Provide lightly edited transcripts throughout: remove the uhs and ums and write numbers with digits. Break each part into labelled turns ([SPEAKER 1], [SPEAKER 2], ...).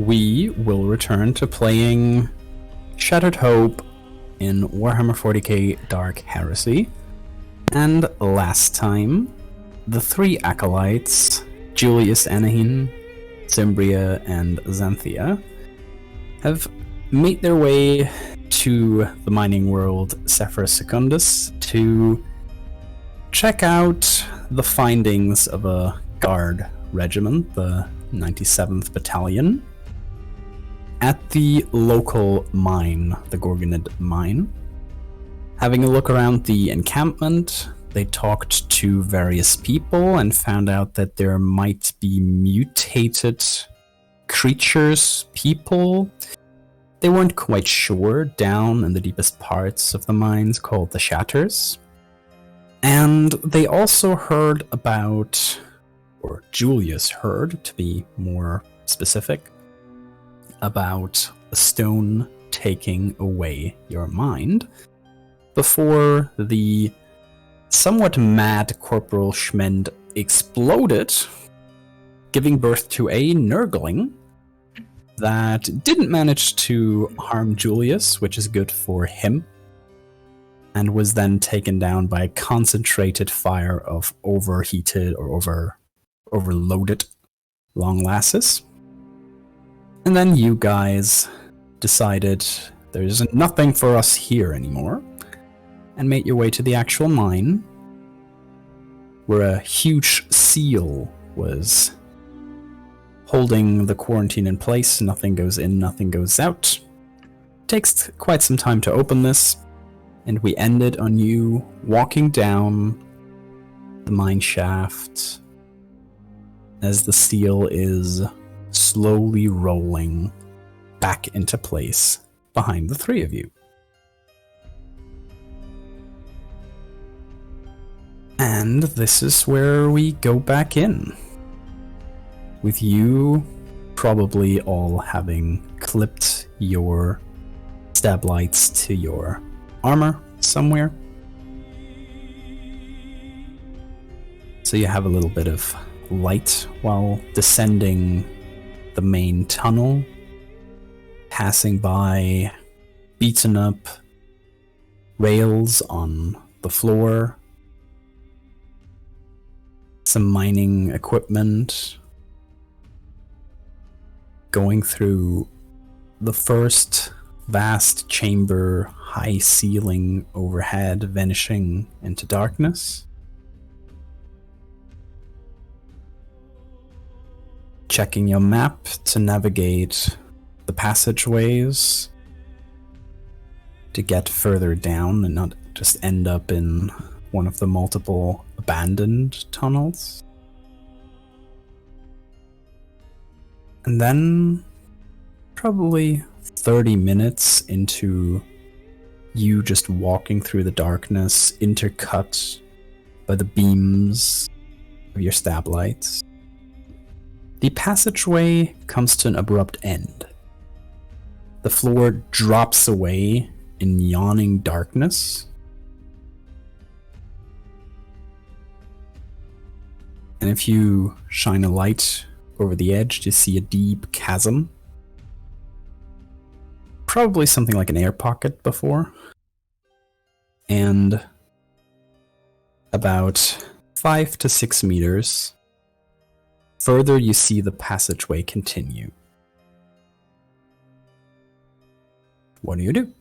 [SPEAKER 1] we will return to playing Shattered Hope in Warhammer 40k Dark Heresy. And last time, the three acolytes, Julius Anahin, Zimbria, and Xanthia, have made their way to the mining world Sephirus Secundus to check out the findings of a guard regiment, the 97th Battalion, at the local mine, the Gorgonid mine. Having a look around the encampment, they talked to various people and found out that there might be mutated creatures, people. They weren't quite sure, down in the deepest parts of the mines called the Shatters. And they also heard about, or Julius heard, to be more specific, about a stone taking away your mind before the somewhat mad Corporal Schmend exploded, giving birth to a Nurgling that didn't manage to harm Julius, which is good for him, and was then taken down by concentrated fire of overheated or overloaded long lasses. And then you guys decided there's nothing for us here anymore, and made your way to the actual mine, where a huge seal was holding the quarantine in place. Nothing goes in, nothing goes out. Takes quite some time to open this, and we ended on you walking down the mine shaft as the seal is slowly rolling back into place behind the three of you. And this is where we go back in, with you probably all having clipped your stab lights to your armor somewhere. So you have a little bit of light while descending the main tunnel, passing by beaten up rails on the floor, some mining equipment, going through the first vast chamber, high ceiling overhead, vanishing into darkness. Checking your map to navigate the passageways to get further down and not just end up in one of the multiple abandoned tunnels. And then, probably 30 minutes into you just walking through the darkness, intercut by the beams of your stab lights, the passageway comes to an abrupt end. The floor drops away in yawning darkness, and if you shine a light over the edge, you see a deep chasm. Probably something like an air pocket before. And about 5 to 6 meters further, you see the passageway continue. What do you do?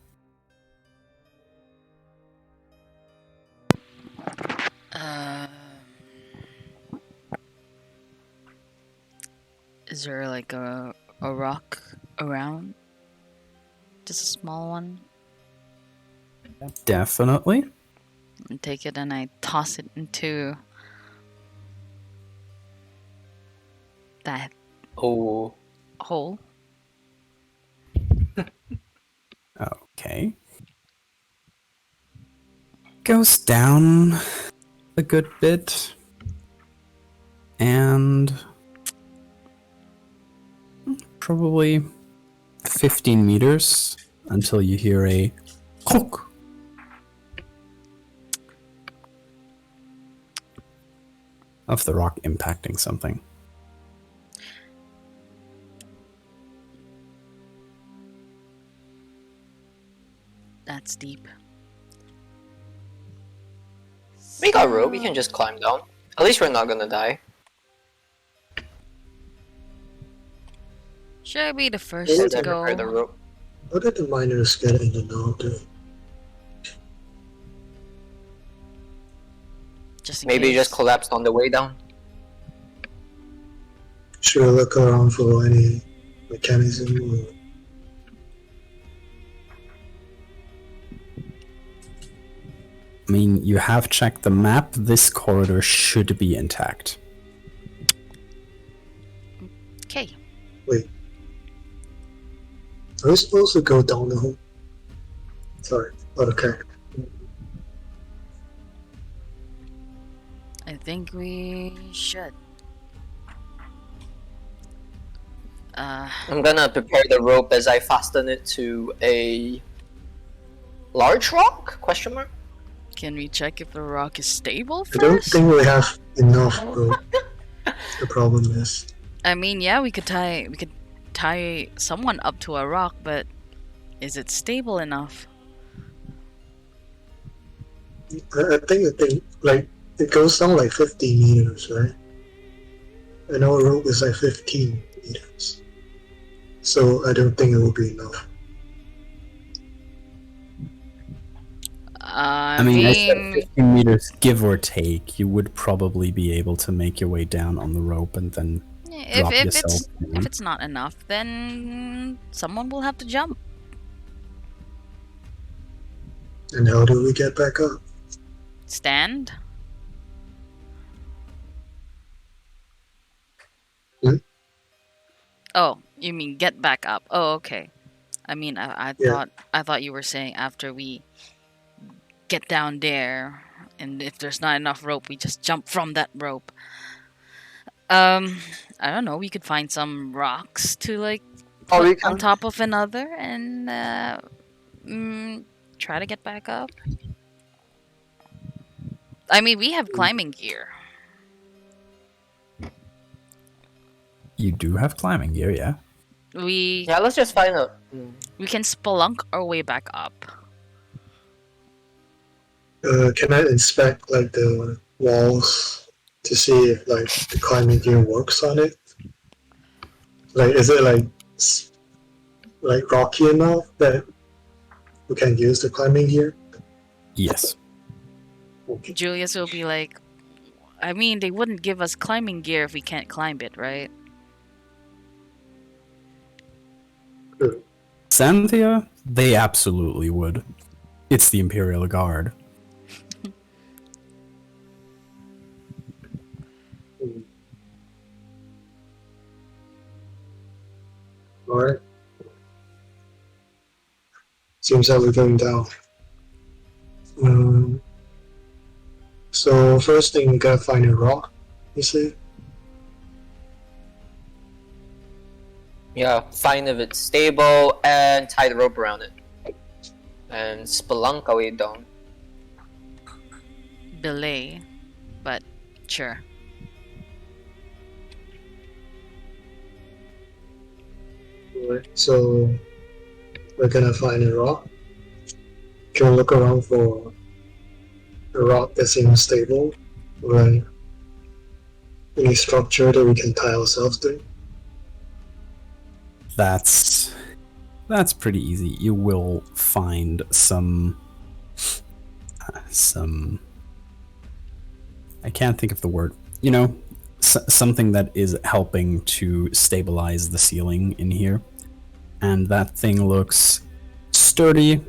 [SPEAKER 2] Is there like a rock around? Just a small one?
[SPEAKER 1] Definitely.
[SPEAKER 2] I take it and I toss it into that hole.
[SPEAKER 1] Okay. Goes down a good bit, and probably 15 meters until you hear a clunk of the rock impacting something.
[SPEAKER 2] That's deep.
[SPEAKER 3] We got rope, we can just climb down. At least we're not gonna die.
[SPEAKER 2] Should I be the
[SPEAKER 4] Yeah,
[SPEAKER 2] first
[SPEAKER 3] And
[SPEAKER 2] to
[SPEAKER 3] then prepare the
[SPEAKER 2] go?
[SPEAKER 3] rope.
[SPEAKER 4] How did the miners get in and out?
[SPEAKER 2] Just in
[SPEAKER 3] Maybe
[SPEAKER 2] case.
[SPEAKER 3] just collapsed on the way down.
[SPEAKER 4] Should I look around for any mechanism? Or...
[SPEAKER 1] I mean, you have checked the map. This corridor should be intact.
[SPEAKER 2] Okay.
[SPEAKER 4] Wait. Are we supposed to go down the hole? Sorry. Oh, okay.
[SPEAKER 2] I think we should.
[SPEAKER 3] I'm gonna prepare the rope as I fasten it to a large rock? Question mark?
[SPEAKER 2] Can we check if the rock is stable
[SPEAKER 4] I don't
[SPEAKER 2] first?
[SPEAKER 4] think we have enough rope. The problem is.
[SPEAKER 2] I mean, yeah, we could tie someone up to a rock, but is it stable enough?
[SPEAKER 4] I think like it goes down like 50 meters, right? And our rope is like 15 meters. So I don't think it will be enough.
[SPEAKER 2] I
[SPEAKER 1] I said
[SPEAKER 2] mean,
[SPEAKER 1] 15 meters, give or take. You would probably be able to make your way down on the rope and then drop yourself.
[SPEAKER 2] if it's not enough, then someone will have to jump.
[SPEAKER 4] And how do we get back up?
[SPEAKER 2] Stand.
[SPEAKER 4] Hmm?
[SPEAKER 2] Oh, you mean get back up? Oh, okay. I mean, I
[SPEAKER 4] Yeah.
[SPEAKER 2] thought you were saying after we get down there, and if there's not enough rope, we just jump from that rope. I don't know. We could find some rocks to like
[SPEAKER 3] Or we
[SPEAKER 2] put on
[SPEAKER 3] can.
[SPEAKER 2] top of another and try to get back up. I mean, we have climbing gear.
[SPEAKER 1] You do have climbing gear, yeah?
[SPEAKER 2] We
[SPEAKER 3] Yeah, let's just find a.
[SPEAKER 2] we can spelunk our way back up.
[SPEAKER 4] Can I inspect like the walls to see if like the climbing gear works on it? Like, is it like rocky enough that we can use the climbing gear?
[SPEAKER 1] Yes.
[SPEAKER 4] Okay.
[SPEAKER 2] Julius will be like, I mean, they wouldn't give us climbing gear if we can't climb it, right?
[SPEAKER 4] Good.
[SPEAKER 1] Xanthia, they absolutely would. It's the Imperial Guard.
[SPEAKER 4] Alright. Seems like we're going down. So first thing we gotta find a rock, you see?
[SPEAKER 3] Yeah, find if it's stable and tie the rope around it. And spelunk our way down.
[SPEAKER 2] Belay, but sure.
[SPEAKER 4] Alright, so we're gonna find a rock. Can we look around for a rock that seems stable? Right. Any structure that we can tie ourselves to?
[SPEAKER 1] That's pretty easy. You will find some I can't think of the word. You know, something that is helping to stabilize the ceiling in here. And that thing looks sturdy,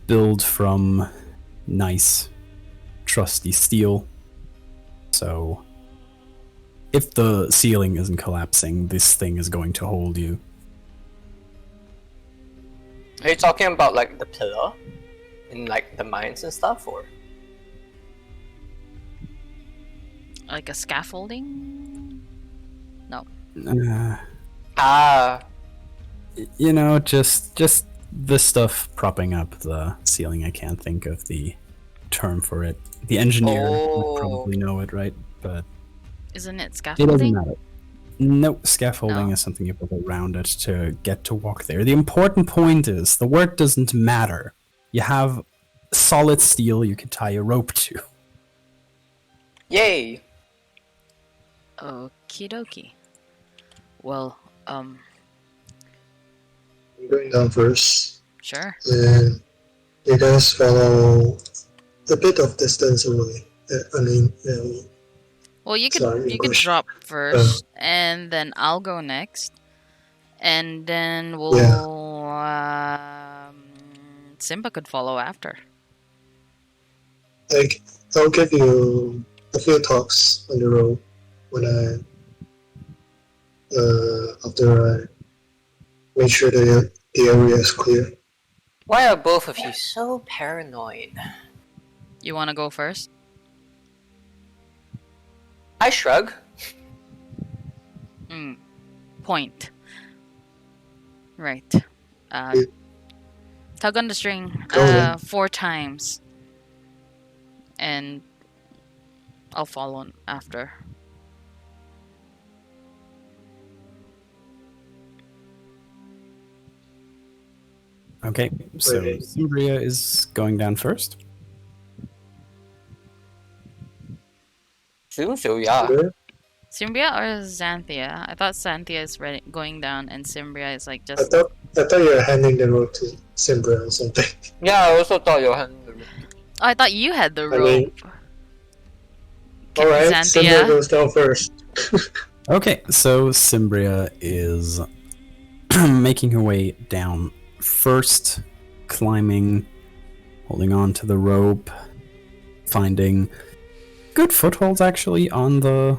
[SPEAKER 1] built from nice, trusty steel. So if the ceiling isn't collapsing, this thing is going to hold you.
[SPEAKER 3] Are you talking about like the pillar? In like the mines and stuff, or?
[SPEAKER 2] Like a scaffolding? No.
[SPEAKER 3] Ah,
[SPEAKER 1] You know, just the stuff propping up the ceiling. I can't think of the term for it. The engineer would probably know it, right? But
[SPEAKER 2] Isn't it
[SPEAKER 1] it doesn't
[SPEAKER 2] scaffolding?
[SPEAKER 1] matter. No, scaffolding
[SPEAKER 2] No.
[SPEAKER 1] is something you build around it to get to walk there. The important point is the work doesn't matter. You have solid steel you can tie a rope to.
[SPEAKER 3] Yay!
[SPEAKER 2] Okie dokie. Well,
[SPEAKER 4] I'm going down first,
[SPEAKER 2] sure.
[SPEAKER 4] and you guys follow a bit of distance away.
[SPEAKER 2] Well, you could
[SPEAKER 4] Sorry,
[SPEAKER 2] you could
[SPEAKER 4] English.
[SPEAKER 2] drop first, and then I'll go next, and then we'll Simba could follow after.
[SPEAKER 4] Like, I'll give you a few talks on the road when after I make sure the area is clear.
[SPEAKER 3] Why are both of you so paranoid?
[SPEAKER 2] You want to go first?
[SPEAKER 3] I shrug.
[SPEAKER 2] Point. Right.
[SPEAKER 4] Yeah.
[SPEAKER 2] Tug on the string
[SPEAKER 4] Go then.
[SPEAKER 2] 4 times, and I'll follow after.
[SPEAKER 1] Okay, so
[SPEAKER 4] Okay.
[SPEAKER 1] Cimbria is going down first.
[SPEAKER 3] Soon, so yeah.
[SPEAKER 4] Clear?
[SPEAKER 2] Cimbria or Xanthia? I thought Xanthia is going down, and Cimbria is like
[SPEAKER 4] I
[SPEAKER 2] just.
[SPEAKER 4] thought you were handing the road to Simbra or something.
[SPEAKER 3] Yeah, I also thought you had.
[SPEAKER 2] Oh, I thought you had the
[SPEAKER 4] I
[SPEAKER 2] rope.
[SPEAKER 4] mean,
[SPEAKER 2] Can
[SPEAKER 4] alright,
[SPEAKER 2] Xanthia-
[SPEAKER 4] Simbra goes down first.
[SPEAKER 1] Okay, so Cimbria is making her way down first, climbing, holding on to the rope, finding good footholds actually on the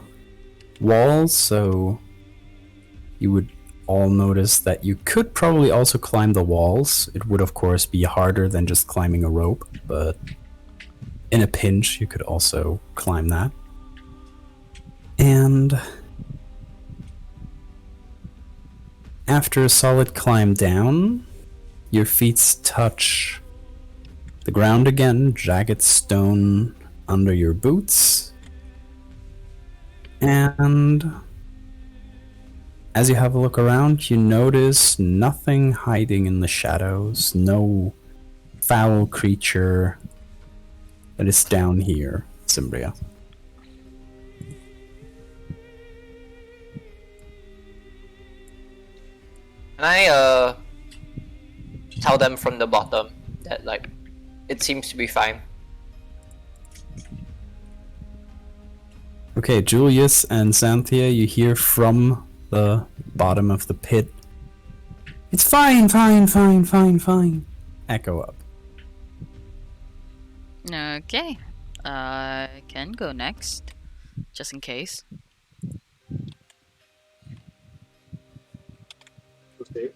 [SPEAKER 1] walls, so you would all notice that you could probably also climb the walls. It would of course be harder than just climbing a rope, but in a pinch you could also climb that. And after a solid climb down, your feet touch the ground again, jagged stone under your boots. And as you have a look around, you notice nothing hiding in the shadows, no foul creature that is down here, Cimbria.
[SPEAKER 3] Can I tell them from the bottom that like it seems to be fine?
[SPEAKER 1] Okay, Julius and Xanthia, you hear from the bottom of the pit. It's fine, fine, fine, fine, fine. Echo up.
[SPEAKER 2] Okay. I can go next, just in case.
[SPEAKER 4] Okay.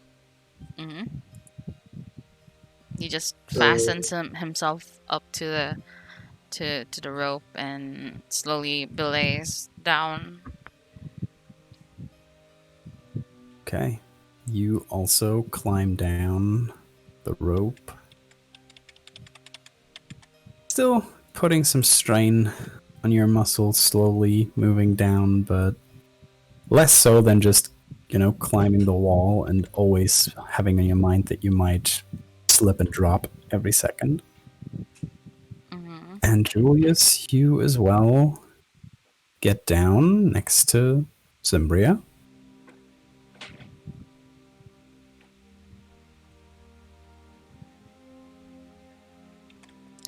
[SPEAKER 2] He just
[SPEAKER 4] So-
[SPEAKER 2] fastens himself up to the rope and slowly belays down.
[SPEAKER 1] Okay. You also climb down the rope. Still putting some strain on your muscles, slowly moving down, but less so than just, climbing the wall and always having in your mind that you might slip and drop every second. And Julius, you as well get down next to Cimbria.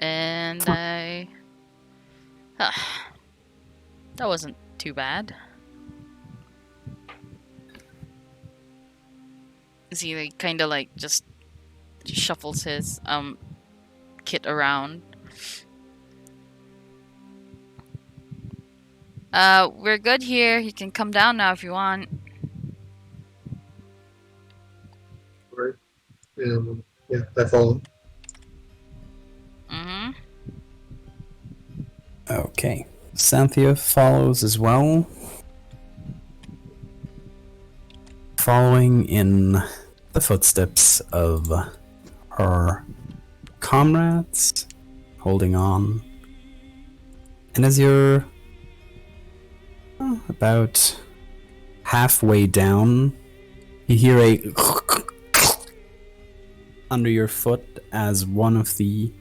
[SPEAKER 2] And I... that wasn't too bad. He like, kind of like just shuffles his kit around. We're good here. You can come down now if you want.
[SPEAKER 4] Right. Yeah, I follow.
[SPEAKER 1] Okay. Xanthia follows as well. Following in the footsteps of her comrades, holding on. And as you're about halfway down, you hear a under your foot as one of the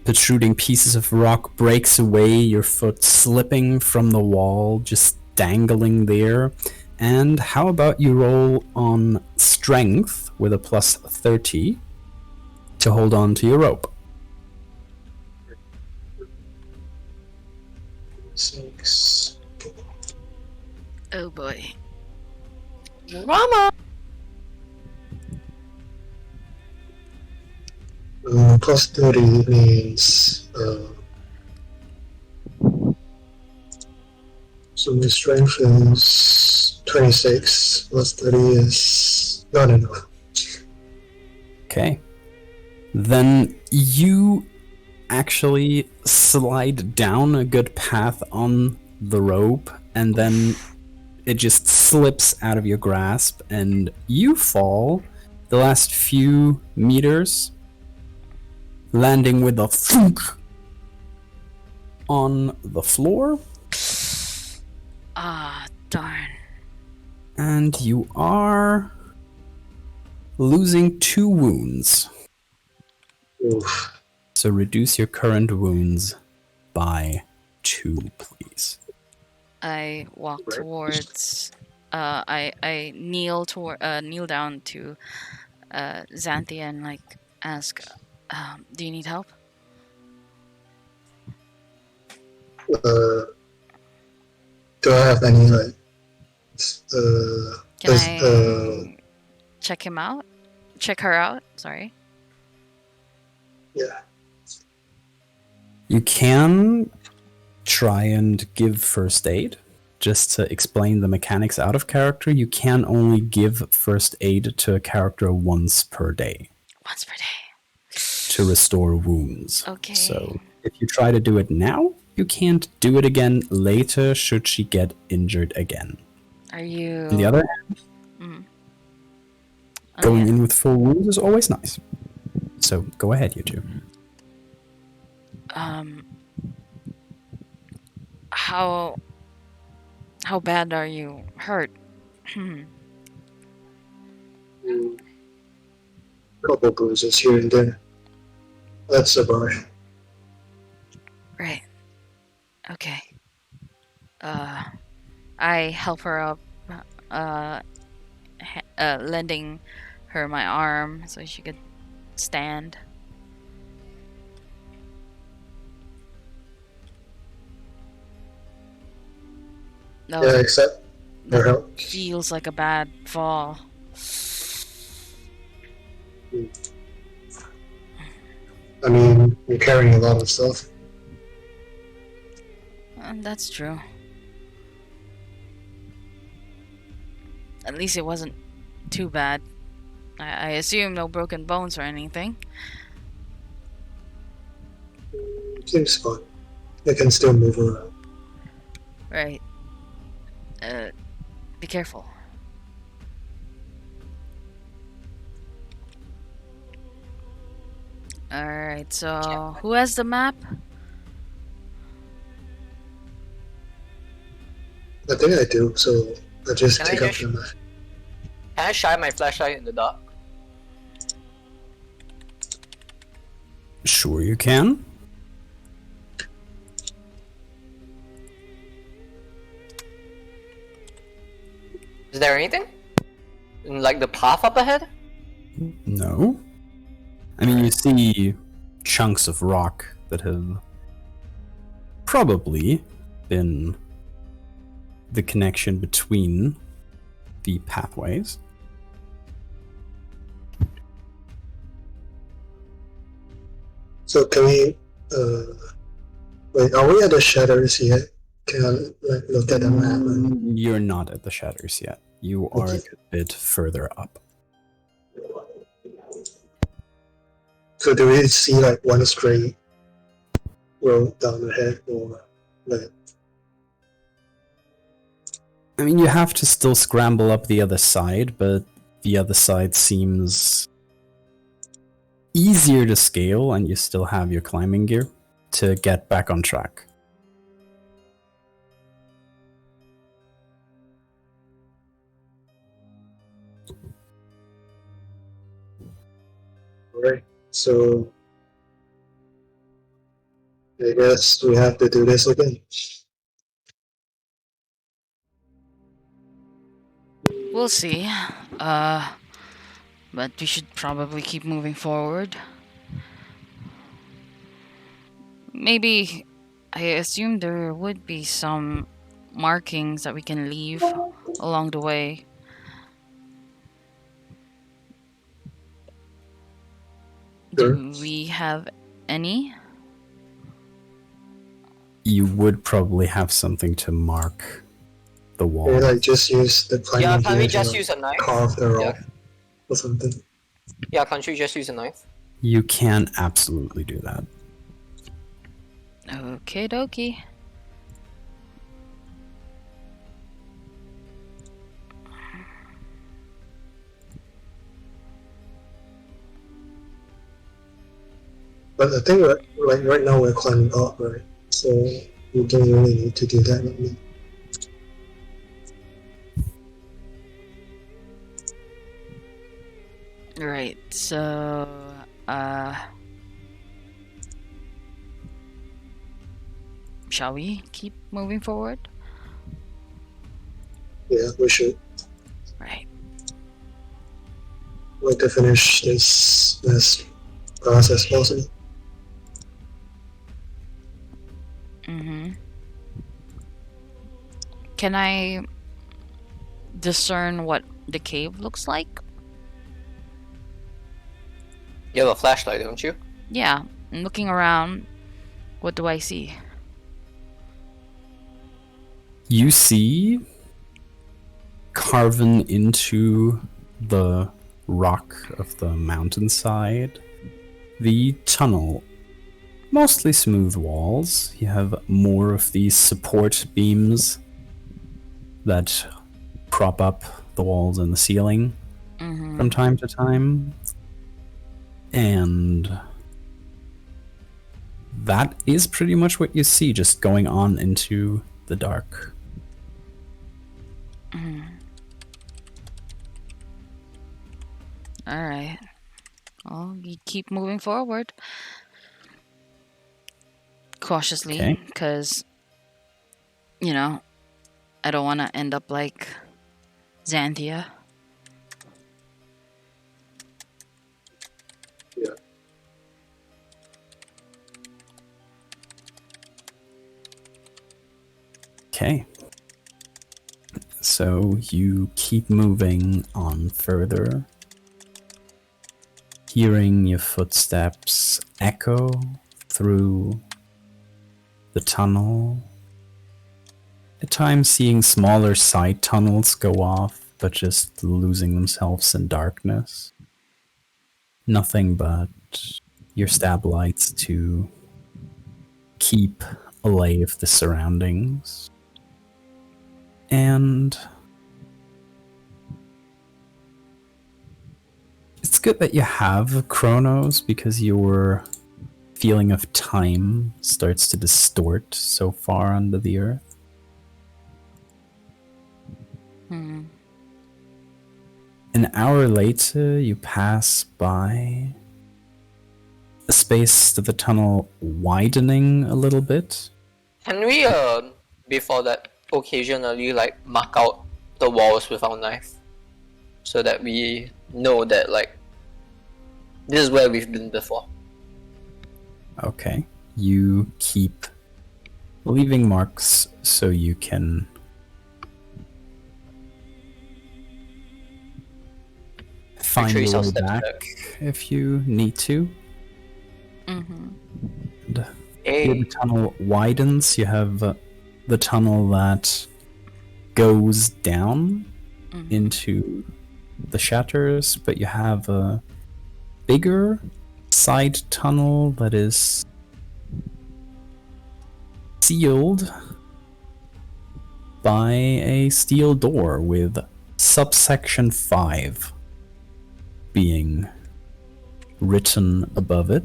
[SPEAKER 1] protruding pieces of rock breaks away, your foot slipping from the wall, just dangling there. And how about you roll on strength with a plus 30 to hold on to your rope?
[SPEAKER 4] 6.
[SPEAKER 2] Oh boy.
[SPEAKER 3] Drama!
[SPEAKER 4] Plus 30 means so my strength is 26 plus 30 is not enough.
[SPEAKER 1] Okay. Then you actually slide down a good path on the rope, and then it just slips out of your grasp, and you fall the last few meters, landing with a thunk on the floor.
[SPEAKER 2] Ah, darn.
[SPEAKER 1] And you are losing 2 wounds.
[SPEAKER 4] Oof.
[SPEAKER 1] So reduce your current wounds by 2, please.
[SPEAKER 2] I walk towards. I kneel kneel down to Xanthia and like ask, "Do you need help?"
[SPEAKER 4] Do I have any like
[SPEAKER 2] Can I check him out? Check her out? Sorry.
[SPEAKER 4] yeah.
[SPEAKER 1] You can try and give first aid. Just to explain the mechanics out of character, you can only give first aid to a character once per day.
[SPEAKER 2] Once per day.
[SPEAKER 1] To restore wounds.
[SPEAKER 2] Okay.
[SPEAKER 1] So if you try to do it now, you can't do it again later should she get injured again.
[SPEAKER 2] Are you...
[SPEAKER 1] On the other hand, going in with full wounds is always nice. So go ahead, you two.
[SPEAKER 2] How bad are you hurt?
[SPEAKER 4] Couple bruises here and there. That's about it.
[SPEAKER 2] Right. Okay. I help her up, lending her my arm so she could stand. That
[SPEAKER 4] Yeah, except your help.
[SPEAKER 2] feels like a bad fall.
[SPEAKER 4] I mean, you're carrying a lot of stuff.
[SPEAKER 2] That's true. At least it wasn't too bad. I assume no broken bones or anything.
[SPEAKER 4] Seems fine. They can still move around.
[SPEAKER 2] Right. Be careful. Alright, so who has the map?
[SPEAKER 4] I think I do, so I just
[SPEAKER 3] Can I
[SPEAKER 4] take up
[SPEAKER 3] just-
[SPEAKER 4] the map.
[SPEAKER 3] Can I shine my flashlight in the dark?
[SPEAKER 1] Sure you can.
[SPEAKER 3] Is there anything? Like the path up ahead?
[SPEAKER 1] No. I mean, you see chunks of rock that have probably been the connection between the pathways.
[SPEAKER 4] So can we, wait, are we at the shatters yet? Can I look at the map?
[SPEAKER 1] You're not at the shatters yet. You are
[SPEAKER 4] Okay.
[SPEAKER 1] a bit further up.
[SPEAKER 4] So do we see like one straight road down ahead, or like?
[SPEAKER 1] I mean, you have to still scramble up the other side, but the other side seems easier to scale, and you still have your climbing gear to get back on track.
[SPEAKER 4] Alright, so I guess we have to do this again.
[SPEAKER 2] We'll see. But we should probably keep moving forward. Maybe, I assume there would be some markings that we can leave along the way.
[SPEAKER 4] Sure.
[SPEAKER 2] Do we have any?
[SPEAKER 1] You would probably have something to mark the wall.
[SPEAKER 4] Maybe like just use the climbing
[SPEAKER 3] Yeah, can we
[SPEAKER 4] gear to,
[SPEAKER 3] just
[SPEAKER 4] like,
[SPEAKER 3] use a knife?
[SPEAKER 4] carve the rock
[SPEAKER 3] Yeah.
[SPEAKER 4] or something.
[SPEAKER 3] Yeah, can't you just use a knife?
[SPEAKER 1] You can absolutely do that.
[SPEAKER 2] Okie dokie.
[SPEAKER 4] But I think like right now we're climbing up, right? So we don't really need to do that right now.
[SPEAKER 2] Right, so, shall we keep moving forward?
[SPEAKER 4] Yeah, we should
[SPEAKER 2] Right.
[SPEAKER 4] like to finish this as fast as possible.
[SPEAKER 2] Mm-hmm. Can I discern what the cave looks like?
[SPEAKER 3] You have a flashlight, don't you?
[SPEAKER 2] Yeah, I'm looking around. What do I see?
[SPEAKER 1] You see, carven into the rock of the mountainside, the tunnel. Mostly smooth walls. You have more of these support beams that prop up the walls and the ceiling from time to time. And that is pretty much what you see, just going on into the dark.
[SPEAKER 2] Alright. Well, we keep moving forward. Cautiously,
[SPEAKER 1] Okay.
[SPEAKER 2] because, you know, I don't want to end up like Xanthia.
[SPEAKER 4] Yeah.
[SPEAKER 1] Okay. So you keep moving on further, hearing your footsteps echo through the tunnel. At times seeing smaller side tunnels go off, but just losing themselves in darkness. Nothing but your stab lights to keep a lay of the surroundings. And it's good that you have Chronos, because your feeling of time starts to distort so far under the earth. An hour later, you pass by a space of the tunnel widening a little bit.
[SPEAKER 3] Can we, before that, occasionally, like, mark out the walls with our knife? So that we know that, like, this is where we've been before.
[SPEAKER 1] Okay. You keep leaving marks so you can find
[SPEAKER 3] Retrace
[SPEAKER 1] your
[SPEAKER 3] our
[SPEAKER 1] way
[SPEAKER 3] steps
[SPEAKER 1] back
[SPEAKER 3] back.
[SPEAKER 1] if you need to.
[SPEAKER 2] Mm-hmm.
[SPEAKER 1] And
[SPEAKER 3] Hey.
[SPEAKER 1] here the tunnel widens. You have the tunnel that goes down into the shatters, but you have a bigger side tunnel that is sealed by a steel door with subsection 5 being written above it.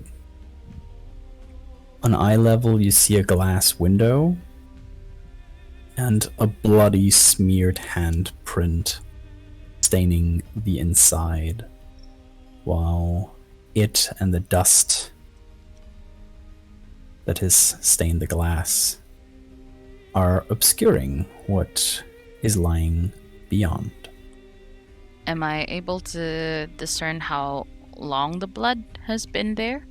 [SPEAKER 1] On eye level, you see a glass window and a bloody smeared handprint staining the inside, while it and the dust that has stained the glass are obscuring what is lying beyond.
[SPEAKER 2] Am I able to discern how long the blood has been there?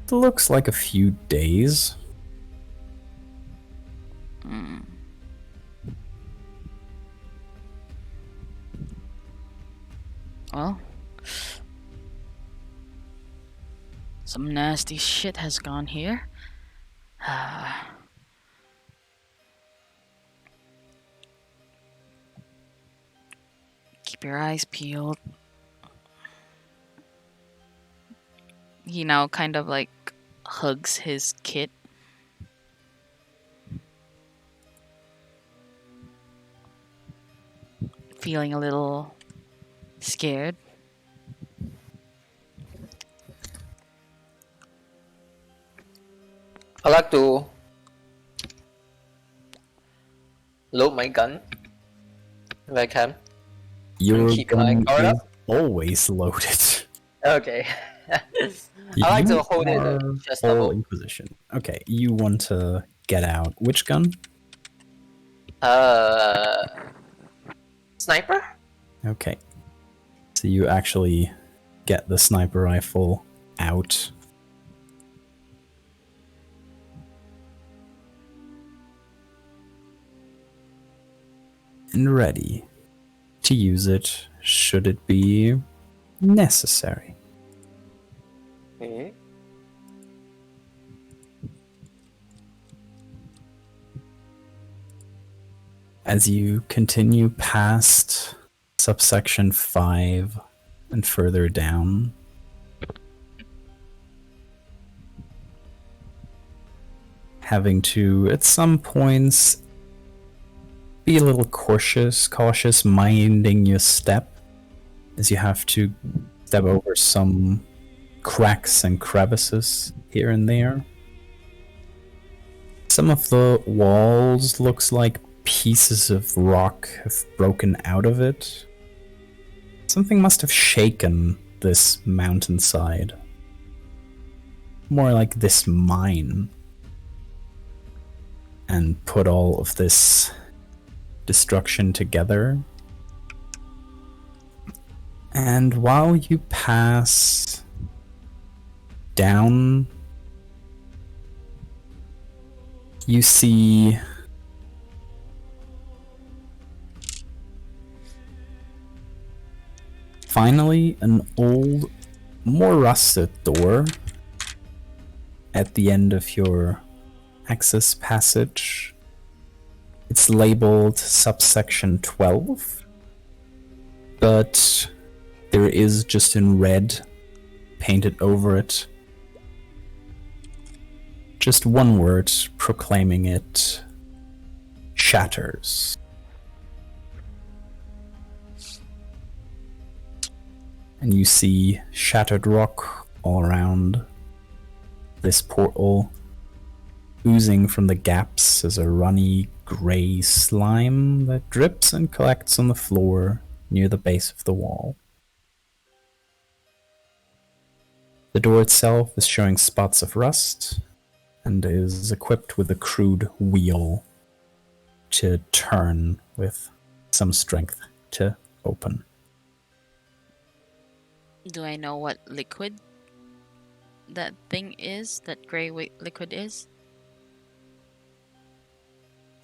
[SPEAKER 1] It looks like a few days.
[SPEAKER 2] Well, some nasty shit has gone here. Keep your eyes peeled. He now kind of like hugs his kit. Feeling a little scared.
[SPEAKER 3] I like to load my gun if I can.
[SPEAKER 1] Your
[SPEAKER 3] keep my
[SPEAKER 1] gun
[SPEAKER 3] guard
[SPEAKER 1] is
[SPEAKER 3] up?
[SPEAKER 1] always loaded.
[SPEAKER 3] Okay. I like to hold it
[SPEAKER 1] are
[SPEAKER 3] at chest
[SPEAKER 1] all
[SPEAKER 3] level.
[SPEAKER 1] in position. Okay, you want to get out which gun?
[SPEAKER 3] Sniper?
[SPEAKER 1] Okay. So you actually get the sniper rifle out. And ready to use it should it be necessary.
[SPEAKER 3] Okay.
[SPEAKER 1] As you continue past subsection 5 and further down, having to, at some points, be a little cautious, minding your step, as you have to step over some cracks and crevices here and there. Some of the walls looks like pieces of rock have broken out of it. Something must have shaken this mountainside. More like this mine. And put all of this destruction together. And while you pass down, you see finally an old, more rusted door at the end of your access passage. It's labeled subsection 12, but there is just in red, painted over it, just one word proclaiming it: shatters. And you see shattered rock all around this portal. Oozing from the gaps is a runny grey slime that drips and collects on the floor near the base of the wall. The door itself is showing spots of rust and is equipped with a crude wheel to turn with some strength to open.
[SPEAKER 2] Do I know what liquid that thing is? That gray liquid is?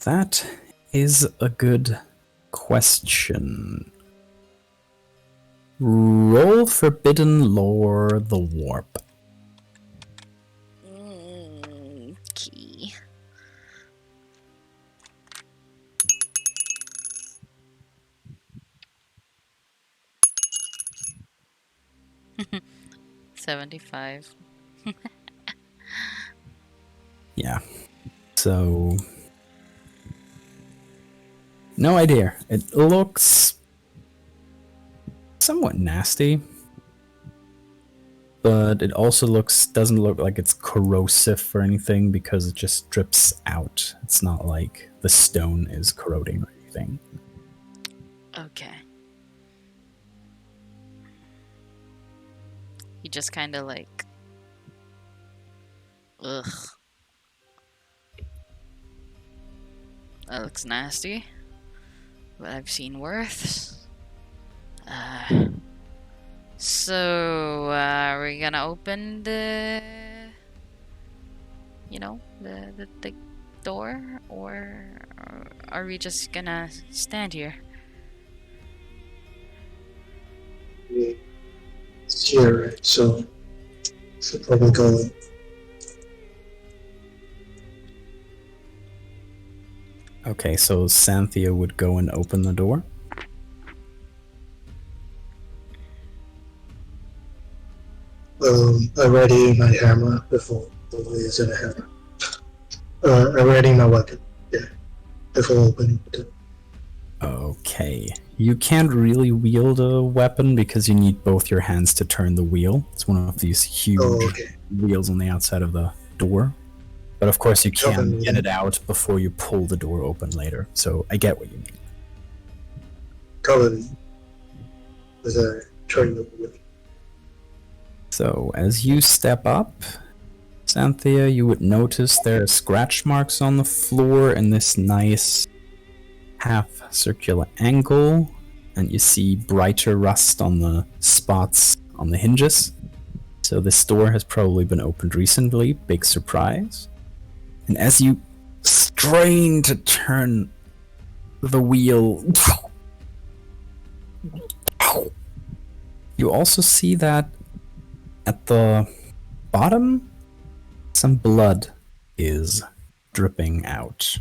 [SPEAKER 1] That is a good question. Roll Forbidden Lore the Warp.
[SPEAKER 2] Key. $75.
[SPEAKER 1] Yeah. So, no idea. It looks somewhat nasty, but it also doesn't look like it's corrosive or anything because it just drips out. It's not like the stone is corroding or anything.
[SPEAKER 2] Okay. just kind of like, ugh, that looks nasty. But I've seen worse. So are we gonna open the, the door, or are we just gonna stand here?
[SPEAKER 4] It's here, right? So probably go in.
[SPEAKER 1] Okay, so Xanthia would go and open the door.
[SPEAKER 4] I ready my hammer before using a hammer. I ready my weapon. Yeah, before opening the door.
[SPEAKER 1] Okay. You can't really wield a weapon because you need both your hands to turn the wheel. It's one of these huge
[SPEAKER 4] Okay.
[SPEAKER 1] wheels on the outside of the door. But of course you can
[SPEAKER 4] Open
[SPEAKER 1] get
[SPEAKER 4] the-
[SPEAKER 1] it out before you pull the door open later. So I get what you mean.
[SPEAKER 4] Cover me as I turn the wheel.
[SPEAKER 1] So as you step up, Xanthia, you would notice there are scratch marks on the floor in this nice half-circular angle, and you see brighter rust on the spots on the hinges. So this door has probably been opened recently, big surprise. And as you strain to turn the wheel, you also see that at the bottom, some blood is dripping out.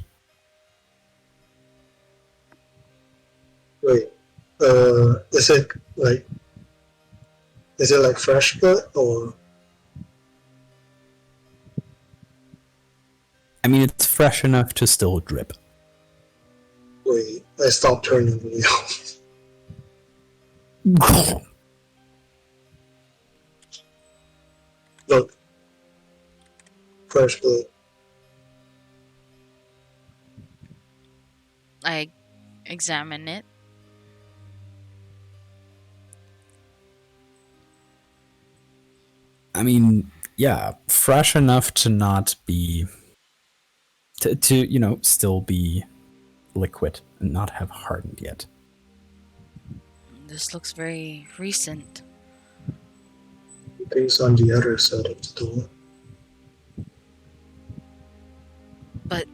[SPEAKER 4] Wait, is it like fresh blood or?
[SPEAKER 1] I mean, it's fresh enough to still drip.
[SPEAKER 4] Wait, I stopped turning the wheel. Look, fresh blood.
[SPEAKER 2] I examine it.
[SPEAKER 1] I mean, yeah, fresh enough to not be to still be liquid and not have hardened yet.
[SPEAKER 2] This looks very recent.
[SPEAKER 4] Things on the other side of the door.
[SPEAKER 2] But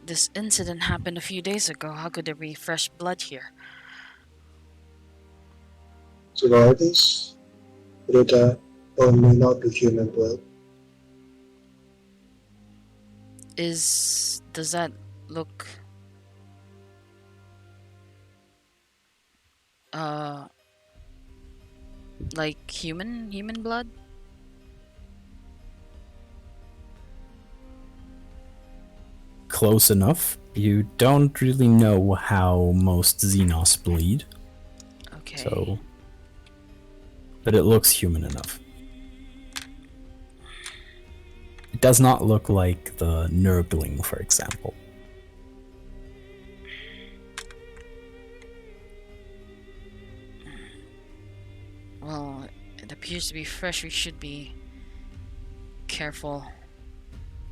[SPEAKER 2] this incident happened a few days ago. How could there be fresh blood here?
[SPEAKER 4] Regardless, either that or may not be human blood.
[SPEAKER 2] Does that look like human blood?
[SPEAKER 1] Close enough. You don't really know how most Xenos bleed,
[SPEAKER 2] Okay.
[SPEAKER 1] so, but it looks human enough. It does not look like the Nurgling, for example.
[SPEAKER 2] Well, it appears to be fresh. We should be careful.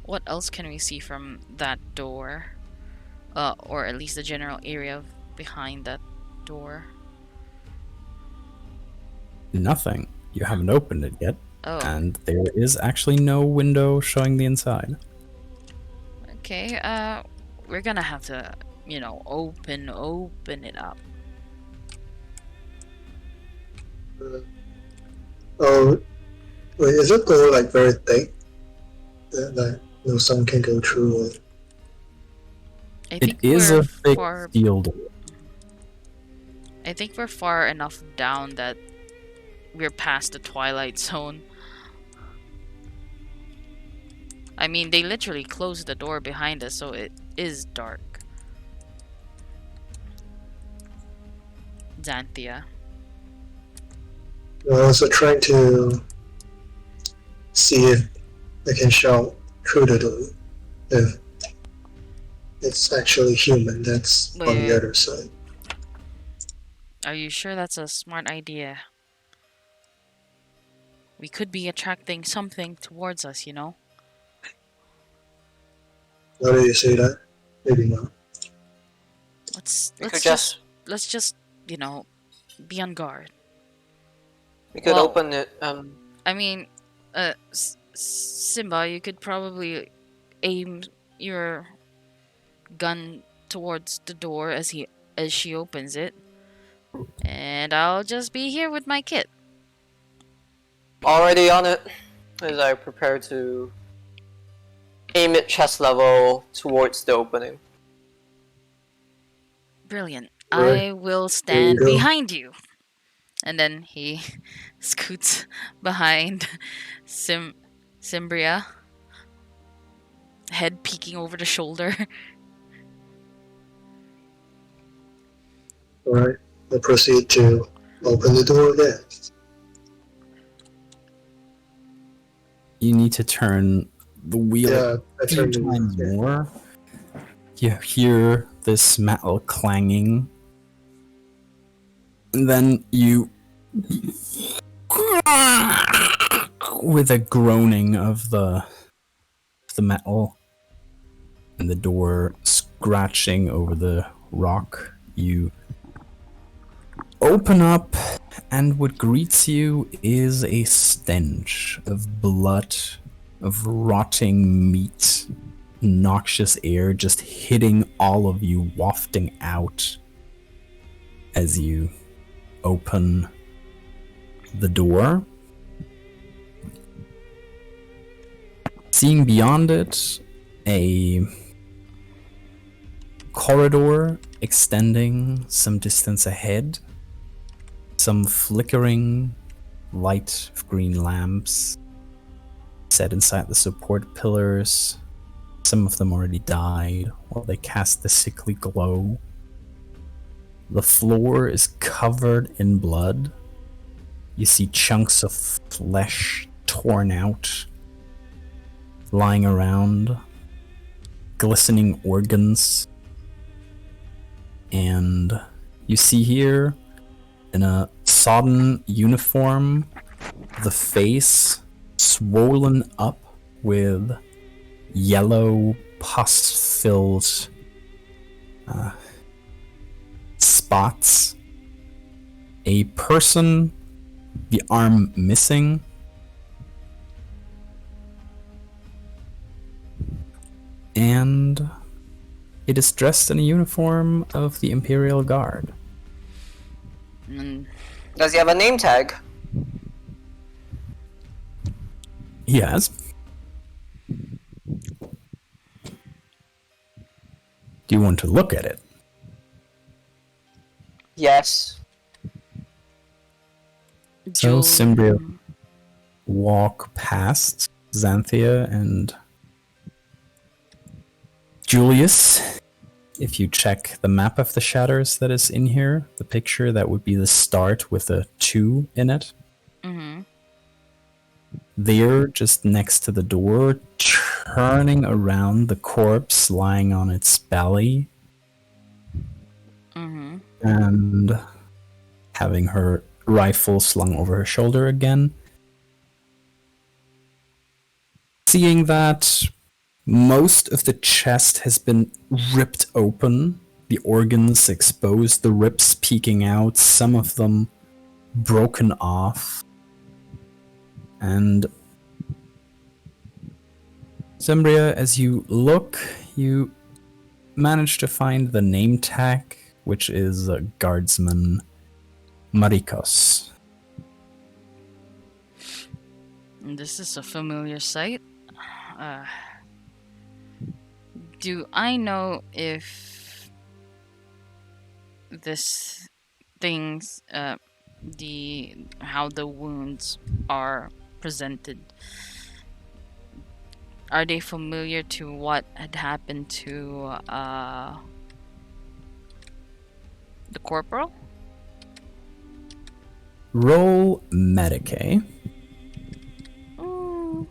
[SPEAKER 2] What else can we see from that door? Or at least the general area behind that door.
[SPEAKER 1] Nothing. You haven't opened it yet,
[SPEAKER 2] Oh,
[SPEAKER 1] and there is actually no window showing the inside.
[SPEAKER 2] okay. We're gonna have to, open it up.
[SPEAKER 4] Oh, wait, is it door like very thick that no sun can go through? Or...
[SPEAKER 2] I
[SPEAKER 1] It
[SPEAKER 2] think
[SPEAKER 1] is
[SPEAKER 2] we're
[SPEAKER 1] a thick
[SPEAKER 2] far.
[SPEAKER 1] steel door.
[SPEAKER 2] I think we're far enough down that we're past the twilight zone. I mean, they literally closed the door behind us, so it is dark. Xanthia.
[SPEAKER 4] I'm also trying to see if I can shout through the door if it's actually human that's on
[SPEAKER 2] Wait.
[SPEAKER 4] the other side.
[SPEAKER 2] Are you sure that's a smart idea? We could be attracting something towards us, you know?
[SPEAKER 4] Why do you say that? Maybe not.
[SPEAKER 2] Let's
[SPEAKER 3] We could
[SPEAKER 2] let's just, you know, be on guard.
[SPEAKER 3] we could
[SPEAKER 2] Well-
[SPEAKER 3] open it.
[SPEAKER 2] I mean, Simba, you could probably aim your gun towards the door as she opens it, and I'll just be here with my kit.
[SPEAKER 3] Already on it. As I prepare to aim at chest level towards the opening.
[SPEAKER 2] Brilliant.
[SPEAKER 4] Right.
[SPEAKER 2] I will
[SPEAKER 4] There
[SPEAKER 2] stand
[SPEAKER 4] you go.
[SPEAKER 2] behind you. And then he scoots behind Cimbria, head peeking over the shoulder.
[SPEAKER 4] Alright. I'll proceed to open the door again.
[SPEAKER 1] You need to turn the wheel
[SPEAKER 4] Yeah, I
[SPEAKER 1] a few
[SPEAKER 4] turned the
[SPEAKER 1] times
[SPEAKER 4] yeah.
[SPEAKER 1] more. You hear this metal clanging. And then you... with a groaning of the metal and the door scratching over the rock, you open up, and what greets you is a stench of blood, of rotting meat, noxious air just hitting all of you, wafting out as you open the door. Seeing beyond it, a corridor extending some distance ahead, some flickering light of green lamps set inside the support pillars. Some of them already died while they cast the sickly glow. The floor is covered in blood. You see chunks of flesh torn out, lying around, glistening organs. And you see here, in a sodden uniform, the face swollen up with yellow, pus-filled spots. A person, the arm missing. And it is dressed in a uniform of the Imperial Guard.
[SPEAKER 2] Mm,
[SPEAKER 3] Does he have a name tag?
[SPEAKER 1] Yes. Do you want to look at it?
[SPEAKER 3] Yes.
[SPEAKER 1] So
[SPEAKER 2] Jul-
[SPEAKER 1] Cimbria walk past Xanthia and Julius. If you check the map of the shatters that is in here, the picture, that would be the start with a 2 in it.
[SPEAKER 2] Mm-hmm.
[SPEAKER 1] There, just next to the door, turning around the corpse lying on its belly
[SPEAKER 2] Mm-hmm.
[SPEAKER 1] and having her rifle slung over her shoulder again. Seeing that most of the chest has been ripped open, the organs exposed, the ribs peeking out, some of them broken off. And Zembria, as you look, you manage to find the name tag, which is Guardsman Marikos.
[SPEAKER 2] This is a familiar sight. Do I know if this things how the wounds are presented, are they familiar to what had happened to the corporal?
[SPEAKER 1] Roll Medicae,
[SPEAKER 2] Ooh.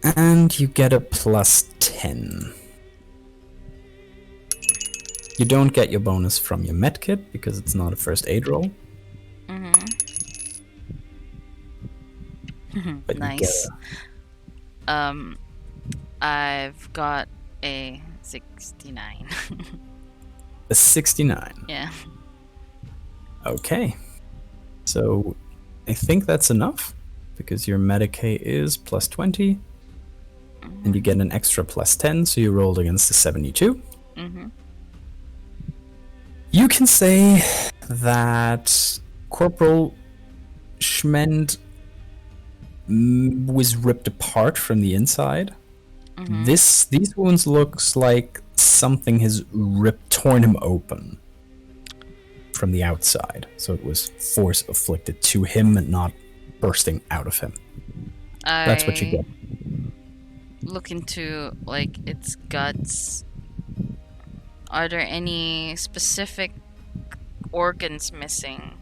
[SPEAKER 1] and you get a +10. You don't get your bonus from your medkit because it's not a first aid roll.
[SPEAKER 2] Mm-hmm.
[SPEAKER 1] But you get
[SPEAKER 2] Nice. I've got a 69.
[SPEAKER 1] a 69.
[SPEAKER 2] Yeah.
[SPEAKER 1] Okay. So I think that's enough because your Medicaid is plus 20 and you get an extra plus 10, so you rolled against the 72.
[SPEAKER 2] Mm-hmm.
[SPEAKER 1] You can say that Corporal Schmend was ripped apart from the inside.
[SPEAKER 2] Mm-hmm.
[SPEAKER 1] These wounds looks like something has torn him open from the outside. So it was force afflicted to him and not bursting out of him. That's what you get.
[SPEAKER 2] Look into like its guts. Are there any specific organs missing?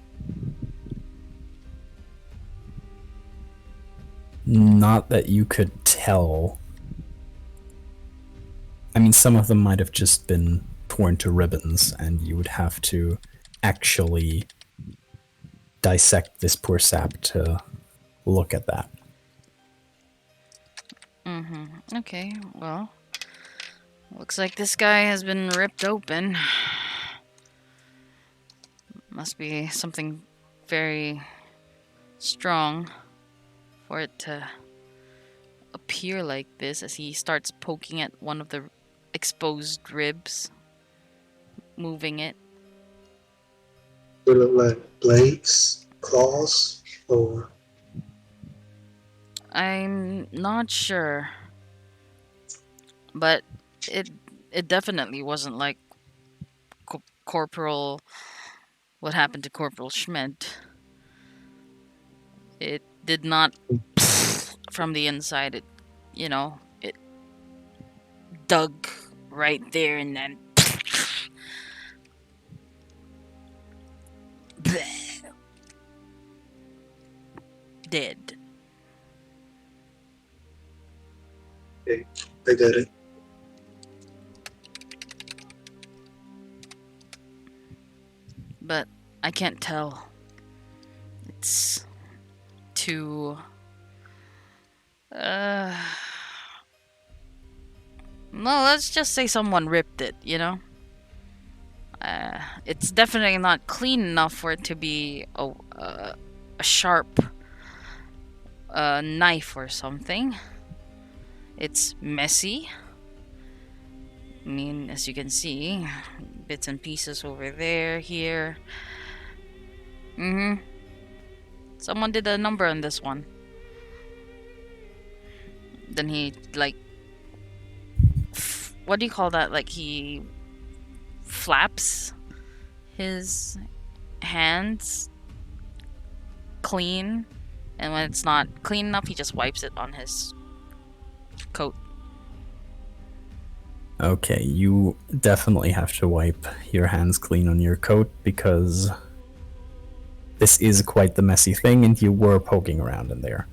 [SPEAKER 1] Not that you could tell. I mean, some of them might have just been torn to ribbons, and you would have to actually dissect this poor sap to look at that.
[SPEAKER 2] Mm-hmm. Okay, well, looks like this guy has been ripped open. Must be something very strong for it to appear like this as he starts poking at one of the exposed ribs, moving it.
[SPEAKER 4] They look like blades, claws, or
[SPEAKER 2] I'm not sure, but it definitely wasn't like Corporal. What happened to Corporal Schmidt? It did not from the inside. It dug right there and then dead.
[SPEAKER 4] I get it.
[SPEAKER 2] But I can't tell. It's too well, let's just say someone ripped it, It's definitely not clean enough for it to be a sharp knife or something. It's messy. I mean, as you can see, bits and pieces over there, here. Someone did a number on this one. Then he, like, what do you call that? Like, he flaps his hands clean, and when it's not clean enough, he just wipes it on his coat.
[SPEAKER 1] Okay, you definitely have to wipe your hands clean on your coat because this is quite the messy thing and you were poking around in there.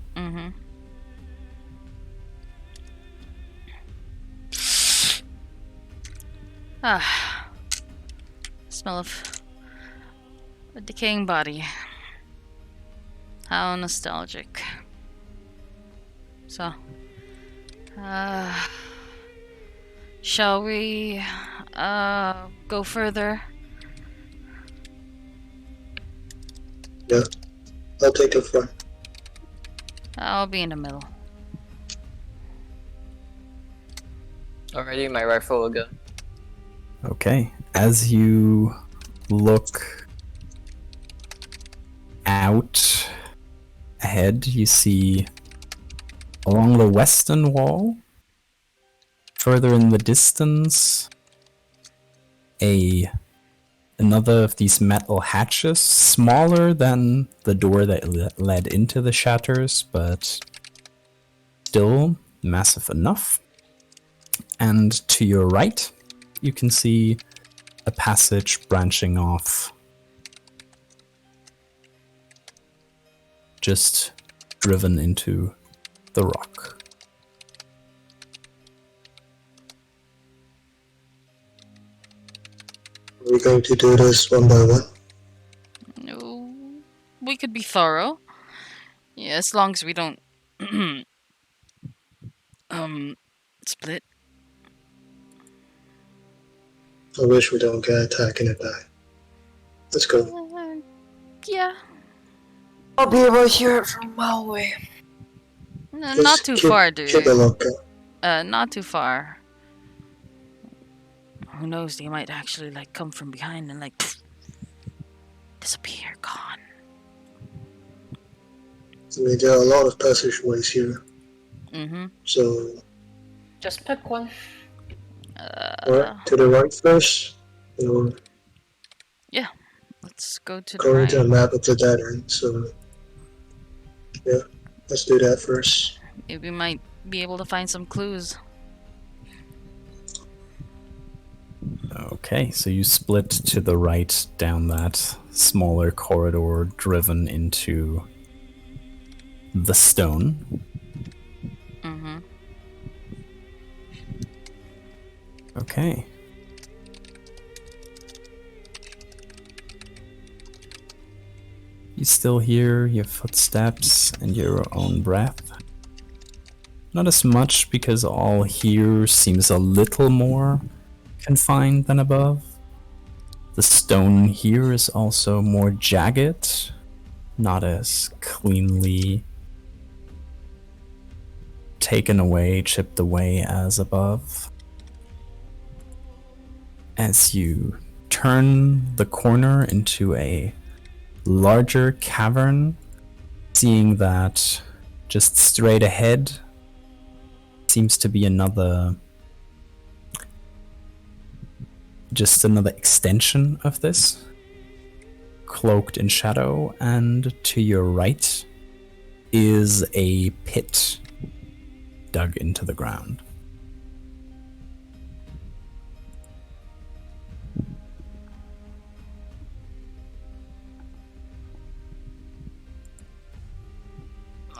[SPEAKER 2] Smell of a decaying body. How nostalgic. So, shall we go further?
[SPEAKER 4] Yeah, I'll take the front.
[SPEAKER 2] I'll be in the middle.
[SPEAKER 3] Already my rifle again.
[SPEAKER 1] Okay, as you look out ahead, you see along the western wall, further in the distance, another of these metal hatches, smaller than the door that led into the shatters, but still massive enough. And to your right, you can see a passage branching off, just driven into the rock.
[SPEAKER 4] Are we going to do this one by one?
[SPEAKER 2] No, we could be thorough. Yeah, as long as we don't Split.
[SPEAKER 4] I wish we don't get attacked in the back. Let's go.
[SPEAKER 2] Yeah.
[SPEAKER 3] I'll be able to hear it from a mile away.
[SPEAKER 2] No,
[SPEAKER 4] Just
[SPEAKER 2] not too
[SPEAKER 4] keep-
[SPEAKER 2] far,
[SPEAKER 4] Keep a
[SPEAKER 2] dude.
[SPEAKER 4] lookout.
[SPEAKER 2] Not too far. Who knows? They might actually like come from behind and like disappear, gone.
[SPEAKER 4] I mean, there are a lot of passageways here,
[SPEAKER 2] Mm-hmm.
[SPEAKER 4] so
[SPEAKER 3] Just pick one.
[SPEAKER 4] right to the right first, or
[SPEAKER 2] Let's go to the
[SPEAKER 4] according to the
[SPEAKER 2] right.
[SPEAKER 4] map of the dead end. So yeah, let's do that first.
[SPEAKER 2] Maybe we might be able to find some clues.
[SPEAKER 1] Okay, so you split to the right down that smaller corridor driven into the stone.
[SPEAKER 2] Mm-hmm.
[SPEAKER 1] Okay. You still hear your footsteps and your own breath. Not as much because all here seems a little more confined than above. The stone here is also more jagged, not as cleanly taken away, chipped away as above. As you turn the corner into a larger cavern, seeing that just straight ahead seems to be another extension of this, cloaked in shadow, and to your right is a pit dug into the ground.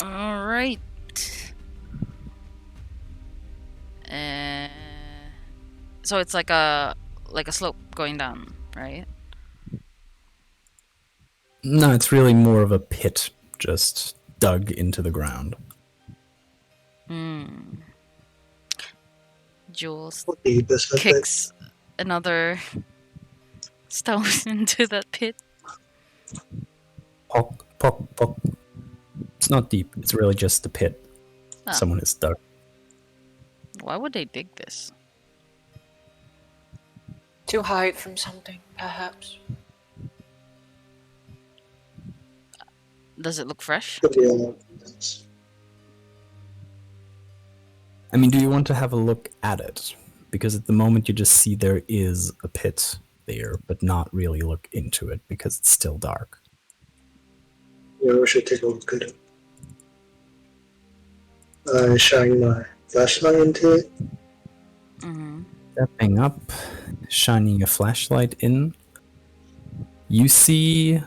[SPEAKER 2] All right. So it's like a slope going down, right?
[SPEAKER 1] No, it's really more of a pit just dug into the ground.
[SPEAKER 2] Jules
[SPEAKER 4] What deepest of it?
[SPEAKER 2] kicks another stone into that pit.
[SPEAKER 1] Pock, pock, pock. It's not deep, it's really just the pit
[SPEAKER 2] Ah.
[SPEAKER 1] someone has dug.
[SPEAKER 2] Why would they dig this?
[SPEAKER 3] To hide from something, perhaps.
[SPEAKER 2] Does it look fresh?
[SPEAKER 4] Could be a lot of things.
[SPEAKER 1] I mean, do you want to have a look at it? Because at the moment you just see there is a pit there, but not really look into it because it's still dark.
[SPEAKER 4] Yeah, we should take a look at it. I shine my flashlight into it.
[SPEAKER 2] Mm-hmm.
[SPEAKER 1] Stepping up, shining a flashlight in, you see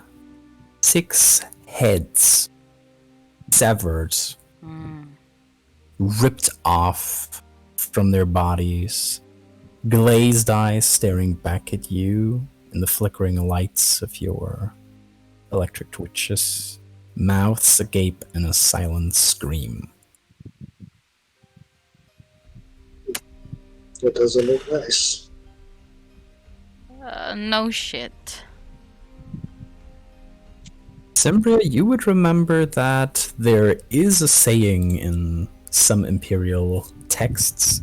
[SPEAKER 1] 6 heads severed, ripped off from their bodies, glazed eyes staring back at you in the flickering lights of your electric twitches, mouths agape in a silent scream.
[SPEAKER 4] It doesn't look nice.
[SPEAKER 2] No shit.
[SPEAKER 1] Sembria, you would remember that there is a saying in some Imperial texts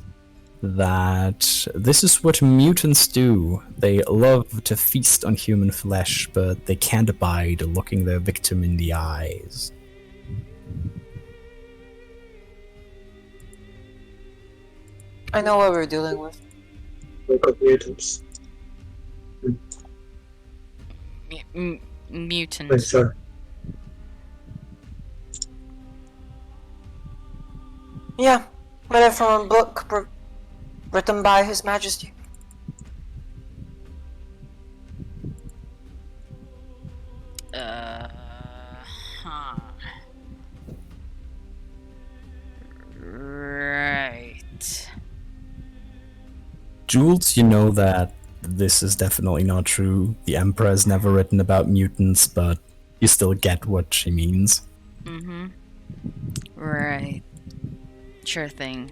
[SPEAKER 1] that this is what mutants do. They love to feast on human flesh, but they can't abide looking their victim in the eyes.
[SPEAKER 3] I know what we're dealing with.
[SPEAKER 4] Look at mutants. Wait,
[SPEAKER 2] Mutants.
[SPEAKER 4] sorry.
[SPEAKER 3] Yeah, read it from a book written by His Majesty.
[SPEAKER 2] Huh. Right.
[SPEAKER 1] Jules, you know that this is definitely not true. The Emperor has never written about mutants, but you still get what she means.
[SPEAKER 2] Mm-hmm. Right. Sure thing.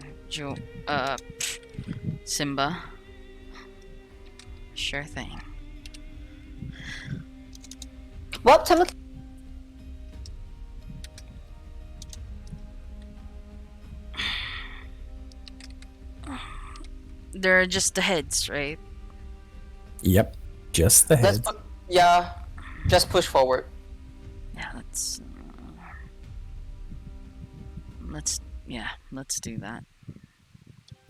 [SPEAKER 2] Simba. Sure thing.
[SPEAKER 3] What, Timothy?
[SPEAKER 2] They're just the heads, right?
[SPEAKER 1] Yep, just the head.
[SPEAKER 3] Yeah, just push forward.
[SPEAKER 2] Yeah, let's do that.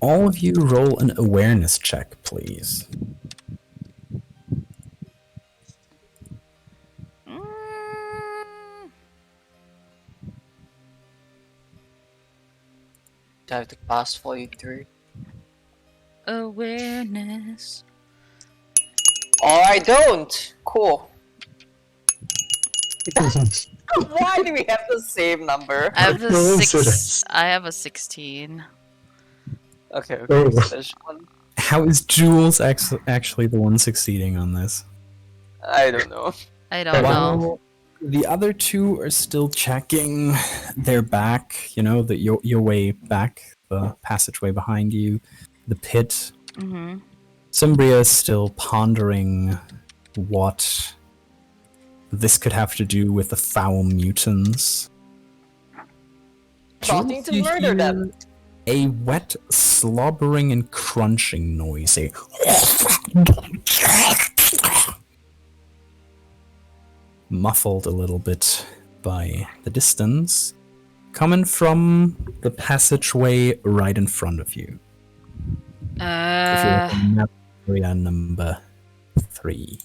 [SPEAKER 1] All of you roll an awareness check, please.
[SPEAKER 3] I have to pass 43.
[SPEAKER 2] Awareness.
[SPEAKER 3] Oh, I don't! Cool. Why do we have the same number?
[SPEAKER 2] I have a
[SPEAKER 4] No one said
[SPEAKER 2] 6.
[SPEAKER 4] it.
[SPEAKER 2] I have a 16.
[SPEAKER 3] Okay,
[SPEAKER 4] Oh.
[SPEAKER 3] This one.
[SPEAKER 1] How is Jules actually the one succeeding on this?
[SPEAKER 3] I don't know.
[SPEAKER 2] I don't know.
[SPEAKER 1] While the other two are still checking their back, your way back, the passageway behind you, the pit.
[SPEAKER 2] Mm-hmm.
[SPEAKER 1] Cimbria is still pondering what this could have to do with the foul mutants.
[SPEAKER 3] Plotting to
[SPEAKER 1] You
[SPEAKER 3] murder
[SPEAKER 1] hear
[SPEAKER 3] them.
[SPEAKER 1] A wet, slobbering and crunching noise. Muffled a little bit by the distance, coming from the passageway right in front of you. If you're looking at area number 3.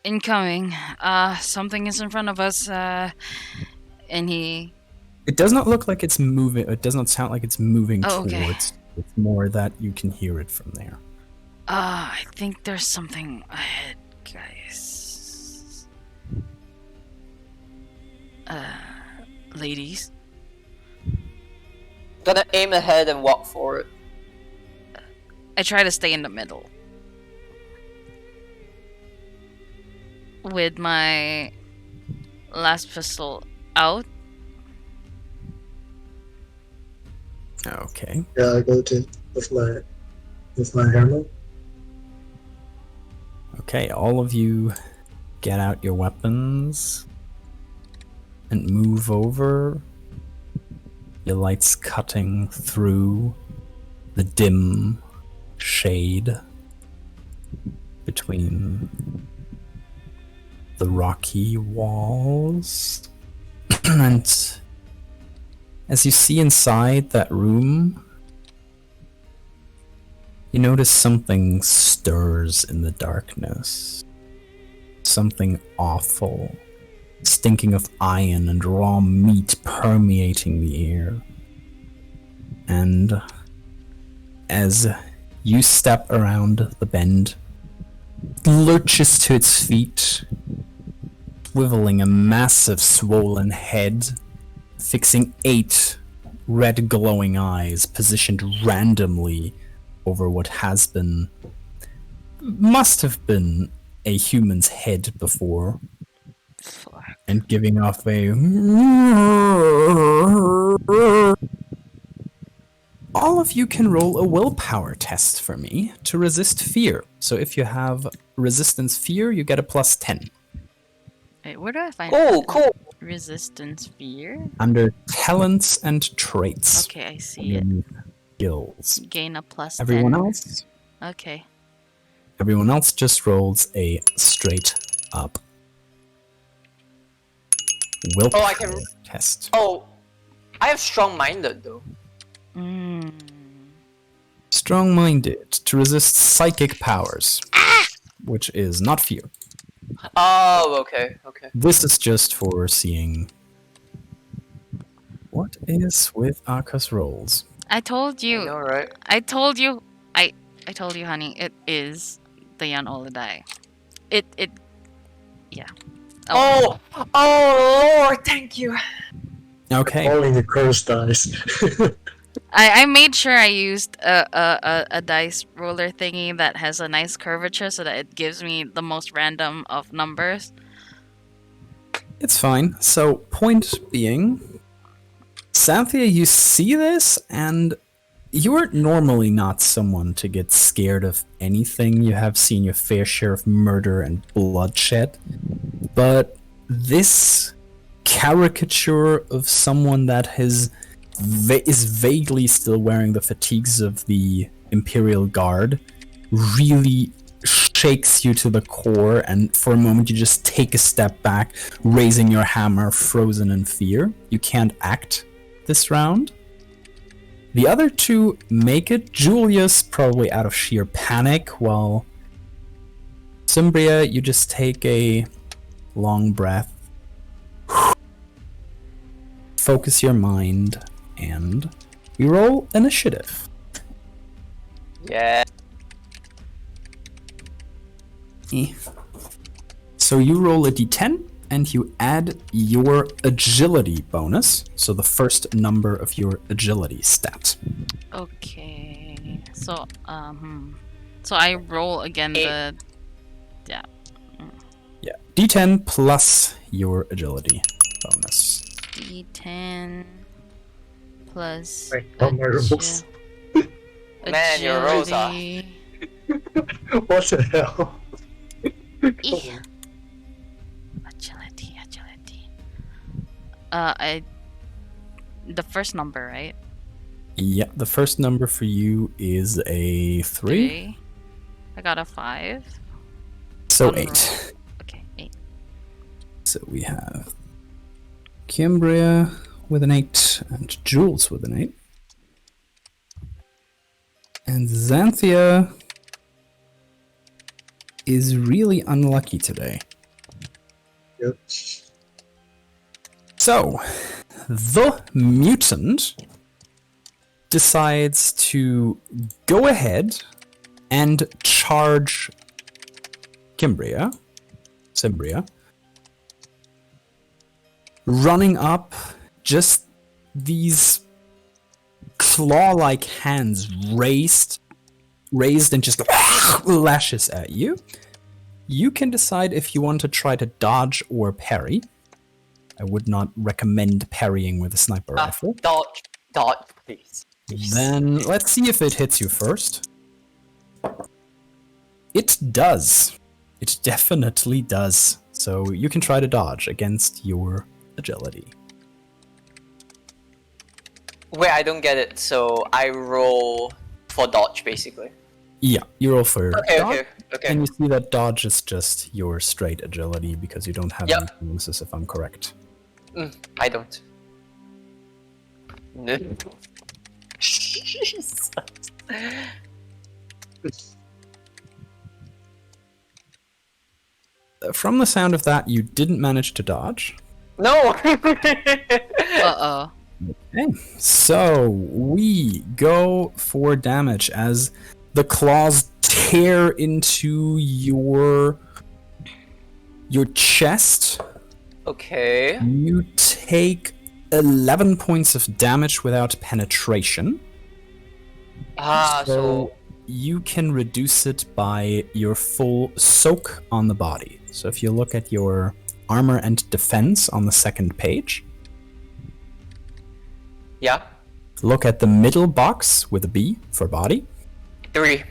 [SPEAKER 2] Incoming. Something is in front of us. And he.
[SPEAKER 1] It does not look like it's moving. It does not sound like it's moving
[SPEAKER 2] Oh, okay.
[SPEAKER 1] towards. It's more that you can hear it from there.
[SPEAKER 2] I think there's something ahead, guys. Ladies.
[SPEAKER 3] Gonna aim ahead and walk forward.
[SPEAKER 2] I try to stay in the middle. With my last pistol out.
[SPEAKER 1] Okay.
[SPEAKER 4] Yeah, I go to with my hammer.
[SPEAKER 1] Okay, all of you get out your weapons and move over. Your lights cutting through the dim shade between the rocky walls. And as you see inside that room, you notice something stirs in the darkness. Something awful, stinking of iron and raw meat permeating the air. And as you step around the bend, it lurches to its feet, swiveling a massive swollen head, fixing 8 red glowing eyes positioned randomly over what must have been a human's head before,
[SPEAKER 2] Fuck.
[SPEAKER 1] and giving off a... All of you can roll a willpower test for me to resist fear. So if you have resistance fear, you get a +10.
[SPEAKER 2] Wait, where do I find
[SPEAKER 3] Cool.
[SPEAKER 2] resistance fear?
[SPEAKER 1] Under talents and traits.
[SPEAKER 2] Okay, I see it.
[SPEAKER 1] underneath Skills.
[SPEAKER 2] Gain a +10.
[SPEAKER 1] Everyone else?
[SPEAKER 2] Okay.
[SPEAKER 1] Everyone else just rolls a straight up willpower
[SPEAKER 3] I can-
[SPEAKER 1] test.
[SPEAKER 3] Oh, I have strong-minded though.
[SPEAKER 2] Mm.
[SPEAKER 1] Strong-minded to resist psychic powers, which is not fear.
[SPEAKER 3] Oh, okay.
[SPEAKER 1] This is just for seeing what is with Aka's rolls.
[SPEAKER 2] I told you.
[SPEAKER 3] I know, right?
[SPEAKER 2] I told you. I told you, honey. It is the Yan Olidai. It. Yeah.
[SPEAKER 3] Oh, Lord, thank you.
[SPEAKER 1] Okay.
[SPEAKER 4] Rolling the cursed dice.
[SPEAKER 2] I made sure I used a dice roller thingy that has a nice curvature so that it gives me the most random of numbers.
[SPEAKER 1] It's fine. So, point being, Xanthia, you see this, and you're normally not someone to get scared of anything. You have seen your fair share of murder and bloodshed. But this caricature of someone that is vaguely still wearing the fatigues of the Imperial Guard really shakes you to the core, and for a moment you just take a step back, raising your hammer, frozen in fear. You can't act this round. The other two make it. Julius probably out of sheer panic, while Cimbria, you just take a long breath, focus your mind, and we roll initiative.
[SPEAKER 3] Yeah.
[SPEAKER 1] So you roll a d10 and you add your agility bonus, so the first number of your agility stat.
[SPEAKER 2] Okay. So I roll again the
[SPEAKER 1] Yeah, d10 plus your agility bonus.
[SPEAKER 2] D10 plus
[SPEAKER 4] Wait, not my rolls.
[SPEAKER 3] Man, your rolls are-
[SPEAKER 2] agility.
[SPEAKER 4] What the hell?
[SPEAKER 2] Yeah. Agility. The first number, right?
[SPEAKER 1] Yeah, the first number for you is a 3.
[SPEAKER 2] I got a 5.
[SPEAKER 1] So
[SPEAKER 2] One
[SPEAKER 1] 8.
[SPEAKER 2] Okay, 8.
[SPEAKER 1] So we have Cimbria with an 8 and Jules with an 8. And Xanthia is really unlucky today.
[SPEAKER 4] Yep.
[SPEAKER 1] So, the mutant decides to go ahead and charge Cimbria, running up, just these claw-like hands raised and just lashes at you. You can decide if you want to try to dodge or parry. I would not recommend parrying with a sniper rifle.
[SPEAKER 3] Dodge, please.
[SPEAKER 1] Then let's see if it hits you first. It does. It definitely does. So you can try to dodge against your agility.
[SPEAKER 3] Wait, I don't get it. So I roll for dodge, basically.
[SPEAKER 1] Yeah, you roll for dodge,
[SPEAKER 3] Okay.
[SPEAKER 1] and you see that dodge is just your straight agility because you don't have
[SPEAKER 3] Yep.
[SPEAKER 1] any bonuses, if I'm correct.
[SPEAKER 3] I don't. No. Jesus.
[SPEAKER 1] From the sound of that, you didn't manage to dodge.
[SPEAKER 3] No.
[SPEAKER 2] Uh-oh.
[SPEAKER 1] Okay, so we go for damage as the claws tear into your chest.
[SPEAKER 3] Okay.
[SPEAKER 1] You take 11 points of damage without penetration.
[SPEAKER 3] So
[SPEAKER 1] You can reduce it by your full soak on the body. So if you look at your armor and defense on the second page,
[SPEAKER 3] yeah.
[SPEAKER 1] look at the middle box with a B for body,
[SPEAKER 3] 3.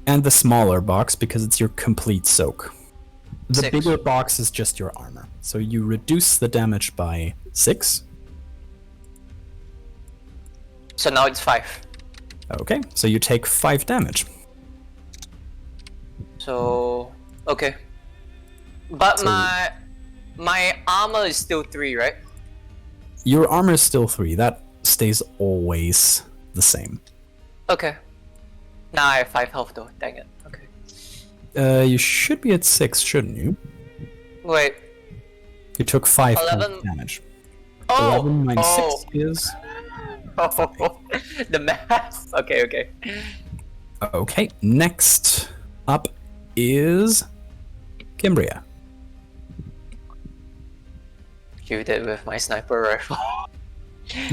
[SPEAKER 1] and the smaller box because it's your complete soak. The
[SPEAKER 3] 6.
[SPEAKER 1] bigger box is just your armor. So you reduce the damage by 6.
[SPEAKER 3] So now it's 5.
[SPEAKER 1] Okay, so you take 5 damage.
[SPEAKER 3] So okay. But
[SPEAKER 1] So-
[SPEAKER 3] my armor is still 3, right?
[SPEAKER 1] Your armor is still 3. That stays always the same.
[SPEAKER 3] Okay. Now I have 5 health though. Dang it. Okay.
[SPEAKER 1] You should be at 6, shouldn't you?
[SPEAKER 3] Wait.
[SPEAKER 1] You took 5 points
[SPEAKER 3] 11.
[SPEAKER 1] of damage.
[SPEAKER 3] Oh.
[SPEAKER 1] 11 minus
[SPEAKER 3] oh.
[SPEAKER 1] 6 is...
[SPEAKER 3] The math. Okay.
[SPEAKER 1] Okay, next up is Cimbria.
[SPEAKER 3] Shoot it with my sniper rifle.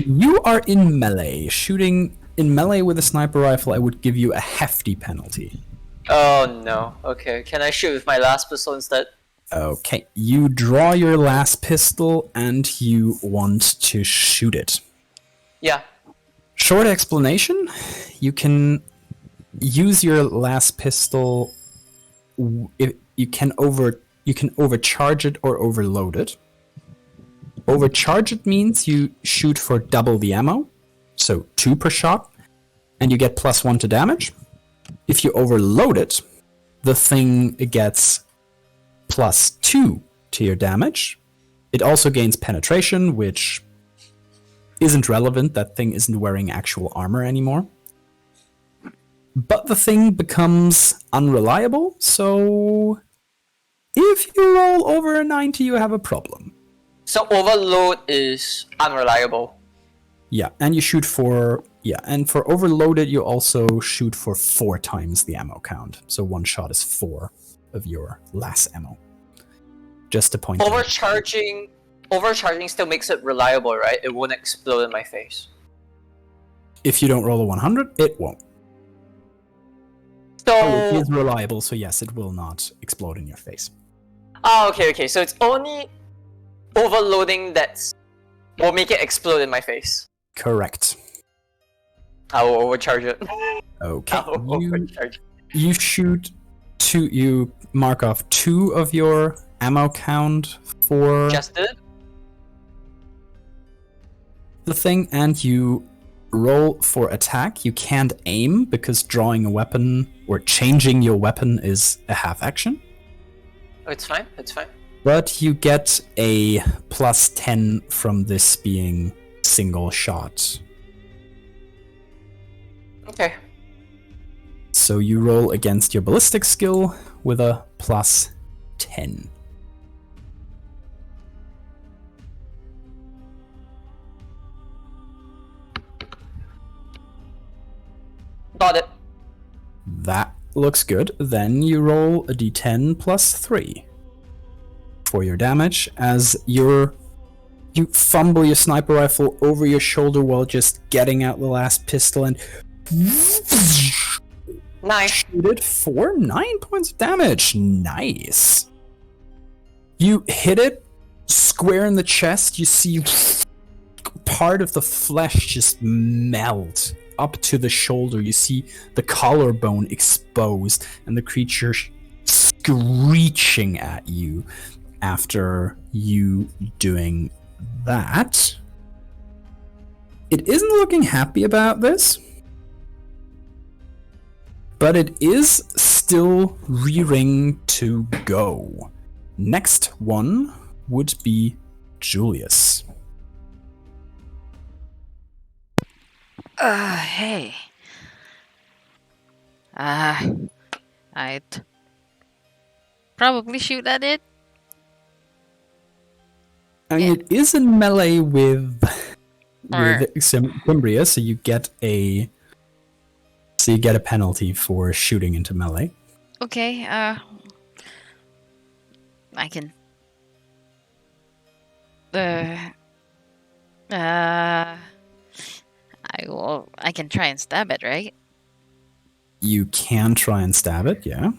[SPEAKER 1] You are in melee. Shooting in melee with a sniper rifle, I would give you a hefty penalty.
[SPEAKER 3] Oh no. Okay. Can I shoot with my last pistol instead?
[SPEAKER 1] Okay, you draw your last pistol and you want to shoot it.
[SPEAKER 3] Yeah.
[SPEAKER 1] Short explanation, you can use your last pistol. You can overcharge it or overload it. Overcharge it means you shoot for double the ammo, so 2 per shot, and you get +1 to damage. If you overload it, the thing gets +2 to your damage. It also gains penetration, which isn't relevant. That thing isn't wearing actual armor anymore. But the thing becomes unreliable, so if you roll over a 90, you have a problem.
[SPEAKER 3] So overload is unreliable.
[SPEAKER 1] Yeah, and you shoot for... Yeah, and for overloaded, you also shoot for 4 times the ammo count. So 1 shot is 4 of your last ammo. Just to point out.
[SPEAKER 3] Overcharging still makes it reliable, right? It won't explode in my face.
[SPEAKER 1] If you don't roll a 100, it won't.
[SPEAKER 3] So...
[SPEAKER 1] Oh, it is reliable, so yes, it will not explode in your face.
[SPEAKER 3] Oh, okay. So it's only overloading that will make it explode in my face.
[SPEAKER 1] Correct.
[SPEAKER 3] I will overcharge it.
[SPEAKER 1] Okay.
[SPEAKER 3] I will overcharge it.
[SPEAKER 1] You shoot 2, you mark off 2 of your ammo count for
[SPEAKER 3] Just did?
[SPEAKER 1] the thing, and you roll for attack. You can't aim because drawing a weapon or changing your weapon is a half action.
[SPEAKER 3] Oh, it's fine.
[SPEAKER 1] But you get a +10 from this being single shot.
[SPEAKER 3] Okay.
[SPEAKER 1] So you roll against your ballistic skill with a +10.
[SPEAKER 3] Got it.
[SPEAKER 1] That looks good. Then you roll a d10 +3 for your damage as you fumble your sniper rifle over your shoulder while just getting out the last pistol and
[SPEAKER 3] Nice.
[SPEAKER 1] shoot it for 9 points of damage. Nice. You hit it square in the chest. You see part of the flesh just melt up to the shoulder. You see the collarbone exposed and the creature screeching at you. After you doing that, it isn't looking happy about this, but it is still rearing to go. Next one would be Julius.
[SPEAKER 2] Hey. I'd probably shoot at it.
[SPEAKER 1] I mean, it is in melee with Cumbria, so you get a penalty for shooting into melee.
[SPEAKER 2] Okay, I can... I can try and stab it, right?
[SPEAKER 1] You can try and stab it, yeah,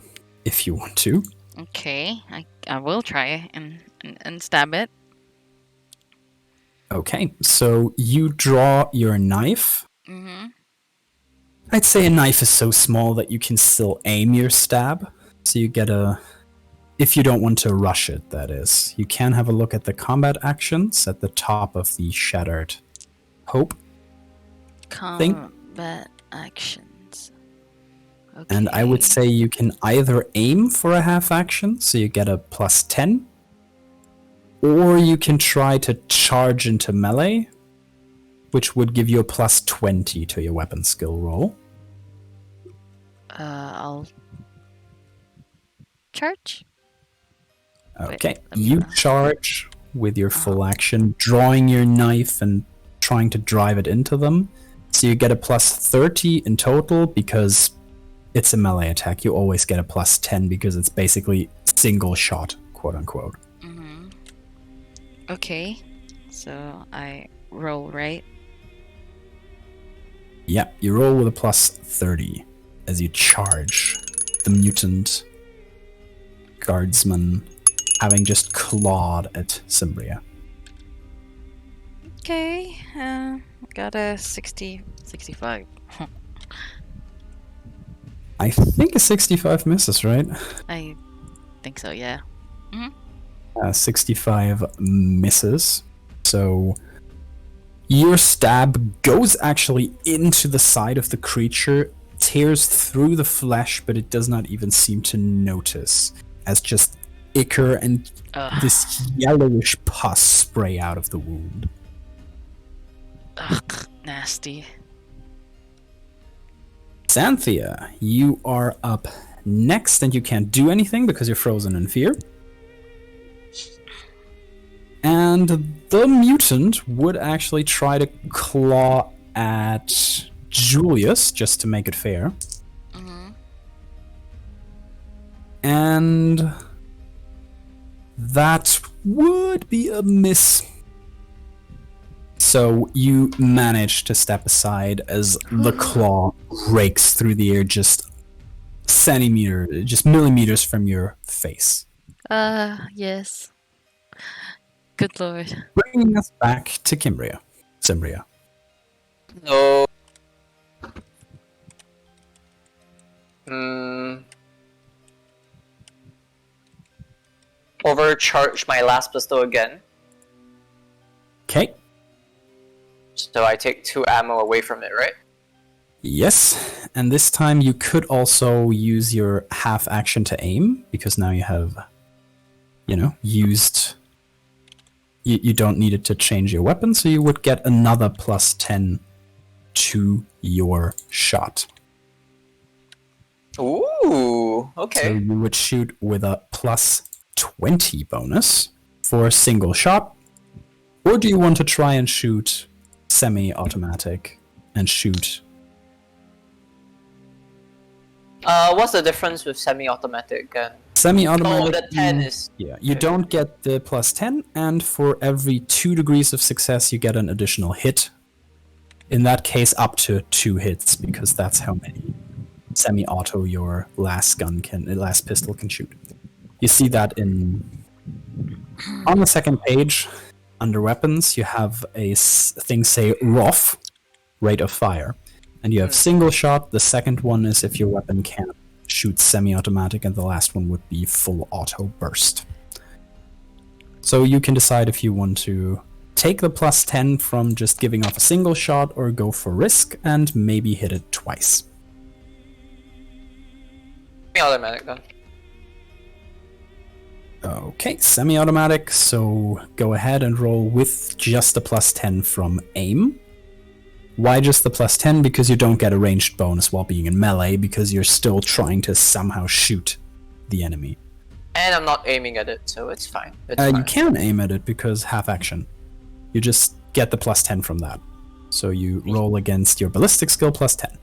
[SPEAKER 1] if you want to.
[SPEAKER 2] Okay, I will try and stab it.
[SPEAKER 1] Okay, so you draw your knife.
[SPEAKER 2] Mm-hmm.
[SPEAKER 1] I'd say a knife is so small that you can still aim your stab. So you get a... If you don't want to rush it, that is. You can have a look at the combat actions at the top of the Shattered Hope.
[SPEAKER 2] Combat actions. Okay.
[SPEAKER 1] And I would say you can either aim for a half action, so you get a +10, or you can try to charge into melee, which would give you a +20 to your weapon skill roll.
[SPEAKER 2] I'll charge.
[SPEAKER 1] Okay, you charge with your full action, drawing your knife and trying to drive it into them. So you get a +30 in total because it's a melee attack. You always get a +10 because it's basically single shot, quote unquote.
[SPEAKER 2] Mm-hmm. Okay, so I roll, right?
[SPEAKER 1] Yeah, you roll with a +30 as you charge the mutant guardsman having just clawed at Cimbria.
[SPEAKER 2] Okay, got a 65.
[SPEAKER 1] I think a 65 misses, right?
[SPEAKER 2] I think so, yeah.
[SPEAKER 1] 65 misses. So your stab goes actually into the side of the creature, tears through the flesh, but it does not even seem to notice, as just ichor and this yellowish pus spray out of the wound.
[SPEAKER 2] Ugh, nasty.
[SPEAKER 1] Xanthia, you are up next, and you can't do anything because you're frozen in fear. And the mutant would actually try to claw at Julius, just to make it fair. And that would be a miss. So you manage to step aside as the claw rakes through the air just millimeters from your face.
[SPEAKER 2] Yes. Good lord.
[SPEAKER 1] Bringing us back to Cimbria.
[SPEAKER 3] No. Overcharge my last pistol again.
[SPEAKER 1] Okay.
[SPEAKER 3] So I take 2 ammo away from it, right?
[SPEAKER 1] Yes, and this time you could also use your half action to aim, because now you have, used... You don't need it to change your weapon, so you would get another +10 to your shot.
[SPEAKER 3] Ooh,
[SPEAKER 1] So
[SPEAKER 3] okay.
[SPEAKER 1] you would shoot with a +20 bonus for a single shot, or do you want to try and shoot semi-automatic and shoot?
[SPEAKER 3] What's the difference with semi-automatic and...
[SPEAKER 1] Semi-automatic.
[SPEAKER 3] Oh, the 10 is...
[SPEAKER 1] Yeah, you don't get the +10, and for every 2 degrees of success, you get an additional hit. In that case, up to 2 hits, because that's how many semi-auto your last pistol can shoot. You see that on the second page, under weapons, you have a thing say ROF, rate of fire, and you have single shot. The second one is if your weapon can't shoot semi-automatic, and the last one would be full auto burst. So you can decide if you want to take the +10 from just giving off a single shot, or go for risk and maybe hit it twice.
[SPEAKER 3] Semi-automatic then.
[SPEAKER 1] Okay, semi-automatic, so go ahead and roll with just a +10 from aim. Why just the +10? Because you don't get a ranged bonus while being in melee, because you're still trying to somehow shoot the enemy.
[SPEAKER 3] And I'm not aiming at it, so it's fine. It's fine.
[SPEAKER 1] You can aim at it because half action. You just get the +10 from that. So you roll against your ballistic skill +10.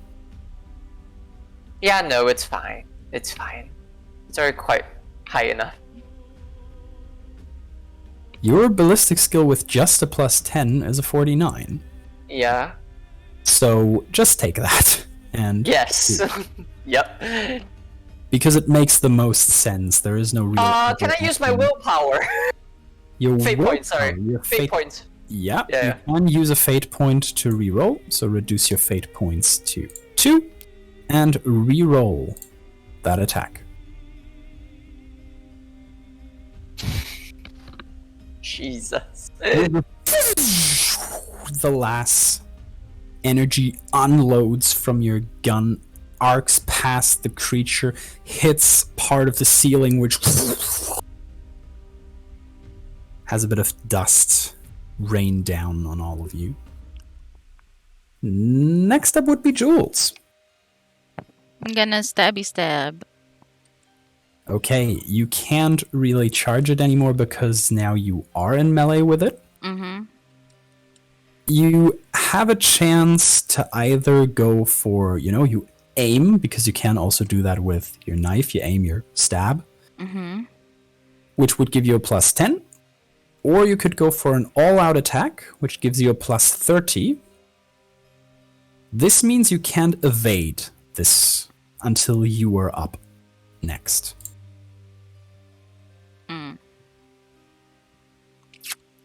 [SPEAKER 3] Yeah, no, it's fine. It's fine. It's already quite high enough.
[SPEAKER 1] Your ballistic skill with just a +10 is a 49.
[SPEAKER 3] Yeah.
[SPEAKER 1] So just take that. And
[SPEAKER 3] Yes. Yep.
[SPEAKER 1] because it makes the most sense. There is no real...
[SPEAKER 3] Can I use my willpower?
[SPEAKER 1] Your
[SPEAKER 3] Fate
[SPEAKER 1] willpower,
[SPEAKER 3] point, sorry.
[SPEAKER 1] your
[SPEAKER 3] Fate points.
[SPEAKER 1] Yeah,
[SPEAKER 3] Yeah.
[SPEAKER 1] you can use a fate point to reroll, so reduce your fate points to 2, and reroll that attack.
[SPEAKER 3] Jesus.
[SPEAKER 1] The last energy unloads from your gun, arcs past the creature, hits part of the ceiling, which has a bit of dust rain down on all of you. Next up would be Jules.
[SPEAKER 2] I'm gonna stabby stab.
[SPEAKER 1] Okay, you can't really charge it anymore because now you are in melee with it.
[SPEAKER 2] Mm-hmm.
[SPEAKER 1] You have a chance to either go for, you aim, because you can also do that with your knife. You aim your stab, which would give you a +10. Or you could go for an all-out attack, which gives you a +30. This means you can't evade this until you are up next.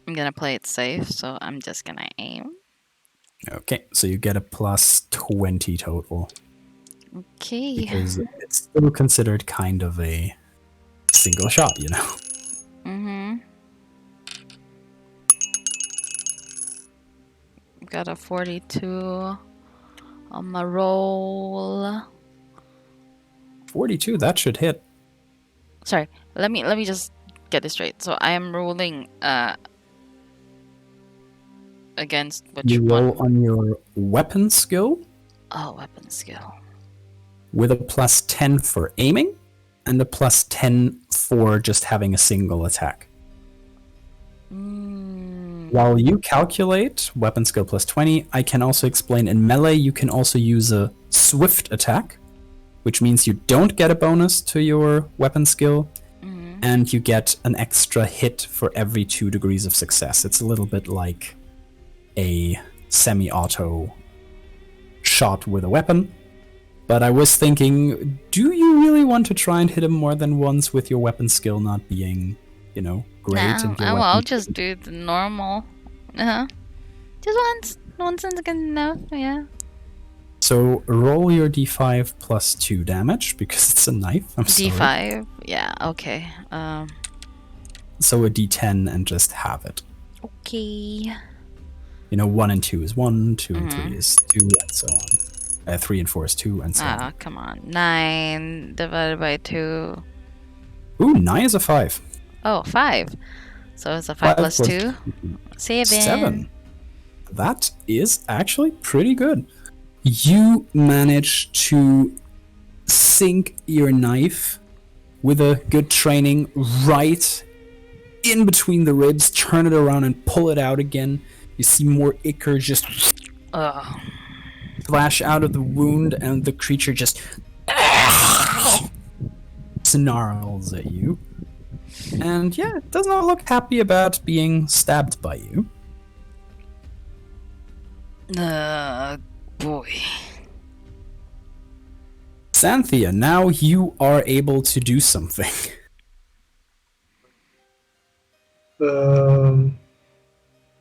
[SPEAKER 2] I'm gonna play it safe, so I'm just gonna aim.
[SPEAKER 1] Okay, so you get a plus 20 total.
[SPEAKER 2] Okay.
[SPEAKER 1] Because it's still considered kind of a single shot, you know?
[SPEAKER 2] Mm-hmm. Got a 42 on my roll.
[SPEAKER 1] 42, that should hit.
[SPEAKER 2] Sorry, let me just get this straight. So I am rolling against which
[SPEAKER 1] You roll
[SPEAKER 2] one?
[SPEAKER 1] on your weapon skill
[SPEAKER 2] Oh, weapon skill.
[SPEAKER 1] with a plus 10 for aiming and a plus 10 for just having a single attack. While you calculate weapon skill plus 20, I can also explain in melee you can also use a swift attack, which means you don't get a bonus to your weapon skill, and you get an extra hit for every 2 degrees of success. It's a little bit like a semi-auto shot with a weapon. But I was thinking, do you really want to try and hit him more than once with your weapon skill not being, you know, great?
[SPEAKER 2] No,
[SPEAKER 1] and your
[SPEAKER 2] well, I'll
[SPEAKER 1] weapon
[SPEAKER 2] just do the normal. Just once. Once is good enough, yeah.
[SPEAKER 1] So roll your d5 plus 2 damage, because it's a knife. I'm sorry.
[SPEAKER 2] D5? Yeah, okay.
[SPEAKER 1] So a d10 and just have it.
[SPEAKER 2] Okay.
[SPEAKER 1] You know, 1 and 2 is 1, 2 and 3 is 2, and so on. 3 and 4 is 2, and so on.
[SPEAKER 2] Ah, come on. 9 divided by 2.
[SPEAKER 1] Ooh, 9 is a 5.
[SPEAKER 2] Oh, 5. So it's a 5 plus 2. 7.
[SPEAKER 1] 7. That is actually pretty good. You manage to sink your knife with a good training right in between the ribs, turn it around and pull it out again. You see more ichor just flash out of the wound, and the creature just snarls at you. And yeah, it does not look happy about being stabbed by you.
[SPEAKER 2] Boy.
[SPEAKER 1] Xanthia, now you are able to do something.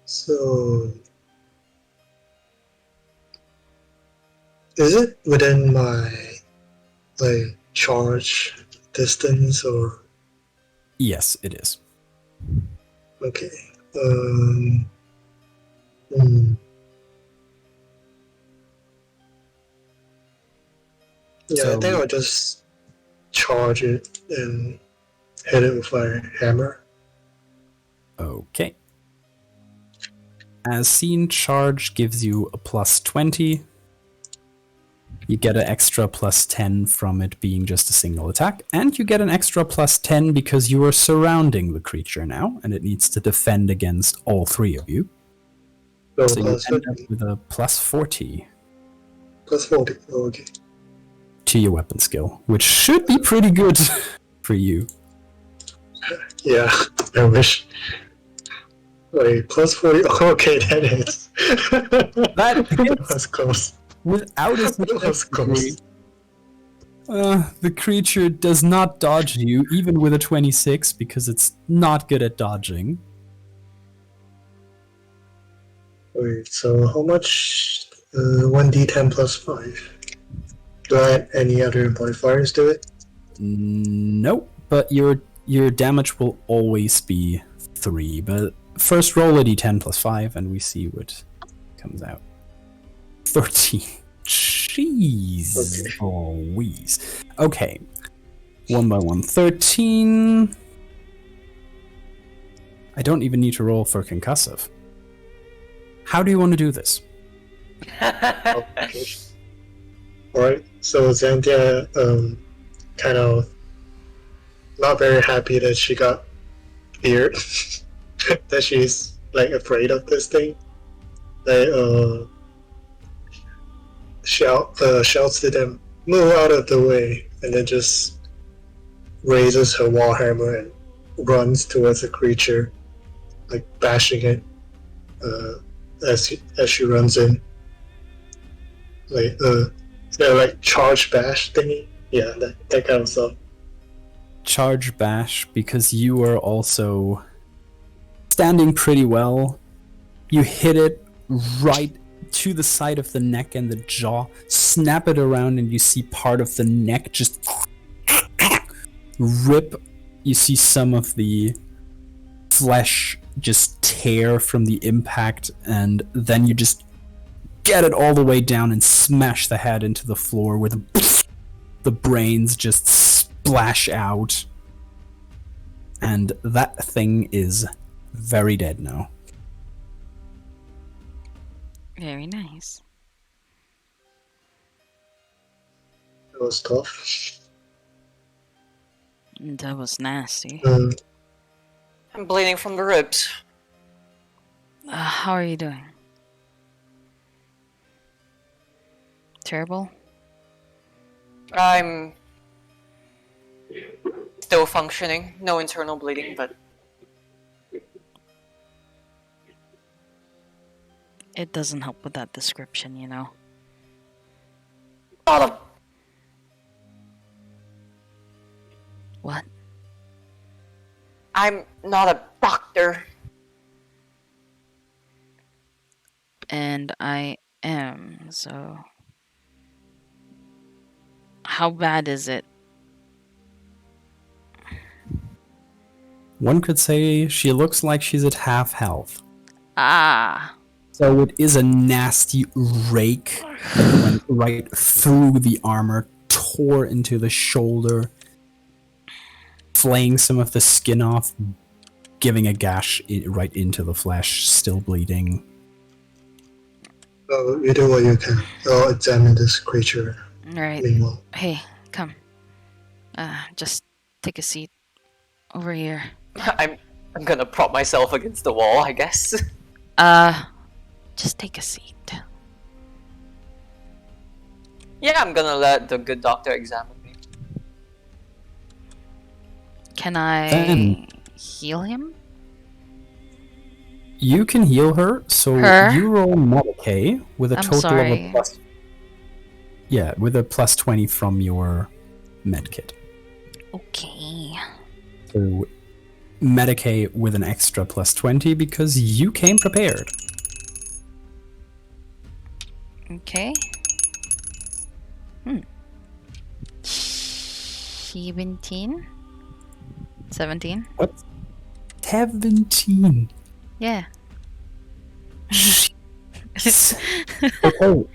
[SPEAKER 4] So is it within my like charge distance or?
[SPEAKER 1] Yes, it is.
[SPEAKER 4] Okay. Yeah, I
[SPEAKER 1] So-
[SPEAKER 4] think I'll just charge it and hit it with my hammer.
[SPEAKER 1] Okay. As seen, charge gives you a plus 20. You get an extra plus 10 from it being just a single attack, and you get an extra plus 10 because you are surrounding the creature now, and it needs to defend against all 3 of you.
[SPEAKER 4] So
[SPEAKER 1] So you
[SPEAKER 4] plus
[SPEAKER 1] end up
[SPEAKER 4] 50.
[SPEAKER 1] with a plus 40
[SPEAKER 4] Plus 40. Okay.
[SPEAKER 1] to your weapon skill, which should be pretty good for you.
[SPEAKER 4] Yeah, I wish. Wait, plus 40. Okay, that is.
[SPEAKER 1] That hits
[SPEAKER 4] was close.
[SPEAKER 1] without a
[SPEAKER 4] That was close.
[SPEAKER 1] The creature does not dodge you, even with a 26, because it's not good at dodging.
[SPEAKER 4] Wait, so how much? 1d10 plus 5. Do I add any other modifiers to it?
[SPEAKER 1] Nope, but your damage will always be 3. But first roll a d10 plus 5, and we see what comes out. 13. Jeez.
[SPEAKER 4] Okay.
[SPEAKER 1] Oh, wheeze. Okay. 1 by 1. 13. I don't even need to roll for concussive. How do you want to do this?
[SPEAKER 4] Okay. Alright, so Xanthia kind of not very happy that she got feared. That she's like afraid of this thing. Like shouts to them, move out of the way, and then just raises her warhammer and runs towards the creature, like bashing it as she runs in. Like like charge bash thingy. Yeah, that kind of stuff.
[SPEAKER 1] Charge bash, because you are also standing pretty well. You hit it right to the side of the neck and the jaw, snap it around, and you see part of the neck just rip. You see some of the flesh just tear from the impact, and then you just get it all the way down and smash the head into the floor where the brains just splash out. And that thing is very dead now.
[SPEAKER 2] Very nice.
[SPEAKER 4] It was tough.
[SPEAKER 2] That was nasty.
[SPEAKER 3] I'm bleeding from the ribs.
[SPEAKER 2] How are you doing? Terrible?
[SPEAKER 3] I'm still functioning. No internal bleeding, but
[SPEAKER 2] It doesn't help with that description, you know.
[SPEAKER 3] not a
[SPEAKER 2] What?
[SPEAKER 3] I'm not a doctor.
[SPEAKER 2] And I am, so... How bad is it?
[SPEAKER 1] One could say she looks like she's at half health.
[SPEAKER 2] Ah!
[SPEAKER 1] So it is a nasty rake that went right through the armor, tore into the shoulder, flaying some of the skin off, giving a gash right into the flesh, still bleeding.
[SPEAKER 4] So you do what you can. I'll examine this creature
[SPEAKER 2] Alright.
[SPEAKER 4] meanwhile.
[SPEAKER 2] Hey, come. Just take a seat. Over here.
[SPEAKER 3] I'm gonna prop myself against the wall, I guess.
[SPEAKER 2] Just take a seat.
[SPEAKER 3] Yeah, I'm gonna let the good doctor examine me.
[SPEAKER 2] Can I
[SPEAKER 1] Then-
[SPEAKER 2] heal him?
[SPEAKER 1] You can heal her, so
[SPEAKER 2] Her?
[SPEAKER 1] you roll Medicaid with a
[SPEAKER 2] I'm
[SPEAKER 1] total of
[SPEAKER 2] sorry.
[SPEAKER 1] a plus. Yeah, with a plus 20 from your medkit.
[SPEAKER 2] Okay.
[SPEAKER 1] So Medicaid with an extra plus 20 because you came prepared.
[SPEAKER 2] Okay. 17? 17?
[SPEAKER 1] What? 17.
[SPEAKER 2] Yeah.
[SPEAKER 1] Okay.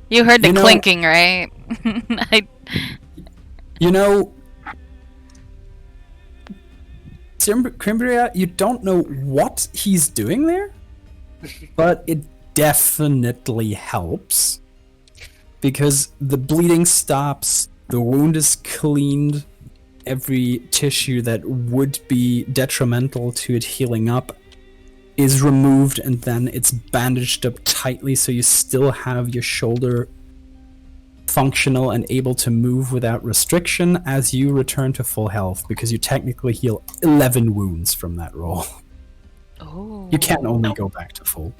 [SPEAKER 2] You heard the
[SPEAKER 1] You know-
[SPEAKER 2] clinking, right?
[SPEAKER 1] You know, Crimbria, you don't know what he's doing there, but it definitely helps because the bleeding stops, the wound is cleaned, every tissue that would be detrimental to it healing up is removed, and then it's bandaged up tightly so you still have your shoulder functional and able to move without restriction as you return to full health, because you technically heal 11 wounds from that roll.
[SPEAKER 2] Oh.
[SPEAKER 1] You can only go back to full.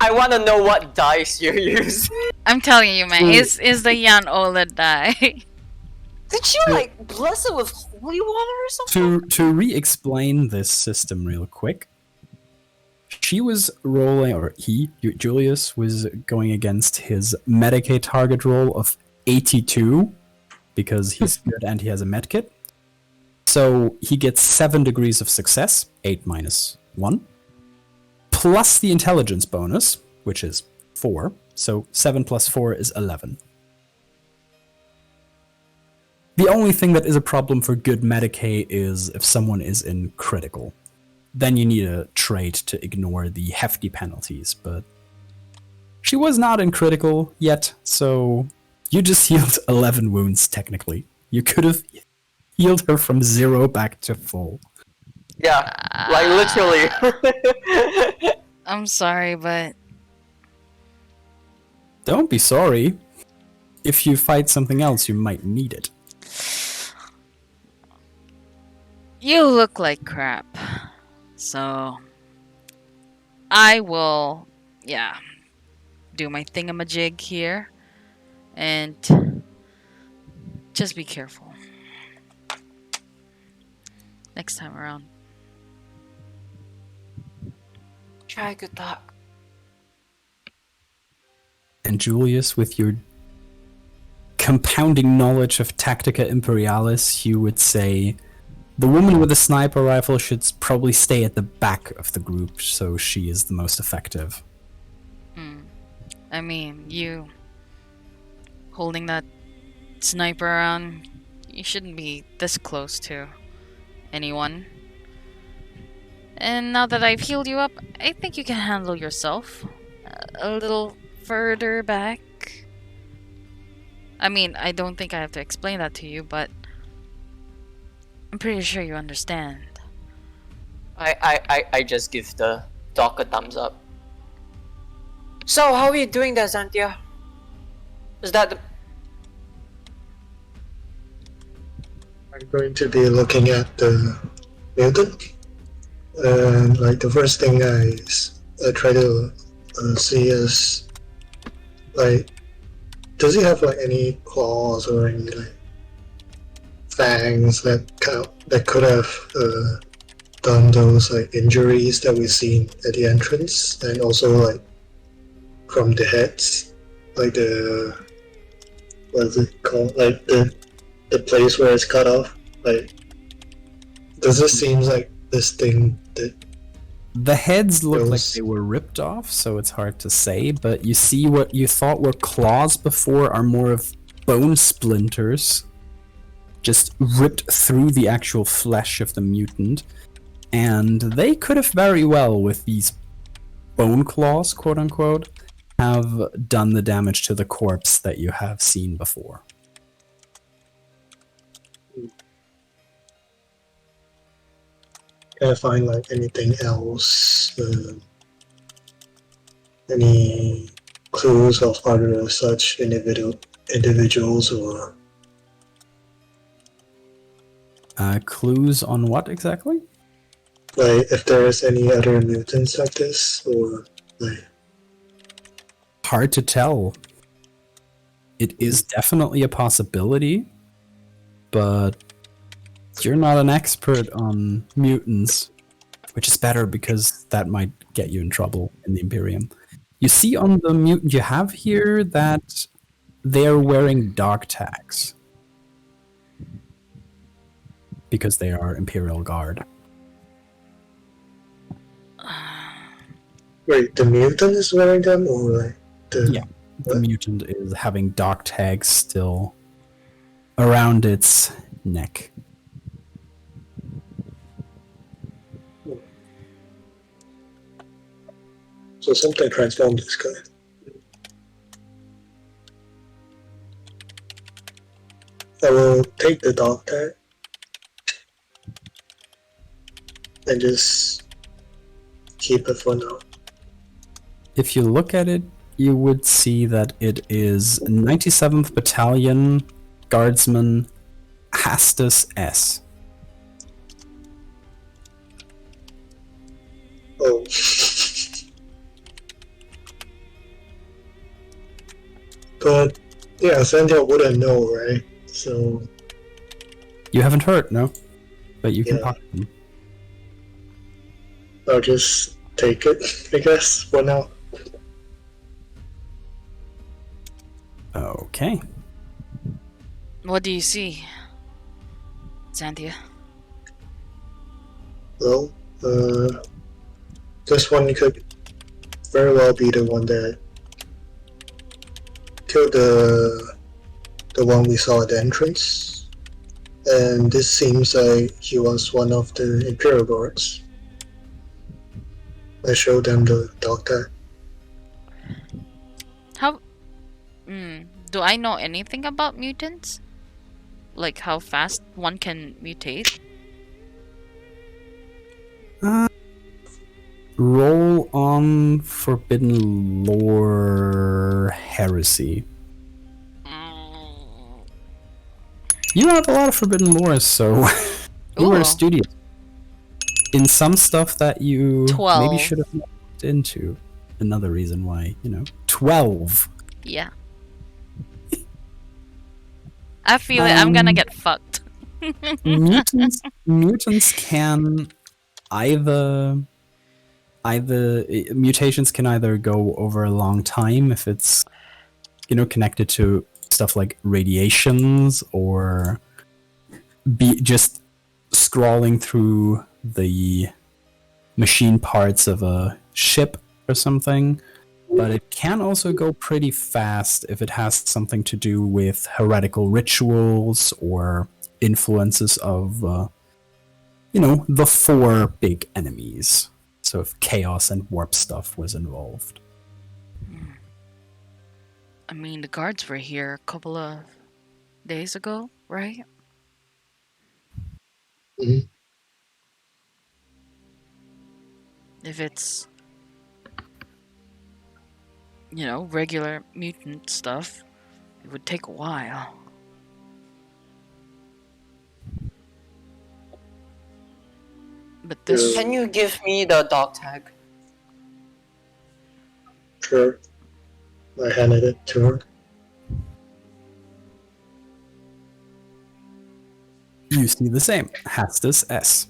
[SPEAKER 3] I wanna know what dice you're using.
[SPEAKER 2] I'm telling you, man, it's the Jan Ola die.
[SPEAKER 3] Did you like bless it with holy water or something?
[SPEAKER 1] To re-explain this system real quick, she was rolling, or Julius was going against his Medicaid target roll of 82 because he's good and he has a medkit. So he gets 7 degrees of success, 8 minus 1, plus the intelligence bonus, which is 4. So 7 plus 4 is 11. The only thing that is a problem for good Medicaid is if someone is in critical. Then you need a trait to ignore the hefty penalties, but she was not in critical yet, so you just healed 11 wounds technically. You could have healed her from 0 back to full.
[SPEAKER 3] Yeah, like literally.
[SPEAKER 2] I'm sorry, but
[SPEAKER 1] Don't be sorry. If you fight something else, you might need it.
[SPEAKER 2] you look like crap. So I will, do my thingamajig here and just be careful next time around.
[SPEAKER 3] Try good luck.
[SPEAKER 1] And Julius, with your compounding knowledge of Tactica Imperialis, you would say the woman with the sniper rifle should probably stay at the back of the group, so she is the most effective.
[SPEAKER 2] I mean, you holding that sniper around, you shouldn't be this close to anyone. And now that I've healed you up, I think you can handle yourself a little further back. I mean, I don't think I have to explain that to you, but I'm pretty sure you understand.
[SPEAKER 3] I just give the dog a thumbs up. So, how are you doing there, Xanthia? Is that the...
[SPEAKER 4] I'm going to be looking at the mutant. And like the first thing I try to see is like, does he have like any claws or any like fangs that could have done those like injuries that we've seen at the entrance, and also like from the heads, like the, what is it called, like the place where it's cut off, like, does it seem like this thing that
[SPEAKER 1] The heads look like
[SPEAKER 4] those-
[SPEAKER 1] they were ripped off, so it's hard to say, but you see what you thought were claws before are more of bone splinters, just ripped through the actual flesh of the mutant, and they could have very well, with these bone claws, quote-unquote, have done the damage to the corpse that you have seen before.
[SPEAKER 4] can I find like anything else, any clues of other such individuals, or
[SPEAKER 1] Clues on what exactly?
[SPEAKER 4] like if there's any other mutants like this, or like,
[SPEAKER 1] Hard to tell. It is definitely a possibility, but you're not an expert on mutants, which is better because that might get you in trouble in the Imperium. You see on the mutant you have here that they're wearing dog tags because they are Imperial Guard.
[SPEAKER 4] wait, the mutant is wearing them, or like the
[SPEAKER 1] Yeah. The
[SPEAKER 4] what?
[SPEAKER 1] mutant is having dog tags still around its neck.
[SPEAKER 4] So something transformed this guy. I will take the dog tag and just keep it for now.
[SPEAKER 1] If you look at it, you would see that it is 97th Battalion Guardsman Hastus S.
[SPEAKER 4] Oh. But yeah, Sandia wouldn't know, right? So
[SPEAKER 1] You haven't heard, no? But you can
[SPEAKER 4] Yeah.
[SPEAKER 1] pop them.
[SPEAKER 4] I'll just take it, I guess, for now.
[SPEAKER 1] Okay.
[SPEAKER 2] What do you see, Xanthia?
[SPEAKER 4] Well, this one could very well be the one that killed the one we saw at the entrance. And this seems like he was one of the Imperial Guards. I showed them the dog tag.
[SPEAKER 2] How... do I know anything about mutants? Like how fast one can mutate?
[SPEAKER 1] Roll on Forbidden Lore Heresy. You have a lot of Forbidden Lore, so you were
[SPEAKER 2] Ooh.
[SPEAKER 1] a studious. In some stuff that you
[SPEAKER 2] 12.
[SPEAKER 1] maybe should have looked into. Another reason why, 12.
[SPEAKER 2] Yeah. I feel it. I'm gonna get fucked.
[SPEAKER 1] Mutants can either either mutations can either go over a long time if it's connected to stuff like radiations, or be just scrawling through the machine parts of a ship or something. But it can also go pretty fast if it has something to do with heretical rituals or influences of the four big enemies. So if chaos and warp stuff was involved.
[SPEAKER 2] I mean, the guards were here a couple of days ago, right?
[SPEAKER 4] Mhm.
[SPEAKER 2] If it's, regular mutant stuff, it would take a while. But this...
[SPEAKER 3] Can you give me the dog tag?
[SPEAKER 4] Sure. I handed it to her.
[SPEAKER 1] You see the same. Hastus S.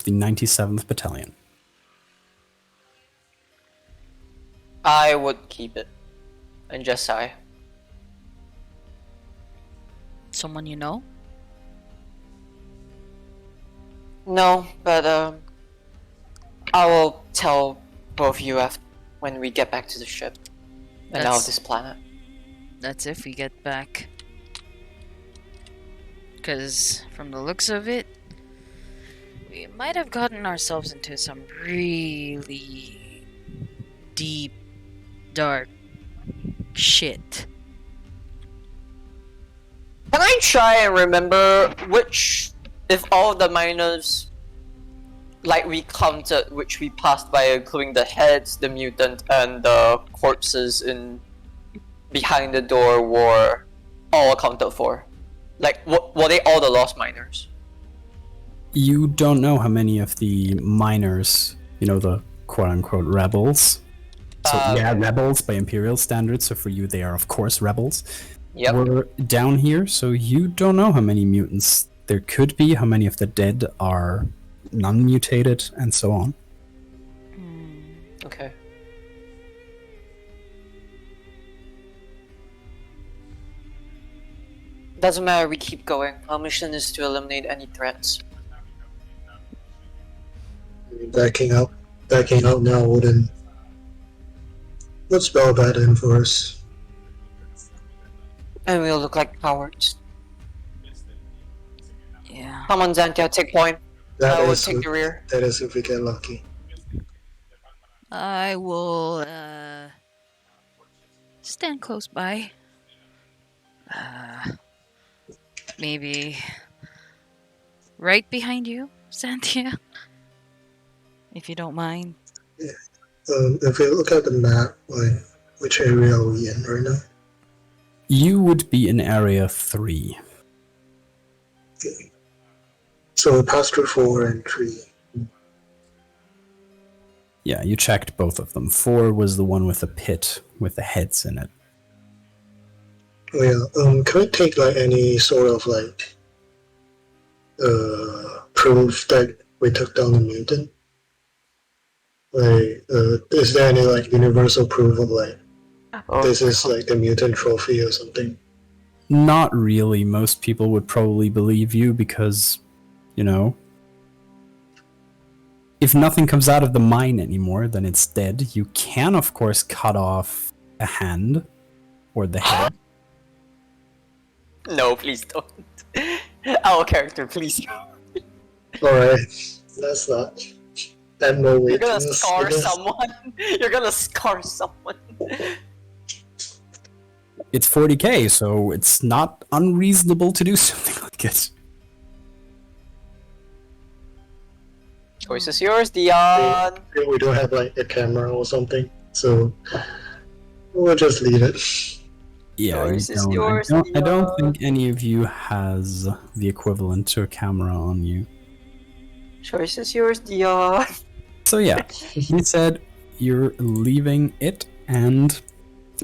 [SPEAKER 1] The 97th Battalion.
[SPEAKER 3] I would keep it. And just sigh.
[SPEAKER 2] Someone you know?
[SPEAKER 3] No, but I will tell both of you when we get back to the ship and out of this planet.
[SPEAKER 2] That's if we get back. Because from the looks of it, we might have gotten ourselves into some really deep, dark shit.
[SPEAKER 3] Can I try and remember if all of the miners, like we counted, which we passed by, including the heads, the mutant, and the corpses behind the door, were all accounted for? Like, were they all the lost miners?
[SPEAKER 1] You don't know how many of the miners, the quote-unquote rebels. So rebels by Imperial standards, so for you they are of course rebels.
[SPEAKER 3] Yep.
[SPEAKER 1] Were down here, so you don't know how many mutants there could be, how many of the dead are non-mutated, and so on.
[SPEAKER 3] Okay. Doesn't matter, we keep going. Our mission is to eliminate any threats.
[SPEAKER 4] Backing out now wouldn't spell bad in for us.
[SPEAKER 3] And we'll look like cowards.
[SPEAKER 2] Yeah.
[SPEAKER 3] Come on, Xantia, take point.
[SPEAKER 4] That
[SPEAKER 3] I will
[SPEAKER 4] is
[SPEAKER 3] take
[SPEAKER 4] if-
[SPEAKER 3] the rear.
[SPEAKER 4] That is if we get lucky.
[SPEAKER 2] I will stand close by. Maybe right behind you, Xantia. If you don't mind.
[SPEAKER 4] If we look at the map, like, which area are we in right now?
[SPEAKER 1] You would be in Area 3.
[SPEAKER 4] Okay. So we passed through 4 and 3.
[SPEAKER 1] Yeah, you checked both of them. 4 was the one with the pit with the heads in it.
[SPEAKER 4] Oh yeah. Can we take like any sort of like proof that we took down the mutant? Like, is there any like universal proof of like this is like the mutant trophy or something?
[SPEAKER 1] Not really. Most people would probably believe you because, if nothing comes out of the mine anymore, then it's dead. You can, of course, cut off a hand or the head.
[SPEAKER 3] No, please don't. Our character, please.
[SPEAKER 4] Alright, that's not. And no way.
[SPEAKER 3] You're gonna scar someone. You're gonna scar someone.
[SPEAKER 1] It's 40k, so it's not unreasonable to do something like it.
[SPEAKER 3] Choice is yours, Dion.
[SPEAKER 4] We don't have like a camera or something, so we'll just leave it.
[SPEAKER 1] Yeah,
[SPEAKER 3] Choice is
[SPEAKER 1] I
[SPEAKER 3] yours,
[SPEAKER 1] don't
[SPEAKER 3] Dion.
[SPEAKER 1] think any of you has the equivalent to a camera on you.
[SPEAKER 3] Choice is yours, Dion.
[SPEAKER 1] So yeah, he said you're leaving it and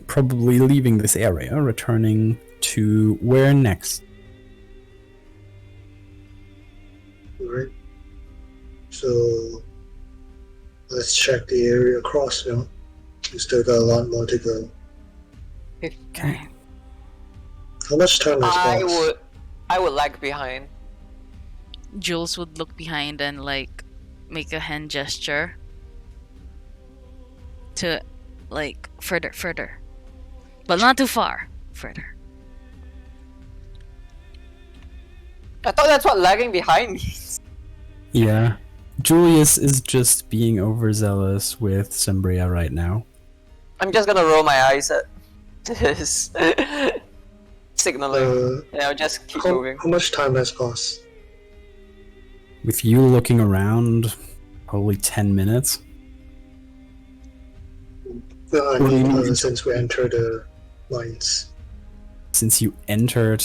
[SPEAKER 1] probably leaving this area, returning to where next?
[SPEAKER 4] Right. So let's check the area across, you know. We still got a lot more to go.
[SPEAKER 1] Okay.
[SPEAKER 4] How much time has passed?
[SPEAKER 3] I would lag behind.
[SPEAKER 2] Jules would look behind and like make a hand gesture to like further. But not too far. Further.
[SPEAKER 3] I thought that's what lagging behind means.
[SPEAKER 1] Yeah. Julius is just being overzealous with Cimbria right now.
[SPEAKER 3] I'm just gonna roll my eyes at this signaling. And I'll just keep moving.
[SPEAKER 4] How much time has passed?
[SPEAKER 1] With you looking around, probably 10 minutes.
[SPEAKER 4] I mean, since we entered the lines.
[SPEAKER 1] Since you entered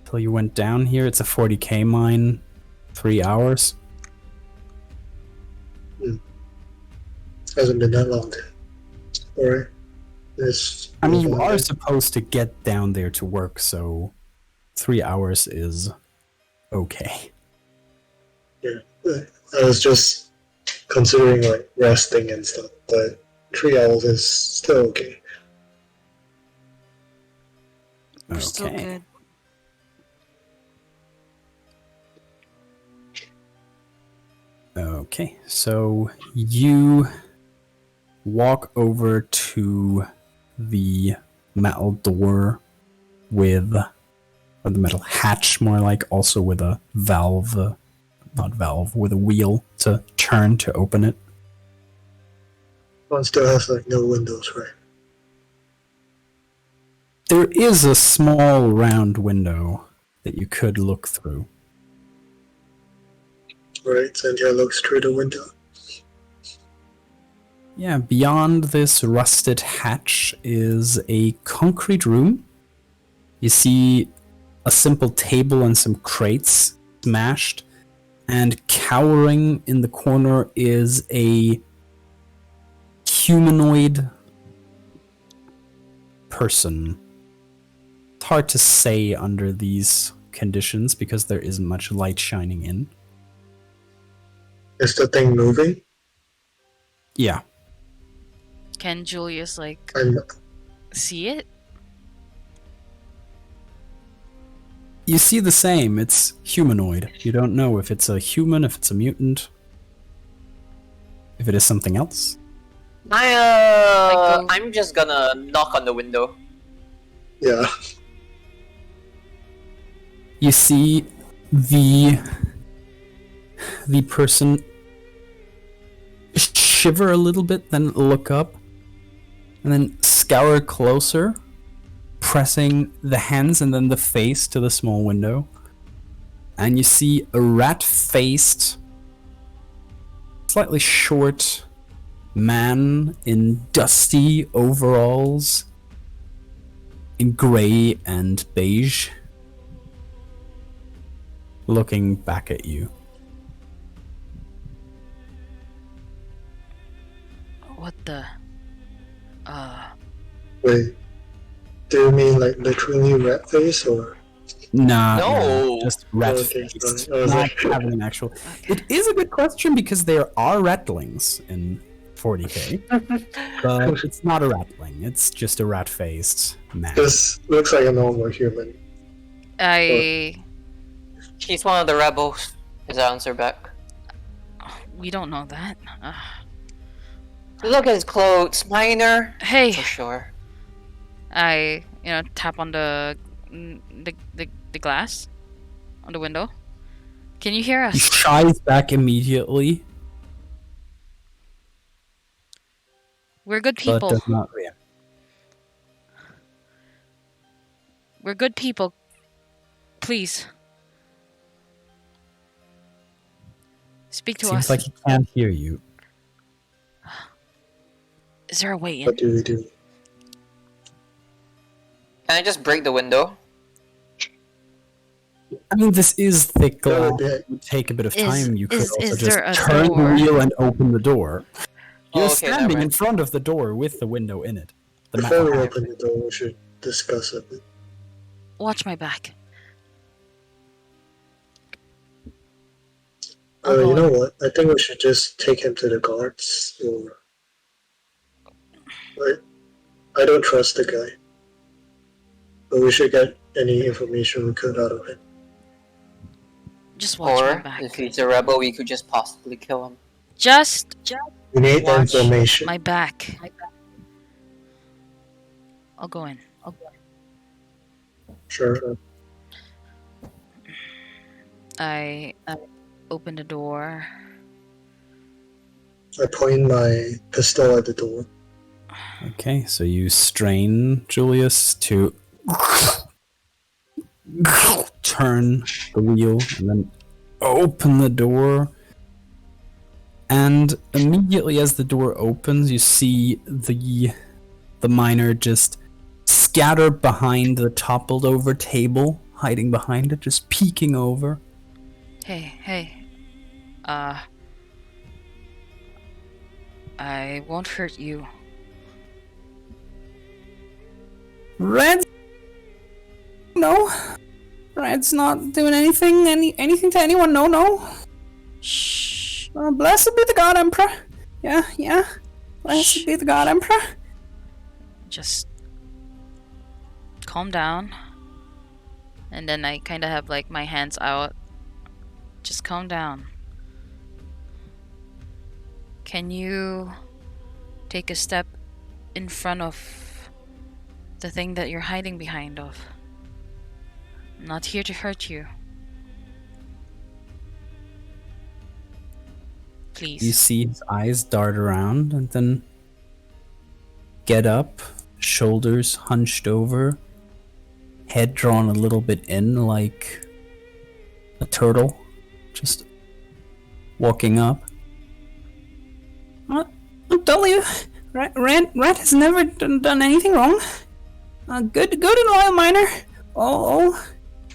[SPEAKER 1] till you went down here, it's a 40k mine. 3 hours.
[SPEAKER 4] Hasn't been that long. Alright.
[SPEAKER 1] I mean, you are supposed to get down there to work, so 3 hours is okay.
[SPEAKER 4] Yeah. I was just considering like resting and stuff, but 3 hours is still okay.
[SPEAKER 2] We're still
[SPEAKER 1] Okay.
[SPEAKER 2] good.
[SPEAKER 1] Okay, so you walk over to the metal door with, or the metal hatch more like, also with a valve, not valve, with a wheel to turn to open it.
[SPEAKER 4] One still has like no windows, right?
[SPEAKER 1] There is a small round window that you could look through.
[SPEAKER 4] Right, Cynthia looks through the window.
[SPEAKER 1] Yeah, beyond this rusted hatch is a concrete room. You see a simple table and some crates smashed, and cowering in the corner is a humanoid person. It's hard to say under these conditions because there isn't much light shining in.
[SPEAKER 4] Is the thing moving?
[SPEAKER 1] Yeah.
[SPEAKER 2] Can Julius like
[SPEAKER 4] I'm
[SPEAKER 2] see it?
[SPEAKER 1] You see the same. It's humanoid. You don't know if it's a human, if it's a mutant, if it is something else.
[SPEAKER 3] I'm just gonna knock on the window.
[SPEAKER 4] yeah.
[SPEAKER 1] You see the person shiver a little bit, then look up, and then scour closer, pressing the hands and then the face to the small window. And you see a rat-faced, slightly short man in dusty overalls, in grey and beige, looking back at you.
[SPEAKER 2] What the?
[SPEAKER 4] Wait. Do you mean like literally rat face or?
[SPEAKER 3] No.
[SPEAKER 1] Just rat-faced. Not having an actual. It is a good question because there are ratlings in 40k, but it's not a ratling. It's just a rat-faced man.
[SPEAKER 4] This looks like a normal human.
[SPEAKER 3] He's one of the rebels. His answer back.
[SPEAKER 2] We don't know that.
[SPEAKER 3] Look at his clothes, minor.
[SPEAKER 2] Hey,
[SPEAKER 3] For sure.
[SPEAKER 2] I tap on the glass on the window. Can you hear
[SPEAKER 1] He
[SPEAKER 2] us?
[SPEAKER 1] shies back immediately,
[SPEAKER 2] We're good
[SPEAKER 1] but
[SPEAKER 2] people.
[SPEAKER 1] does not react.
[SPEAKER 2] We're good people. Please. Speak to
[SPEAKER 1] Seems
[SPEAKER 2] us.
[SPEAKER 1] like he can't hear you.
[SPEAKER 2] Is there a way in?
[SPEAKER 4] What do we do?
[SPEAKER 3] Can I just break the window?
[SPEAKER 1] I mean, this is thick glass.
[SPEAKER 4] would be-
[SPEAKER 1] It would take a bit of
[SPEAKER 2] Is-
[SPEAKER 1] time. You could
[SPEAKER 2] is
[SPEAKER 1] also
[SPEAKER 2] there a
[SPEAKER 1] just turn the
[SPEAKER 2] door?
[SPEAKER 1] wheel and open the door. You're
[SPEAKER 3] Oh, okay, never
[SPEAKER 1] standing in
[SPEAKER 3] mind.
[SPEAKER 1] front of the door with the window in it. The
[SPEAKER 4] Before we
[SPEAKER 1] metal.
[SPEAKER 4] open the door, we should discuss it.
[SPEAKER 2] Watch my back. I'll go
[SPEAKER 4] You know
[SPEAKER 2] in.
[SPEAKER 4] what? I think we should just take him to the guards. Or like, I don't trust the guy, but we should get any information we could out of him.
[SPEAKER 2] Just watch my
[SPEAKER 3] Or
[SPEAKER 2] back.
[SPEAKER 3] if he's a rebel, we could just possibly kill him.
[SPEAKER 2] Just
[SPEAKER 4] We need
[SPEAKER 2] watch
[SPEAKER 4] information.
[SPEAKER 2] my back. I'll go in.
[SPEAKER 4] Sure.
[SPEAKER 2] I open the door.
[SPEAKER 4] I point my pistol at the door.
[SPEAKER 1] Okay, so you strain Julius to turn the wheel and then open the door. And immediately as the door opens, you see the miner just scatter behind the toppled over table, hiding behind it, just peeking over.
[SPEAKER 2] Hey. I won't hurt you.
[SPEAKER 1] Red? No. Red's not doing anything to anyone, no.
[SPEAKER 2] Shh.
[SPEAKER 1] Blessed be the God Emperor. Yeah. Blessed be the God Emperor.
[SPEAKER 2] Just calm down. And then I kind of have like my hands out. Just calm down. Can you take a step in front of the thing that you're hiding behind of? I'm not here to hurt you. Please.
[SPEAKER 1] You see his eyes dart around and then get up, shoulders hunched over, head drawn a little bit in like a turtle, just walking up. I'll tell you, Red has never done anything wrong. Good and loyal miner, all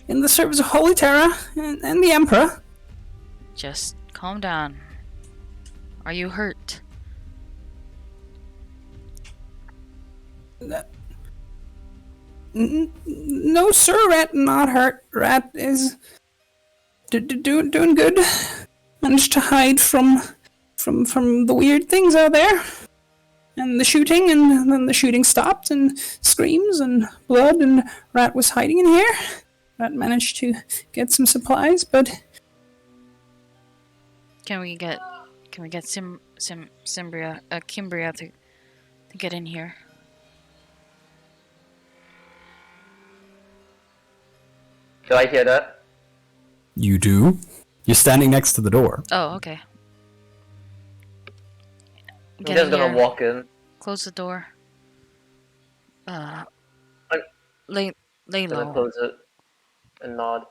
[SPEAKER 1] in the service of Holy Terra and the Emperor.
[SPEAKER 2] Just calm down. Are you hurt?
[SPEAKER 1] No, sir, Rat not hurt. Rat is doing good. Managed to hide from the weird things out there. And the shooting, and then the shooting stopped, and screams and blood, and Rat was hiding in here. Rat managed to get some supplies, but
[SPEAKER 2] Can we get Kimbria to get in here?
[SPEAKER 3] Do I hear that?
[SPEAKER 1] you do. You're standing next to the door.
[SPEAKER 2] Oh, okay.
[SPEAKER 3] I'm
[SPEAKER 2] Get
[SPEAKER 3] just
[SPEAKER 2] in
[SPEAKER 3] gonna
[SPEAKER 2] here.
[SPEAKER 3] walk in.
[SPEAKER 2] Close the door.
[SPEAKER 3] I-
[SPEAKER 2] Lay
[SPEAKER 3] Gonna
[SPEAKER 2] low.
[SPEAKER 3] close it and nod.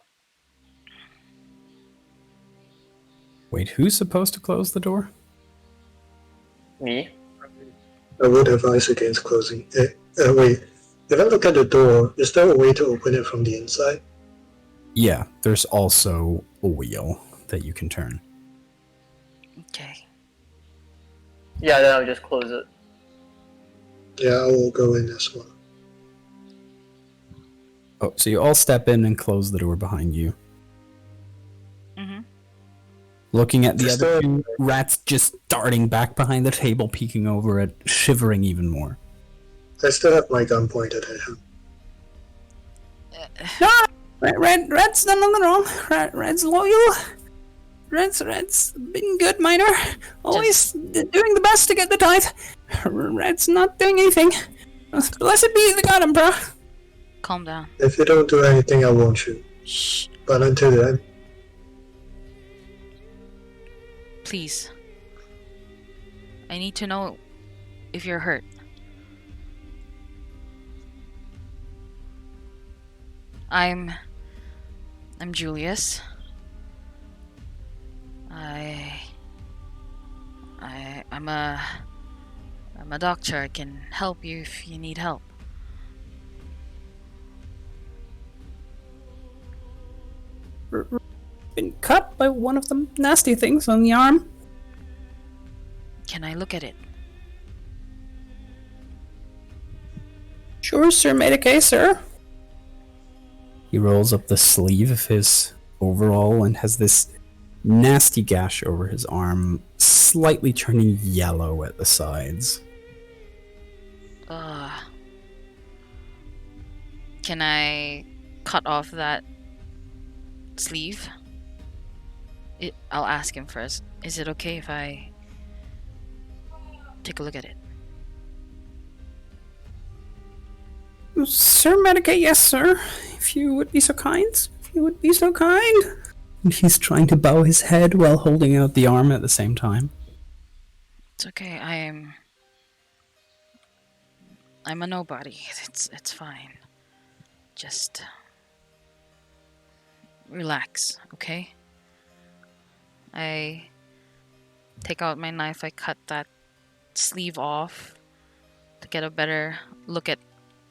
[SPEAKER 1] Wait, who's supposed to close the door?
[SPEAKER 3] Me?
[SPEAKER 4] I would advise against closing it. Wait, if I look at the door, is there a way to open it from the inside?
[SPEAKER 1] Yeah, there's also a wheel that you can turn.
[SPEAKER 2] Okay.
[SPEAKER 3] Yeah, then I'll just close it.
[SPEAKER 4] Yeah, I will go in as well.
[SPEAKER 1] Oh, so you all step in and close the door behind you.
[SPEAKER 2] Mhm.
[SPEAKER 1] Looking at the
[SPEAKER 4] Is
[SPEAKER 1] other
[SPEAKER 4] there-
[SPEAKER 1] two rats just darting back behind the table, peeking over it, shivering even more.
[SPEAKER 4] I still have my gun pointed at him.
[SPEAKER 1] Red's done nothing wrong. Red's loyal. Red's been good miner. Always doing the best to get the tithe. Red's not doing anything. Blessed be the God Emperor.
[SPEAKER 2] Calm down.
[SPEAKER 4] If you don't do anything, I won't shoot.
[SPEAKER 2] Shh.
[SPEAKER 4] But until then,
[SPEAKER 2] Please. I need to know if you're hurt. I'm Julius. I'm a doctor. I can help you if you need help.
[SPEAKER 1] Been cut by one of the nasty things on the arm.
[SPEAKER 2] Can I look at it?
[SPEAKER 1] Sure, sir. Made a case, sir. He rolls up the sleeve of his overall and has this nasty gash over his arm, slightly turning yellow at the sides.
[SPEAKER 2] Can I cut off that sleeve? I'll ask him first. Is it okay if I take a look at it?
[SPEAKER 1] Sir Medicate, yes, sir. If you would be so kind. If you would be so kind. And he's trying to bow his head while holding out the arm at the same time.
[SPEAKER 2] It's okay. I'm a nobody. It's fine. Just relax, okay? I take out my knife. I cut that sleeve off to get a better look at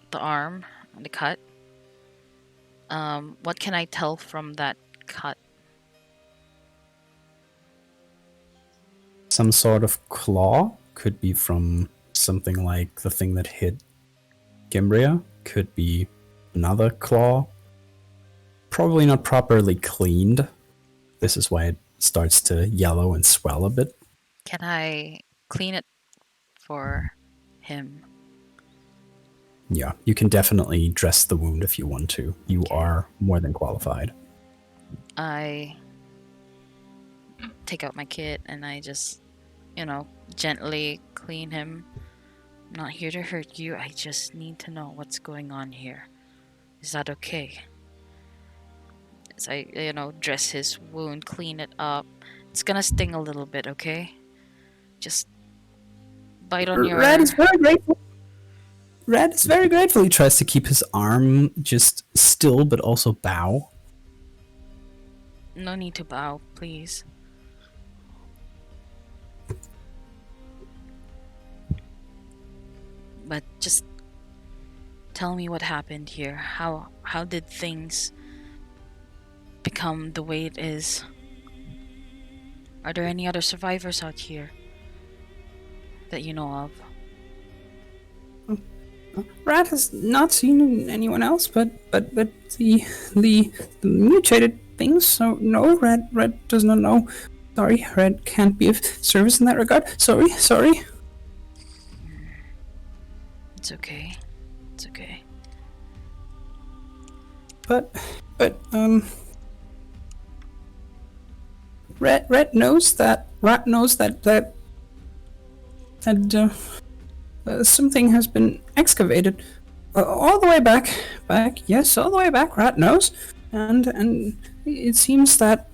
[SPEAKER 2] the arm and the cut. What can I tell from that cut?
[SPEAKER 1] Some sort of claw. Could be from something like the thing that hit Gimbria. Could be another claw. Probably not properly cleaned. This is why it starts to yellow and swell a bit.
[SPEAKER 2] Can I clean it for him?
[SPEAKER 1] Yeah, you can definitely dress the wound if you want to. You are more than qualified.
[SPEAKER 2] I take out my kit and I just, gently clean him. I'm not here to hurt you. I just need to know what's going on here. Is that okay? As I, dress his wound, clean it up. It's gonna sting a little bit, okay? Just bite on your...
[SPEAKER 1] Red is very grateful. Red is very grateful. He tries to keep his arm just still, but also bow.
[SPEAKER 2] No need to bow, please. But just tell me what happened here. How did things become the way it is? Are there any other survivors out here that you know of?
[SPEAKER 1] Rat has not seen anyone else, but the mutated things. So no, Red does not know. Sorry, Red can't be of service in that regard. Sorry.
[SPEAKER 2] It's okay. It's okay.
[SPEAKER 1] But Red knows that. Rat knows that something has been excavated all the way back. Yes, all the way back. Rat knows, and it seems that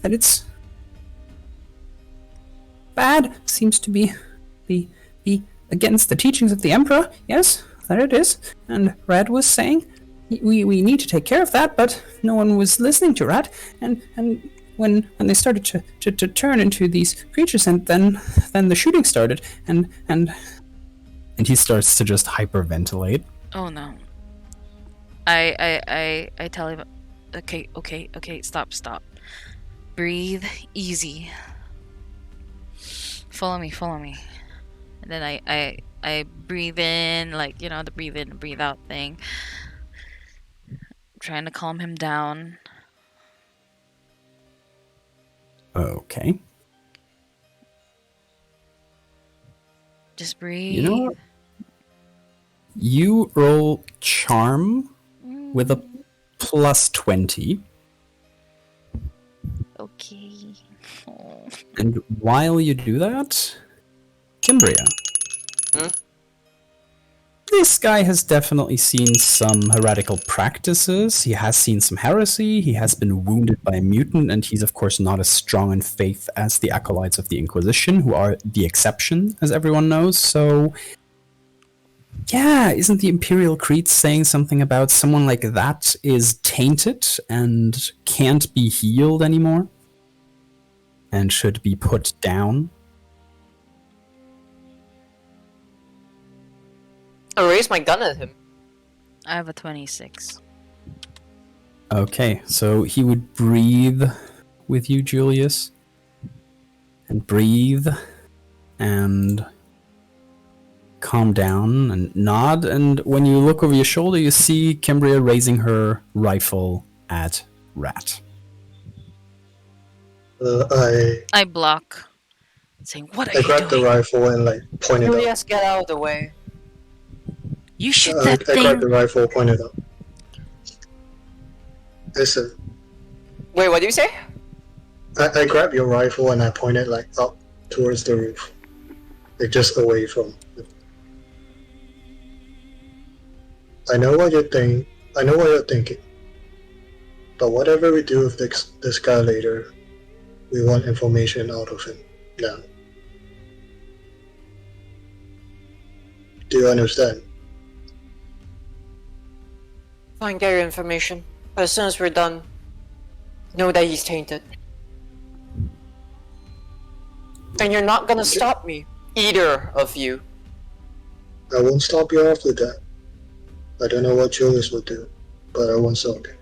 [SPEAKER 1] it's bad. Seems to be against the teachings of the Emperor. Yes, that it is. And Rat was saying we need to take care of that, but no one was listening to Rat, and when they started to turn into these creatures, and then the shooting started, and he starts to just hyperventilate.
[SPEAKER 2] Oh no. I tell him, okay, stop. Breathe easy. Follow me. And then I breathe in, the breathe in, breathe out thing. Trying to calm him down.
[SPEAKER 1] Okay.
[SPEAKER 2] Just breathe.
[SPEAKER 1] You know what? You roll charm with a plus 20.
[SPEAKER 2] Okay. Oh.
[SPEAKER 1] And while you do that, Kimbria. This guy has definitely seen some heretical practices. He has seen some heresy. He has been wounded by a mutant, and he's of course not as strong in faith as the acolytes of the Inquisition, who are the exception, as everyone knows. So, yeah, isn't the Imperial Creed saying something about someone like that is tainted and can't be healed anymore? And should be put down?
[SPEAKER 3] I raised my gun at him.
[SPEAKER 2] I have a 26.
[SPEAKER 1] Okay, so he would breathe with you, Julius. And breathe. And calm down and nod. And when you look over your shoulder, you see Kimbria raising her rifle at Rat.
[SPEAKER 4] I
[SPEAKER 2] I block, saying, "What are
[SPEAKER 4] I
[SPEAKER 2] you
[SPEAKER 4] grab the
[SPEAKER 2] doing?
[SPEAKER 4] rifle and like point it up.
[SPEAKER 3] Julius, get out of the way.
[SPEAKER 2] You shoot that
[SPEAKER 4] I grab
[SPEAKER 2] thing!"
[SPEAKER 4] the rifle, point it up. Listen,
[SPEAKER 3] Wait, what do you say?
[SPEAKER 4] I grab your rifle and I point it like up towards the roof, like just away from. I know what you think. I know what you're thinking. But whatever we do with this guy later, we want information out of him now. Do you understand?
[SPEAKER 3] Fine, get your information. But as soon as we're done, know that he's tainted. And you're not gonna stop me. Either of you.
[SPEAKER 4] I won't stop you after that. I don't know what Julius will do, but I won't stop you.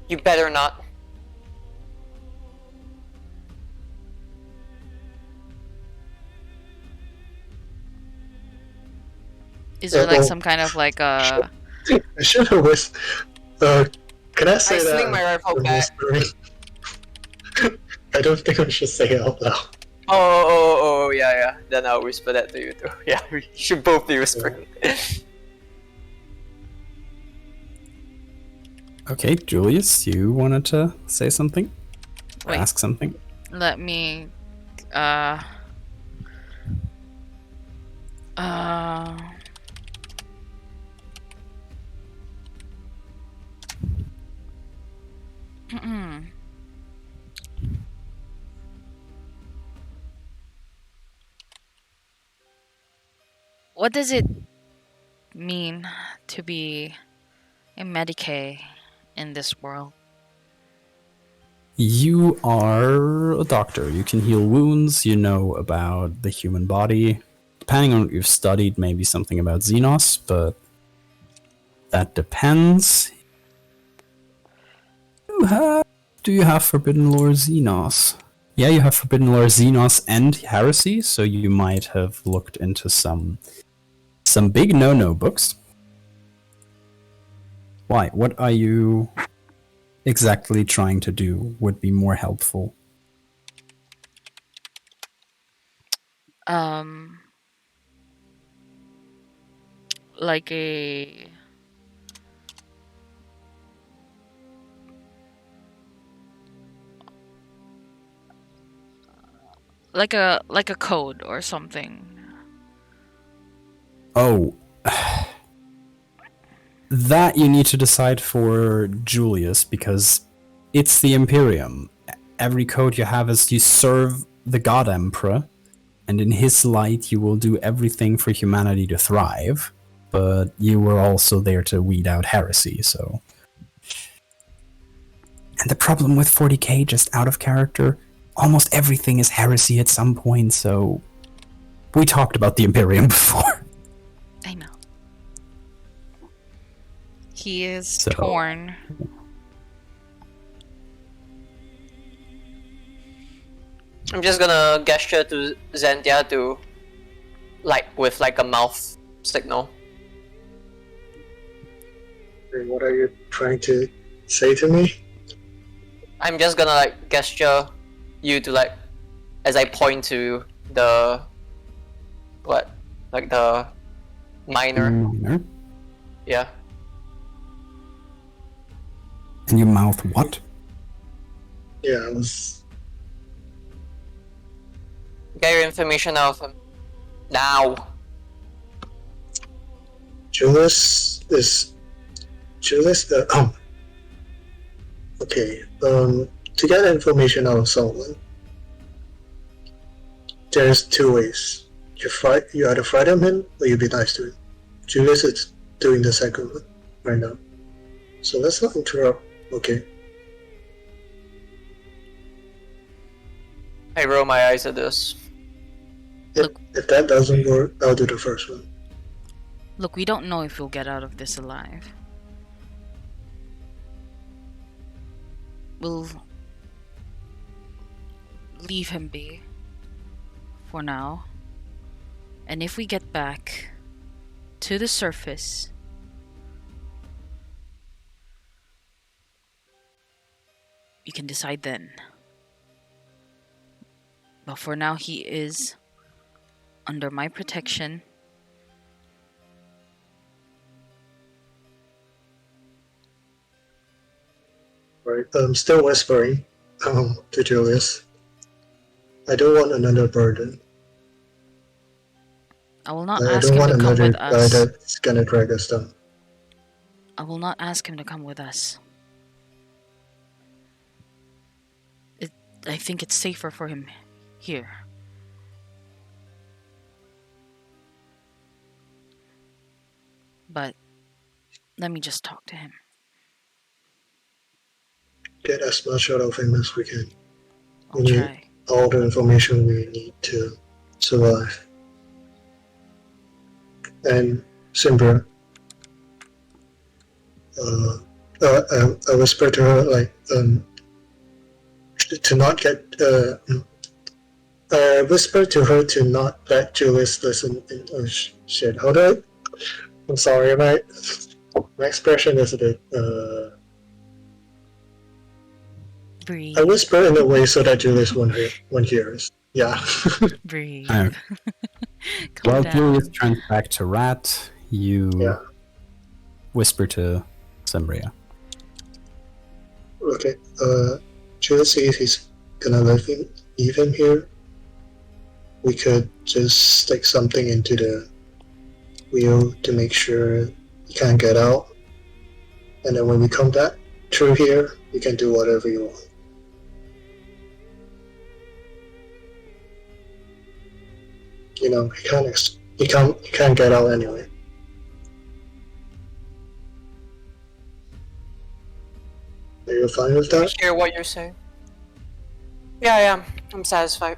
[SPEAKER 3] You better not.
[SPEAKER 2] Is there like
[SPEAKER 4] well-
[SPEAKER 2] some kind of like
[SPEAKER 4] I should have whispered. Can I say
[SPEAKER 3] I
[SPEAKER 4] that?
[SPEAKER 3] sling my rifle
[SPEAKER 4] I'm
[SPEAKER 3] back.
[SPEAKER 4] whispering? I don't think I should say it out loud.
[SPEAKER 3] Oh, yeah. Then I'll whisper that to you too. Yeah, we should both be whispering.
[SPEAKER 1] Okay, Julius, you wanted to say something? Or
[SPEAKER 2] Wait.
[SPEAKER 1] ask something?
[SPEAKER 2] let me what does it mean to be a Medicae in this world?
[SPEAKER 1] You are a doctor. You can heal wounds. You know about the human body. Depending on what you've studied, maybe something about Xenos, but that depends. Do you have Forbidden Lore Xenos? Yeah, you have Forbidden Lore Xenos and Heresy, so you might have looked into some big no-no books. Why? What are you exactly trying to do would be more helpful?
[SPEAKER 2] Like a like a code or something.
[SPEAKER 1] Oh. That you need to decide for Julius, because it's the Imperium. Every code you have is you serve the God Emperor, and in his light you will do everything for humanity to thrive, but you were also there to weed out heresy, so... And the problem with 40k, just out of character, almost everything is heresy at some point, so... We talked about the Imperium before.
[SPEAKER 2] I know. He is
[SPEAKER 1] So-
[SPEAKER 2] torn.
[SPEAKER 3] I'm just gonna gesture to Zentia to, with a mouth signal.
[SPEAKER 4] And what are you trying to say to me?
[SPEAKER 3] I'm just gonna gesture you to as I point to the the miner.
[SPEAKER 1] Minor.
[SPEAKER 3] Yeah.
[SPEAKER 1] And you mouth what?
[SPEAKER 4] Yeah, I was.
[SPEAKER 3] Get your information out of him. Now.
[SPEAKER 4] Julius is. Julius. Okay. To get information out of someone, there's two ways. You either frighten him or you be nice to him. Julius is doing the second one right now. So let's not interrupt, okay?
[SPEAKER 3] I roll my eyes at this.
[SPEAKER 4] If that doesn't work, I'll do the first one.
[SPEAKER 2] Look, we don't know if we'll get out of this alive. We'll leave him be for now. And if we get back to the surface, we can decide then. But for now, he is under my protection.
[SPEAKER 4] Right. I'm still whispering to Julius. I don't want another burden.
[SPEAKER 2] I will not
[SPEAKER 4] I
[SPEAKER 2] ask
[SPEAKER 4] don't
[SPEAKER 2] him
[SPEAKER 4] want
[SPEAKER 2] to come
[SPEAKER 4] another
[SPEAKER 2] with
[SPEAKER 4] guy
[SPEAKER 2] us.
[SPEAKER 4] that's gonna drag us down.
[SPEAKER 2] I will not ask him to come with us. I think it's safer for him here. But let me just talk to him.
[SPEAKER 4] Get as much out of him as we can.
[SPEAKER 2] I'll
[SPEAKER 4] We need
[SPEAKER 2] try.
[SPEAKER 4] all the information we need to survive. And Simbra, I whispered to her like to not get. I whispered to her to not let Julius listen. Oh shit! How do I? I'm sorry, my expression is a bit.
[SPEAKER 2] Breathe.
[SPEAKER 4] I whisper in a way so that Julius won't hear us. Yeah.
[SPEAKER 2] Breathe.
[SPEAKER 1] Okay.
[SPEAKER 2] Calm
[SPEAKER 1] While
[SPEAKER 2] down.
[SPEAKER 1] Julius turns back to Rat, you
[SPEAKER 4] Yeah.
[SPEAKER 1] whisper to Sembria.
[SPEAKER 4] Okay. Julius, if he's gonna leave him here, we could just stick something into the wheel to make sure he can't get out. And then when we come back through here, you can do whatever you want. You know, he can't get out anyway. Are you fine with
[SPEAKER 3] I
[SPEAKER 4] that?
[SPEAKER 3] hear what you're saying. Yeah, I am. I'm satisfied.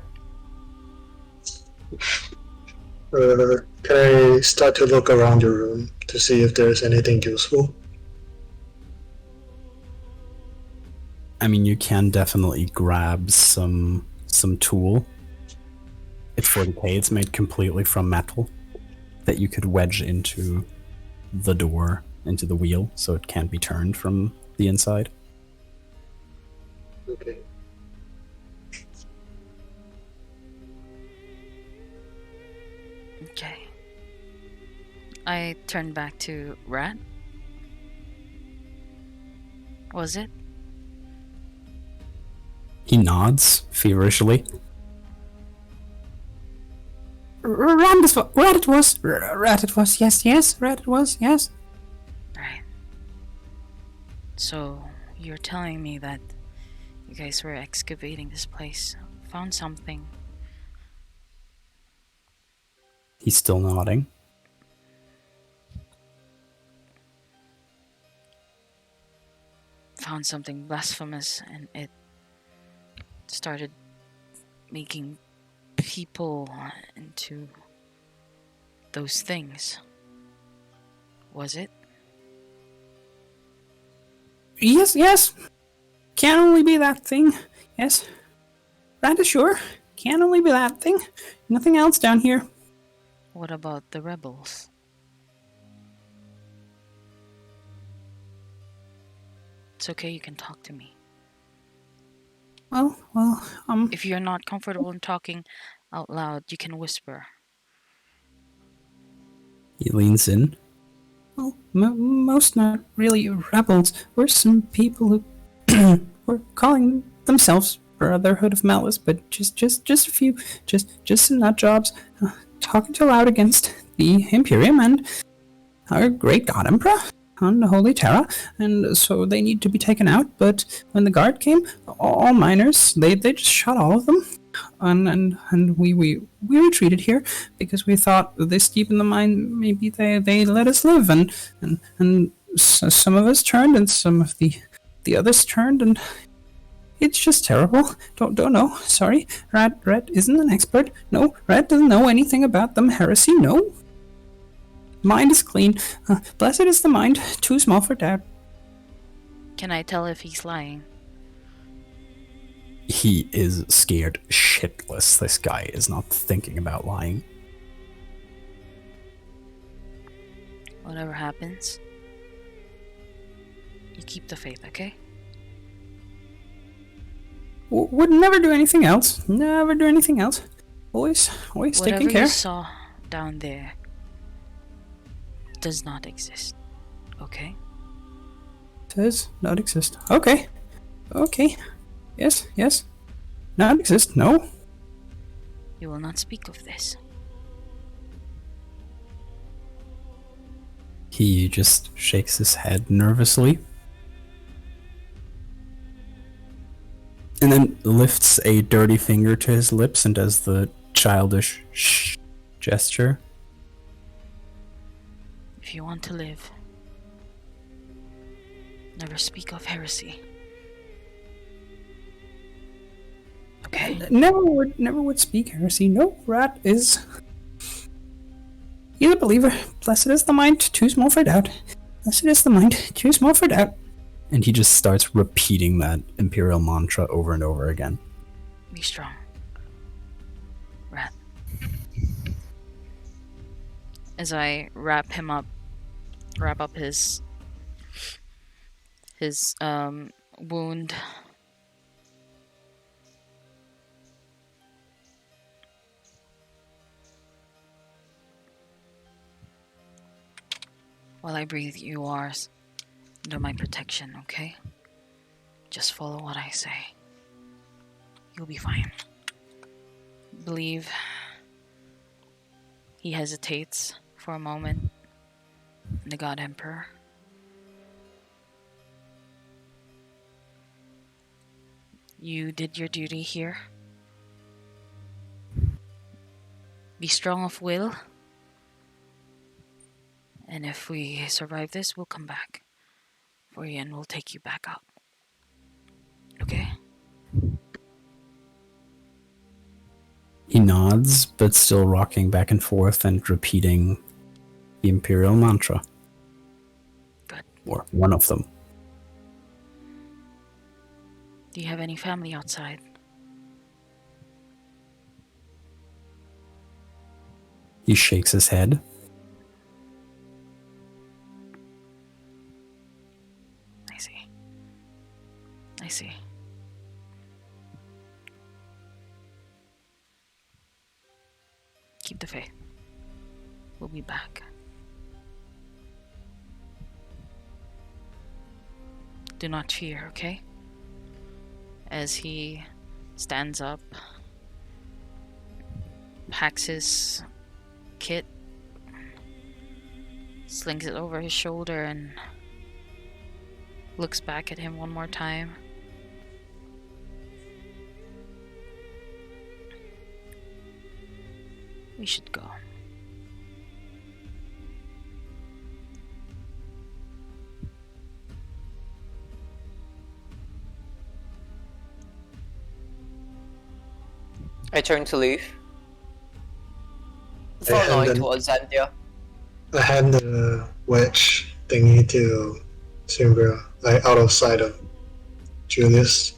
[SPEAKER 4] Can I start to look around the room to see if there's anything useful?
[SPEAKER 1] I mean, you can definitely grab some tool. It's 40k. It's made completely from metal that you could wedge into the door, into the wheel, so it can't be turned from the inside.
[SPEAKER 4] Okay.
[SPEAKER 2] Okay. I turn back to Rat. Was it?
[SPEAKER 1] He nods feverishly. Rat it was. Rat it was. Yes. Rat it was. Yes.
[SPEAKER 2] Right. So, you're telling me that you guys were excavating this place, found something.
[SPEAKER 1] He's still nodding.
[SPEAKER 2] Found something blasphemous, and it started making people into those things. Was it?
[SPEAKER 1] Yes. Can only be that thing. Yes. Rat is sure. Can only be that thing. Nothing else down here.
[SPEAKER 2] What about the rebels? It's okay, you can talk to me.
[SPEAKER 1] Well,
[SPEAKER 2] If you're not comfortable in talking out loud, you can whisper.
[SPEAKER 1] He leans in. Well, most not really rebels. We're some people who were calling themselves Brotherhood of Malice, but just a few, just some nut jobs, talking too loud against the Imperium and our great God Emperor on the Holy Terra, and so they need to be taken out. But when the guard came, all miners, they just shot all of them. And we retreated here because we thought this deep in the mine maybe they let us live, and so some of us turned and some of the others turned, and it's just terrible. Don't know. Sorry, Rat isn't an expert. No, Rat doesn't know anything about them heresy. No, mind is clean. Blessed is the mind, too small for doubt.
[SPEAKER 2] Can I tell if he's lying?
[SPEAKER 1] He is scared shitless. This guy is not thinking about lying.
[SPEAKER 2] Whatever happens, you keep the faith, okay?
[SPEAKER 1] would never do anything else. Never do anything else. Always
[SPEAKER 2] Whatever
[SPEAKER 1] taking care.
[SPEAKER 2] you saw down there does not exist. Okay?
[SPEAKER 1] Does not exist. Okay. Okay. Yes. Not exist. No.
[SPEAKER 2] You will not speak of this.
[SPEAKER 1] He just shakes his head nervously. And then lifts a dirty finger to his lips and does the childish shh gesture.
[SPEAKER 2] If you want to live, never speak of heresy. Okay?
[SPEAKER 1] Never would speak heresy. No, Rat is... He's a believer. Blessed is the mind, too small for doubt. Blessed is the mind, too small for doubt. And he just starts repeating that Imperial mantra over and over again.
[SPEAKER 2] Be strong. Rat. As I wrap up his wound. While I breathe you are under my protection, okay? Just follow what I say. You'll be fine. Believe. He hesitates for a moment. The God Emperor. You did your duty here. Be strong of will. And if we survive this, we'll come back for you and we'll take you back out. Okay?
[SPEAKER 1] He nods, but still rocking back and forth and repeating the Imperial mantra.
[SPEAKER 2] Good.
[SPEAKER 1] Or one of them.
[SPEAKER 2] Do you have any family outside?
[SPEAKER 1] He shakes his head.
[SPEAKER 2] I see. Keep the faith. We'll be back. Do not fear, okay? As he stands up, packs his kit, slings it over his shoulder, and looks back at him one more time. We should go.
[SPEAKER 3] I turn to leave.
[SPEAKER 4] I
[SPEAKER 3] Before
[SPEAKER 4] hand
[SPEAKER 3] going
[SPEAKER 4] them-
[SPEAKER 3] towards Xandia.
[SPEAKER 4] I hand the wedge thingy to Simbra, like out of sight of Julius.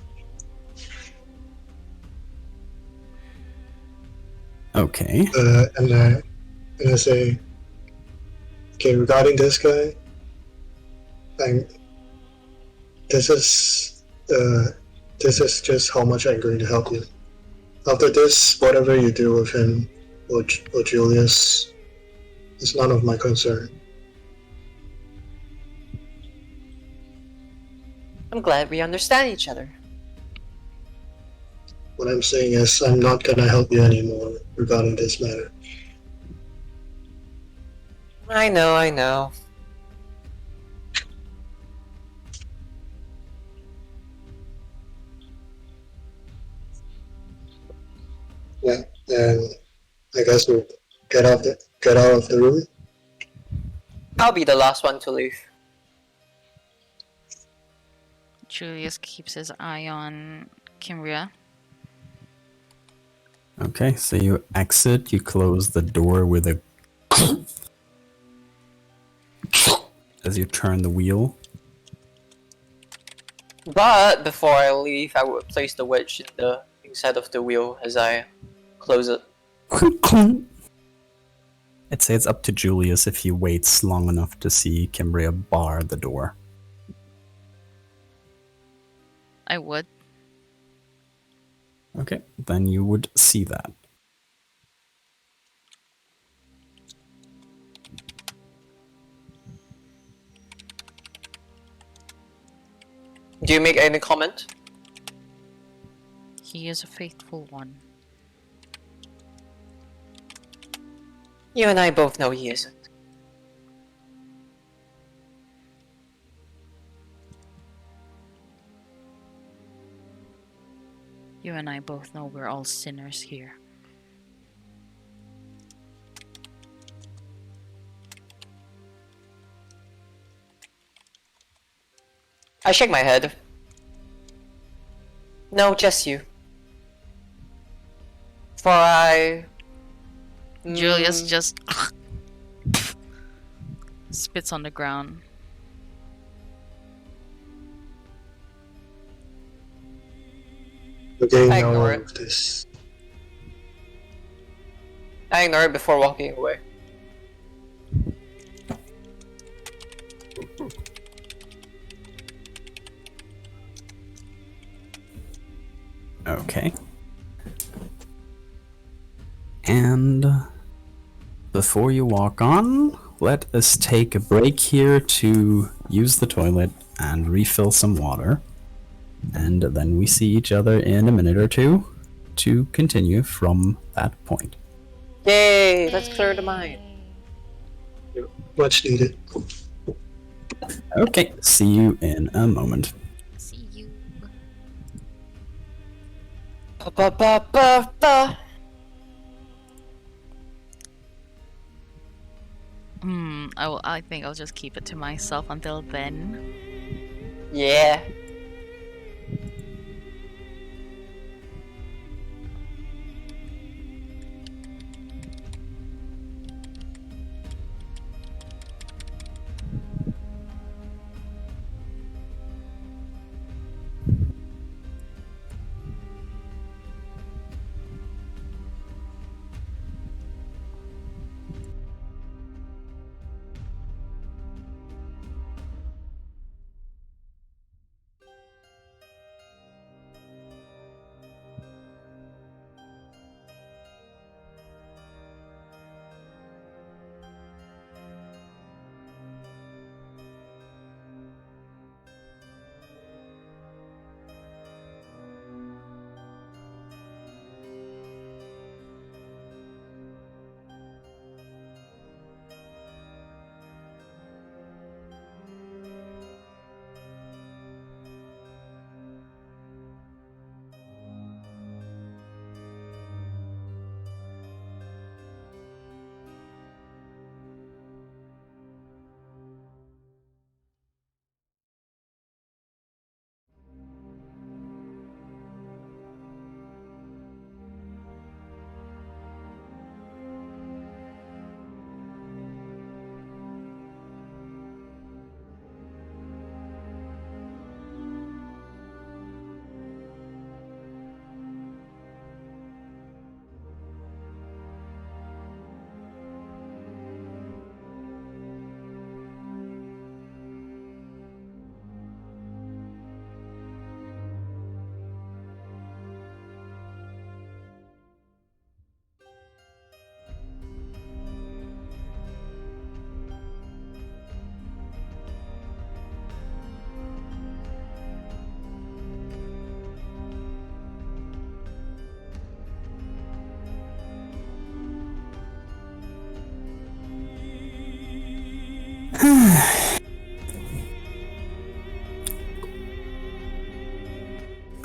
[SPEAKER 1] Okay.
[SPEAKER 4] And I say, okay, regarding this guy, this is just how much I'm going to help you. After this, whatever you do with him or Julius is none of my concern.
[SPEAKER 3] I'm glad we understand each other.
[SPEAKER 4] What I'm saying is, I'm not gonna help you anymore regarding this matter.
[SPEAKER 3] I know.
[SPEAKER 4] Yeah, and I guess we'll get out of the room.
[SPEAKER 3] I'll be the last one to leave.
[SPEAKER 2] Julius keeps his eye on Kimbria.
[SPEAKER 1] Okay, so you exit, you close the door with a as you turn the wheel.
[SPEAKER 3] But before I leave, I would place the wedge in the inside of the wheel as I close it.
[SPEAKER 1] I'd say it's up to Julius if he waits long enough to see Kimbria bar the door.
[SPEAKER 2] I would.
[SPEAKER 1] Okay, then you would see that.
[SPEAKER 3] Do you make any comment?
[SPEAKER 2] He is a faithful one.
[SPEAKER 3] You and I both know he isn't.
[SPEAKER 2] You and I both know we're all sinners here.
[SPEAKER 3] I shake my head. No, just you. For I...
[SPEAKER 2] Julius just spits on the ground.
[SPEAKER 4] We're getting
[SPEAKER 3] I ignore
[SPEAKER 4] nowhere
[SPEAKER 3] it.
[SPEAKER 4] with this.
[SPEAKER 3] I ignore it before walking away.
[SPEAKER 1] Okay. And before you walk on, let us take a break here to use the toilet and refill some water. And then we see each other in a minute or two to continue from that point.
[SPEAKER 3] Yay! Let's clear the mind.
[SPEAKER 4] Much needed.
[SPEAKER 1] Okay, see you in a moment.
[SPEAKER 2] See you.
[SPEAKER 3] Ba ba ba ba ba.
[SPEAKER 2] I think I'll just keep it to myself until then.
[SPEAKER 3] Yeah.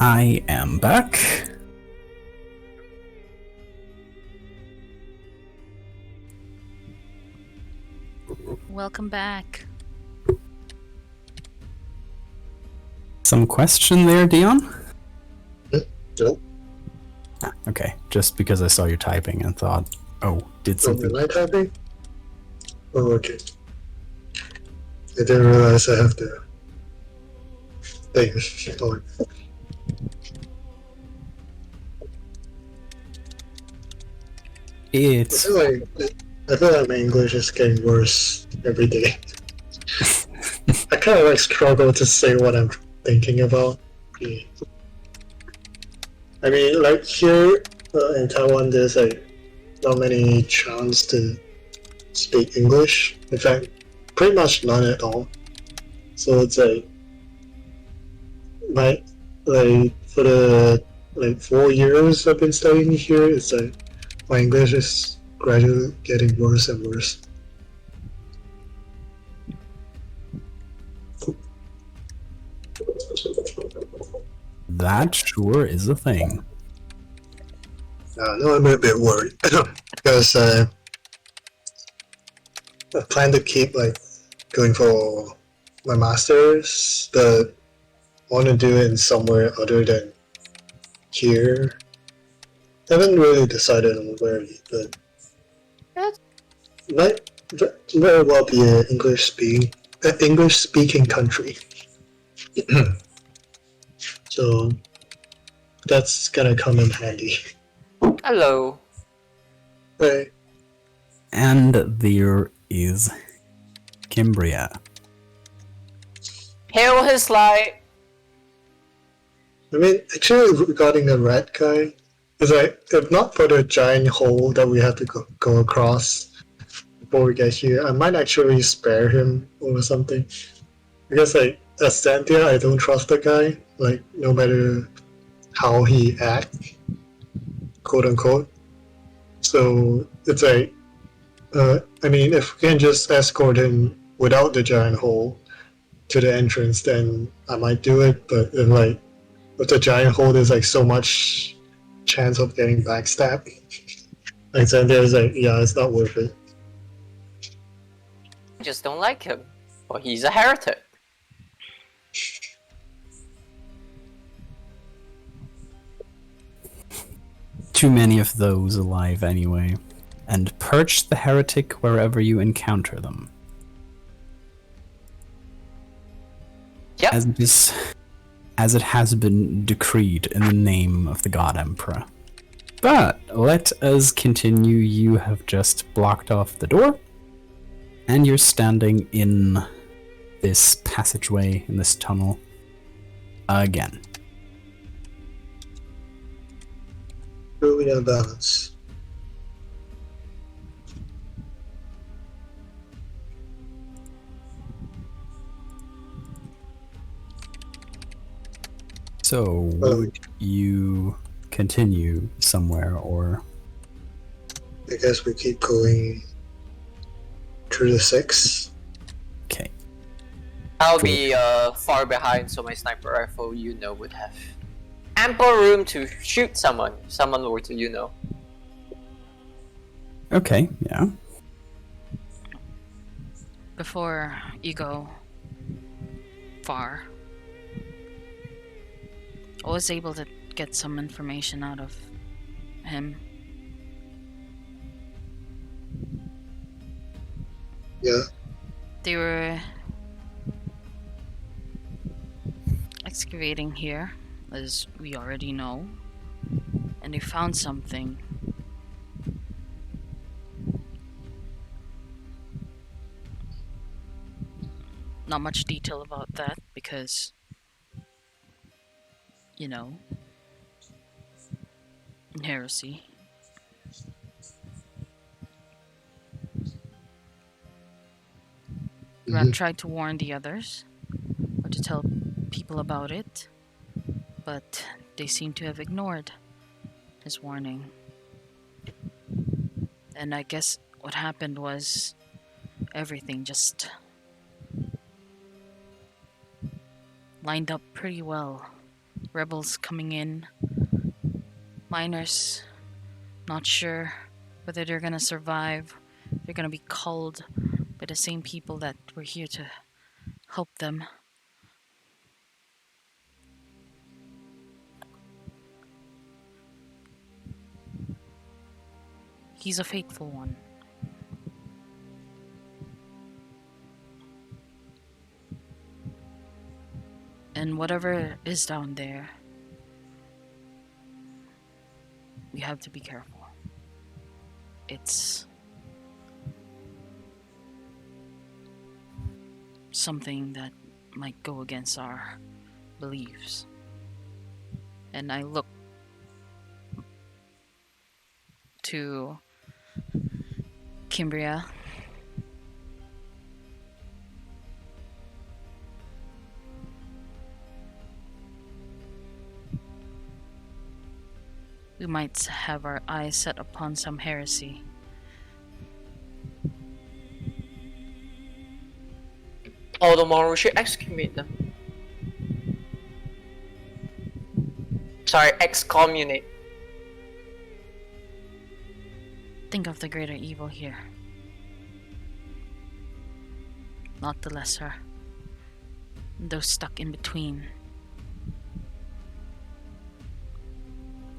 [SPEAKER 1] I am back.
[SPEAKER 2] Welcome back.
[SPEAKER 1] Some question there, Dion?
[SPEAKER 4] Nope.
[SPEAKER 1] Okay, just because I saw you typing and thought, oh, did
[SPEAKER 4] Something
[SPEAKER 1] something.
[SPEAKER 4] like typing? Oh, okay. I didn't realize I have the thing on.
[SPEAKER 1] It's
[SPEAKER 4] I feel like my English is getting worse every day. I kind of like struggle to say what I'm thinking about. Yeah. I mean, like here in Taiwan, there's like not many chance to speak English. In fact, pretty much none at all. So it's like for the like 4 years I've been studying here, it's like my English is gradually getting worse and worse.
[SPEAKER 1] That sure is a thing.
[SPEAKER 4] No, I'm a bit worried because I plan to keep like going for my masters, but I want to do it in somewhere other than here. I haven't really decided on where, but might very well be an English speaking country. So that's gonna come in handy.
[SPEAKER 3] Hello.
[SPEAKER 4] Right.
[SPEAKER 1] And there is Kimbria.
[SPEAKER 3] Hail his light.
[SPEAKER 4] I mean, actually, regarding the red guy, it's like if not for the giant hole that we have to go across before we get here, I might actually spare him or something. Because like as Santia, I don't trust the guy. Like no matter how he acts, quote unquote. So it's like, I mean, if we can just escort him without the giant hole to the entrance, then I might do it. But if like with the giant hole, there's like so much chance of getting backstabbed. Like Santia's like, yeah, it's not worth it.
[SPEAKER 3] I just don't like him. Well, he's a heretic.
[SPEAKER 1] Too many of those alive anyway. And perch the heretic wherever you encounter them.
[SPEAKER 3] Yep.
[SPEAKER 1] As it has been decreed in the name of the God Emperor. But let us continue. You have just blocked off the door, and you're standing in this passageway, in this tunnel, again.
[SPEAKER 4] Really unbalanced.
[SPEAKER 1] So, would you continue somewhere, or...
[SPEAKER 4] I guess we keep going through the 6.
[SPEAKER 1] Okay.
[SPEAKER 3] I'll be far behind, so my sniper rifle, would have ample room to shoot someone. If someone were to,
[SPEAKER 1] Okay, yeah.
[SPEAKER 2] Before you go far, I was able to get some information out of him.
[SPEAKER 4] Yeah.
[SPEAKER 2] They were excavating here, as we already know, and they found something. Not much detail about that because, Heresy. Rat tried to warn the others, or to tell people about it, but they seem to have ignored his warning. And I guess what happened was everything just lined up pretty well. Rebels coming in, miners not sure whether they're gonna survive. They're gonna be culled by the same people that were here to help them. He's a faithful one. And whatever is down there, we have to be careful. It's something that might go against our beliefs. And I look to Kimbria. We might have our eyes set upon some heresy.
[SPEAKER 3] All the more we should excommunicate them. Sorry, excommunicate.
[SPEAKER 2] Think of the greater evil here, not the lesser. Those stuck in between.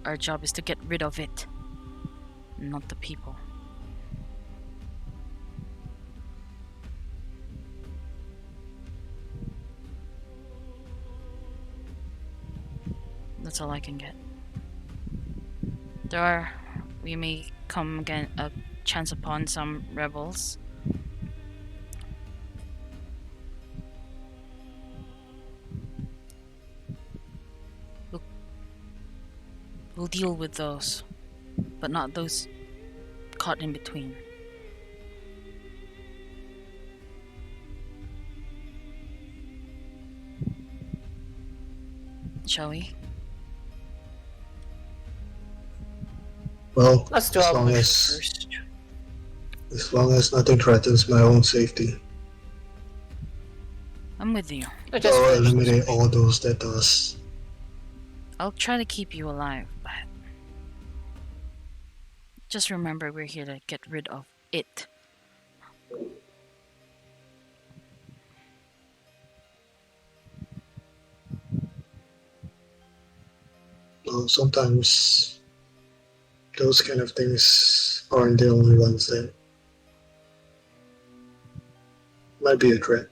[SPEAKER 2] Our job is to get rid of it, not the people. That's all I can get. We may come again a chance upon some rebels. We'll deal with those, but not those caught in between. Shall we?
[SPEAKER 4] Well,
[SPEAKER 3] Let's do our mission first.
[SPEAKER 4] as long as nothing threatens my own safety,
[SPEAKER 2] I'm with you.
[SPEAKER 3] Let's just
[SPEAKER 4] I'll
[SPEAKER 3] finish this.
[SPEAKER 4] eliminate all those that does.
[SPEAKER 2] I'll try to keep you alive, but just remember we're here to get rid of it.
[SPEAKER 4] Well, sometimes those kind of things aren't the only ones that might be a threat.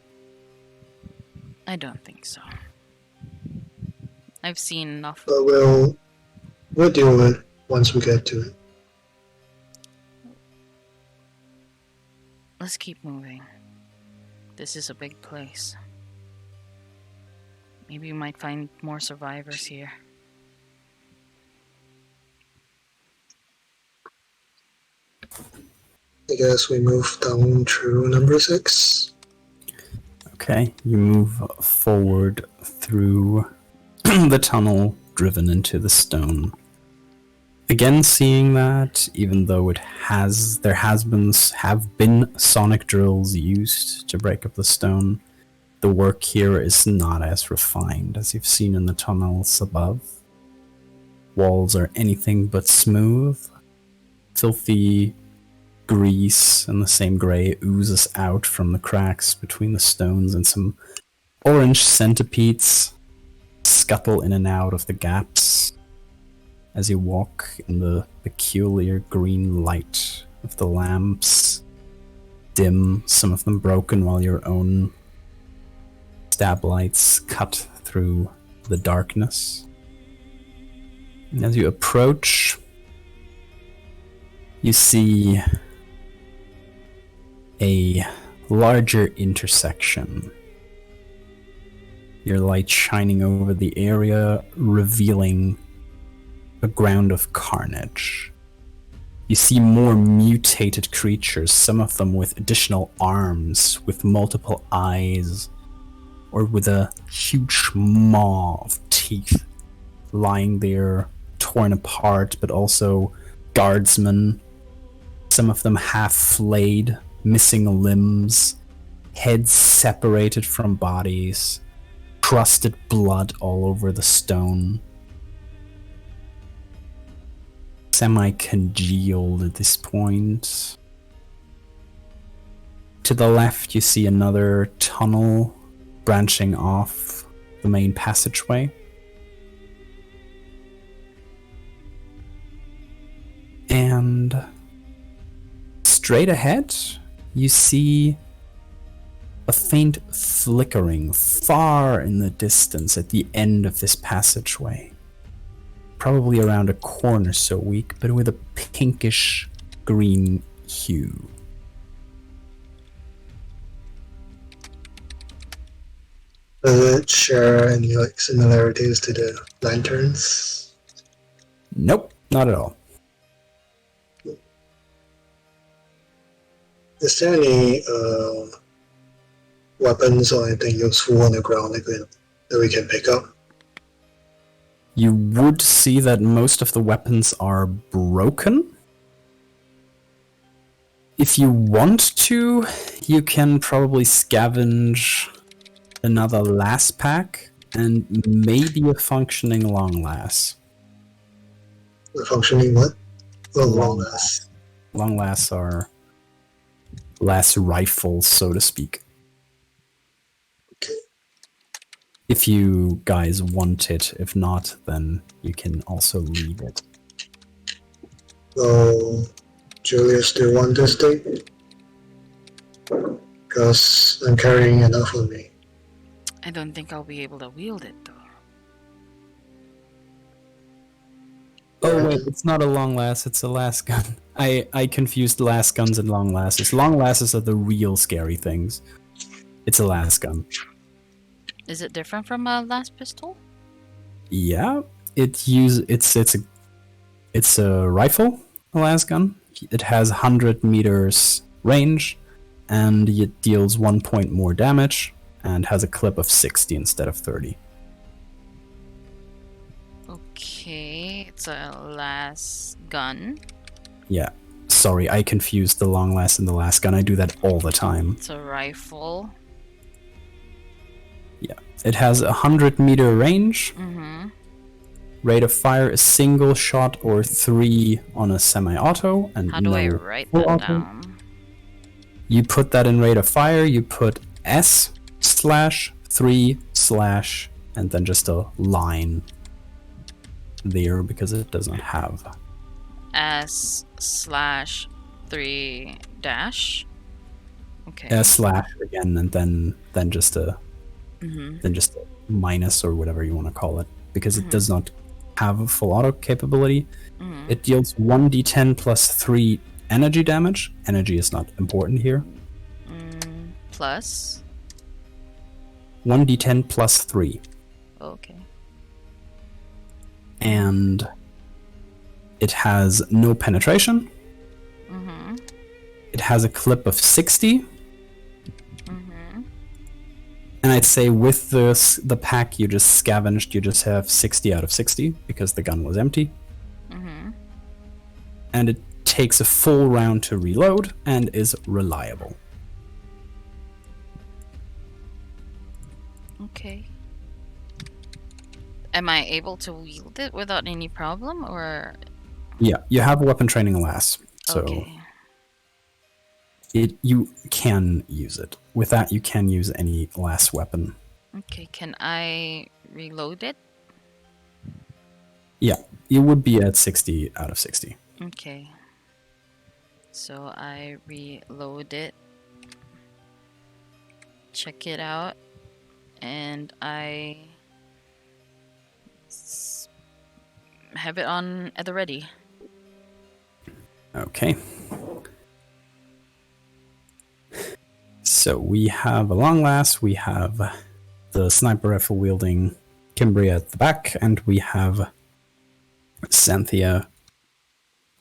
[SPEAKER 2] I don't think so. I've seen enough.
[SPEAKER 4] But we'll deal with it once we get to it.
[SPEAKER 2] Let's keep moving. This is a big place. Maybe we might find more survivors here.
[SPEAKER 4] I guess we move down through number 6.
[SPEAKER 1] Okay, you move forward through the tunnel driven into the stone. Again, seeing that, even though there have been sonic drills used to break up the stone, the work here is not as refined as you've seen in the tunnels above. Walls are anything but smooth. Filthy grease and the same grey oozes out from the cracks between the stones, and some orange centipedes scuttle in and out of the gaps as you walk in the peculiar green light of the lamps. Dim, some of them broken, while your own stab lights cut through the darkness. And as you approach, you see a larger intersection. Your light shining over the area, revealing a ground of carnage. You see more mutated creatures, some of them with additional arms, with multiple eyes, or with a huge maw of teeth lying there, torn apart, but also guardsmen. Some of them half flayed, missing limbs, heads separated from bodies, crusted blood all over the stone. Semi-congealed at this point. To the left, you see another tunnel branching off the main passageway. And straight ahead, you see a faint flickering far in the distance at the end of this passageway. Probably around a corner so weak, but with a pinkish green hue.
[SPEAKER 4] Does it share any similarities to the lanterns?
[SPEAKER 1] Nope, not at all.
[SPEAKER 4] Is there any weapons or anything useful on the ground that we can pick up?
[SPEAKER 1] You would see that most of the weapons are broken. If you want to, you can probably scavenge another last pack and maybe a functioning long lass.
[SPEAKER 4] The functioning what? Oh, long last.
[SPEAKER 1] Long lass are lass rifles, so to speak.
[SPEAKER 4] Okay.
[SPEAKER 1] If you guys want it, if not, then you can also leave it.
[SPEAKER 4] So, Julius, do you want this thing? Because I'm carrying enough on me.
[SPEAKER 2] I don't think I'll be able to wield it though.
[SPEAKER 1] Oh wait, it's not a long lass, it's a las gun. I confused las guns and long lasses. Long lasses are the real scary things. It's a las gun.
[SPEAKER 2] Is it different from a last pistol?
[SPEAKER 1] Yeah, it's a rifle, a las gun. It has 100 meters range, and it deals 1 point more damage, and has a clip of 60 instead of 30.
[SPEAKER 2] Okay, it's a las gun.
[SPEAKER 1] Yeah, sorry, I confused the long lass and the las gun. I do that all the time.
[SPEAKER 2] It's a rifle.
[SPEAKER 1] Yeah, it has 100-meter range.
[SPEAKER 2] Mm-hmm.
[SPEAKER 1] Rate of fire is single shot or 3 on a semi-auto, and
[SPEAKER 2] How do I
[SPEAKER 1] no
[SPEAKER 2] write
[SPEAKER 1] full
[SPEAKER 2] that
[SPEAKER 1] auto.
[SPEAKER 2] down?
[SPEAKER 1] You put that in rate of fire. You put S/3/ and then just a line there because it does not have.
[SPEAKER 2] S/3 dash. Okay.
[SPEAKER 1] S/ again, and then just a minus or whatever you want to call it, because it does not have a full auto capability. It deals 1d10 plus 3 energy damage. Energy is not important here.
[SPEAKER 2] Plus.
[SPEAKER 1] 1d10 plus 3.
[SPEAKER 2] Okay.
[SPEAKER 1] And it has no penetration. It has a clip of 60. And I'd say with the pack you just scavenged, you just have 60 out of 60 because the gun was empty. And it takes a full round to reload and is reliable.
[SPEAKER 2] Okay. Am I able to wield it without any problem, or?
[SPEAKER 1] Yeah, you have weapon training lass, so
[SPEAKER 2] Okay.
[SPEAKER 1] you can use it. With that, you can use any lass weapon.
[SPEAKER 2] Okay, can I reload it?
[SPEAKER 1] Yeah, you would be at 60 out of 60.
[SPEAKER 2] Okay. So I reload it. Check it out. And I have it on at the ready.
[SPEAKER 1] Okay. So we have a long lass, we have the sniper rifle wielding Kimbria at the back, and we have Xanthia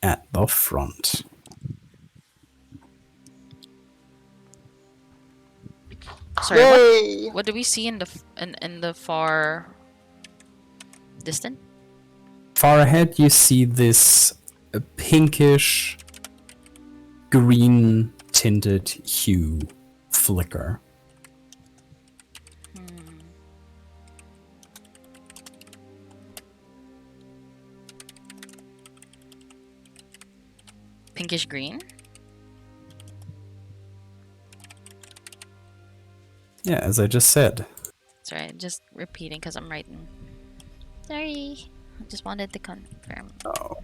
[SPEAKER 1] at the front.
[SPEAKER 2] Sorry,
[SPEAKER 3] Yay!
[SPEAKER 2] what do we see in the in the far distant?
[SPEAKER 1] Far ahead, you see this pinkish green tinted hue flicker.
[SPEAKER 2] Pinkish green?
[SPEAKER 1] Yeah, as I just said.
[SPEAKER 2] Sorry, just repeating because I'm writing. Sorry, I just wanted to confirm.
[SPEAKER 1] Oh.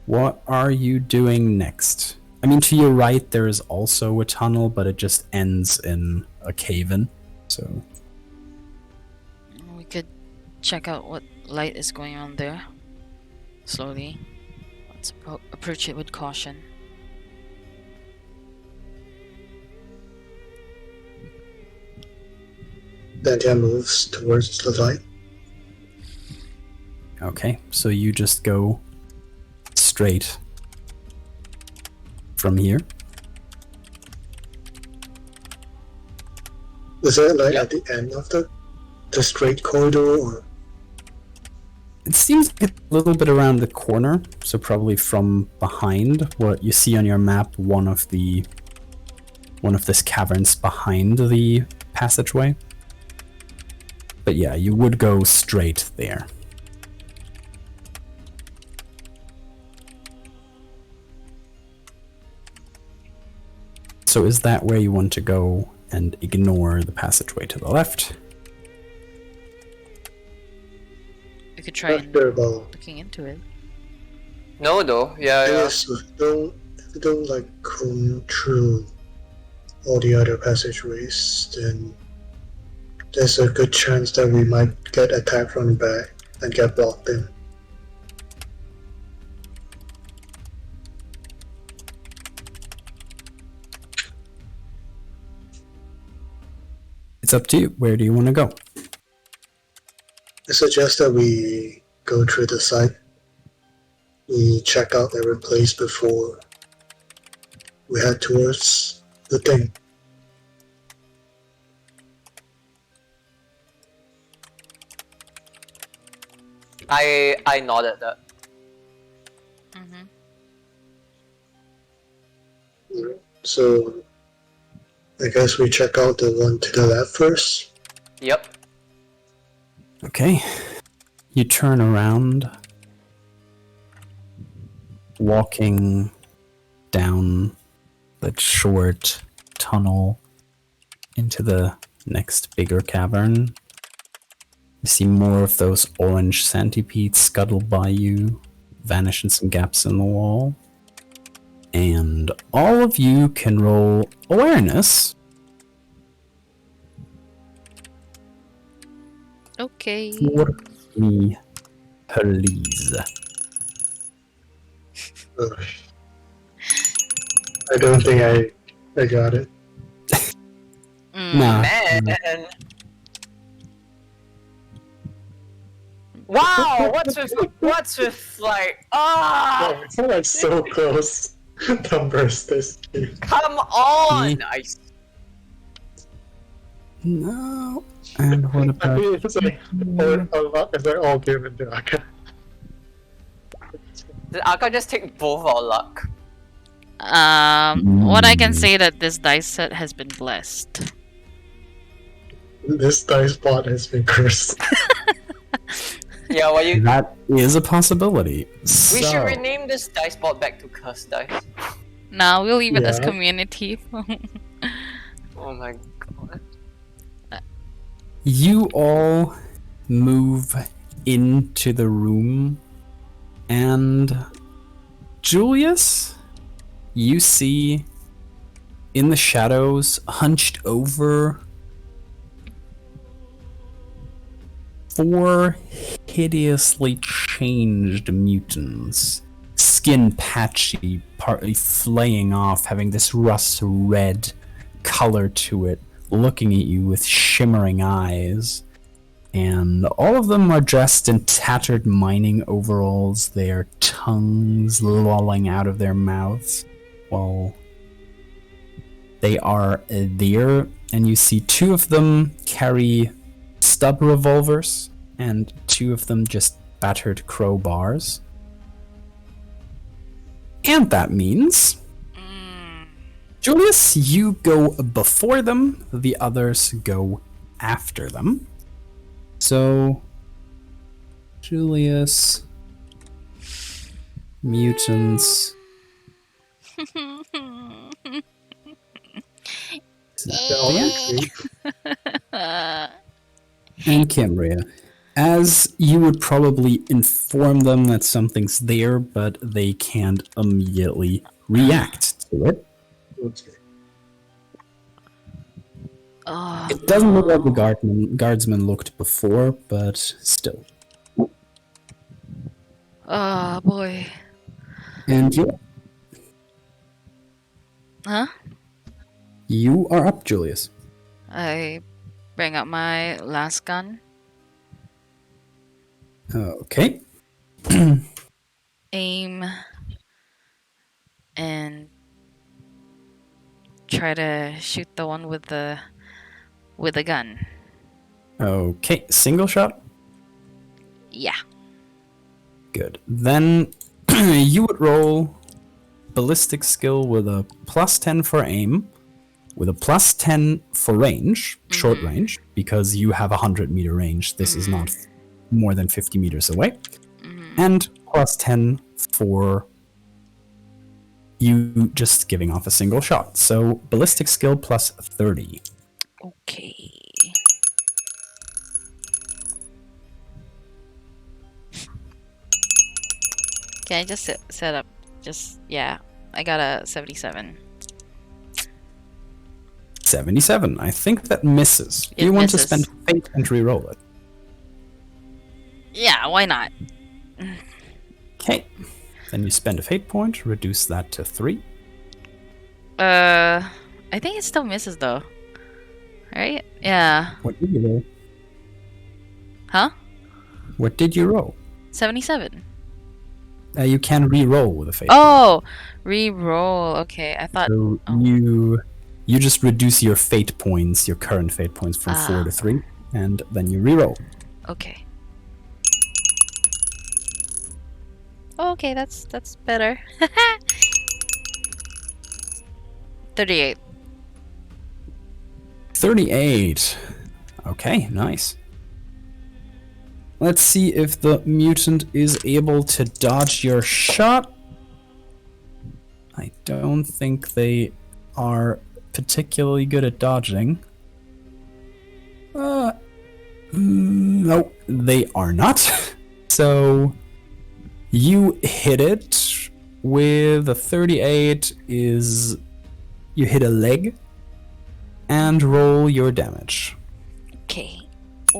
[SPEAKER 1] What are you doing next? I mean, to your right, there is also a tunnel, but it just ends in a cave-in, so...
[SPEAKER 2] We could check out what light is going on there. Slowly. Let's approach it with caution.
[SPEAKER 4] Dantia moves towards the light.
[SPEAKER 1] Okay, so you just go straight from here.
[SPEAKER 4] Is it like
[SPEAKER 3] Yep.
[SPEAKER 4] at the end of the straight corridor, or
[SPEAKER 1] It seems like a little bit around the corner, so probably from behind what you see on your map, one of this caverns behind the passageway. But yeah, you would go straight there. So is that where you want to go and ignore the passageway to the left?
[SPEAKER 2] We could try and
[SPEAKER 4] after about?
[SPEAKER 2] looking into it.
[SPEAKER 3] No, though. Yeah, yeah.
[SPEAKER 4] Yes, if you don't like comb through all the other passageways, then there's a good chance that we might get attacked from the back and get blocked in.
[SPEAKER 1] It's up to you. Where do you want to go?
[SPEAKER 4] I suggest that we go through the site. We check out every place before we head towards the thing.
[SPEAKER 3] I nodded that.
[SPEAKER 2] Mm-hmm.
[SPEAKER 4] So I guess we check out the one to the left first.
[SPEAKER 3] Yep.
[SPEAKER 1] Okay. You turn around, walking down that short tunnel into the next bigger cavern. You see more of those orange centipedes scuttle by you, vanish in some gaps in the wall. And all of you can roll awareness.
[SPEAKER 2] Okay.
[SPEAKER 1] For me, please.
[SPEAKER 4] Ugh. I don't think I got it.
[SPEAKER 1] Nah.
[SPEAKER 3] Man. Wow, what's with like
[SPEAKER 4] Oh, it's like so close. Numbers this game.
[SPEAKER 3] come on!
[SPEAKER 1] No. And what
[SPEAKER 4] I
[SPEAKER 1] about
[SPEAKER 4] mean, it's like all given to Aka.
[SPEAKER 3] Did Aka just take both our luck?
[SPEAKER 2] What I can say that this dice set has been blessed.
[SPEAKER 4] This dice bot has been cursed.
[SPEAKER 3] Yeah, well you
[SPEAKER 1] that is a possibility.
[SPEAKER 3] we
[SPEAKER 1] So,
[SPEAKER 3] should rename this dice bot back to Curse Dice.
[SPEAKER 2] Now we'll leave it as
[SPEAKER 4] Yeah.
[SPEAKER 2] community.
[SPEAKER 3] Oh my god.
[SPEAKER 1] you all move into the room, and Julius, you see in the shadows, hunched over, 4 hideously changed mutants. Skin patchy, partly flaying off, having this rust red color to it, looking at you with shimmering eyes. And all of them are dressed in tattered mining overalls, their tongues lolling out of their mouths, while they are there, and you see 2 of them carry stub revolvers, and 2 of them just battered crowbars. And that means, Julius, you go before them, the others go after them. So, Julius, mutants, and Kimria. As you would probably inform them that something's there, but they can't immediately react to it.
[SPEAKER 4] Okay.
[SPEAKER 2] Oh,
[SPEAKER 1] It doesn't look like the guardsman looked before, but still.
[SPEAKER 2] oh boy.
[SPEAKER 1] And
[SPEAKER 2] Huh?
[SPEAKER 1] you are up, Julius.
[SPEAKER 2] I bring up my last gun.
[SPEAKER 1] Okay.
[SPEAKER 2] Aim. And try to shoot the one with the with a gun.
[SPEAKER 1] Okay, single shot?
[SPEAKER 2] Yeah.
[SPEAKER 1] Good. Then you would roll ballistic skill with a +10 for aim, with a +10 for range, short range, because you have 100-meter range. This is not more than 50 meters away. And +10 for you just giving off a single shot. So ballistic skill +30.
[SPEAKER 2] Okay. Can I just set up? Yeah. I got a 77.
[SPEAKER 1] 77. I think that misses.
[SPEAKER 2] It
[SPEAKER 1] you want to
[SPEAKER 2] misses.
[SPEAKER 1] spend fate and re-roll it.
[SPEAKER 2] Yeah, why not?
[SPEAKER 1] Okay. Then you spend a fate point, reduce that to 3.
[SPEAKER 2] I think it still misses though. Right? Yeah.
[SPEAKER 1] What did you roll?
[SPEAKER 2] Huh?
[SPEAKER 1] What did you roll?
[SPEAKER 2] 77.
[SPEAKER 1] You can re-roll with a fate point.
[SPEAKER 2] Oh, re-roll. Okay, I thought.
[SPEAKER 1] So you just reduce your fate points, your current fate points, from 4 to 3, and then you re-roll.
[SPEAKER 2] Okay. Okay, that's better. 38.
[SPEAKER 1] 38. Okay, nice. Let's see if the mutant is able to dodge your shot. I don't think they are particularly good at dodging. No, they are not. So you hit it with a 38 is you hit a leg and roll your damage.
[SPEAKER 2] Okay. Oh.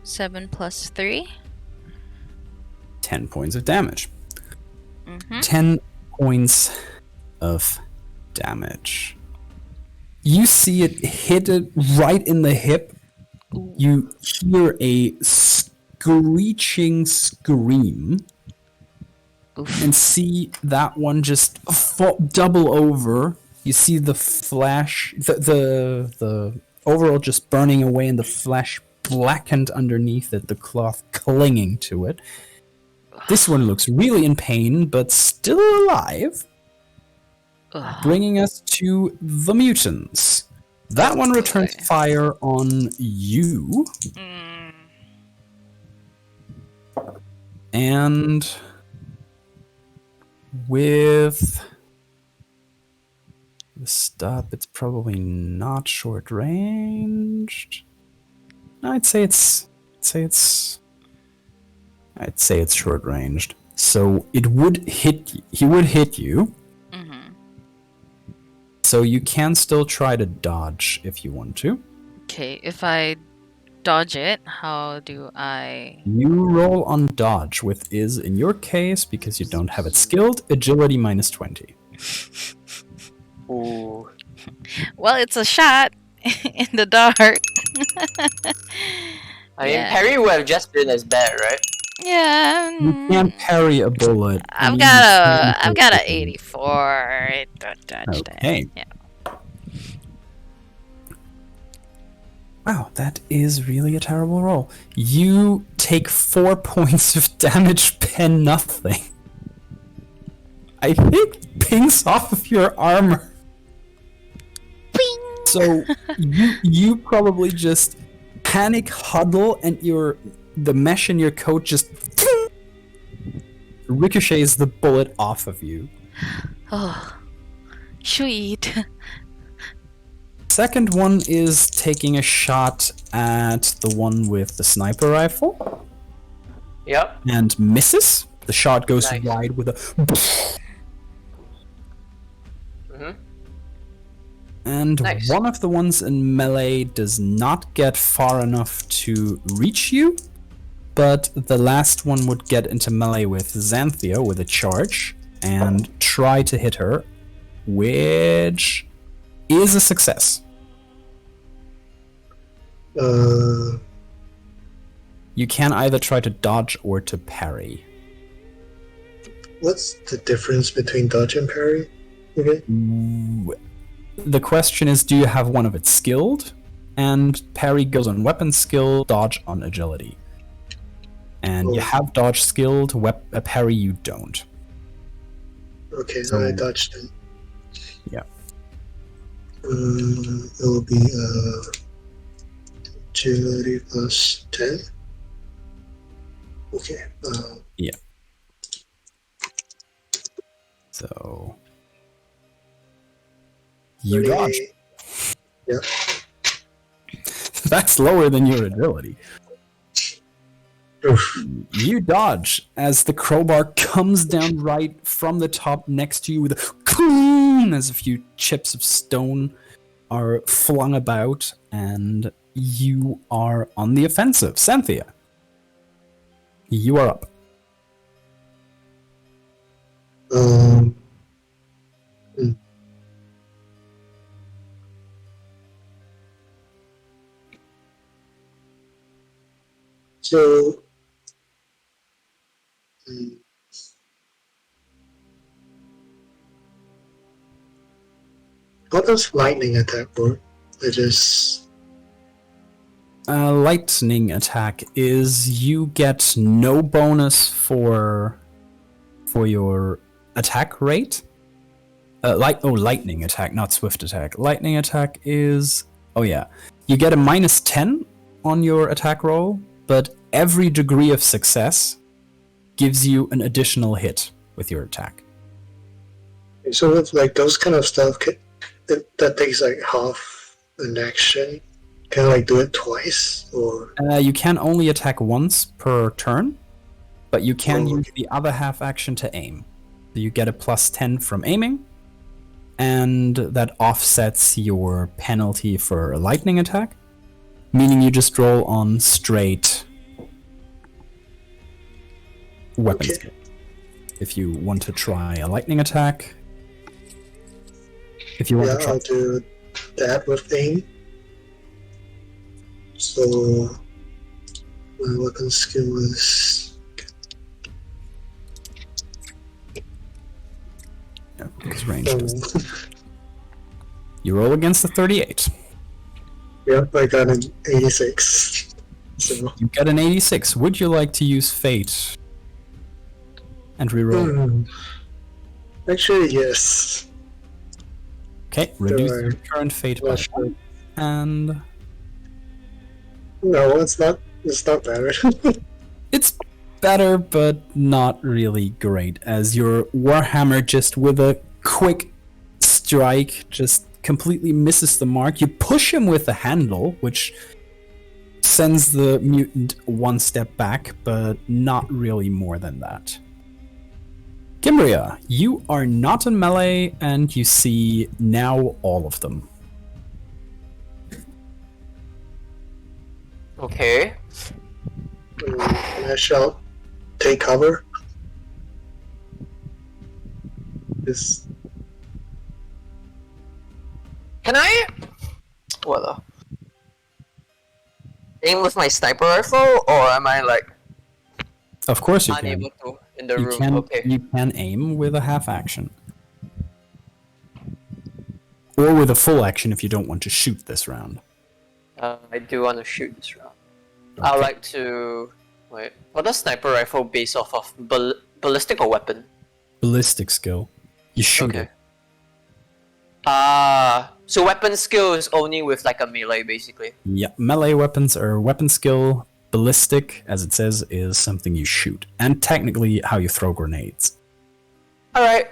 [SPEAKER 2] 7 plus 3.
[SPEAKER 1] 10 points of damage.
[SPEAKER 2] Mm-hmm.
[SPEAKER 1] 10 points of damage. You see it hit it right in the hip. You hear a screeching scream.
[SPEAKER 2] Oof.
[SPEAKER 1] And see that one just double over. You see the flesh, the overall just burning away, and the flesh blackened underneath it, the cloth clinging to it. This one looks really in pain, but still alive. Bringing us to the mutants. That one returns fire on you. And with the stop, it's probably not short ranged. No, I'd say it's short ranged. So it would hit. He would hit you.
[SPEAKER 2] Mm-hmm.
[SPEAKER 1] So you can still try to dodge if you want to.
[SPEAKER 2] Okay, if I dodge it, how do I...
[SPEAKER 1] You roll on dodge with is, in your case, because you don't have it skilled, agility -20.
[SPEAKER 3] Ooh.
[SPEAKER 2] Well, it's a shot in the dark.
[SPEAKER 3] I mean, parry would have just been as bad, right?
[SPEAKER 2] Yeah.
[SPEAKER 1] You can't parry a bullet.
[SPEAKER 2] I've
[SPEAKER 1] You
[SPEAKER 2] got
[SPEAKER 1] can
[SPEAKER 2] a
[SPEAKER 1] hit it.
[SPEAKER 2] 84. It don't dodge that.
[SPEAKER 1] Okay.
[SPEAKER 2] Yeah.
[SPEAKER 1] Wow, that is really a terrible roll. You take 4 points of damage, pen nothing. I think pings off of your armor.
[SPEAKER 2] Bing!
[SPEAKER 1] So you probably just panic huddle, and the mesh in your coat just ricochets the bullet off of you.
[SPEAKER 2] Oh, sweet.
[SPEAKER 1] Second one is taking a shot at the one with the sniper rifle
[SPEAKER 3] Yep.
[SPEAKER 1] and misses. The shot goes
[SPEAKER 3] Nice.
[SPEAKER 1] wide with a...
[SPEAKER 3] Mm-hmm.
[SPEAKER 1] And
[SPEAKER 3] Nice.
[SPEAKER 1] one of the ones in melee does not get far enough to reach you, but the last one would get into melee with Xanthia with a charge and try to hit her, which is a success. You can either try to dodge or to parry.
[SPEAKER 4] What's the difference between dodge and parry? Okay.
[SPEAKER 1] The question is, do you have one of it skilled? And parry goes on weapon skill, dodge on agility. And you have dodge skilled, parry you don't.
[SPEAKER 4] Okay,
[SPEAKER 1] So-
[SPEAKER 4] I dodged it.
[SPEAKER 1] Yeah.
[SPEAKER 4] It will be agility plus 10. Okay.
[SPEAKER 1] So you dodge.
[SPEAKER 4] 38. Yeah.
[SPEAKER 1] That's lower than your agility.
[SPEAKER 4] Oof.
[SPEAKER 1] You dodge as the crowbar comes down right from the top next to you with a cloom as a few chips of stone are flung about, and you are on the offensive. Cynthia, you are up.
[SPEAKER 4] Hmm. So, how does lightning attack work? I just
[SPEAKER 1] Lightning attack is you get no bonus for your attack rate. Lightning attack, not swift attack. Lightning attack is you get a -10 on your attack roll, but every degree of success gives you an additional hit with your attack.
[SPEAKER 4] so with like those kind of stuff that takes like half an action. Can I like do it twice or?
[SPEAKER 1] You can only attack once per turn, but you can
[SPEAKER 4] Oh,
[SPEAKER 1] use the other half action to aim. So you get a +10 from aiming, and that offsets your penalty for a lightning attack, meaning you just roll on straight weapon
[SPEAKER 4] Okay.
[SPEAKER 1] skill. If you want to try a lightning attack, if you want
[SPEAKER 4] Yeah,
[SPEAKER 1] to try,
[SPEAKER 4] I'll do that with aim. So my weapon skill is
[SPEAKER 1] because range does. You roll against the 38.
[SPEAKER 4] yep, I got an 86. So
[SPEAKER 1] You get an 86. Would you like to use fate and reroll?
[SPEAKER 4] actually yes.
[SPEAKER 1] Okay, reduce
[SPEAKER 4] Sure.
[SPEAKER 1] your current fate by
[SPEAKER 4] Not sure.
[SPEAKER 1] 1, and
[SPEAKER 4] No, it's not better.
[SPEAKER 1] it's better, but not really great, as your Warhammer just with a quick strike just completely misses the mark. You push him with the handle, which sends the mutant one step back, but not really more than that. Gimbria, you are not in melee, and you see now all of them.
[SPEAKER 3] Okay.
[SPEAKER 4] I shall take cover. This
[SPEAKER 3] Can I? What? Aim with my sniper rifle, or am I like
[SPEAKER 1] Of course you can.
[SPEAKER 3] unable to in the
[SPEAKER 1] You
[SPEAKER 3] room?
[SPEAKER 1] can,
[SPEAKER 3] Okay.
[SPEAKER 1] you can aim with a half action. Or with a full action if you don't want to shoot this round.
[SPEAKER 3] I do want to shoot this round. I'd
[SPEAKER 1] Okay.
[SPEAKER 3] like to. Wait. What does sniper rifle base off of? Ballistic or weapon?
[SPEAKER 1] Ballistic skill. You shoot
[SPEAKER 3] Okay.
[SPEAKER 1] it.
[SPEAKER 3] So weapon skill is only with like a melee, basically.
[SPEAKER 1] Yeah, melee weapons are weapon skill. Ballistic, as it says, is something you shoot. And technically how you throw grenades.
[SPEAKER 3] Alright.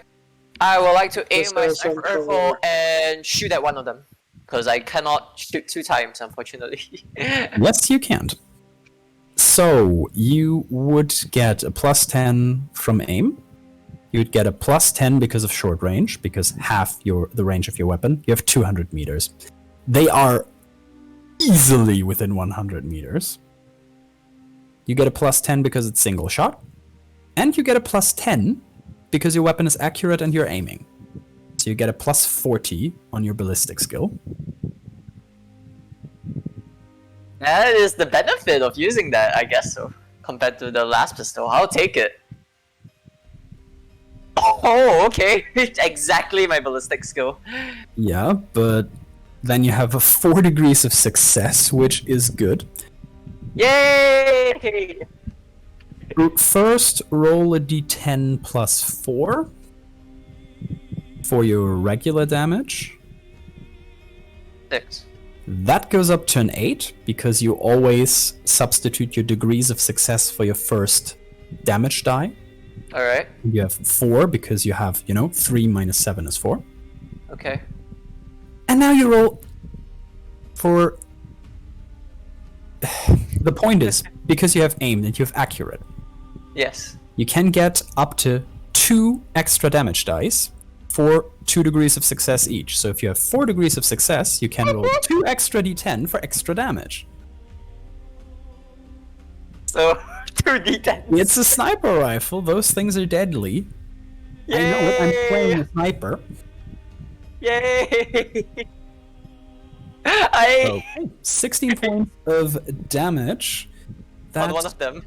[SPEAKER 3] I would like to aim
[SPEAKER 4] This
[SPEAKER 3] my
[SPEAKER 4] has
[SPEAKER 3] sniper
[SPEAKER 4] some
[SPEAKER 3] rifle
[SPEAKER 4] cover.
[SPEAKER 3] and shoot at one of them. Because I cannot shoot 2 times, unfortunately.
[SPEAKER 1] Yes, you can. So, you would get a +10 from aim. You'd get a +10 because of short range, because half the range of your weapon. You have 200 meters. They are easily within 100 meters. You get a +10 because it's single shot. And you get a +10 because your weapon is accurate and you're aiming. So you get a +40 on your ballistic skill.
[SPEAKER 3] That is the benefit of using that, I guess so. Compared to the last pistol. I'll take it. Oh, okay. Exactly my ballistic skill.
[SPEAKER 1] Yeah, but then you have a 4 degrees of success, which is good.
[SPEAKER 3] Yay!
[SPEAKER 1] First, roll a d10 plus 4 for your regular damage.
[SPEAKER 3] 6.
[SPEAKER 1] That goes up to an 8, because you always substitute your degrees of success for your first damage die.
[SPEAKER 3] Alright.
[SPEAKER 1] You have 4, because you have, 3 minus 7 is 4.
[SPEAKER 3] Okay.
[SPEAKER 1] And now you roll for... The point is, because you have aimed and you have accurate,
[SPEAKER 3] Yes.
[SPEAKER 1] you can get up to 2 extra damage dice for 2 degrees of success each. So if you have 4 degrees of success, you can roll 2 extra d10 for extra damage.
[SPEAKER 3] So, 2d10.
[SPEAKER 1] It's a sniper rifle. Those things are deadly. I know it. I'm playing a sniper.
[SPEAKER 3] Yay! I
[SPEAKER 1] Okay. 16 points of damage.
[SPEAKER 3] on one of them.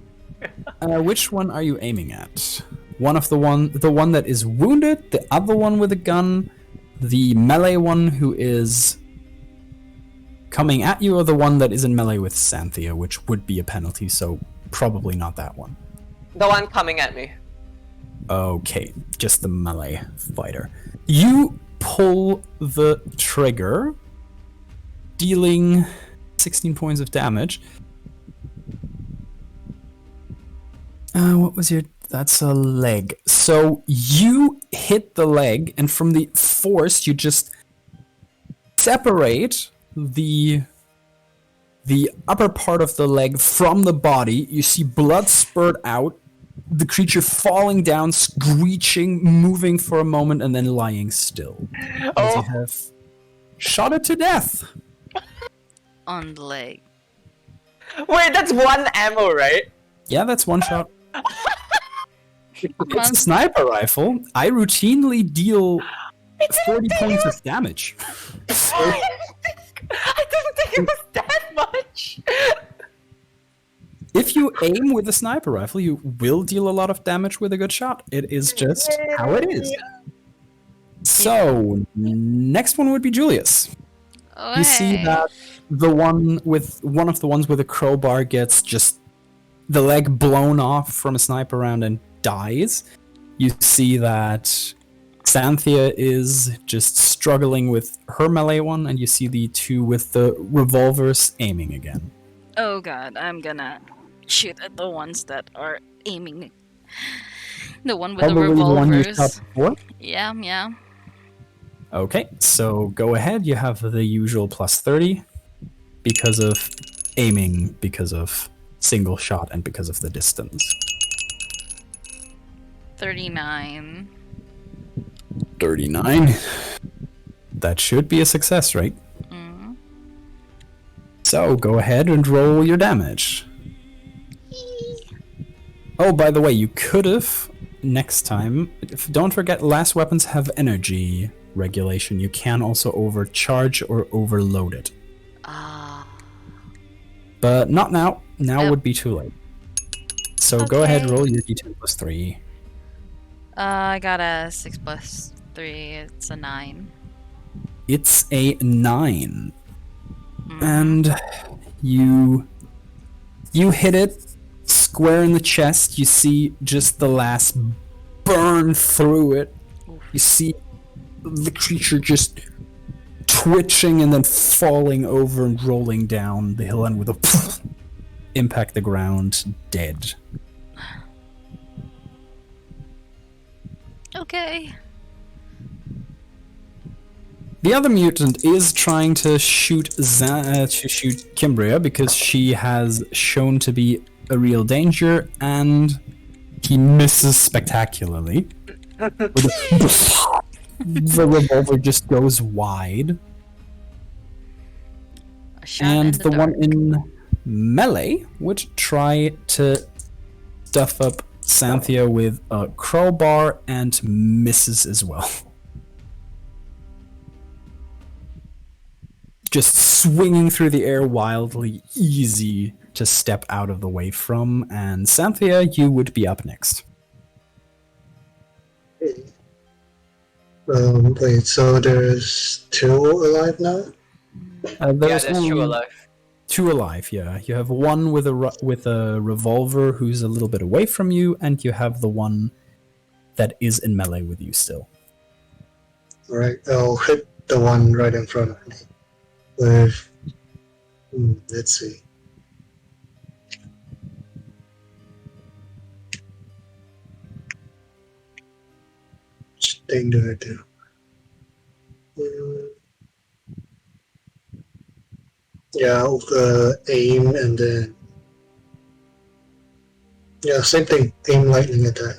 [SPEAKER 1] Which one are you aiming at? The one that is wounded, the other one with a gun, the melee one who is coming at you, or the one that is in melee with Xanthia, which would be a penalty, so probably not that one.
[SPEAKER 3] The one coming at me.
[SPEAKER 1] Okay, just the melee fighter. You pull the trigger, dealing 16 points of damage. What was your... That's a leg. So you hit the leg, and from the force, you just separate the upper part of the leg from the body. You see blood spurt out, the creature falling down, screeching, moving for a moment, and then lying still. As you have shot it to death.
[SPEAKER 2] On the leg.
[SPEAKER 3] Wait, that's one ammo, right?
[SPEAKER 1] Yeah, that's one shot. It's a sniper rifle. I routinely deal 40 points of damage.
[SPEAKER 3] I didn't think it was that much.
[SPEAKER 1] If you aim with a sniper rifle, you will deal a lot of damage with a good shot. It is just how it is. So, next one would be Julius. You see that one of the ones with a crowbar gets just the leg blown off from a sniper round and dies. You see that Xanthia is just struggling with her melee one, and you see the two with the revolvers aiming again.
[SPEAKER 2] Oh god, I'm gonna shoot at the ones that are aiming. The one with
[SPEAKER 1] Probably
[SPEAKER 2] the
[SPEAKER 1] the one you
[SPEAKER 2] revolvers.
[SPEAKER 1] shot before.
[SPEAKER 2] Yeah.
[SPEAKER 1] Okay, so go ahead. You have the usual plus 30 because of aiming, because of single shot, and because of the distance.
[SPEAKER 2] 39.
[SPEAKER 1] 39. That should be a success, right?
[SPEAKER 2] Mm.
[SPEAKER 1] So go ahead and roll your damage. Oh, by the way, you could have next time. Don't forget, last weapons have energy regulation. You can also overcharge or overload it. But not now. Now would be too late. So go ahead, roll your d10 plus 3.
[SPEAKER 2] I got a 6 plus 3. It's a 9.
[SPEAKER 1] It's a 9. And you hit it square in the chest. You see just the last burn through it. You see the creature just twitching and then falling over and rolling down the hill, and with a impact the ground, dead.
[SPEAKER 2] Okay.
[SPEAKER 1] The other mutant is trying to shoot Kimbria because she has shown to be a real danger, and he misses spectacularly. The revolver just goes wide.
[SPEAKER 2] A shot
[SPEAKER 1] And
[SPEAKER 2] in the
[SPEAKER 1] the one
[SPEAKER 2] dark.
[SPEAKER 1] in melee would try to stuff up Xanthia with a crowbar and misses as well. Just swinging through the air wildly, easy to step out of the way from. And Xanthia, you would be up next.
[SPEAKER 4] Hey, Wait, so there's 2 alive now?
[SPEAKER 3] Yeah,
[SPEAKER 1] There's
[SPEAKER 3] that's true
[SPEAKER 1] only
[SPEAKER 3] alive.
[SPEAKER 1] 2 alive. Yeah, you have one with a revolver who's a little bit away from you, and you have the one that is in melee with you still.
[SPEAKER 4] Alright, I'll hit the one right in front of me with... let's see. Which thing do I do? Yeah, aim and then... Yeah, same thing. Aim lightning attack.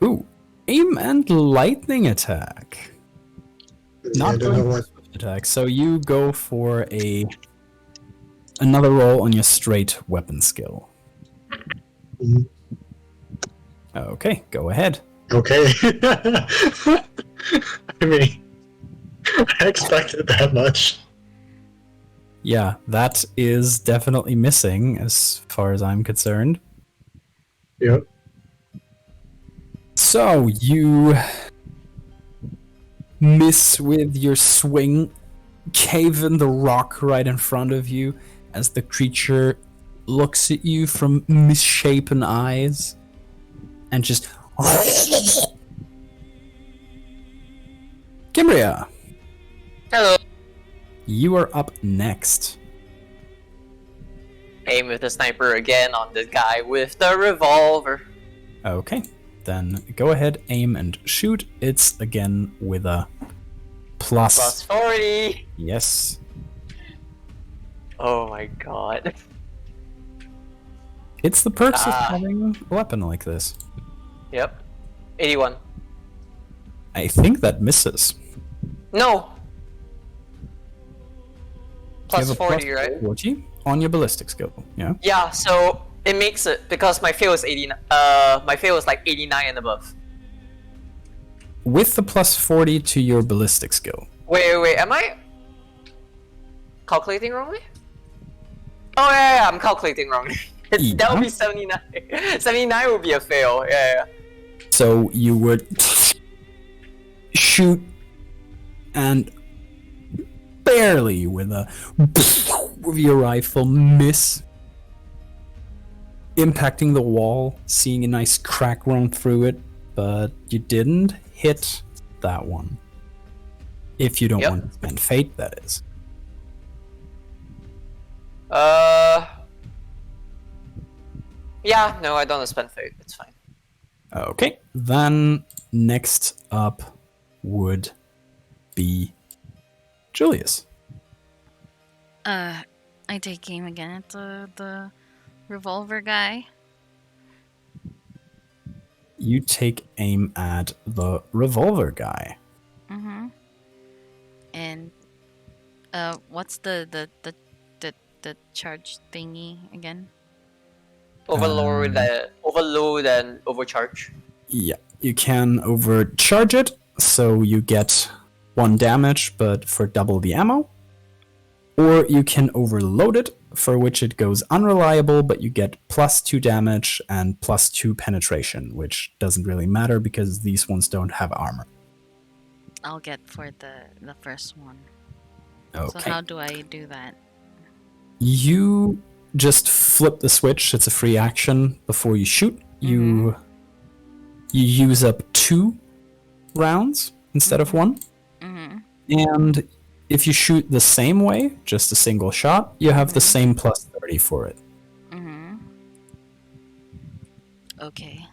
[SPEAKER 1] Ooh, aim and lightning attack.
[SPEAKER 4] I
[SPEAKER 1] Not
[SPEAKER 4] don't
[SPEAKER 1] going
[SPEAKER 4] know
[SPEAKER 1] for
[SPEAKER 4] what...
[SPEAKER 1] swift attack, so you go for another roll on your straight weapon skill.
[SPEAKER 4] Mhm.
[SPEAKER 1] Okay, go ahead.
[SPEAKER 4] Okay. I mean, I expected that much.
[SPEAKER 1] Yeah, that is definitely missing as far as I'm concerned.
[SPEAKER 4] Yep.
[SPEAKER 1] So you miss with your swing, cave in the rock right in front of you as the creature looks at you from misshapen eyes and just... Gimbria,
[SPEAKER 3] Hello.
[SPEAKER 1] you are up next.
[SPEAKER 3] Aim with the sniper again on the guy with the revolver.
[SPEAKER 1] Okay, then go ahead, aim and shoot. It's again with a
[SPEAKER 3] Plus 40.
[SPEAKER 1] Yes.
[SPEAKER 3] Oh my god.
[SPEAKER 1] It's the perks of having a weapon like this.
[SPEAKER 3] Yep. 81.
[SPEAKER 1] I think that misses.
[SPEAKER 3] No.
[SPEAKER 1] You
[SPEAKER 3] Plus
[SPEAKER 1] have a
[SPEAKER 3] 40, right?
[SPEAKER 1] 40 on your ballistic skill, yeah?
[SPEAKER 3] Yeah, so it makes it because my fail is 89. My fail is like 89 and above.
[SPEAKER 1] With the plus 40 to your ballistic skill.
[SPEAKER 3] Wait, am I calculating wrongly? Oh yeah, I'm calculating wrongly. That would be 79. 79 would be a fail. Yeah.
[SPEAKER 1] So you would shoot and barely with your rifle miss, impacting the wall, seeing a nice crack run through it, but you didn't hit that one. If you don't want to spend fate, that is.
[SPEAKER 3] Yeah, no, I don't spend fate. It's fine.
[SPEAKER 1] Okay, then next up would be Julius.
[SPEAKER 2] I take aim again at the revolver guy.
[SPEAKER 1] You take aim at the revolver guy.
[SPEAKER 2] Mm-hmm. And what's the charge thingy again?
[SPEAKER 3] Overload and overcharge.
[SPEAKER 1] Yeah, you can overcharge it, so you get 1 damage, but for double the ammo. Or you can overload it, for which it goes unreliable, but you get plus 2 damage and plus 2 penetration, which doesn't really matter because these ones don't have armor.
[SPEAKER 2] I'll get for the first one.
[SPEAKER 1] Okay.
[SPEAKER 2] So how do I do that?
[SPEAKER 1] You just flip the switch. It's a free action before you shoot. You use up 2 rounds instead of 1.
[SPEAKER 2] Mm-hmm.
[SPEAKER 1] And if you shoot the same way, just a single shot, you have the same plus 30 for it.
[SPEAKER 2] Mm-hmm. Okay.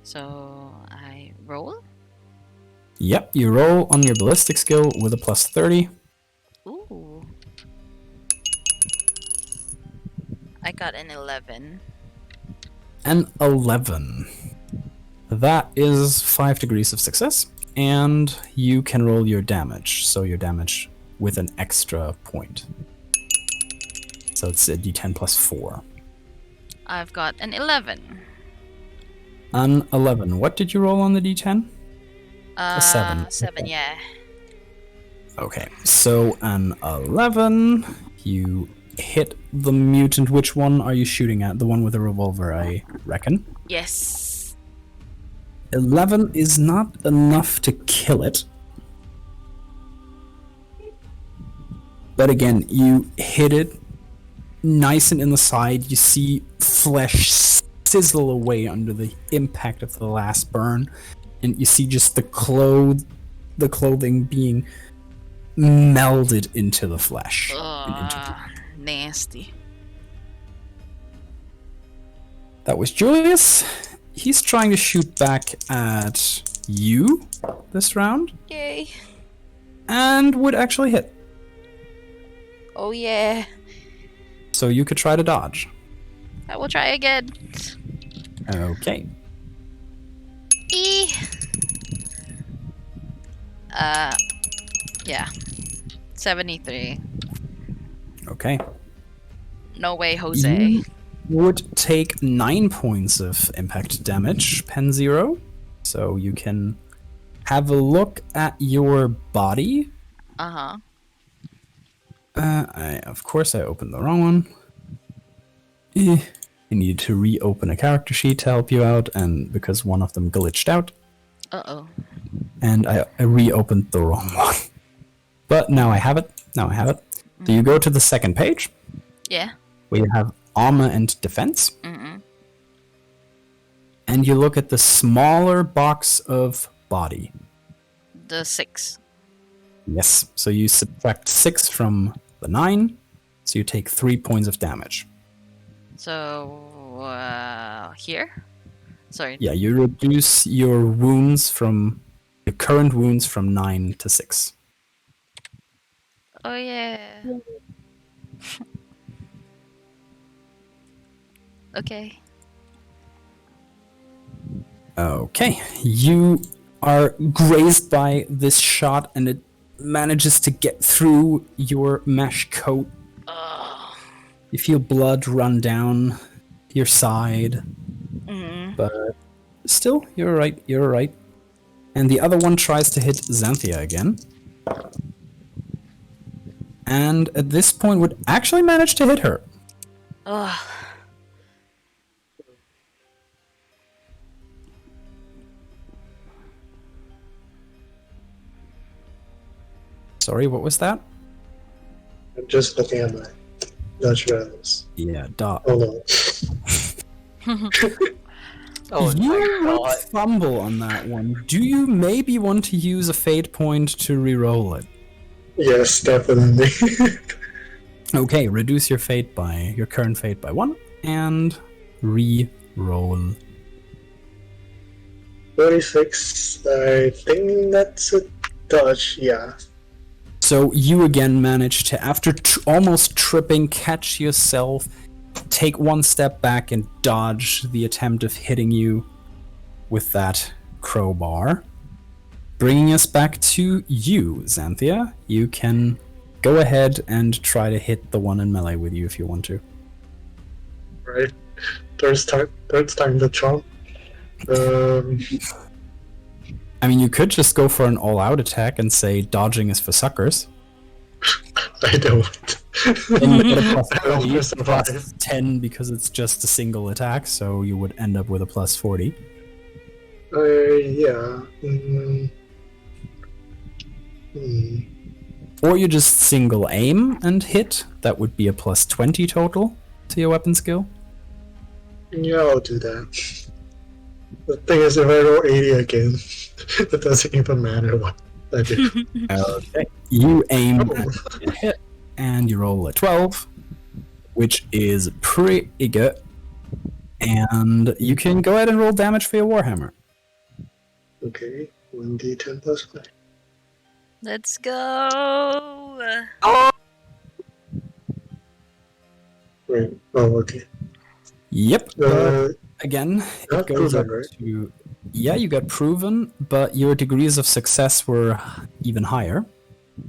[SPEAKER 2] So I roll?
[SPEAKER 1] Yep, you roll on your ballistic skill with a plus 30.
[SPEAKER 2] Ooh. I got an 11.
[SPEAKER 1] An 11. That is 5 degrees of success, and you can roll your damage. So your damage with an extra point. So it's a d10 plus 4.
[SPEAKER 2] I've got an 11.
[SPEAKER 1] An 11. What did you roll on the d10? A 7.
[SPEAKER 2] 7, yeah.
[SPEAKER 1] Okay, so an 11. You hit the mutant. Which one are you shooting at? The one with the revolver, I reckon.
[SPEAKER 2] Yes.
[SPEAKER 1] 11 is not enough to kill it. But again, you hit it nice and in the side. You see flesh sizzle away under the impact of the last burn. And you see just the clothing being melded into the flesh.
[SPEAKER 2] Nasty.
[SPEAKER 1] That was Julius. He's trying to shoot back at you this round.
[SPEAKER 2] Yay.
[SPEAKER 1] And would actually hit.
[SPEAKER 2] Oh yeah.
[SPEAKER 1] So you could try to dodge.
[SPEAKER 2] I will try again.
[SPEAKER 1] Okay.
[SPEAKER 2] Yeah. 73.
[SPEAKER 1] Okay.
[SPEAKER 2] No way, Jose.
[SPEAKER 1] You would take 9 points of impact damage, Pen Zero. So you can have a look at your body.
[SPEAKER 2] Uh-huh.
[SPEAKER 1] Of course, I opened the wrong one. I needed to reopen a character sheet to help you out, and because one of them glitched out.
[SPEAKER 2] Uh-oh.
[SPEAKER 1] And I reopened the wrong one. But now I have it. So you go to the second page.
[SPEAKER 2] Yeah.
[SPEAKER 1] Where you have armor and defense.
[SPEAKER 2] Mm-mm.
[SPEAKER 1] And you look at the smaller box of body.
[SPEAKER 2] The 6.
[SPEAKER 1] Yes. So you subtract 6 from the 9. So you take 3 points of damage.
[SPEAKER 2] So, here? Sorry.
[SPEAKER 1] Yeah, you reduce your wounds from your current wounds from 9 to 6.
[SPEAKER 2] Oh, yeah. Okay.
[SPEAKER 1] Okay. You are grazed by this shot, and it manages to get through your mesh coat.
[SPEAKER 2] Oh.
[SPEAKER 1] You feel blood run down your side.
[SPEAKER 2] Mm.
[SPEAKER 1] But still, you're right. And the other one tries to hit Xanthia again. And at this point would actually manage to hit her.
[SPEAKER 2] Ugh.
[SPEAKER 1] Sorry, what was that?
[SPEAKER 4] I'm just looking at my Dutch values.
[SPEAKER 1] Yeah,
[SPEAKER 4] Oh no.
[SPEAKER 3] Oh my
[SPEAKER 1] you would
[SPEAKER 3] god.
[SPEAKER 1] fumble on that one. Do you maybe want to use a fate point to re-roll it?
[SPEAKER 4] Yes, definitely.
[SPEAKER 1] Okay, reduce your current fate by 1 and re-roll.
[SPEAKER 4] 36. I think that's a dodge, yeah.
[SPEAKER 1] So you again manage to, after almost tripping, catch yourself, take 1 step back and dodge the attempt of hitting you with that crowbar. Bringing us back to you, Xanthia. You can go ahead and try to hit the one in melee with you if you want to.
[SPEAKER 4] Right. Third time the charm.
[SPEAKER 1] I mean, you could just go for an all-out attack and say dodging is for suckers.
[SPEAKER 4] I don't.
[SPEAKER 1] And you get a plus
[SPEAKER 4] I don't
[SPEAKER 1] 30,
[SPEAKER 4] survive.
[SPEAKER 1] plus 10 because it's just a single attack, so you would end up with a plus 40.
[SPEAKER 4] Yeah.
[SPEAKER 1] Or you just single aim and hit. That would be a plus 20 total to your weapon skill.
[SPEAKER 4] Yeah, I'll do that. The thing is, if I roll 80 again, it doesn't even matter what I do.
[SPEAKER 1] Okay. You aim
[SPEAKER 4] Oh.
[SPEAKER 1] and hit, and you roll a 12, which is pretty good. And you can go ahead and roll damage for your Warhammer.
[SPEAKER 4] Okay, 1d10 plus 5.
[SPEAKER 2] Let's go.
[SPEAKER 4] Wait, oh, okay.
[SPEAKER 1] Yep. Again,
[SPEAKER 4] not
[SPEAKER 1] it goes up
[SPEAKER 4] proven, right?
[SPEAKER 1] to... Yeah, you got proven, but your degrees of success were even higher.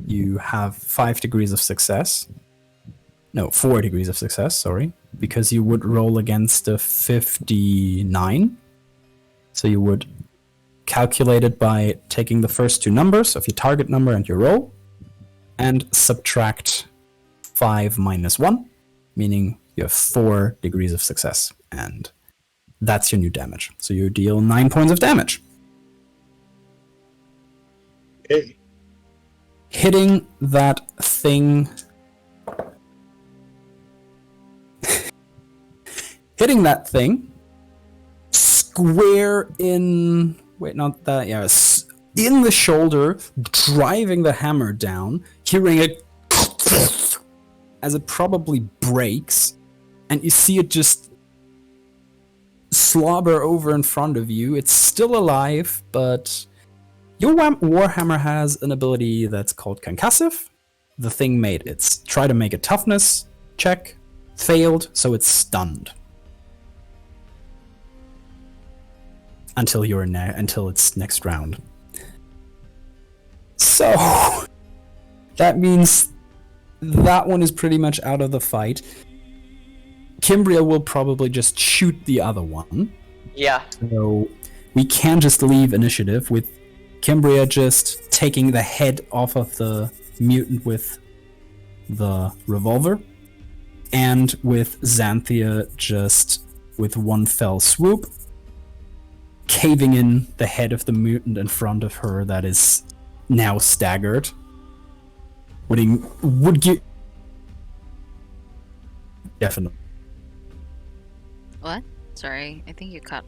[SPEAKER 1] You have 5 degrees of success. No, 4 degrees of success, sorry. Because you would roll against a 59. So you would calculate it by taking the first 2 numbers of your target number and your roll, and subtract 5 minus 1, meaning you have 4 degrees of success. And that's your new damage. So you deal 9 points of damage.
[SPEAKER 4] Okay.
[SPEAKER 1] hitting that thing. Hitting that thing square in. Wait, not that. Yeah, in the shoulder, driving the hammer down, hearing it as it probably breaks, and you see it just slobber over in front of you. It's still alive, but your Warhammer has an ability that's called concussive. The thing made its try to make a toughness check, failed, so it's stunned until until its next round. So that means that one is pretty much out of the fight. Kimbria will probably just shoot the other one.
[SPEAKER 3] Yeah.
[SPEAKER 1] So we can just leave initiative with Kimbria just taking the head off of the mutant with the revolver, and with Xanthia just with one fell swoop caving in the head of the mutant in front of her that is now staggered. Would you definitely.
[SPEAKER 2] What? Sorry, I think you cut.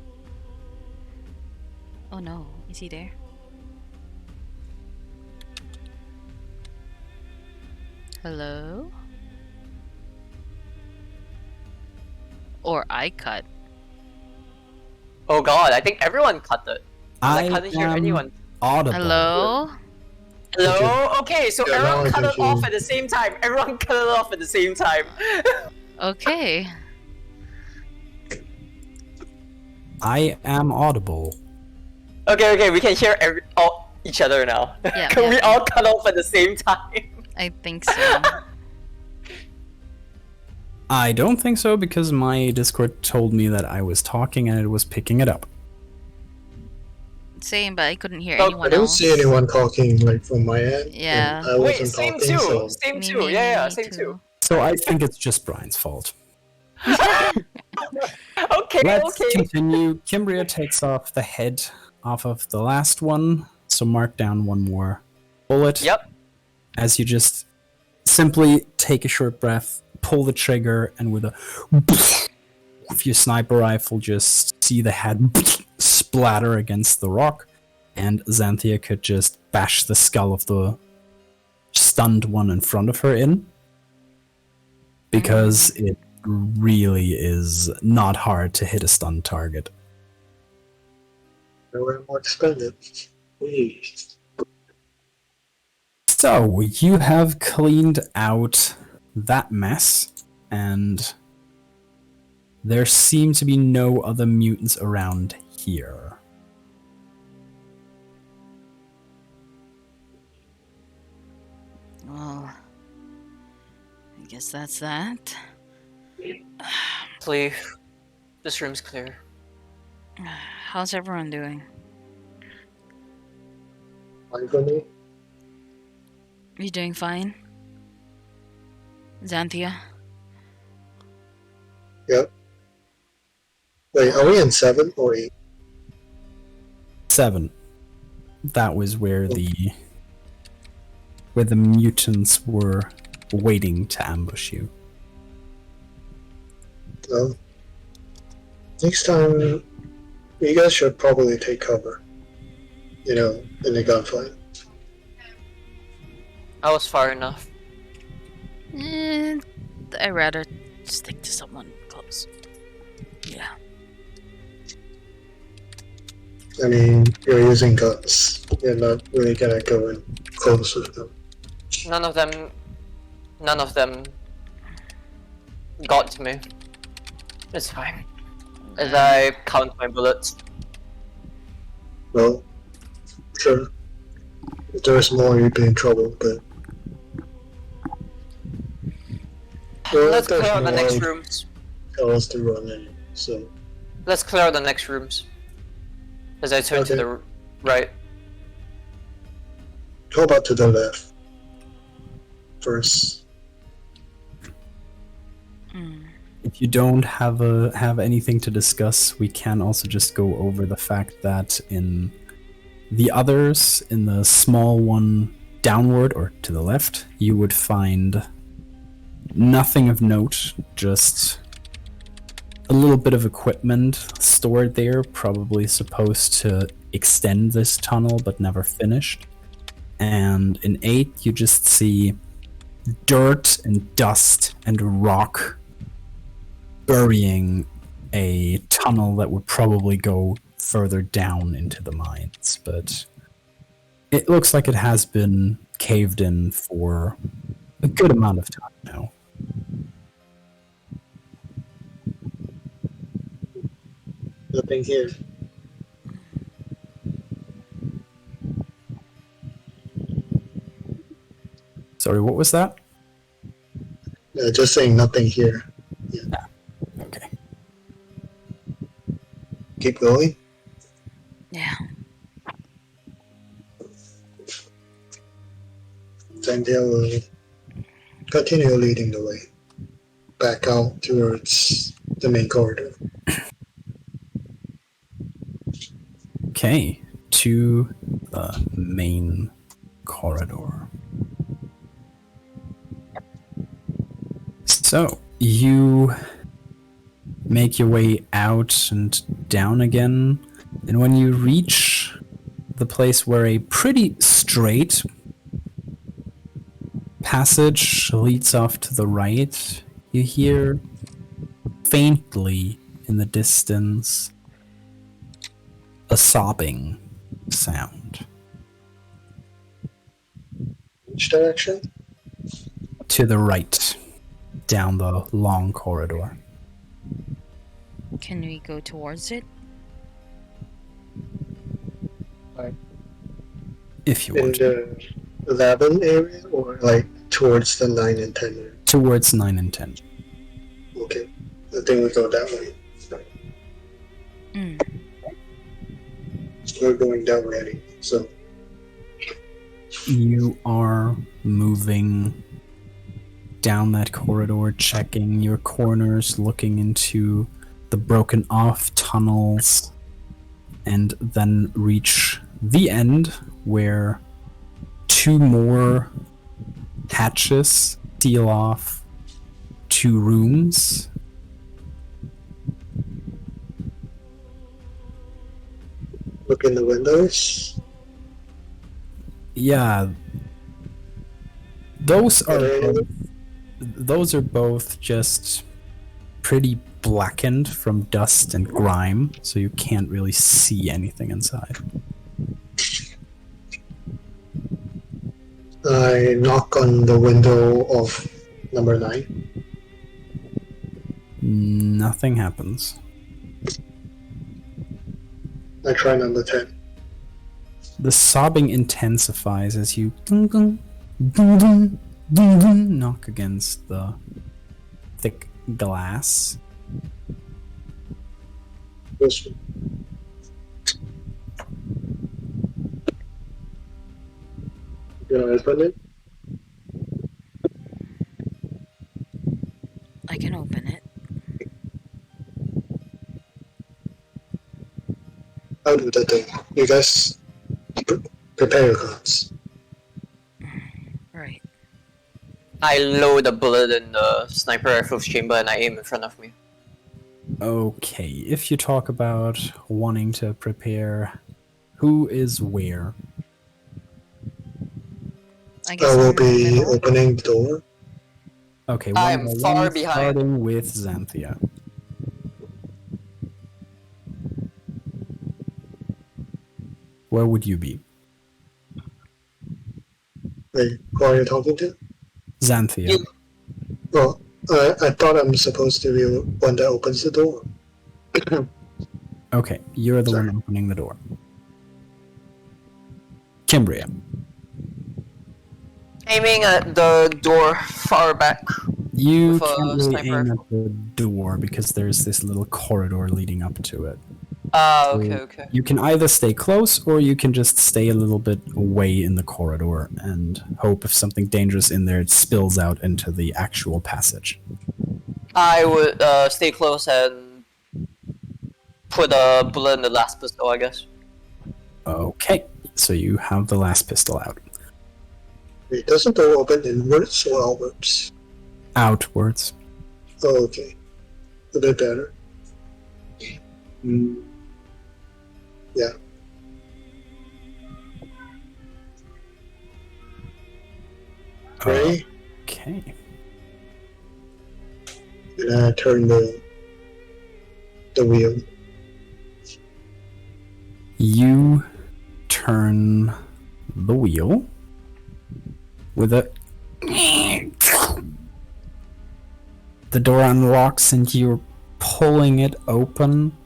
[SPEAKER 2] Oh no, is he there? Hello? Or I cut.
[SPEAKER 3] Oh god, I think everyone cut it. I
[SPEAKER 1] I
[SPEAKER 3] couldn't hear
[SPEAKER 1] am
[SPEAKER 3] anyone.
[SPEAKER 1] audible.
[SPEAKER 2] Hello?
[SPEAKER 3] Hello? Okay, so
[SPEAKER 4] Yeah, now
[SPEAKER 3] everyone
[SPEAKER 4] I
[SPEAKER 3] cut
[SPEAKER 4] can
[SPEAKER 3] it
[SPEAKER 4] hear
[SPEAKER 3] off
[SPEAKER 4] you.
[SPEAKER 3] at the same time. Everyone cut it off at the same time.
[SPEAKER 2] Okay.
[SPEAKER 1] I am audible.
[SPEAKER 3] Okay, we can hear each other now.
[SPEAKER 2] Yeah,
[SPEAKER 3] Can
[SPEAKER 2] yeah,
[SPEAKER 3] we
[SPEAKER 2] yeah.
[SPEAKER 3] all cut off at the same time?
[SPEAKER 2] I think so.
[SPEAKER 1] I don't think so because my Discord told me that I was talking and it was picking it up.
[SPEAKER 2] Same, but I couldn't hear
[SPEAKER 3] Oh,
[SPEAKER 2] anyone
[SPEAKER 4] I don't
[SPEAKER 2] else.
[SPEAKER 4] see anyone talking like from my end.
[SPEAKER 2] Yeah.
[SPEAKER 4] And I
[SPEAKER 3] Wait,
[SPEAKER 4] wasn't
[SPEAKER 3] same
[SPEAKER 4] talking,
[SPEAKER 3] too.
[SPEAKER 4] so
[SPEAKER 3] Same
[SPEAKER 2] Me,
[SPEAKER 3] too.
[SPEAKER 2] me,
[SPEAKER 3] Yeah,
[SPEAKER 2] me
[SPEAKER 3] same too.
[SPEAKER 1] So I think it's just Brian's fault.
[SPEAKER 3] Okay,
[SPEAKER 1] Let's
[SPEAKER 3] okay.
[SPEAKER 1] continue. Kimbria takes off the head off of the last one, so mark down one more bullet.
[SPEAKER 3] Yep.
[SPEAKER 1] As you just simply take a short breath, pull the trigger, and with your sniper rifle, just see the head splatter against the rock, and Xanthia could just bash the skull of the stunned one in front of her in, because it really is not hard to hit a stunned target.
[SPEAKER 4] nowhere more expended. Please.
[SPEAKER 1] So, you have cleaned out that mess, and there seem to be no other mutants around here.
[SPEAKER 2] Well, I guess that's that.
[SPEAKER 3] Please. This room's clear.
[SPEAKER 2] How's everyone doing?
[SPEAKER 4] Fine for me.
[SPEAKER 2] You doing fine? Xanthia?
[SPEAKER 4] Yep. Wait, are we in 7 or 8?
[SPEAKER 1] 7. That was where the mutants were waiting to ambush you.
[SPEAKER 4] No. Next time, you guys should probably take cover. You know, in the gunfight.
[SPEAKER 3] I was far enough.
[SPEAKER 2] I'd rather stick to someone close. Yeah.
[SPEAKER 4] I mean, you're using guns. You're not really gonna go in close with them.
[SPEAKER 3] None of them got to me. It's fine. As I count my bullets.
[SPEAKER 4] Well, sure. If there's more, you'd be in trouble, but... Well,
[SPEAKER 3] Let's
[SPEAKER 4] if there's
[SPEAKER 3] clear out the
[SPEAKER 4] more,
[SPEAKER 3] next rooms.
[SPEAKER 4] tell us to run in, so...
[SPEAKER 3] Let's clear out the next rooms. As I turn to
[SPEAKER 4] Okay.
[SPEAKER 3] the right.
[SPEAKER 4] How about to the left? First.
[SPEAKER 1] If you don't have anything to discuss, we can also just go over the fact that in The others, in the small one downward or to the left, you would find nothing of note, just a little bit of equipment stored there, probably supposed to extend this tunnel but never finished. And in 8, you just see dirt and dust and rock burying a tunnel that would probably go further down into the mines, but it looks like it has been caved in for a good amount of time now.
[SPEAKER 4] Nothing here.
[SPEAKER 1] Sorry, what was that?
[SPEAKER 4] Just saying nothing here.
[SPEAKER 1] Okay.
[SPEAKER 4] Keep going.
[SPEAKER 2] Yeah.
[SPEAKER 4] Xanthia will continue leading the way back out towards the main corridor.
[SPEAKER 1] Okay, to the main corridor. So, you make your way out and down again, and when you reach the place where a pretty straight passage leads off to the right, you hear faintly in the distance a sobbing sound.
[SPEAKER 4] Which direction?
[SPEAKER 1] To the right, down the long corridor.
[SPEAKER 2] Can we go towards it?
[SPEAKER 1] If you
[SPEAKER 4] In
[SPEAKER 1] want.
[SPEAKER 4] the 11 area or like towards the 9 and 10 area?
[SPEAKER 1] Towards 9 and 10.
[SPEAKER 4] Okay. I think we go that way.
[SPEAKER 2] Mm.
[SPEAKER 4] We're going that way anyway, so
[SPEAKER 1] You are moving down that corridor, checking your corners, looking into the broken off tunnels, and then reach the end where 2 more hatches seal off 2 rooms.
[SPEAKER 4] look in the windows.
[SPEAKER 1] Yeah, those are
[SPEAKER 4] Okay.
[SPEAKER 1] those are both just pretty blackened from dust and grime, so you can't really see anything inside.
[SPEAKER 4] I knock on the window of number 9.
[SPEAKER 1] Nothing happens.
[SPEAKER 4] I try number 10.
[SPEAKER 1] The sobbing intensifies as you dun, dun, dun, dun, dun, dun, knock against the thick glass.
[SPEAKER 4] This one. You gonna open it?
[SPEAKER 2] I can open it.
[SPEAKER 4] I'll do that thing. You guys prepare your guns.
[SPEAKER 2] Right.
[SPEAKER 3] I load a bullet in the sniper rifle's chamber and I aim in front of me.
[SPEAKER 1] Okay, if you talk about wanting to prepare, who is where?
[SPEAKER 2] I guess
[SPEAKER 4] I will
[SPEAKER 2] I'm in the
[SPEAKER 4] be
[SPEAKER 2] middle.
[SPEAKER 4] opening the door.
[SPEAKER 1] Okay,
[SPEAKER 3] I
[SPEAKER 1] one
[SPEAKER 3] am
[SPEAKER 1] by
[SPEAKER 3] far
[SPEAKER 1] one,
[SPEAKER 3] behind.
[SPEAKER 1] starting with Xanthia. Where would you be?
[SPEAKER 4] Wait, who are you talking to?
[SPEAKER 1] Xanthia.
[SPEAKER 3] You-
[SPEAKER 4] Well, I thought I'm supposed to be the one that opens the door.
[SPEAKER 1] Okay, you're the
[SPEAKER 4] Sorry.
[SPEAKER 1] one opening the door. Kimbria.
[SPEAKER 3] Aiming at the door far back.
[SPEAKER 1] You
[SPEAKER 3] With a
[SPEAKER 1] can't really
[SPEAKER 3] sniper
[SPEAKER 1] aim
[SPEAKER 3] rifle.
[SPEAKER 1] at the door because there's this little corridor leading up to it.
[SPEAKER 3] Ah,
[SPEAKER 1] So
[SPEAKER 3] okay.
[SPEAKER 1] You can either stay close or you can just stay a little bit away in the corridor and hope if something dangerous in there, it spills out into the actual passage.
[SPEAKER 3] I would stay close and put a bullet in the last pistol, I guess.
[SPEAKER 1] Okay, so you have the last pistol out.
[SPEAKER 4] Wait, doesn't the door open inwards or outwards?
[SPEAKER 1] Outwards.
[SPEAKER 4] Oh, okay. A bit better. Yeah. Ready?
[SPEAKER 1] Okay.
[SPEAKER 4] And I turn the wheel.
[SPEAKER 1] You turn the wheel with a... The door unlocks and you're pulling it open.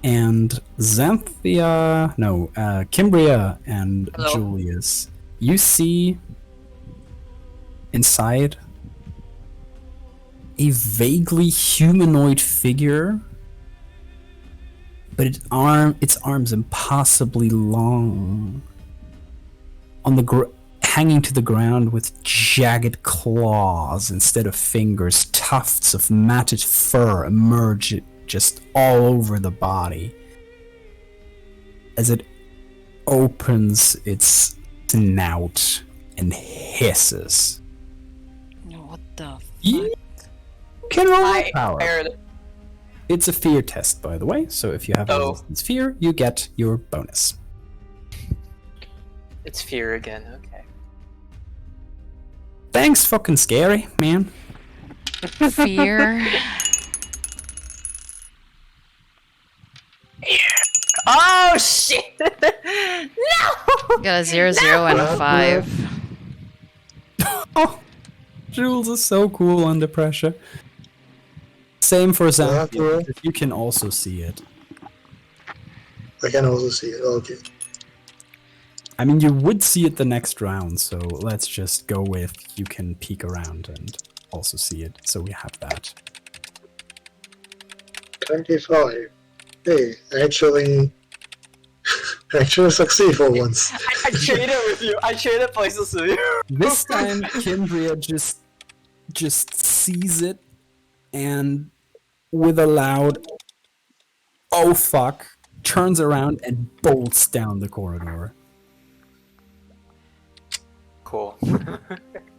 [SPEAKER 1] And Kimbria and
[SPEAKER 3] Hello.
[SPEAKER 1] Julius, you see inside a vaguely humanoid figure, but its arms impossibly long, on the hanging to the ground with jagged claws instead of fingers. Tufts of matted fur emerge just all over the body as it opens its snout and hisses.
[SPEAKER 2] What the fuck?
[SPEAKER 1] You can roll
[SPEAKER 3] I
[SPEAKER 1] power.
[SPEAKER 3] heard it.
[SPEAKER 1] It's a fear test, by the way, so if you have resistance fear, you get your bonus.
[SPEAKER 3] It's fear again, okay.
[SPEAKER 1] Thanks, fucking scary, man.
[SPEAKER 2] Fear.
[SPEAKER 3] Oh shit! No!
[SPEAKER 2] Got a 0, 0, and a 5.
[SPEAKER 1] Oh, Jules is so cool under pressure. Same for Xanthia, if you can also see it.
[SPEAKER 4] I can also see it. Okay.
[SPEAKER 1] I mean, you would see it the next round, so let's just go with you can peek around and also see it, so we have that.
[SPEAKER 4] 25. Hey, actually succeed for once.
[SPEAKER 3] I traded with you. I traded places with you.
[SPEAKER 1] This time, Kimbria just sees it, and with a loud "oh fuck," turns around and bolts down the corridor.
[SPEAKER 3] Cool.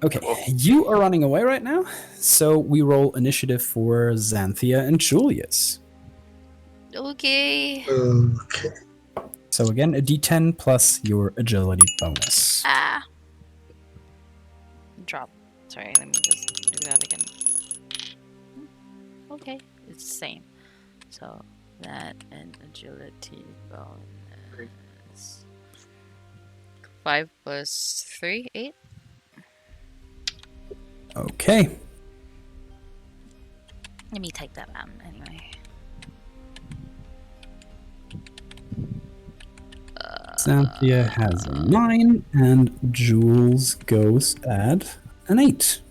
[SPEAKER 1] Okay, you are running away right now, so we roll initiative for Xanthia and Julius.
[SPEAKER 2] Okay.
[SPEAKER 4] Okay.
[SPEAKER 1] So again, a d10 plus your agility bonus.
[SPEAKER 2] Ah. Drop. Sorry, let me just do that again. Okay, it's the same. So that and agility bonus. 5 plus 3, 8.
[SPEAKER 1] Okay.
[SPEAKER 2] Let me type that out anyway.
[SPEAKER 1] Xanthia has a 9, and Jules goes at an 8.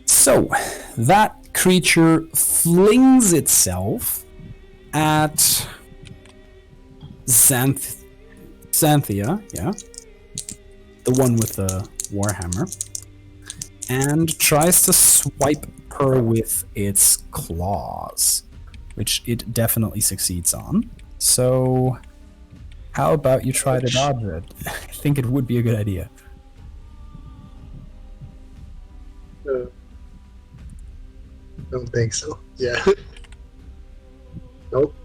[SPEAKER 1] So, that creature flings itself at Xanthia, yeah, the one with the Warhammer, and tries to swipe her with its claws, which it definitely succeeds on. So, how about you try to dodge it? I think it would be a good idea.
[SPEAKER 4] Don't think so. Yeah. Nope.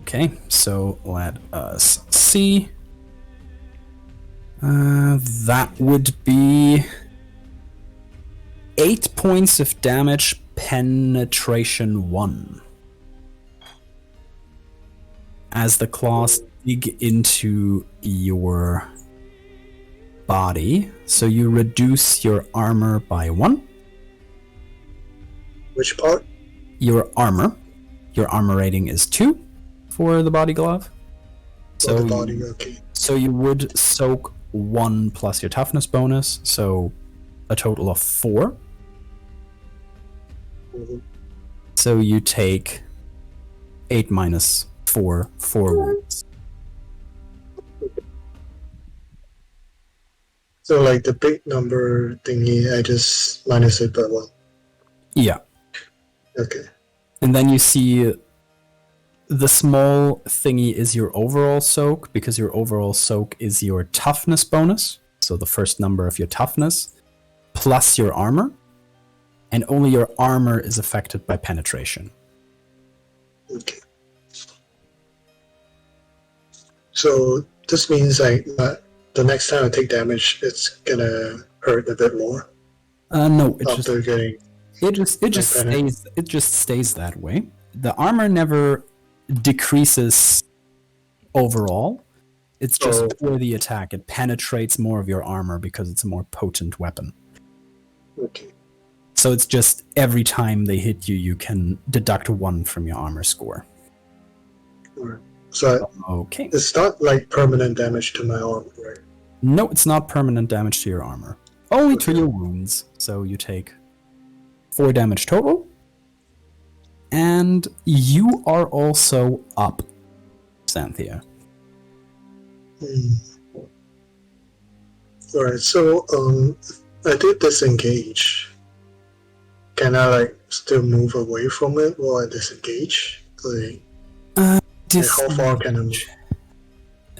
[SPEAKER 1] Okay, so let us see. That would be 8 points of damage, penetration 1. As the claws dig into your body, so you reduce your armor by 1.
[SPEAKER 4] Which part?
[SPEAKER 1] Your armor. Your armor rating is 2 for the body glove.
[SPEAKER 4] So the body, okay.
[SPEAKER 1] So you would soak 1 plus your toughness bonus, so a total of 4.
[SPEAKER 4] Mhm.
[SPEAKER 1] So you take 8 minus 4 wounds.
[SPEAKER 4] So like the big number thingy, I just minus it by 1.
[SPEAKER 1] Yeah.
[SPEAKER 4] Okay.
[SPEAKER 1] And then you see the small thingy is your overall soak, because your overall soak is your toughness bonus. So the first number of your toughness plus your armor. And only your armor is affected by penetration.
[SPEAKER 4] Okay. So this means like that the next time I take damage, it's gonna hurt a bit more
[SPEAKER 1] No,
[SPEAKER 4] after getting.
[SPEAKER 1] it just stays that way. The armor never decreases overall. It's just for the attack. It penetrates more of your armor because it's a more potent weapon.
[SPEAKER 4] Okay.
[SPEAKER 1] So it's just every time they hit you, you can deduct 1 from your armor score.
[SPEAKER 4] Alright. So
[SPEAKER 1] Okay.
[SPEAKER 4] it's not like permanent damage to my arm, right?
[SPEAKER 1] No, it's not permanent damage to your armor. Only to
[SPEAKER 4] Okay.
[SPEAKER 1] your wounds. So you take 4 damage total. And you are also up, Xanthia.
[SPEAKER 4] Alright, so I did disengage. Can I like still move away from it while I disengage? Like how far can I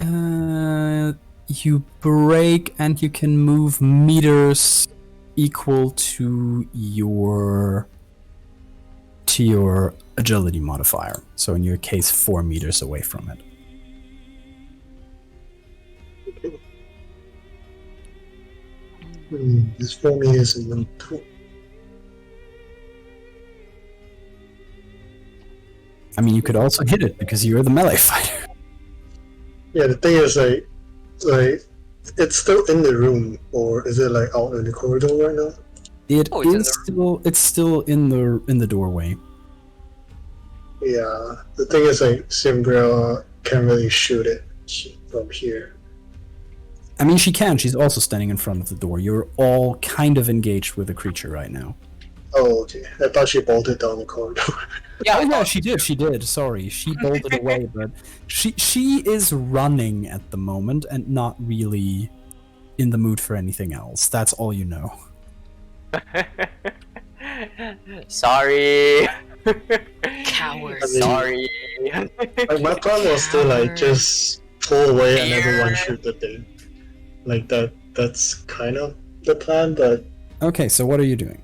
[SPEAKER 4] move?
[SPEAKER 1] You break and you can move meters equal to your agility modifier. So in your case, 4 meters away from it.
[SPEAKER 4] This 4 meters and then 2.
[SPEAKER 1] I mean, you could also hit it because you're the melee fighter.
[SPEAKER 4] Yeah, the thing is like it's still in the room, or is it like out in the corridor right now?
[SPEAKER 1] It's still in the doorway.
[SPEAKER 4] Yeah, the thing is like Simbra can't really shoot it from here.
[SPEAKER 1] I mean, she can. She's also standing in front of the door. You're all kind of engaged with the creature right now.
[SPEAKER 4] Oh, okay. I thought she bolted down the corridor.
[SPEAKER 3] Yeah,
[SPEAKER 1] Oh, yeah, she did. She did. Sorry, she bolted away, but she is running at the moment and not really in the mood for anything else. That's all you know.
[SPEAKER 3] Sorry.
[SPEAKER 2] Coward.
[SPEAKER 3] Sorry.
[SPEAKER 4] Like, my plan was to like just pull away and everyone shoot the thing. Like that's kind of the plan, but
[SPEAKER 1] Okay, so what are you doing?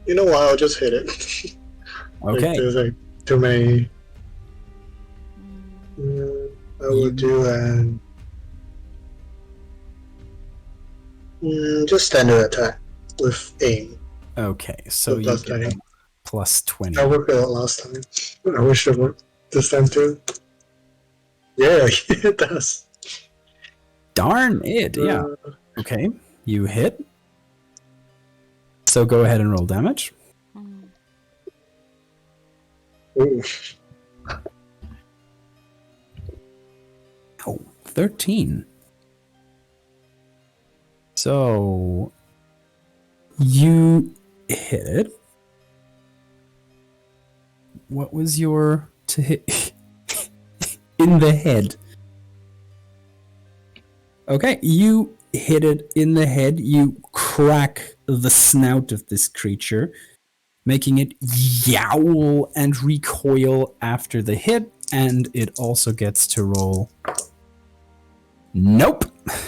[SPEAKER 4] you know what, I'll just hit it. Like,
[SPEAKER 1] Okay.
[SPEAKER 4] there's like too many. I will do an just standard attack with aim.
[SPEAKER 1] Okay, so you
[SPEAKER 4] plus
[SPEAKER 1] get
[SPEAKER 4] 20.
[SPEAKER 1] plus 20.
[SPEAKER 4] That worked out last time. I wish it worked this time too. Yeah, it does.
[SPEAKER 1] Darn it, yeah. Okay, you hit. So go ahead and roll damage.
[SPEAKER 4] Ooh.
[SPEAKER 1] Oh, 13. So you hit it. What was your to hit? In the head. Okay, you hit it in the head. You crack the snout of this creature, making it yowl and recoil after the hit, and it also gets to roll. Nope,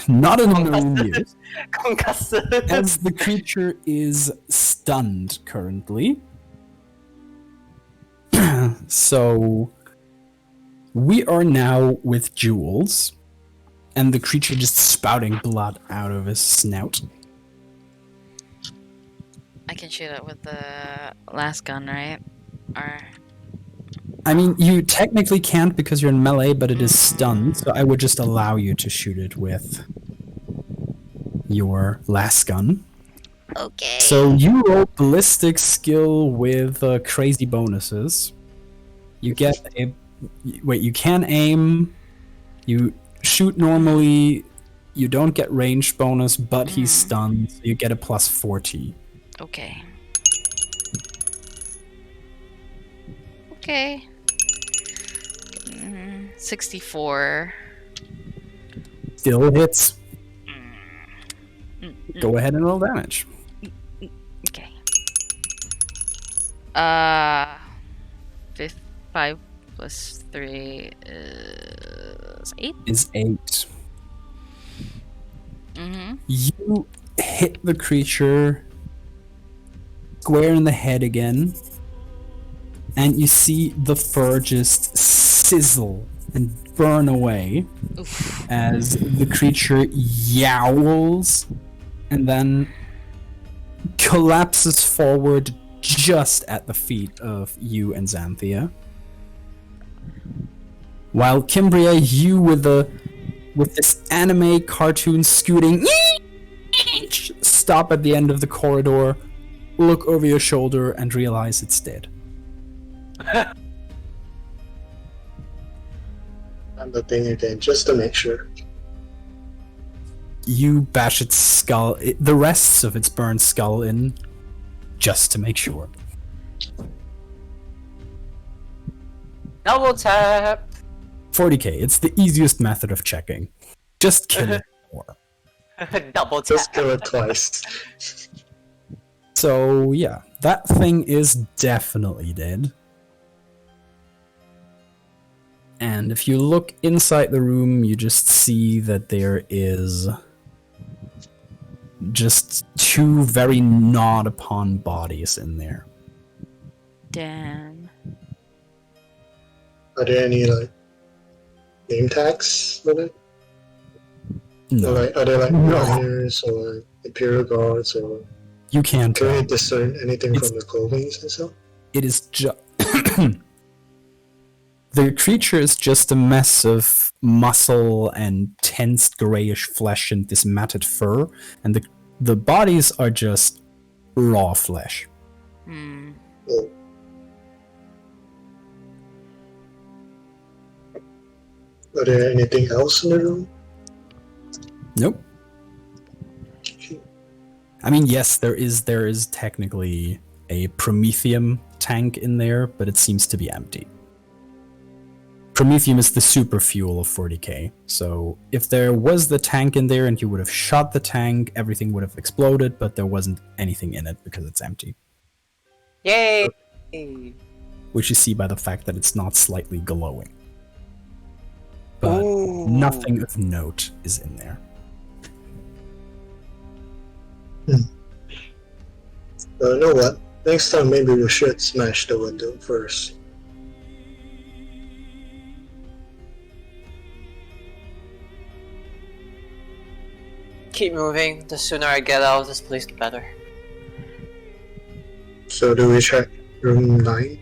[SPEAKER 1] not in a million years.
[SPEAKER 3] Concussed.
[SPEAKER 1] As the creature is stunned currently. So we are now with Jules, and the creature just spouting blood out of his snout.
[SPEAKER 2] I can shoot it with the last gun, right? Or
[SPEAKER 1] I mean, you technically can't because you're in melee, but it is stunned, so I would just allow you to shoot it with your last gun.
[SPEAKER 2] okay.
[SPEAKER 1] So you roll ballistic skill with crazy bonuses. You get a... Wait, you can aim. You shoot normally. You don't get range bonus, but he's stunned. So you get a plus 40.
[SPEAKER 2] Okay. Okay. 64.
[SPEAKER 1] Still hits. Go ahead and roll damage.
[SPEAKER 2] Okay. 5 plus 3 is 8.
[SPEAKER 1] Is 8.
[SPEAKER 2] Mm-hmm.
[SPEAKER 1] You hit the creature square in the head again, and you see the fur just sizzle and burn away as the creature yowls and then collapses forward just at the feet of you and Xanthia. While Kimbria, you with this anime cartoon scooting stop at the end of the corridor, look over your shoulder and realize it's dead.
[SPEAKER 4] I'm looking again just to make sure.
[SPEAKER 1] You bash its skull, the rests of its burned skull in, just to make sure.
[SPEAKER 3] Double tap.
[SPEAKER 1] 40k, it's the easiest method of checking. Just kill it more.
[SPEAKER 3] Double tap.
[SPEAKER 4] Just kill it twice.
[SPEAKER 1] So yeah, that thing is definitely dead. And if you look inside the room, you just see that there is just 2 very gnawed upon bodies in there.
[SPEAKER 2] Damn.
[SPEAKER 4] Are there any like name tags with it?
[SPEAKER 1] No,
[SPEAKER 4] Or, like, are there like
[SPEAKER 1] No.
[SPEAKER 4] miners or Imperial Guards or
[SPEAKER 1] you can't
[SPEAKER 4] can we
[SPEAKER 1] tell.
[SPEAKER 4] discern anything
[SPEAKER 1] It's-
[SPEAKER 4] from the clothing and stuff?
[SPEAKER 1] It is just... The creature is just a mess of muscle and tensed grayish flesh and this matted fur, and the bodies are just raw flesh.
[SPEAKER 2] Hmm.
[SPEAKER 4] Oh. Are there anything else in the room?
[SPEAKER 1] Nope. I mean, yes, there is technically a Promethium tank in there, but it seems to be empty. Promethium is the super fuel of 40k, so if there was the tank in there and you would have shot the tank, everything would have exploded, but there wasn't anything in it because it's empty.
[SPEAKER 3] Yay!
[SPEAKER 1] Which you see by the fact that it's not slightly glowing. But
[SPEAKER 3] Ooh.
[SPEAKER 1] nothing of note is in there.
[SPEAKER 4] You know what? Next time maybe we should smash the window first.
[SPEAKER 3] Keep moving. The sooner I get out of this place, the better.
[SPEAKER 4] So do we check room 9?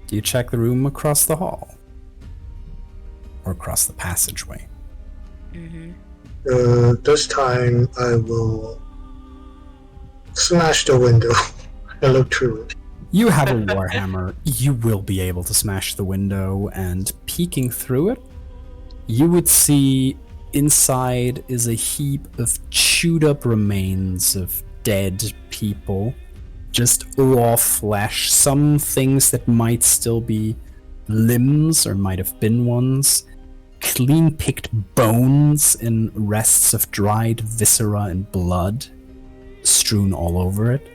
[SPEAKER 1] Do you check the room across the hall? Or across the passageway?
[SPEAKER 2] Mm-hmm.
[SPEAKER 4] This time I will smash the window and look through it.
[SPEAKER 1] You have a Warhammer, you will be able to smash the window, and peeking through it, you would see inside is a heap of chewed up remains of dead people. Just raw flesh, some things that might still be limbs or might have been ones. Clean picked bones and rests of dried viscera and blood strewn all over it.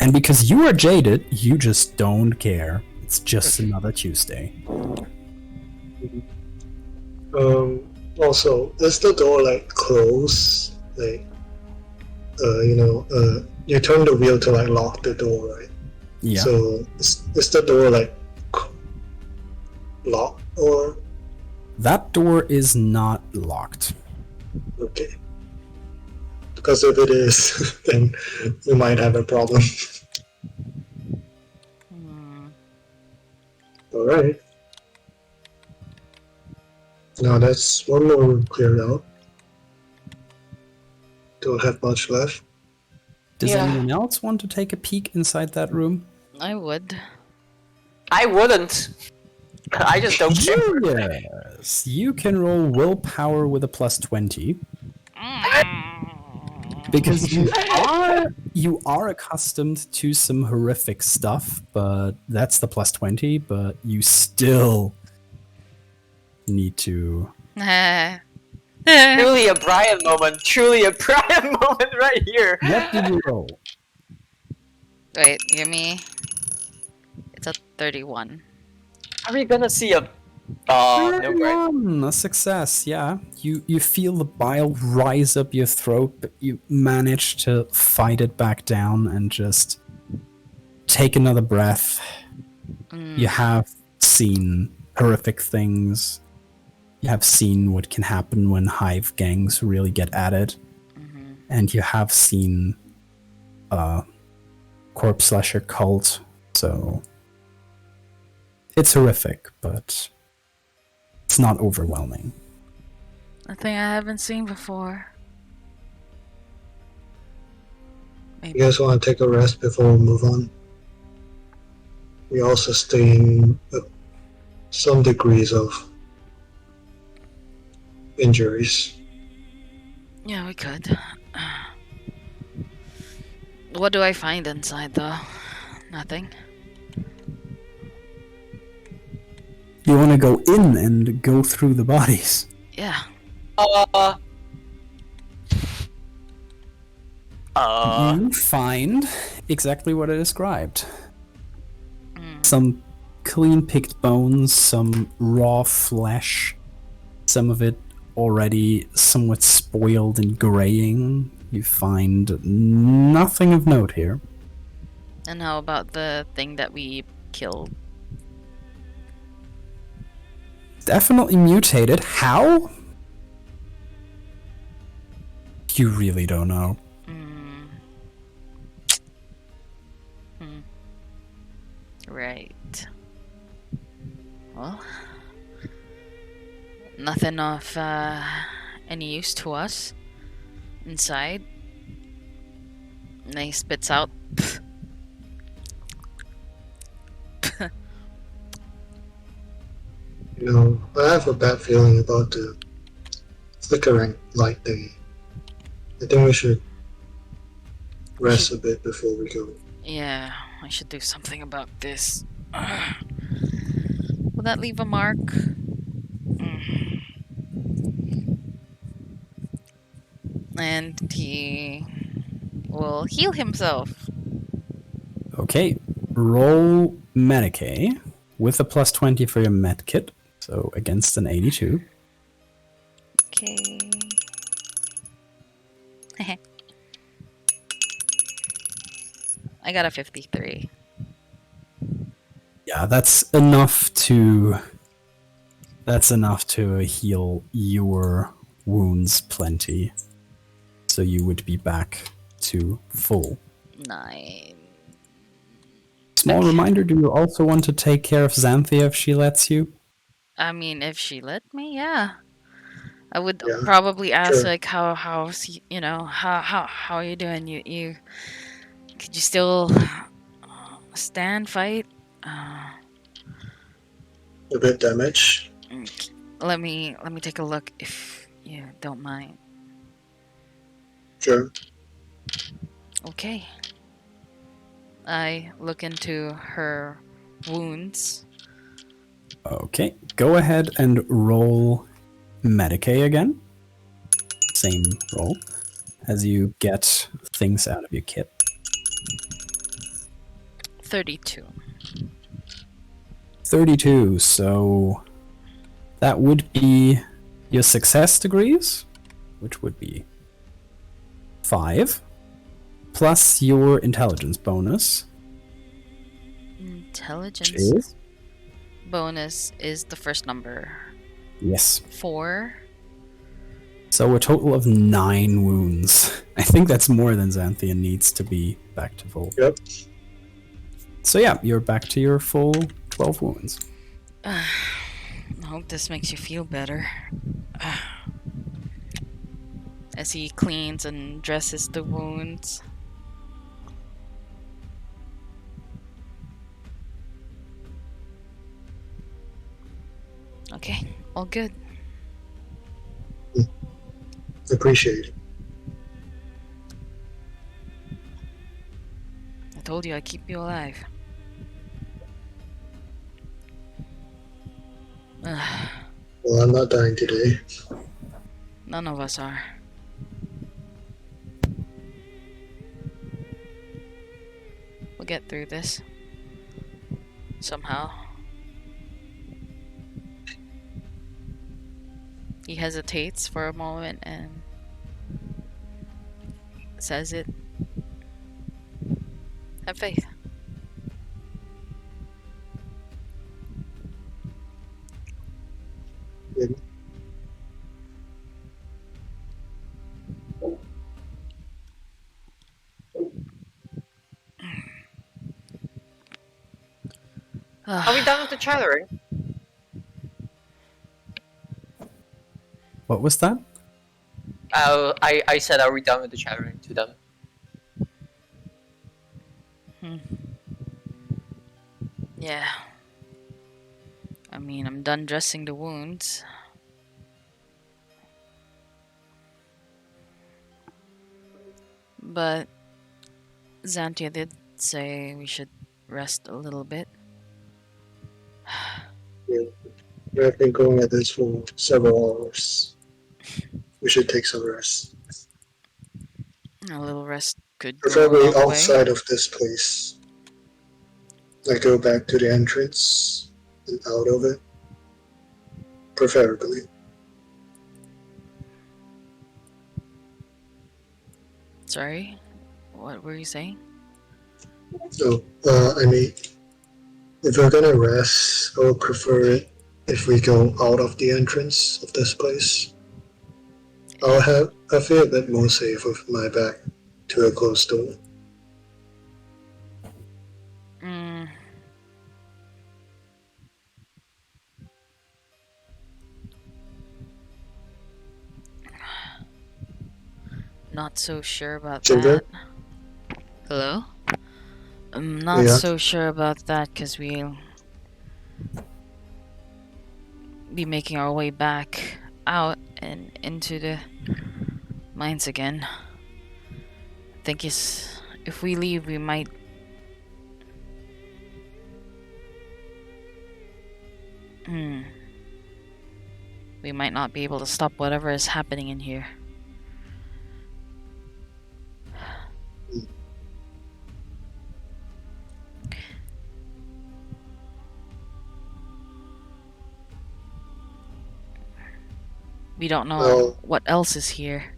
[SPEAKER 1] And because you are jaded, you just don't care. It's just another Tuesday.
[SPEAKER 4] Also, is the door like closed? Like, you turn the wheel to like lock the door, right?
[SPEAKER 1] Yeah.
[SPEAKER 4] So is the door like locked or
[SPEAKER 1] That door is not locked.
[SPEAKER 4] okay? Because if it is, then we might have a problem. All right. Now that's one more room cleared out. Don't have much left.
[SPEAKER 1] Does
[SPEAKER 3] Yeah.
[SPEAKER 1] anyone else want to take a peek inside that room?
[SPEAKER 2] I would.
[SPEAKER 3] I wouldn't. I just don't care.
[SPEAKER 1] Yes. You can roll willpower with a plus 20. Because you are accustomed to some horrific stuff, but that's the plus 20, but you still need to...
[SPEAKER 3] Truly a Brian moment. Truly a Brian moment right here.
[SPEAKER 1] What did you roll?
[SPEAKER 2] Wait, give me. It's a 31.
[SPEAKER 3] Are we gonna see a no, right?
[SPEAKER 1] 31, a success. Yeah, you feel the bile rise up your throat, but you manage to fight it back down and just take another breath.
[SPEAKER 2] Mm,
[SPEAKER 1] You have seen horrific things. You have seen what can happen when hive gangs really get at it,
[SPEAKER 2] mhm.
[SPEAKER 1] and you have seen a corpse slasher cult. So it's horrific, but it's not overwhelming.
[SPEAKER 2] Nothing I haven't seen before.
[SPEAKER 4] You
[SPEAKER 2] Maybe.
[SPEAKER 4] guys want to take a rest before we move on? We all sustain some degrees of injuries.
[SPEAKER 2] Yeah, we could. What do I find inside though? Nothing.
[SPEAKER 1] You want to go in and go through the bodies.
[SPEAKER 2] Yeah.
[SPEAKER 1] You find exactly what I described.
[SPEAKER 2] Mm.
[SPEAKER 1] Some clean picked bones, some raw flesh, some of it already somewhat spoiled and graying. You find nothing of note here.
[SPEAKER 2] And how about the thing that we killed?
[SPEAKER 1] Definitely mutated. How? You really don't know.
[SPEAKER 2] Mm. Hmm. Right. Well, nothing of any use to us inside. And he spits out.
[SPEAKER 4] You know, I have a bad feeling about the flickering light thingy. I think we should rest a bit before we go.
[SPEAKER 2] Yeah, I should do something about this. Will that leave a mark? Mm. And he will heal himself.
[SPEAKER 1] Okay, roll Medicaid with a plus 20 for your med kit. So against an 82.
[SPEAKER 2] Okay. I got a 53.
[SPEAKER 1] Yeah, that's enough to heal your wounds plenty. So you would be back to full.
[SPEAKER 2] 9.
[SPEAKER 1] Small reminder, do you also want to take care of Xanthia if she lets you?
[SPEAKER 2] I mean, if she let me, yeah. I would
[SPEAKER 4] Yeah,
[SPEAKER 2] probably ask
[SPEAKER 4] sure.
[SPEAKER 2] like how are you doing? You could you still stand fight? Uh,
[SPEAKER 4] A bit damaged.
[SPEAKER 2] let me take a look if you don't mind.
[SPEAKER 4] Sure.
[SPEAKER 2] Okay. I look into her wounds.
[SPEAKER 1] Okay, go ahead and roll Medicaid again. Same roll as you get things out of your kit.
[SPEAKER 2] 32.
[SPEAKER 1] 32, so that would be your success degrees, which would be 5, plus your intelligence bonus.
[SPEAKER 2] Intelligence
[SPEAKER 1] Is?
[SPEAKER 2] bonus is the first number.
[SPEAKER 1] Yes.
[SPEAKER 2] 4.
[SPEAKER 1] So a total of 9 wounds. I think that's more than Xanthia needs to be back to full.
[SPEAKER 4] Yep.
[SPEAKER 1] So yeah, you're back to your full 12 wounds.
[SPEAKER 2] I hope this makes you feel better. As he cleans and dresses the wounds. Okay, all good.
[SPEAKER 4] Appreciate it.
[SPEAKER 2] I told you I'd keep you alive.
[SPEAKER 4] Well, I'm not dying today.
[SPEAKER 2] None of us are. get through this. Somehow. He hesitates for a moment and says it. Have faith.
[SPEAKER 4] Maybe.
[SPEAKER 3] Are we done with the chattering?
[SPEAKER 1] What was that?
[SPEAKER 3] I said, are we done with the chattering to them?
[SPEAKER 2] Yeah. I mean, I'm done dressing the wounds. But Xantia did say we should rest a little bit.
[SPEAKER 4] Yeah. We've been going at this for several hours. We should take some rest.
[SPEAKER 2] A little rest could go a
[SPEAKER 4] Preferably
[SPEAKER 2] long way.
[SPEAKER 4] outside of this place. Like go back to the entrance and out of it. Preferably.
[SPEAKER 2] Sorry? What were you saying?
[SPEAKER 4] So, I mean, if we're gonna rest, I would prefer it if we go out of the entrance of this place. I feel a bit more safe with my back to a closed door.
[SPEAKER 2] Mm. Not so sure about
[SPEAKER 4] Ginger?
[SPEAKER 2] that. Hello? I'm not
[SPEAKER 4] Yeah.
[SPEAKER 2] so sure about that because we'll be making our way back out and into the mines again. I think if we leave, we might. We might not be able to stop whatever is happening in here. We don't know
[SPEAKER 4] Well,
[SPEAKER 2] what else is here.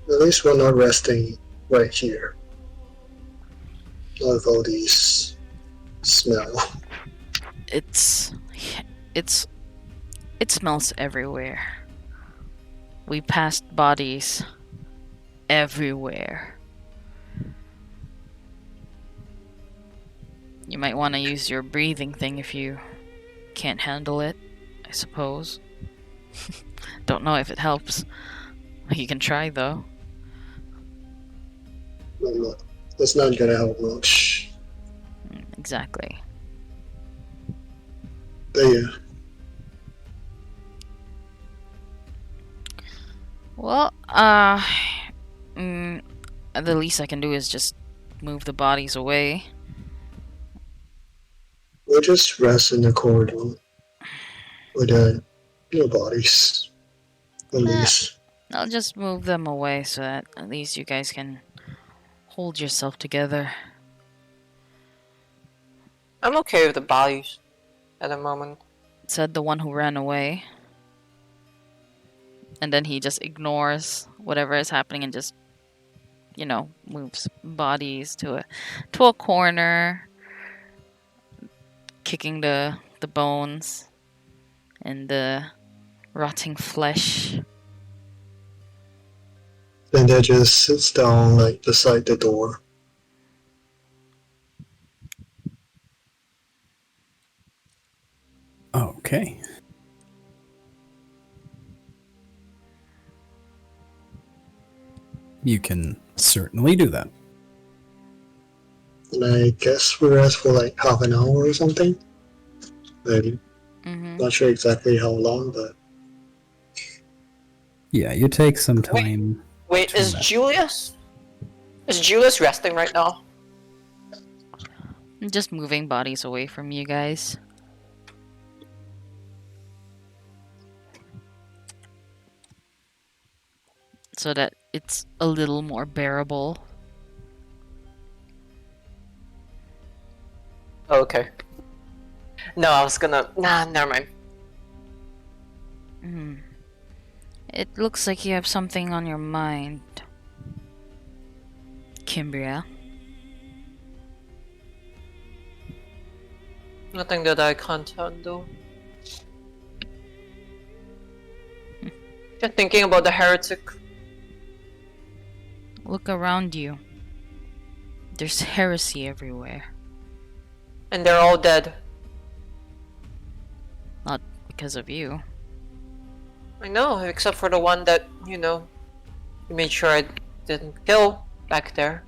[SPEAKER 4] at least we're not resting right here. Not with all these smell.
[SPEAKER 2] It smells everywhere. We passed bodies everywhere. You might want to use your breathing thing if you can't handle it, I suppose. Don't know if it helps. You can try though.
[SPEAKER 4] That's not gonna help much.
[SPEAKER 2] Exactly.
[SPEAKER 4] But yeah.
[SPEAKER 2] Well, the least I can do is just move the bodies away.
[SPEAKER 4] We'll just rest in the corridor with no bodies. At least.
[SPEAKER 2] I'll just move them away so that at least you guys can hold yourself together.
[SPEAKER 3] I'm okay with the bodies at the moment.
[SPEAKER 2] Said the one who ran away. And then he just ignores whatever is happening and just, moves bodies to a corner, kicking the bones and the rotting flesh.
[SPEAKER 4] And that just sits down like beside the door.
[SPEAKER 1] Okay. You can certainly do that.
[SPEAKER 4] And I guess we rest for like half an hour or something. Maybe. Not sure exactly how long, but
[SPEAKER 1] Yeah, you take some time.
[SPEAKER 3] Wait,
[SPEAKER 1] to
[SPEAKER 3] is
[SPEAKER 1] rest.
[SPEAKER 3] Julius resting right now?
[SPEAKER 2] I'm just moving bodies away from you guys. So that it's a little more bearable
[SPEAKER 3] Okay. No, I was gonna. Nah, never mind.
[SPEAKER 2] It looks like you have something on your mind, Kimbria.
[SPEAKER 3] Nothing that I can't handle. Just thinking about the heretic.
[SPEAKER 2] Look around you. There's heresy everywhere.
[SPEAKER 3] And they're all dead.
[SPEAKER 2] Not because of you.
[SPEAKER 3] I know, except for the one that, you made sure I didn't kill back there.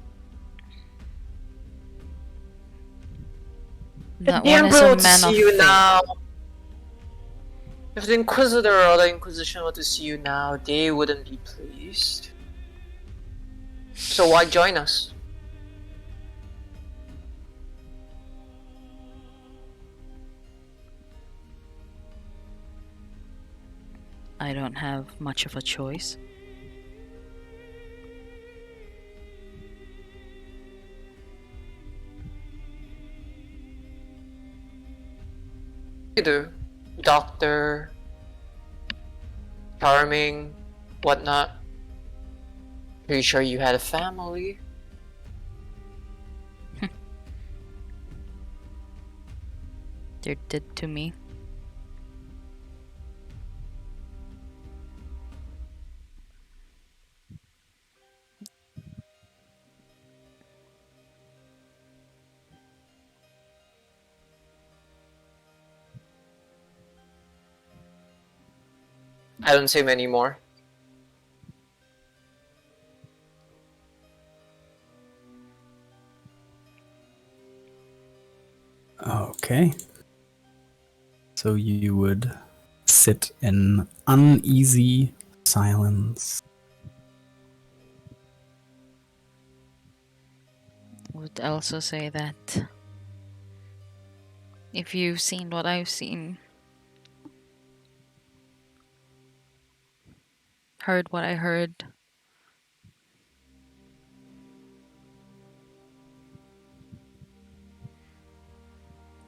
[SPEAKER 2] That
[SPEAKER 3] Damn,
[SPEAKER 2] one is
[SPEAKER 3] bro,
[SPEAKER 2] a
[SPEAKER 3] to
[SPEAKER 2] man of
[SPEAKER 3] see you
[SPEAKER 2] faith.
[SPEAKER 3] now. If the Inquisitor or the Inquisition were to see you now, they wouldn't be pleased. So why join us?
[SPEAKER 2] I don't have much of a choice.
[SPEAKER 3] You do. Doctor, charming, whatnot. Pretty sure you had a family.
[SPEAKER 2] They're dead to me.
[SPEAKER 3] I don't say many more.
[SPEAKER 1] Okay. So you would sit in uneasy silence.
[SPEAKER 2] Would also say that if you've seen what I've seen, heard what I heard,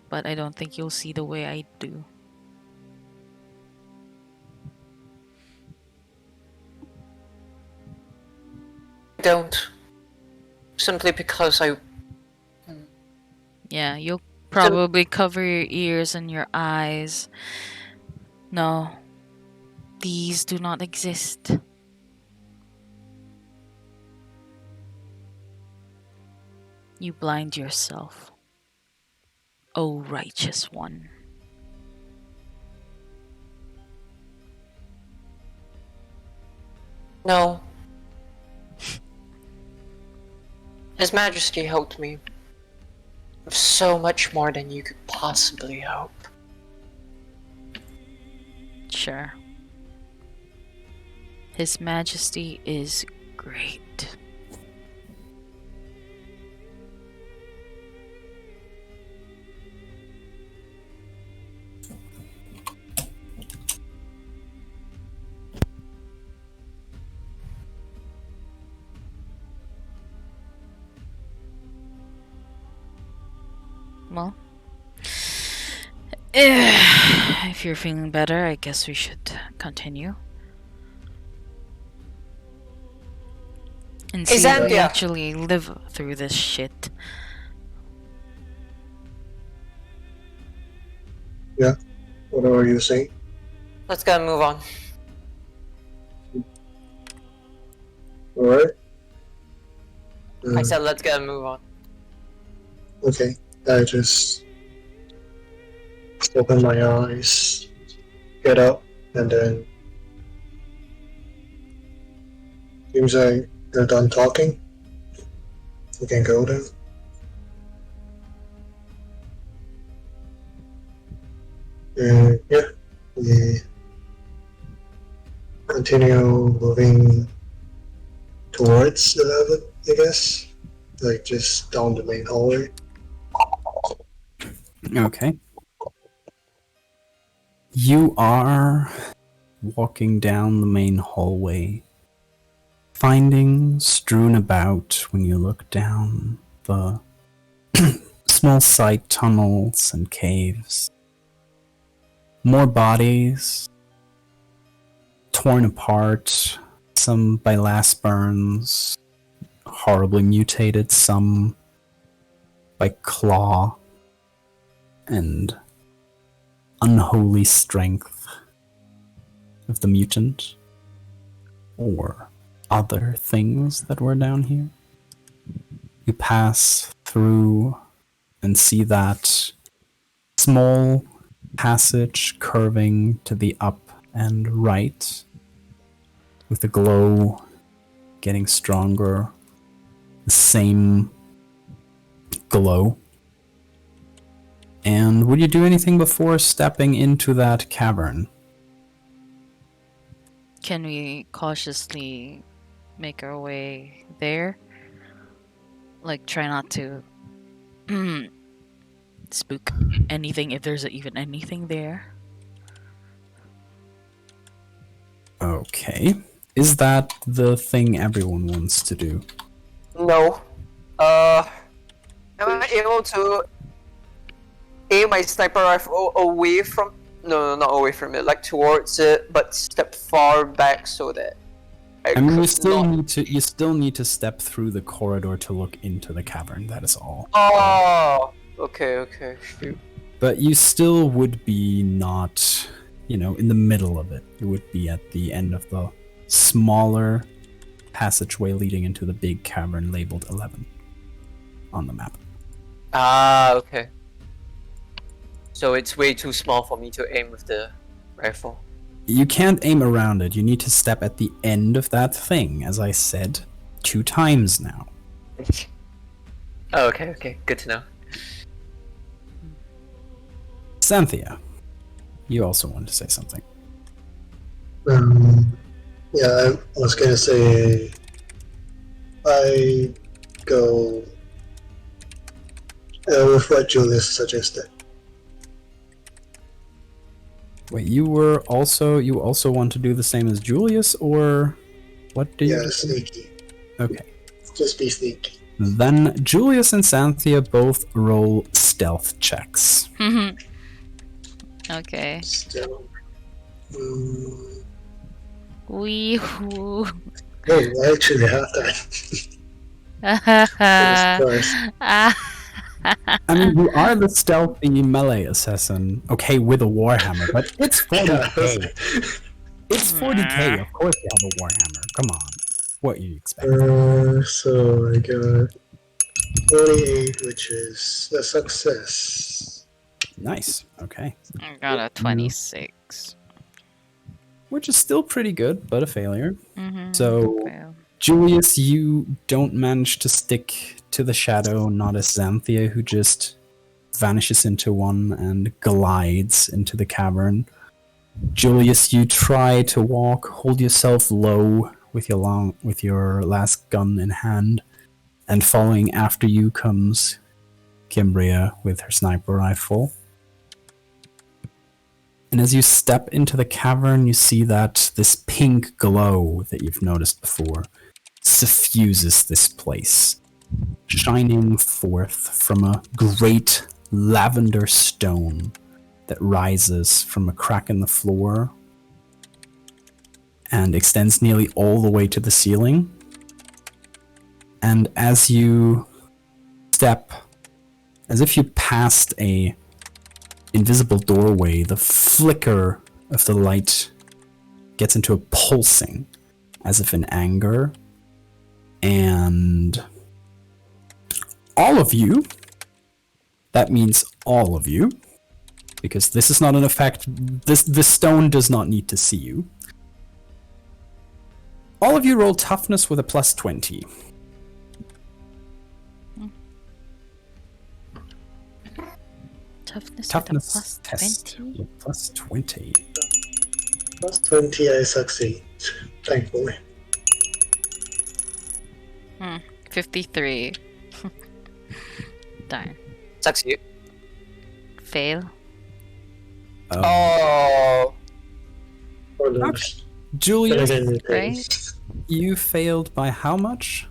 [SPEAKER 2] but I don't think you'll see the way I do.
[SPEAKER 3] I don't. Simply because
[SPEAKER 2] Yeah, you'll probably cover your ears and your eyes. No, these do not exist. You blind yourself, O righteous one.
[SPEAKER 3] No. His Majesty helped me with so much more than you could possibly hope.
[SPEAKER 2] Sure. His Majesty is great. Well, if you're feeling better, I guess we should continue. And see if we
[SPEAKER 3] Xanthia!
[SPEAKER 2] actually live through this shit.
[SPEAKER 4] Yeah. What are you saying?
[SPEAKER 3] Let's go and move on.
[SPEAKER 4] Alright.
[SPEAKER 3] I said let's go and move on.
[SPEAKER 4] Okay. I just open my eyes, get up, and then seems like they're done talking. We can go then. And yeah, we continue moving towards 11, I guess. Like just down the main hallway.
[SPEAKER 1] Okay. You are walking down the main hallway, finding strewn about when you look down the small side tunnels and caves. More bodies, torn apart, some by last burns, horribly mutated, some by claw and unholy strength of the mutant, or other things that were down here. You pass through and see that small passage curving to the up and right, with the glow getting stronger, the same glow. And would you do anything before stepping into that cavern?
[SPEAKER 2] Can we cautiously make our way there? Like, try not to spook anything, if there's even anything there.
[SPEAKER 1] Okay. Is that the thing everyone wants to do?
[SPEAKER 3] No. Am I able to aim my sniper rifle away from? No, not away from it. Like towards it, but step far back so that.
[SPEAKER 1] I mean, you
[SPEAKER 3] could
[SPEAKER 1] still
[SPEAKER 3] not-
[SPEAKER 1] need to step through the corridor to look into the cavern. That is all.
[SPEAKER 3] Oh. Okay. Shoot.
[SPEAKER 1] But you still would be not, in the middle of it. You would be at the end of the smaller passageway leading into the big cavern labeled 11 on the map.
[SPEAKER 3] Ah. Okay. So it's way too small for me to aim with the rifle.
[SPEAKER 1] You can't aim around it. You need to step at the end of that thing, as I said 2 times now.
[SPEAKER 3] Oh, okay. Good to know.
[SPEAKER 1] Xanthia, you also wanted to say something.
[SPEAKER 4] Yeah, I was gonna say I go with what Julius suggested.
[SPEAKER 1] Wait, you also want to do the same as Julius, or what do you?
[SPEAKER 4] Yeah,
[SPEAKER 1] do?
[SPEAKER 4] sneaky.
[SPEAKER 1] Okay.
[SPEAKER 4] Just be sneaky.
[SPEAKER 1] Then Julius and Xanthia both roll stealth checks.
[SPEAKER 2] Okay.
[SPEAKER 4] Still.
[SPEAKER 2] Wee-hoo.
[SPEAKER 4] Oh, I actually have that. Jesus Christ.
[SPEAKER 1] I mean, you are the stealthy melee assassin, okay, with a Warhammer, but it's 40k. It's 40k, of course you have a Warhammer. Come on. What you expect?
[SPEAKER 4] So I got 48, which is a success.
[SPEAKER 1] Nice. Okay.
[SPEAKER 2] I got a 26.
[SPEAKER 1] Which is still pretty good, but a failure.
[SPEAKER 2] Mm-hmm.
[SPEAKER 1] So,
[SPEAKER 2] Well,
[SPEAKER 1] Julius, you don't manage to stick to the shadow, not as Xanthia, who just vanishes into one and glides into the cavern. Julius, you try to walk, hold yourself low with your last gun in hand, and following after you comes Kimbria with her sniper rifle. And as you step into the cavern, you see that this pink glow that you've noticed before suffuses this place, shining forth from a great lavender stone that rises from a crack in the floor and extends nearly all the way to the ceiling. And as you step, as if you passed a invisible doorway, the flicker of the light gets into a pulsing, as if in anger. And all of you, that means all of you, because this is not an effect, this stone does not need to see you. All of you roll toughness with a plus 20.
[SPEAKER 2] Toughness with a plus
[SPEAKER 1] test
[SPEAKER 2] 20?
[SPEAKER 1] with plus 20.
[SPEAKER 4] Plus 20, I succeed. Thankfully.
[SPEAKER 2] 53. Darn.
[SPEAKER 3] Succeed.
[SPEAKER 2] Fail.
[SPEAKER 3] Oh.
[SPEAKER 4] Or lose.
[SPEAKER 1] Julius,
[SPEAKER 4] Better than
[SPEAKER 2] Right?
[SPEAKER 1] you failed by how much?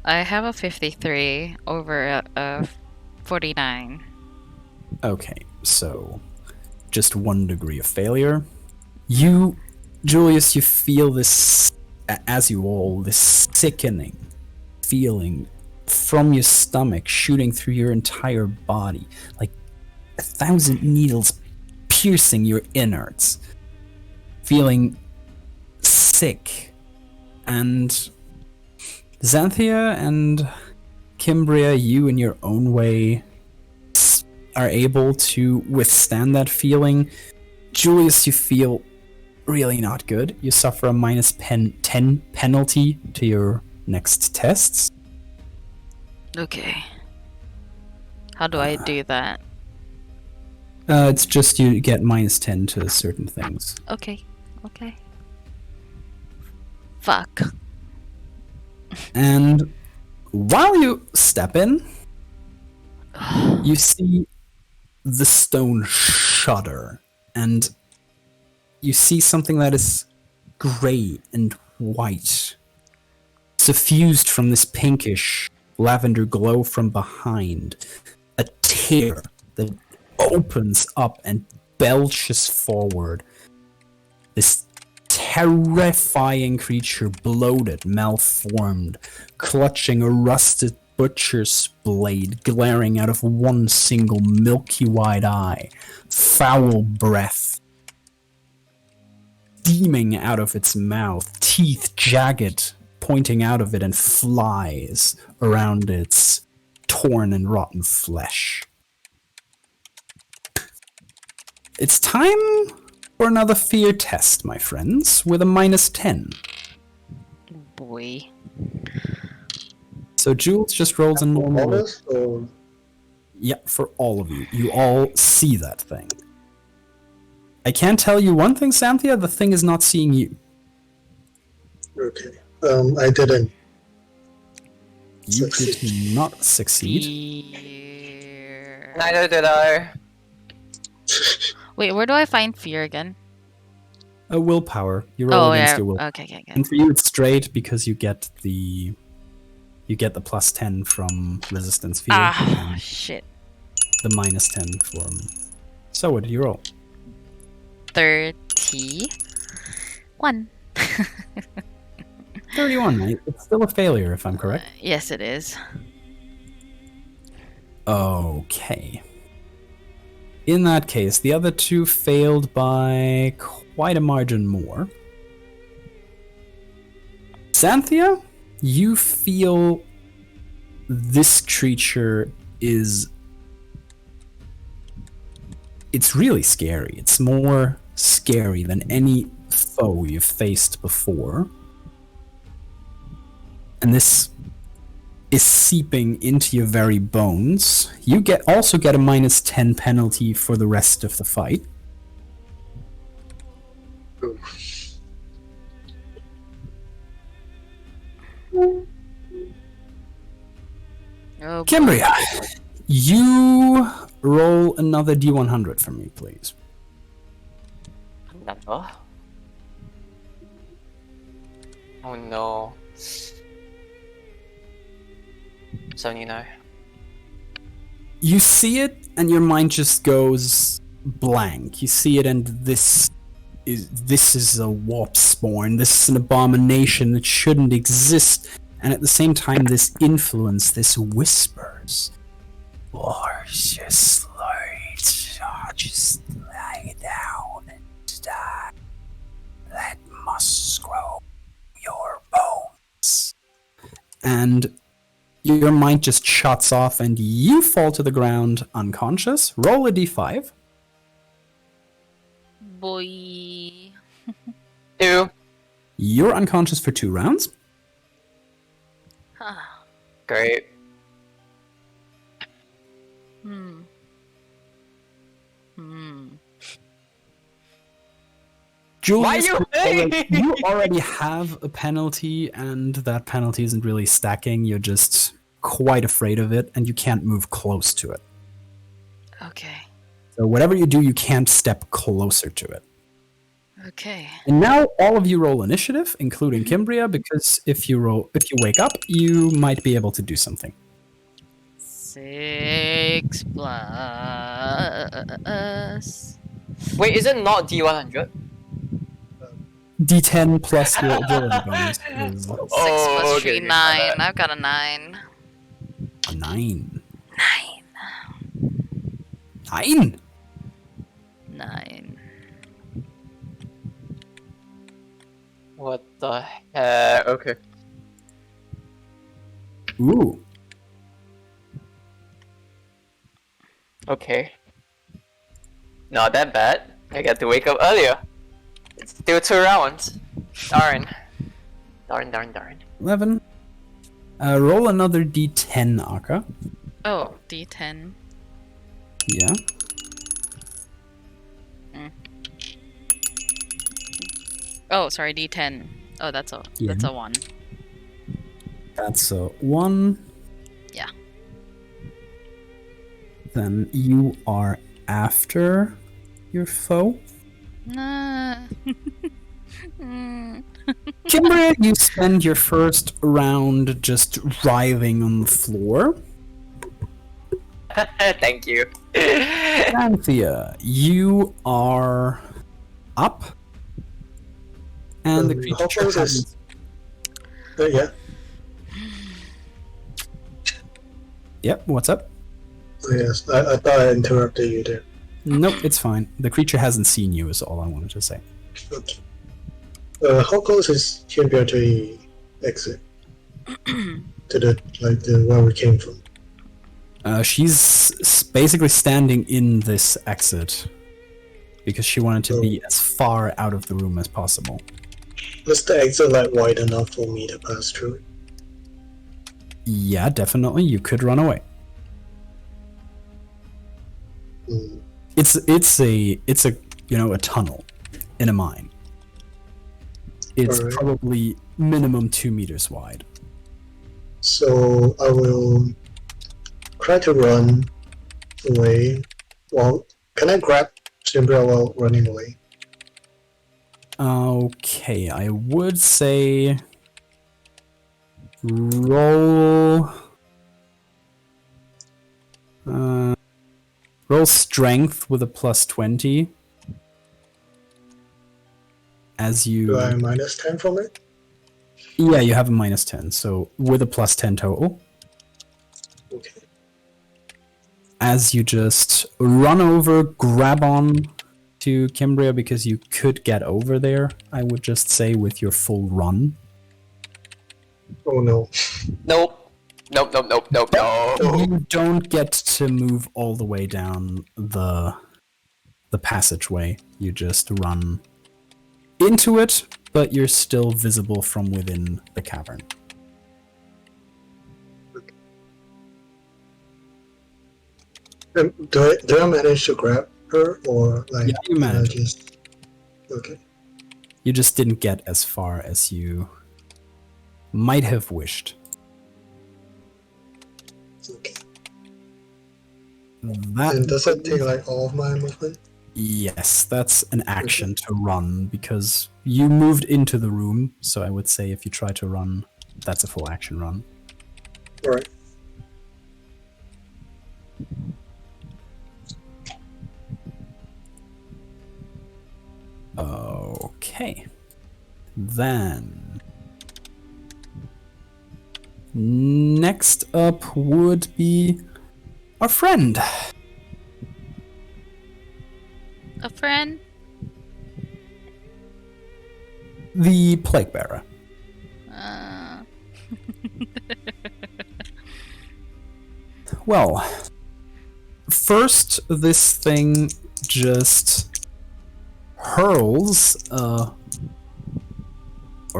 [SPEAKER 2] I have a 53 over a 49.
[SPEAKER 1] Okay, so just 1 degree of failure. You, Julius, you feel this, as you all, this sickening feeling from your stomach shooting through your entire body, like 1,000 needles piercing your innards, feeling sick. And Xanthia and Kimbria, you in your own way are able to withstand that feeling. Julius, you feel really not good. You suffer a minus 10 penalty to your next tests.
[SPEAKER 2] Okay. How do I do that?
[SPEAKER 1] It's just you get minus 10 to certain things.
[SPEAKER 2] Okay. Fuck.
[SPEAKER 1] And while you step in, you see the stone shudder, and you see something that is gray and white, suffused from this pinkish lavender glow from behind. A tear that opens up and belches forward. This terrifying creature, bloated, malformed, clutching a rusted butcher's blade, glaring out of one single milky-white eye, foul breath steaming out of its mouth, teeth jagged, pointing out of it, and flies around its torn and rotten flesh. It's time for another fear test, my friends, with a minus 10.
[SPEAKER 2] Boy.
[SPEAKER 1] So Jules just rolls a normal.
[SPEAKER 4] Bonus or
[SPEAKER 1] Yeah, for all of you. You all see that thing. I can tell you one thing, Xanthia, the thing is not seeing you.
[SPEAKER 4] okay. I didn't.
[SPEAKER 1] You did not succeed.
[SPEAKER 2] Fear.
[SPEAKER 3] Neither did I.
[SPEAKER 2] Wait, where do I find fear again?
[SPEAKER 1] A willpower. You roll
[SPEAKER 2] Oh,
[SPEAKER 1] against
[SPEAKER 2] yeah.
[SPEAKER 1] your will.
[SPEAKER 2] Okay.
[SPEAKER 1] And for you it's straight because you get the plus 10 from resistance fear
[SPEAKER 2] Ah,
[SPEAKER 1] and
[SPEAKER 2] shit.
[SPEAKER 1] the minus 10 from. So what did you roll?
[SPEAKER 2] 31.
[SPEAKER 1] 31, mate. It's still a failure if I'm correct.
[SPEAKER 2] Yes, it is.
[SPEAKER 1] Okay. In that case, the other two failed by quite a margin more. Xanthia, you feel this creature is... It's really scary. It's more scary than any foe you've faced before. And this is seeping into your very bones. You also get a minus 10 penalty for the rest of the fight.
[SPEAKER 2] Oh,
[SPEAKER 1] Kimbria, you roll another D100 for me, please.
[SPEAKER 3] Number? Oh no. 79.
[SPEAKER 1] You see it, and your mind just goes blank. You see it, and this is a warp spawn. This is an abomination that shouldn't exist. And at the same time, this influence, this whispers. Or just lie down and die. Let musks grow your bones. And your mind just shuts off and you fall to the ground unconscious. Roll a d5.
[SPEAKER 2] boy.
[SPEAKER 3] 2.
[SPEAKER 1] You're unconscious for 2 rounds.
[SPEAKER 3] Great.
[SPEAKER 1] Julius,
[SPEAKER 3] Why
[SPEAKER 1] you already have a penalty, and that penalty isn't really stacking. You're just quite afraid of it, and you can't move close to it.
[SPEAKER 2] Okay.
[SPEAKER 1] So whatever you do, you can't step closer to it.
[SPEAKER 2] Okay.
[SPEAKER 1] And now all of you roll initiative, including Kimbria, because if you wake up, you might be able to do something.
[SPEAKER 2] 6 plus.
[SPEAKER 3] Wait, is it not D100?
[SPEAKER 1] D10 plus your agility bonus is
[SPEAKER 2] 6
[SPEAKER 3] Oh,
[SPEAKER 2] plus
[SPEAKER 3] okay,
[SPEAKER 2] 3,
[SPEAKER 3] okay,
[SPEAKER 2] 9.
[SPEAKER 3] my
[SPEAKER 2] I've got a 9.
[SPEAKER 1] a 9.
[SPEAKER 2] 9.
[SPEAKER 1] 9?
[SPEAKER 2] 9.
[SPEAKER 3] What the heck? Okay.
[SPEAKER 1] Ooh.
[SPEAKER 3] Okay. Not that bad. I get to wake up earlier. It's still 2 rounds. Darn. Darn.
[SPEAKER 1] 11. Roll another D10, Aka.
[SPEAKER 2] Oh, D10.
[SPEAKER 1] Yeah.
[SPEAKER 2] Oh, sorry, D10. Oh, that's a 1.
[SPEAKER 1] That's a 1.
[SPEAKER 2] Yeah.
[SPEAKER 1] Then you are after your foe.
[SPEAKER 2] Nah.
[SPEAKER 1] Kimbria, you spend your first round just writhing on the floor.
[SPEAKER 3] Thank you.
[SPEAKER 1] Anthea, you are up. And the
[SPEAKER 4] How
[SPEAKER 1] creature
[SPEAKER 4] close
[SPEAKER 1] has...
[SPEAKER 4] is? Yeah.
[SPEAKER 1] Yep, what's up?
[SPEAKER 4] Oh, yes. I thought I interrupted you there.
[SPEAKER 1] Nope, it's fine. The creature hasn't seen you is all I wanted to say.
[SPEAKER 4] Okay. How close is Kimbia to the exit? To the where we came from.
[SPEAKER 1] She's basically standing in this exit because she wanted to be as far out of the room as possible.
[SPEAKER 4] Is the exit like wide enough for me to pass through?
[SPEAKER 1] Yeah, definitely. You could run away.
[SPEAKER 4] Hmm.
[SPEAKER 1] It's a a tunnel in a mine. It's
[SPEAKER 4] Alright.
[SPEAKER 1] probably minimum 2 meters wide.
[SPEAKER 4] So I will try to run away. Well, can I grab Kimbia while running away?
[SPEAKER 1] Okay, I would say roll roll strength with a plus 20 as you
[SPEAKER 4] Do I minus 10 from it?
[SPEAKER 1] yeah, you have a minus 10, so with a plus 10 total.
[SPEAKER 4] Okay.
[SPEAKER 1] As you just run over, grab on to Kimbria because you could get over there, I would just say, with your full run.
[SPEAKER 4] Oh no.
[SPEAKER 3] Nope. No.
[SPEAKER 1] You don't get to move all the way down the passageway. You just run into it, but you're still visible from within the cavern.
[SPEAKER 4] Do I manage to grab her, or like?
[SPEAKER 1] Yeah, you managed.
[SPEAKER 4] Just... Okay.
[SPEAKER 1] You just didn't get as far as you might have wished.
[SPEAKER 4] Okay.
[SPEAKER 1] That
[SPEAKER 4] And does that take like all of my movement?
[SPEAKER 1] Yes, that's an action to run because you moved into the room, so I would say if you try to run, that's a full action run.
[SPEAKER 4] Alright.
[SPEAKER 1] Okay. Then next up would be our friend.
[SPEAKER 2] A friend?
[SPEAKER 1] The Plague Bearer. Well, first this thing just hurls, or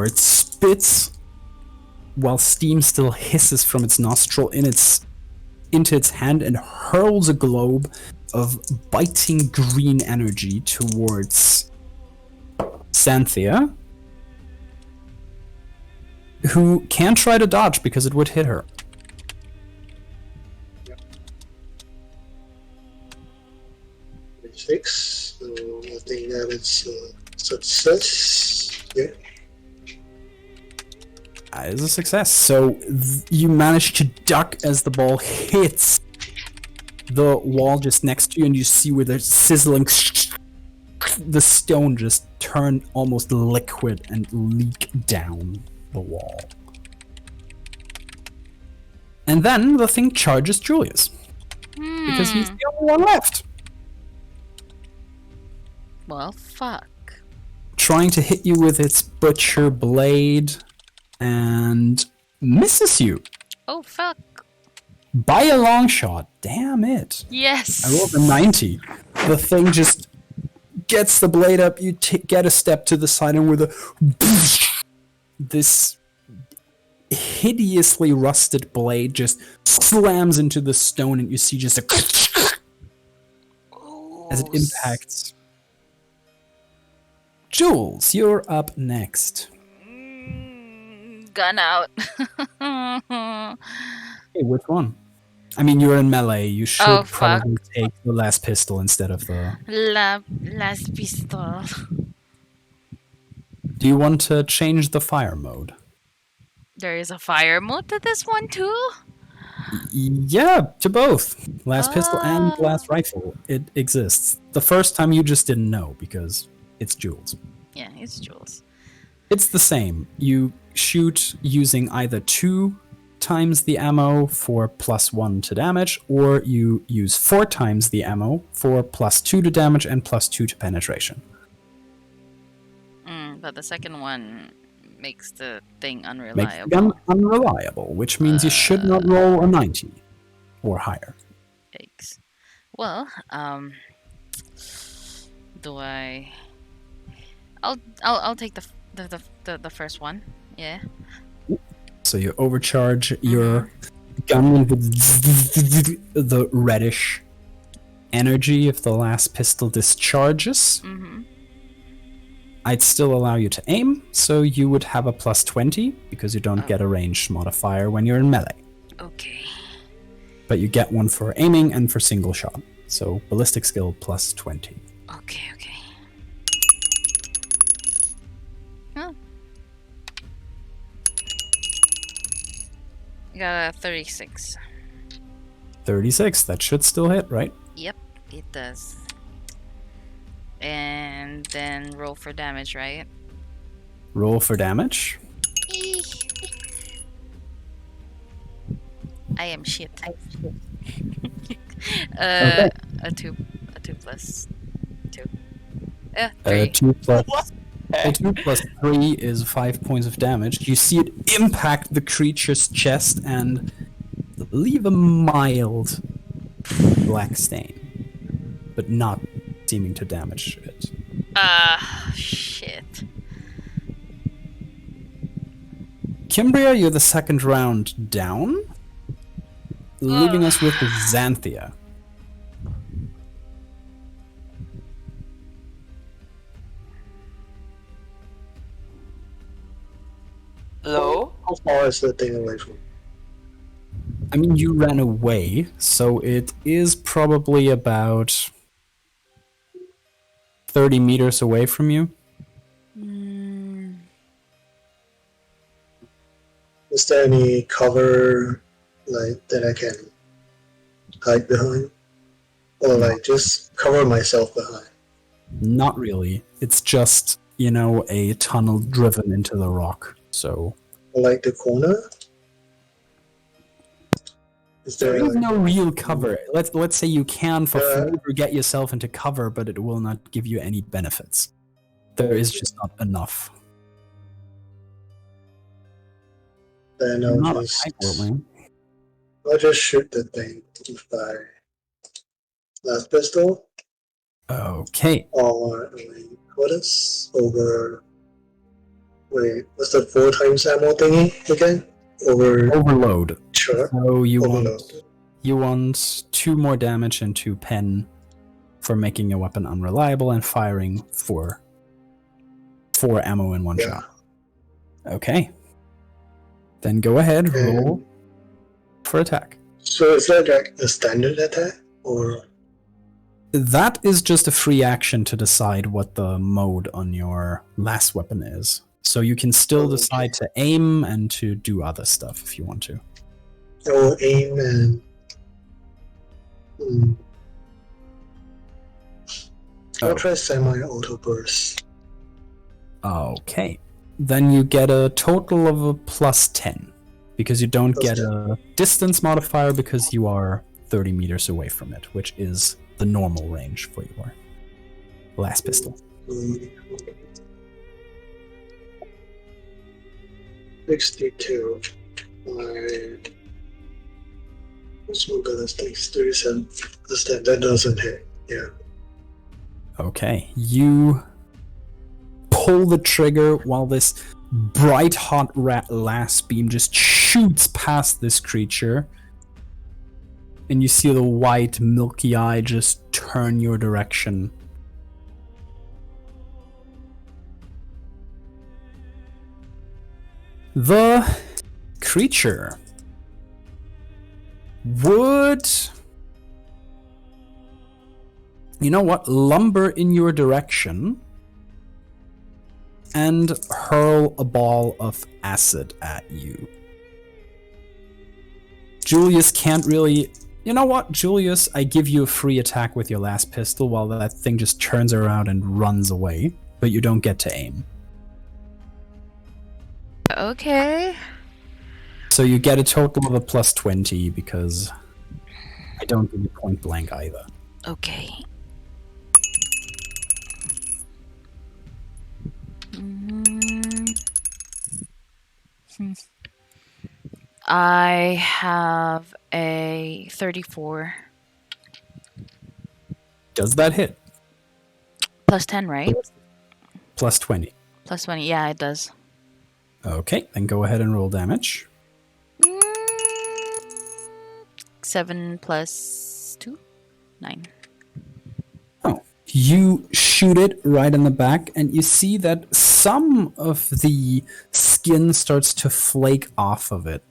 [SPEAKER 1] it spits while steam still hisses from its nostril into its hand and hurls a globe of biting green energy towards Xanthea, who can't try to dodge because it would hit her.
[SPEAKER 4] Yep. 6. So I think that it's success. Yeah.
[SPEAKER 1] That is a success. So you manage to duck as the ball hits the wall just next to you, and you see where the sizzling, the stone just turn almost liquid and leak down the wall. And then the thing charges Julius. Because he's the only one left.
[SPEAKER 2] Well, fuck.
[SPEAKER 1] Trying to hit you with its butcher blade and misses you
[SPEAKER 2] Oh, fuck.
[SPEAKER 1] by a long shot. Damn it.
[SPEAKER 2] Yes.
[SPEAKER 1] I rolled a 90. The thing just gets the blade up, you get a step to the side, and with this hideously rusted blade just slams into the stone, and you see just a as it impacts. Jules, you're up next.
[SPEAKER 2] Gun out.
[SPEAKER 1] Hey, which one? I mean, you're in melee. You should
[SPEAKER 2] Oh, fuck.
[SPEAKER 1] probably take the last pistol instead of the...
[SPEAKER 2] Last pistol.
[SPEAKER 1] Do you want to change the fire mode?
[SPEAKER 2] There is a fire mode to this one too?
[SPEAKER 1] Yeah, to both. Last pistol and
[SPEAKER 2] Ah.
[SPEAKER 1] last rifle. It exists. The first time you just didn't know because it's Jules.
[SPEAKER 2] Yeah, it's Jules.
[SPEAKER 1] It's the same. You shoot using either 2 times the ammo for +1 to damage, or you use 4 times the ammo for +2 to damage and +2 to penetration.
[SPEAKER 2] But the second one makes the thing
[SPEAKER 1] Makes
[SPEAKER 2] unreliable.
[SPEAKER 1] the gun unreliable, which means you should not roll a 90 or higher.
[SPEAKER 2] Yikes. Well, do I? I'll take the first one. Yeah.
[SPEAKER 1] So you overcharge your gun with the reddish energy if the last pistol discharges. I'd still allow you to aim, so you would have a +20 because you don't get a ranged modifier when you're in melee.
[SPEAKER 2] Okay.
[SPEAKER 1] But you get one for aiming and for single shot. So ballistic skill +20.
[SPEAKER 2] Okay. Oh. I got a 36.
[SPEAKER 1] 36, that should still hit, right?
[SPEAKER 2] Yep, it does. And then roll for damage, right?
[SPEAKER 1] Roll for damage.
[SPEAKER 2] I am shit.
[SPEAKER 1] Okay.
[SPEAKER 2] A two plus 2. 3.
[SPEAKER 1] 2 plus... A 2 plus 3 is 5 points of damage. You see it impact the creature's chest and leave a mild black stain, but not seeming to damage it.
[SPEAKER 2] Shit.
[SPEAKER 1] Kimbria, you're the second round down, leaving us with Xanthia.
[SPEAKER 3] Hello?
[SPEAKER 4] How far is the thing away from?
[SPEAKER 1] I mean, you ran away, so it is probably about 30 meters away from you.
[SPEAKER 4] Is there any cover like that I can hide behind? Or like just cover myself behind?
[SPEAKER 1] Not really. It's just, you know, a tunnel driven into the rock. So
[SPEAKER 4] Or like the corner? Is
[SPEAKER 1] there
[SPEAKER 4] there
[SPEAKER 1] is
[SPEAKER 4] like,
[SPEAKER 1] no real cover. Let's say you can for
[SPEAKER 4] Yeah.
[SPEAKER 1] flavor get yourself into cover, but it will not give you any benefits. There is just not enough.
[SPEAKER 4] then
[SPEAKER 1] You're not a tight man.
[SPEAKER 4] I'll just shoot the thing with my last pistol.
[SPEAKER 1] Okay.
[SPEAKER 4] Or wait, what is over? Wait, what's the 4 times ammo thingy again?
[SPEAKER 1] Overload.
[SPEAKER 4] Sure.
[SPEAKER 1] So
[SPEAKER 4] Overload.
[SPEAKER 1] you want 2 more damage and 2 pen for making your weapon unreliable and firing for 4 ammo in one
[SPEAKER 4] Yeah.
[SPEAKER 1] shot. Okay. Then go ahead, roll for attack.
[SPEAKER 4] So is that like a standard attack or?
[SPEAKER 1] That is just a free action to decide what the mode on your last weapon is. So you can still decide to aim and to do other stuff if you want to.
[SPEAKER 4] No aim and Mm.
[SPEAKER 1] Oh.
[SPEAKER 4] I'll try semi-auto burst.
[SPEAKER 1] Okay. Then you get a total of a plus 10. Because you don't
[SPEAKER 4] Plus
[SPEAKER 1] get
[SPEAKER 4] 10.
[SPEAKER 1] a distance modifier because you are 30 meters away from it, which is the normal range for your last pistol.
[SPEAKER 4] 62. What's my ballistics? 37. That doesn't hit. Yeah.
[SPEAKER 1] Okay. You pull the trigger while this bright hot last beam just shoots past this creature. And you see the white milky eye just turn your direction. The creature would, you know what, lumber in your direction and hurl a ball of acid at you. Julius can't really... You know what, Julius, I give you a free attack with your last pistol while that thing just turns around and runs away, but you don't get to aim.
[SPEAKER 2] Okay.
[SPEAKER 1] So you get a total of a plus 20 because I don't give you point blank either.
[SPEAKER 2] Okay. I have a 34.
[SPEAKER 1] Does that hit?
[SPEAKER 2] Plus 10, right?
[SPEAKER 1] Plus 20.
[SPEAKER 2] Plus 20, yeah, it does.
[SPEAKER 1] Okay, then go ahead and roll damage.
[SPEAKER 2] 7 plus 2? 9.
[SPEAKER 1] Oh. You shoot it right in the back, and you see that some of the skin starts to flake off of it.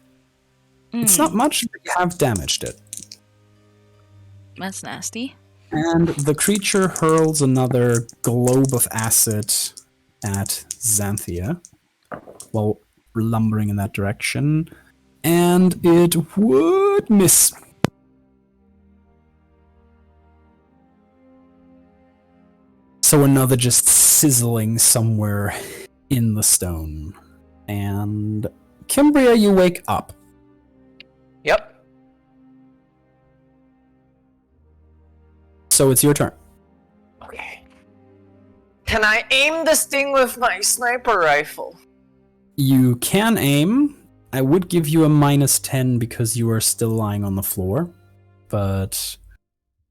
[SPEAKER 1] It's not much, but you have damaged it.
[SPEAKER 2] That's nasty.
[SPEAKER 1] And the creature hurls another globe of acid at Xanthia while lumbering in that direction, and it would miss. So another just sizzling somewhere in the stone. And Kimbria, you wake up.
[SPEAKER 3] Yep.
[SPEAKER 1] So it's your turn.
[SPEAKER 3] Okay. Can I aim this thing with my sniper rifle?
[SPEAKER 1] You can aim. I would give you a minus 10 because you are still lying on the floor. But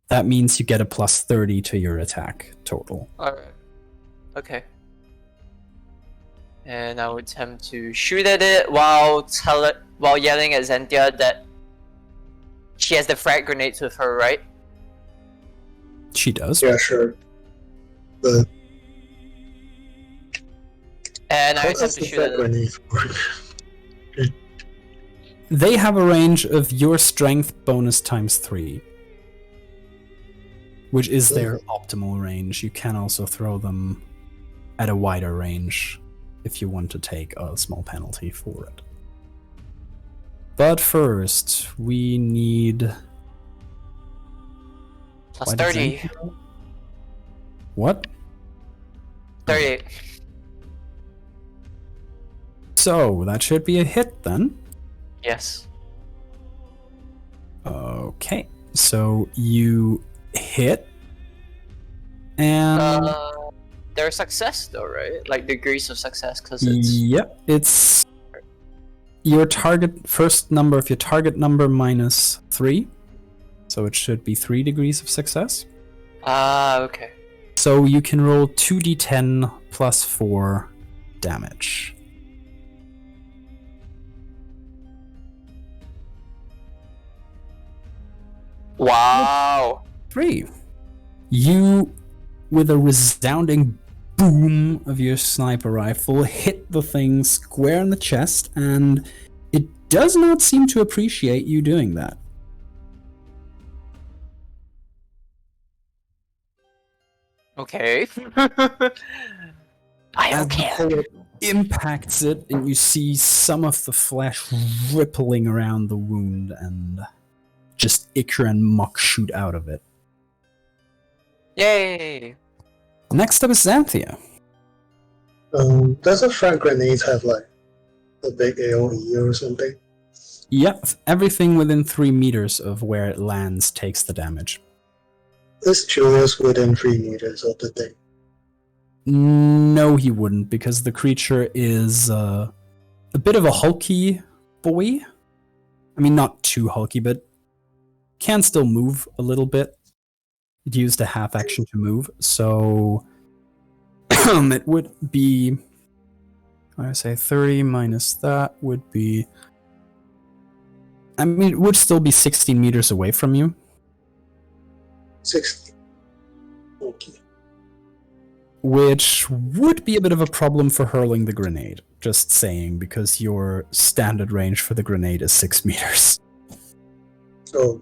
[SPEAKER 1] that means you get a plus 30 to your attack total.
[SPEAKER 3] Alright. Okay. And I would attempt to shoot at it while yelling at Xanthia that she has the frag grenades with her, right?
[SPEAKER 1] She does.
[SPEAKER 4] Yeah, sure. But
[SPEAKER 3] And I
[SPEAKER 4] how
[SPEAKER 3] attempt
[SPEAKER 4] does
[SPEAKER 3] to
[SPEAKER 4] the
[SPEAKER 3] shoot at
[SPEAKER 4] frag
[SPEAKER 3] it.
[SPEAKER 4] grenade work?
[SPEAKER 1] They have a range of your strength bonus times 3. Which is their optimal range. You can also throw them at a wider range if you want to take a small penalty for it. But first, we need...
[SPEAKER 3] Plus
[SPEAKER 1] Why does
[SPEAKER 3] 30.
[SPEAKER 1] Xanthia- What?
[SPEAKER 3] 38.
[SPEAKER 1] So, that should be a hit then.
[SPEAKER 3] Yes.
[SPEAKER 1] Okay, so you hit, and
[SPEAKER 3] There's success though, right? Like degrees of success, because it's...
[SPEAKER 1] yep, it's your target first number of your target number minus 3, so it should be 3 degrees of success.
[SPEAKER 3] Ah, okay.
[SPEAKER 1] So you can roll 2d10 plus 4 damage.
[SPEAKER 3] Wow.
[SPEAKER 1] 3. You, with a resounding boom of your sniper rifle, hit the thing square in the chest, and it does not seem to appreciate you doing that.
[SPEAKER 3] Okay. I
[SPEAKER 1] As
[SPEAKER 3] don't
[SPEAKER 1] the
[SPEAKER 3] care.
[SPEAKER 1] bullet impacts it, and you see some of the flesh rippling around the wound and just ichor and muck shoot out of it.
[SPEAKER 3] Yay!
[SPEAKER 1] Next up is Xanthia.
[SPEAKER 4] Doesn't frag grenades have like a big AoE or something?
[SPEAKER 1] Yep, everything within 3 meters of where it lands takes the damage.
[SPEAKER 4] Is Julius within 3 meters of the thing?
[SPEAKER 1] No, he wouldn't, because the creature is a bit of a hulky boy. I mean, not too hulky, but can still move a little bit. It used a half action to move, so it would be, I say 30 minus that would be, I mean, it would still be 16 meters away from you.
[SPEAKER 4] 60. Okay.
[SPEAKER 1] Which would be a bit of a problem for hurling the grenade, just saying, because your standard range for the grenade is 6 meters.
[SPEAKER 4] Oh.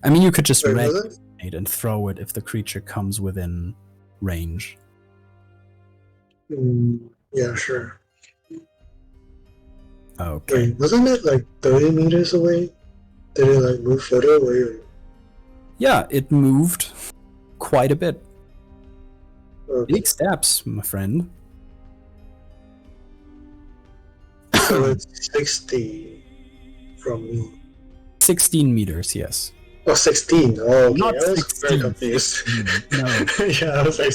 [SPEAKER 1] I mean, you could just
[SPEAKER 4] Wait,
[SPEAKER 1] red
[SPEAKER 4] was
[SPEAKER 1] the
[SPEAKER 4] it?
[SPEAKER 1] grenade and throw it if the creature comes within range.
[SPEAKER 4] Yeah, sure.
[SPEAKER 1] Okay.
[SPEAKER 4] Wait, wasn't it like 30 meters away? Did it like move further away? Or...
[SPEAKER 1] Yeah, it moved quite a bit.
[SPEAKER 4] Okay.
[SPEAKER 1] Big steps, my friend.
[SPEAKER 4] So it's 60 from me.
[SPEAKER 1] 16 meters, yes.
[SPEAKER 4] Oh, 16. Oh, okay.
[SPEAKER 1] Not
[SPEAKER 4] I was
[SPEAKER 1] 16.
[SPEAKER 4] very confused.
[SPEAKER 1] No,
[SPEAKER 4] Yeah, I was like,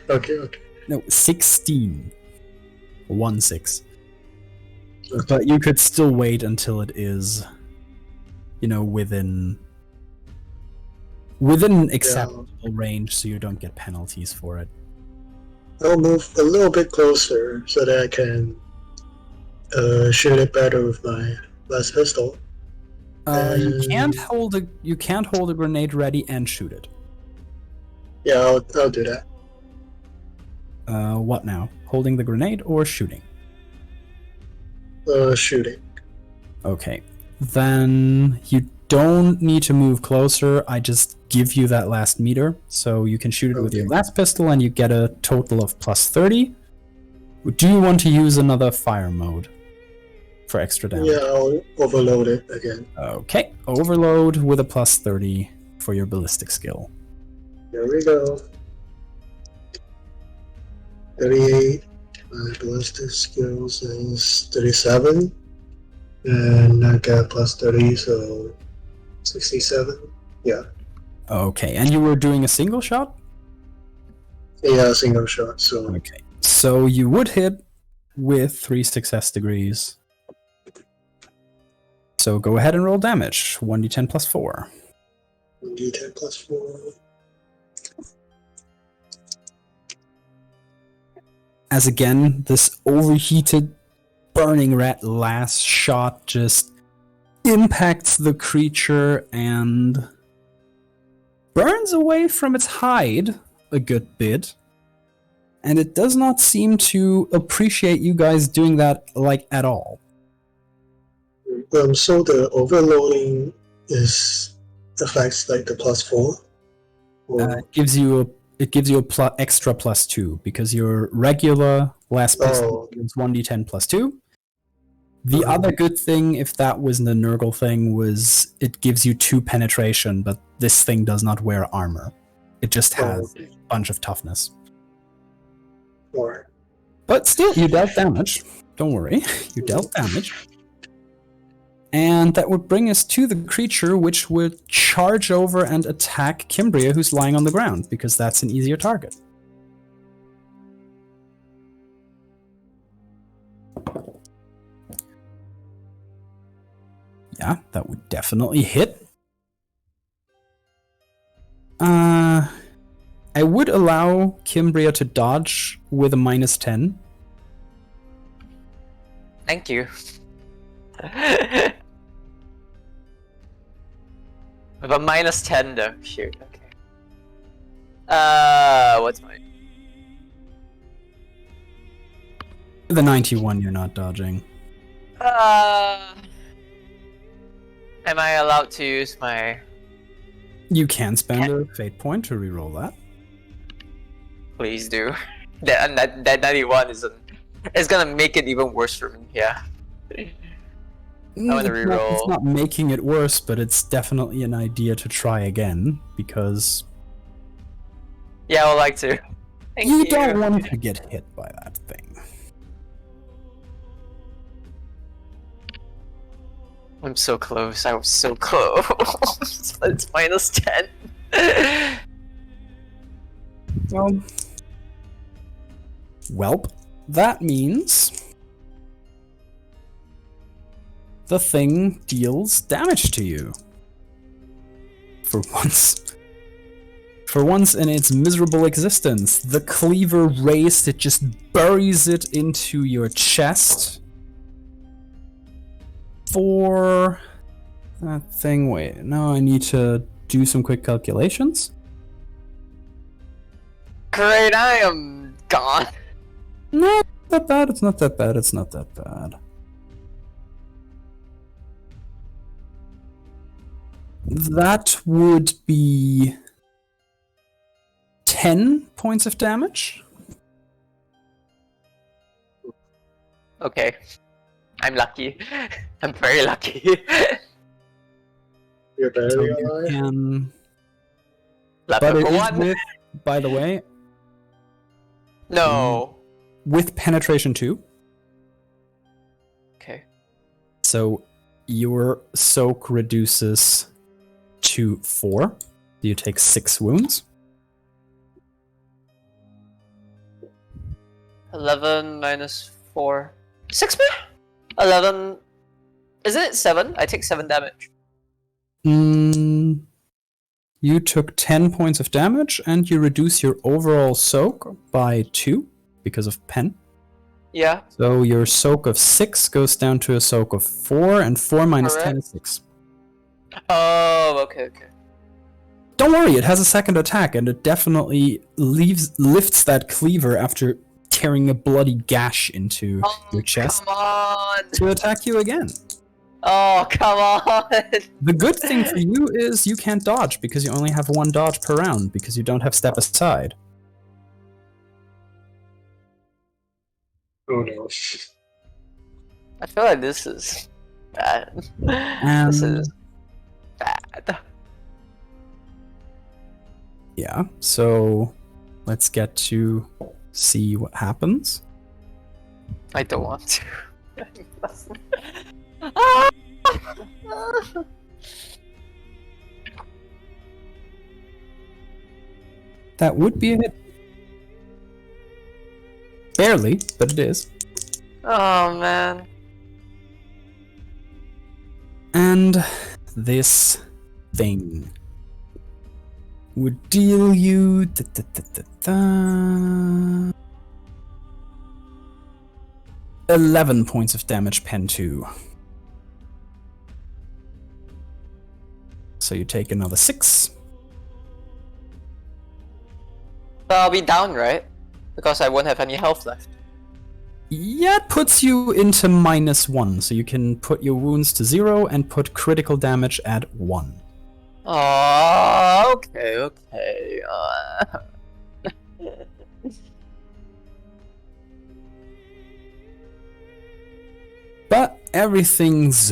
[SPEAKER 4] okay.
[SPEAKER 1] no, 16. 1-6.
[SPEAKER 4] Okay.
[SPEAKER 1] But you could still wait until it is, within acceptable range, so you don't get penalties for it.
[SPEAKER 4] I'll move a little bit closer so that I can shoot it better with my last pistol.
[SPEAKER 1] You can't hold a grenade ready and shoot it.
[SPEAKER 4] Yeah, I'll do that.
[SPEAKER 1] What now? Holding the grenade or shooting?
[SPEAKER 4] Shooting.
[SPEAKER 1] Okay. Then you don't need to move closer. I just give you that last meter, so you can shoot it with your
[SPEAKER 4] Okay.
[SPEAKER 1] last pistol and you get a total of plus 30. Do you want to use another fire mode for extra damage?
[SPEAKER 4] Yeah, I'll overload it again.
[SPEAKER 1] Okay. Overload with a plus 30 for your ballistic skill.
[SPEAKER 4] Here we go. 38. My ballistic skills is 37. And I got plus 30, so 67. Yeah.
[SPEAKER 1] Okay. And you were doing a single shot?
[SPEAKER 4] Yeah, single shot, so
[SPEAKER 1] Okay. So you would hit with 3 success degrees. So go ahead and roll damage. 1d10 plus 4.
[SPEAKER 4] 1d10 plus 4.
[SPEAKER 1] As again, this overheated burning red last shot just impacts the creature and burns away from its hide a good bit. And it does not seem to appreciate you guys doing that at all.
[SPEAKER 4] So the overloading affects like the plus 4? Or,
[SPEAKER 1] It gives you a extra plus 2 because your regular last pistol is 1d10 plus 2. The other good thing, if that wasn't a Nurgle thing, was it gives you 2 penetration, but this thing does not wear armor. It just has a bunch of toughness.
[SPEAKER 4] Alright.
[SPEAKER 1] But still, you dealt damage. Don't worry, you dealt damage. And that would bring us to the creature, which would charge over and attack Kimbria, who's lying on the ground, because that's an easier target. Yeah, that would definitely hit. I would allow Kimbria to dodge with a minus 10.
[SPEAKER 3] Thank you. With a minus 10 though. Shoot, okay. What's mine?
[SPEAKER 1] The 91 you're not dodging.
[SPEAKER 3] Am I allowed to use my...
[SPEAKER 1] You can spend a fate point to reroll that.
[SPEAKER 3] Please do. That 91 is gonna make it even worse for me, yeah. want to reroll.
[SPEAKER 1] It's not making it worse, but it's definitely an idea to try again, because
[SPEAKER 3] Yeah, I would like to. Thank
[SPEAKER 1] you
[SPEAKER 3] you.
[SPEAKER 1] don't want to get hit by that thing.
[SPEAKER 3] I'm so close. I was so close. But it's minus 10.
[SPEAKER 1] Welp, that means the thing deals damage to you. For once. For once in its miserable existence, the cleaver raised, it just buries it into your chest. For that thing, wait, now I need to do some quick calculations.
[SPEAKER 3] Great, I am gone.
[SPEAKER 1] Not that bad, it's not that bad, it's not that bad. That would be 10 points of damage.
[SPEAKER 3] Okay. I'm lucky. I'm very lucky.
[SPEAKER 4] You're
[SPEAKER 1] So
[SPEAKER 4] barely
[SPEAKER 1] you
[SPEAKER 4] alive.
[SPEAKER 1] can,
[SPEAKER 3] Lap
[SPEAKER 1] but it
[SPEAKER 3] number
[SPEAKER 1] is
[SPEAKER 3] 1.
[SPEAKER 1] with, by the way,
[SPEAKER 3] No.
[SPEAKER 1] with penetration 2.
[SPEAKER 3] Okay.
[SPEAKER 1] So your soak reduces to 4. You take 6 wounds.
[SPEAKER 3] 11 minus 4. 6 more? 11. Isn't it 7? I take 7 damage.
[SPEAKER 1] You took 10 points of damage, and you reduce your overall soak by 2 because of pen.
[SPEAKER 3] Yeah.
[SPEAKER 1] So your soak of 6 goes down to a soak of 4, and 4 minus 10
[SPEAKER 3] Correct.
[SPEAKER 1] is 6.
[SPEAKER 3] Oh, okay.
[SPEAKER 1] Don't worry, it has a second attack, and it definitely lifts that cleaver after tearing a bloody gash into your chest
[SPEAKER 3] Come on.
[SPEAKER 1] to attack you again.
[SPEAKER 3] Oh, come on.
[SPEAKER 1] The good thing for you is you can't dodge, because you only have 1 dodge per round, because you don't have step aside.
[SPEAKER 4] Oh no.
[SPEAKER 3] I feel like this is bad. This is bad.
[SPEAKER 1] Yeah, so let's get to see what happens.
[SPEAKER 3] I don't want to. Ah!
[SPEAKER 1] That would be a hit. Barely, but it is.
[SPEAKER 3] Oh man.
[SPEAKER 1] And this thing would deal you 11 points of damage, pen 2. So you take another 6.
[SPEAKER 3] But I'll be down, right? Because I won't have any health left.
[SPEAKER 1] Yeah, it puts you into -1, so you can put your wounds to 0 and put critical damage at 1.
[SPEAKER 3] Oh, okay.
[SPEAKER 1] But everything's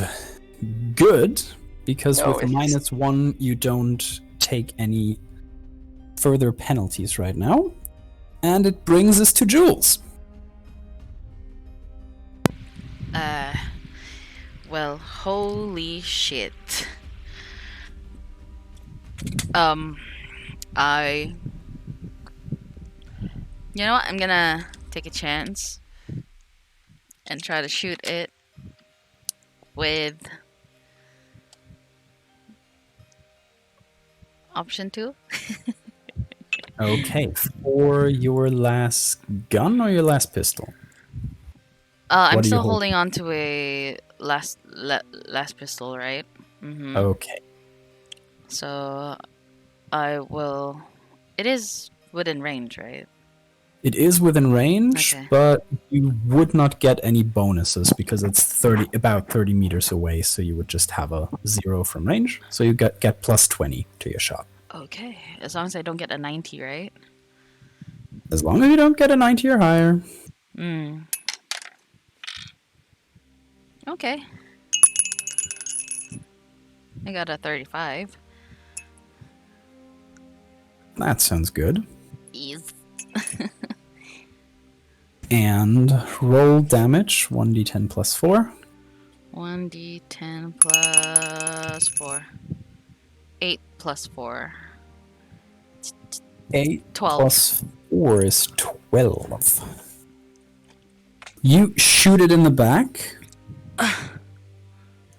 [SPEAKER 1] good, because
[SPEAKER 3] No,
[SPEAKER 1] with
[SPEAKER 3] it's-
[SPEAKER 1] -1 you don't take any further penalties right now. And it brings us to Jules.
[SPEAKER 2] Well, holy shit. You know what? I'm gonna take a chance and try to shoot it with option 2.
[SPEAKER 1] Okay, for your last gun or your last pistol?
[SPEAKER 2] I'm
[SPEAKER 1] What are you
[SPEAKER 2] still
[SPEAKER 1] holding?
[SPEAKER 2] holding on to a last pistol, right? Mm-hmm.
[SPEAKER 1] Okay.
[SPEAKER 2] So I will. It is within range, right?
[SPEAKER 1] It is within range,
[SPEAKER 2] Okay.
[SPEAKER 1] but you would not get any bonuses because it's about 30 meters away, so you would just have a 0 from range. So you get plus 20 to your shot.
[SPEAKER 2] Okay, as long as I don't get a 90, right?
[SPEAKER 1] As long as you don't get a 90 or higher.
[SPEAKER 2] Okay. I got a 35.
[SPEAKER 1] That sounds good.
[SPEAKER 2] Ease.
[SPEAKER 1] And roll damage 1d10 plus 4.
[SPEAKER 2] 1d10 plus 4. 8 plus 4.
[SPEAKER 1] 8
[SPEAKER 2] 12.
[SPEAKER 1] plus 4 is 12. You shoot it in the back,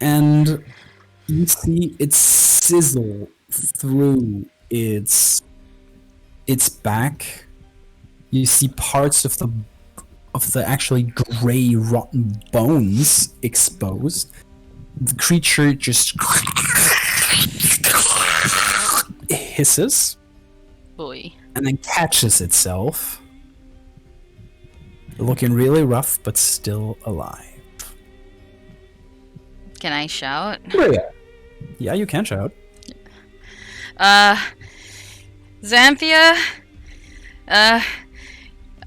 [SPEAKER 1] and you see it sizzle through its back. You see parts of the actually gray, rotten bones exposed. The creature just hisses
[SPEAKER 2] Boy.
[SPEAKER 1] and then catches itself, looking really rough but still alive.
[SPEAKER 2] Can I shout?
[SPEAKER 1] Yeah, you can shout.
[SPEAKER 2] Xanthia?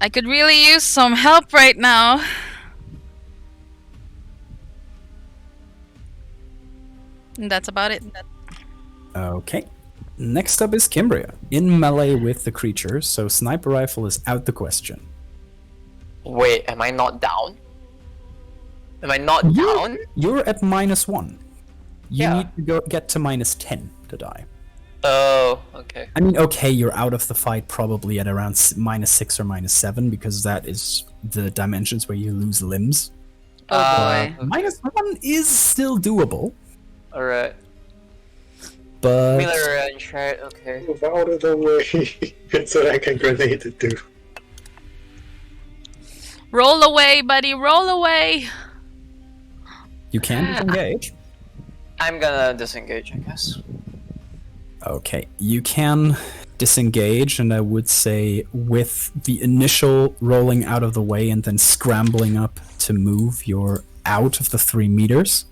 [SPEAKER 2] I could really use some help right now. And that's about it.
[SPEAKER 1] Okay. Next up is Kimbria, in melee with the creature, so sniper rifle is out the question.
[SPEAKER 3] Wait, am I not down? Am I not down?
[SPEAKER 1] You're at -1. You
[SPEAKER 3] Yeah.
[SPEAKER 1] need to get to -10 to die.
[SPEAKER 3] Oh, okay.
[SPEAKER 1] I mean, okay, you're out of the fight probably at around -6 or -7 because that is the dimensions where you lose limbs.
[SPEAKER 2] Oh boy.
[SPEAKER 1] -1 is still doable,
[SPEAKER 3] Alright.
[SPEAKER 1] but
[SPEAKER 3] Miller range, right? Okay.
[SPEAKER 4] Move out of the way so I can grenade it too.
[SPEAKER 2] Roll away, buddy, roll away!
[SPEAKER 1] you can disengage.
[SPEAKER 3] I'm gonna disengage, I guess.
[SPEAKER 1] Okay, you can disengage, and I would say with the initial rolling out of the way and then scrambling up to move, you're out of the 3 meters.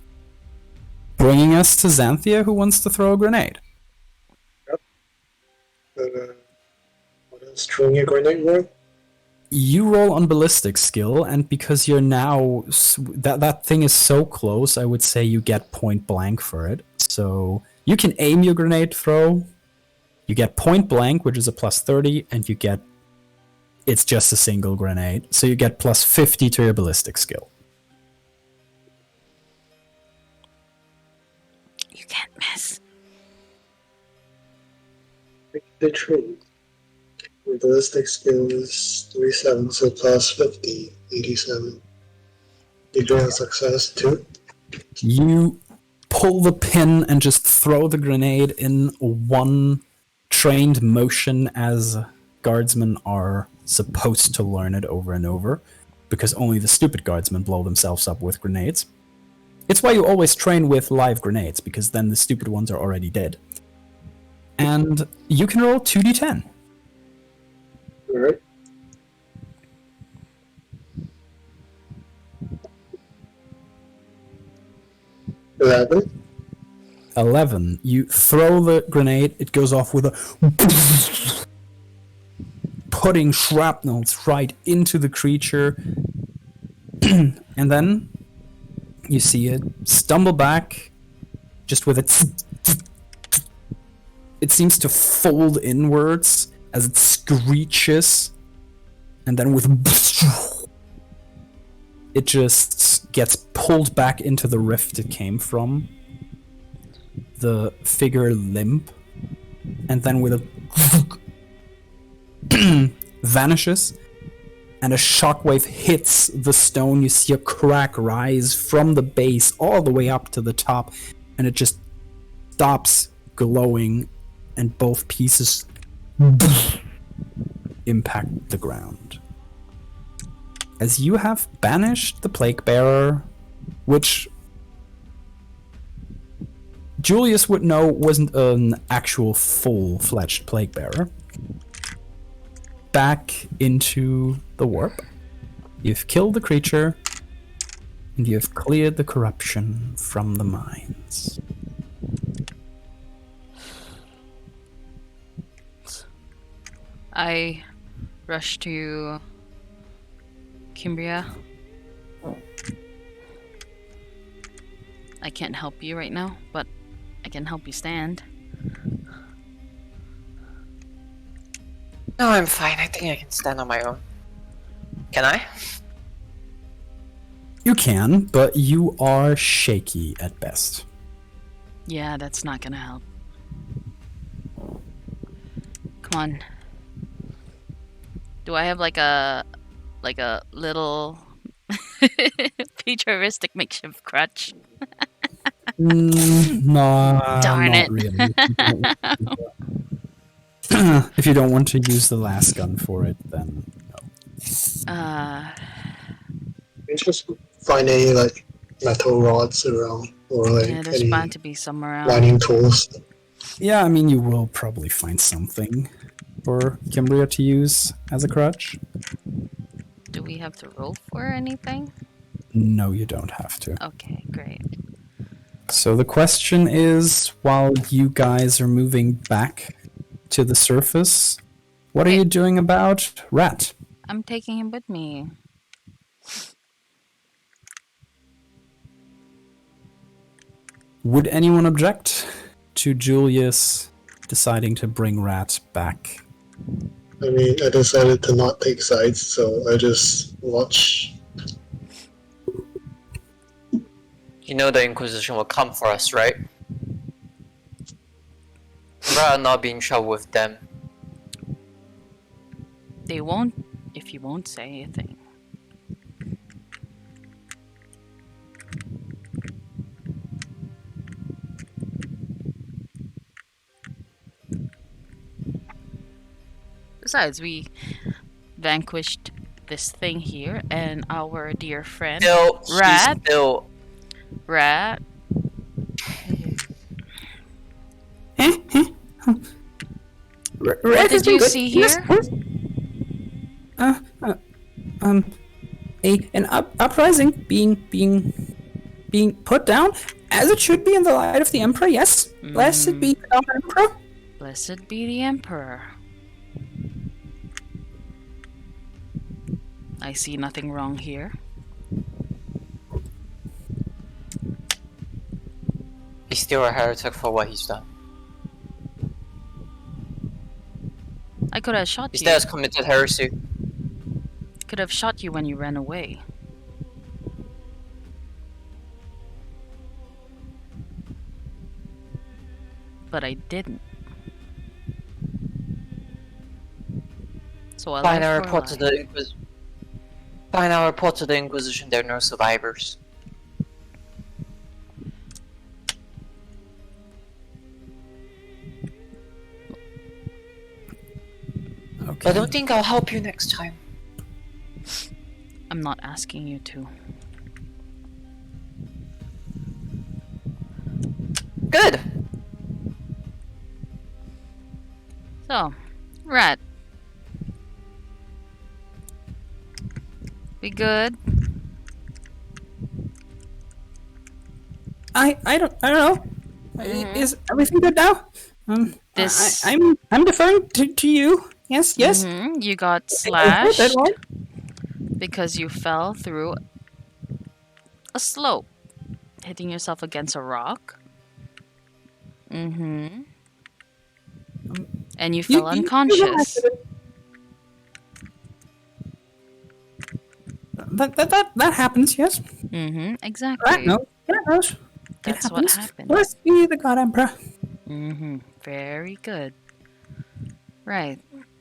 [SPEAKER 1] Bringing us to Xanthia, who wants to throw a grenade.
[SPEAKER 4] What is throwing a grenade worth?
[SPEAKER 1] You roll on ballistic skill, and because you're now that thing is so close, I would say you get point blank for it. So you can aim your grenade throw. You get point blank, which is a +30, and it's just a single grenade. So you get +50 to your ballistic skill.
[SPEAKER 2] You can't miss.
[SPEAKER 4] The tree. My ballistic skill is 37, so plus 50, 87. Degree of success 2.
[SPEAKER 1] You pull the pin and just throw the grenade in one trained motion, as guardsmen are supposed to learn it over and over, because only the stupid guardsmen blow themselves up with grenades. It's why you always train with live grenades, because then the stupid ones are already dead. And you can roll 2d10.
[SPEAKER 4] Alright. $11.
[SPEAKER 1] 11. You throw the grenade, it goes off with a putting shrapnels right into the creature. And then you see it stumble back, just with its. It seems to fold inwards as it screeches, and then with it just gets pulled back into the rift it came from. The figure limp, and then with a vanishes, and a shockwave hits the stone. You see a crack rise from the base all the way up to the top, and it just stops glowing, and both pieces impact the ground. As you have banished the plague bearer, which Julius would know wasn't an actual full-fledged plague bearer, back into the warp. You've killed the creature, and you've cleared the corruption from the mines.
[SPEAKER 2] I rush to Kimbria. I can't help you right now, but I can help you stand.
[SPEAKER 3] No, I'm fine. I think I can stand on my own. Can I?
[SPEAKER 1] You can, but you are shaky at best.
[SPEAKER 2] Yeah, that's not gonna help. Come on. Do I have like a little futuristic makeshift crutch?
[SPEAKER 1] No,
[SPEAKER 2] Darn
[SPEAKER 1] not
[SPEAKER 2] it.
[SPEAKER 1] really. If you don't want to use the last gun for it, then no.
[SPEAKER 4] You just find any like metal rods around or like
[SPEAKER 2] Yeah, there's
[SPEAKER 4] any
[SPEAKER 2] bound to be some around.
[SPEAKER 4] mining tools.
[SPEAKER 1] Yeah, I mean, you will probably find something for Kimbria to use as a crutch.
[SPEAKER 2] Do we have to roll for anything?
[SPEAKER 1] No, you don't have to.
[SPEAKER 2] Okay, great.
[SPEAKER 1] So the question is, while you guys are moving back to the surface, what are
[SPEAKER 2] Hey.
[SPEAKER 1] you doing about Rat?
[SPEAKER 2] I'm taking him with me.
[SPEAKER 1] Would anyone object to Julius deciding to bring Rat back?
[SPEAKER 4] I mean, I decided to not take sides, so I just watch.
[SPEAKER 3] You know the Inquisition will come for us, right? I'd rather not be in trouble with them.
[SPEAKER 2] They won't if you won't say a thing. Besides, we vanquished this thing here, and our dear friend
[SPEAKER 3] Still,
[SPEAKER 2] Rat.
[SPEAKER 3] still.
[SPEAKER 2] Rat. What did you see here?
[SPEAKER 1] An uprising being put down as it should be in the light of the Emperor. Yes, blessed be our Emperor.
[SPEAKER 2] Blessed be the Emperor. I see nothing wrong here.
[SPEAKER 3] He's still a heretic for what he's done.
[SPEAKER 2] I could have shot
[SPEAKER 3] He
[SPEAKER 2] you.
[SPEAKER 3] still has committed heresy.
[SPEAKER 2] Could have shot you when you ran away. But I didn't. So I
[SPEAKER 3] Find
[SPEAKER 2] lied
[SPEAKER 3] our
[SPEAKER 2] for a
[SPEAKER 3] report to
[SPEAKER 2] lie.
[SPEAKER 3] the Inquisition. Find our report to the Inquisition. There are no survivors.
[SPEAKER 1] Okay.
[SPEAKER 3] But I don't think I'll help you next time.
[SPEAKER 2] I'm not asking you to.
[SPEAKER 3] Good.
[SPEAKER 2] So, Rat. We good?
[SPEAKER 1] I don't know. Is everything good now?
[SPEAKER 2] This-
[SPEAKER 1] I'm deferring to you. Yes.
[SPEAKER 2] You got
[SPEAKER 1] That
[SPEAKER 2] slashed
[SPEAKER 1] one.
[SPEAKER 2] because you fell through a slope, hitting yourself against a rock. And you fell unconscious.
[SPEAKER 1] That happens. Yes.
[SPEAKER 2] Exactly.
[SPEAKER 1] Rat knows. Rat knows.
[SPEAKER 2] That's what happened.
[SPEAKER 1] Blessed be the God Emperor.
[SPEAKER 2] Very good. Right.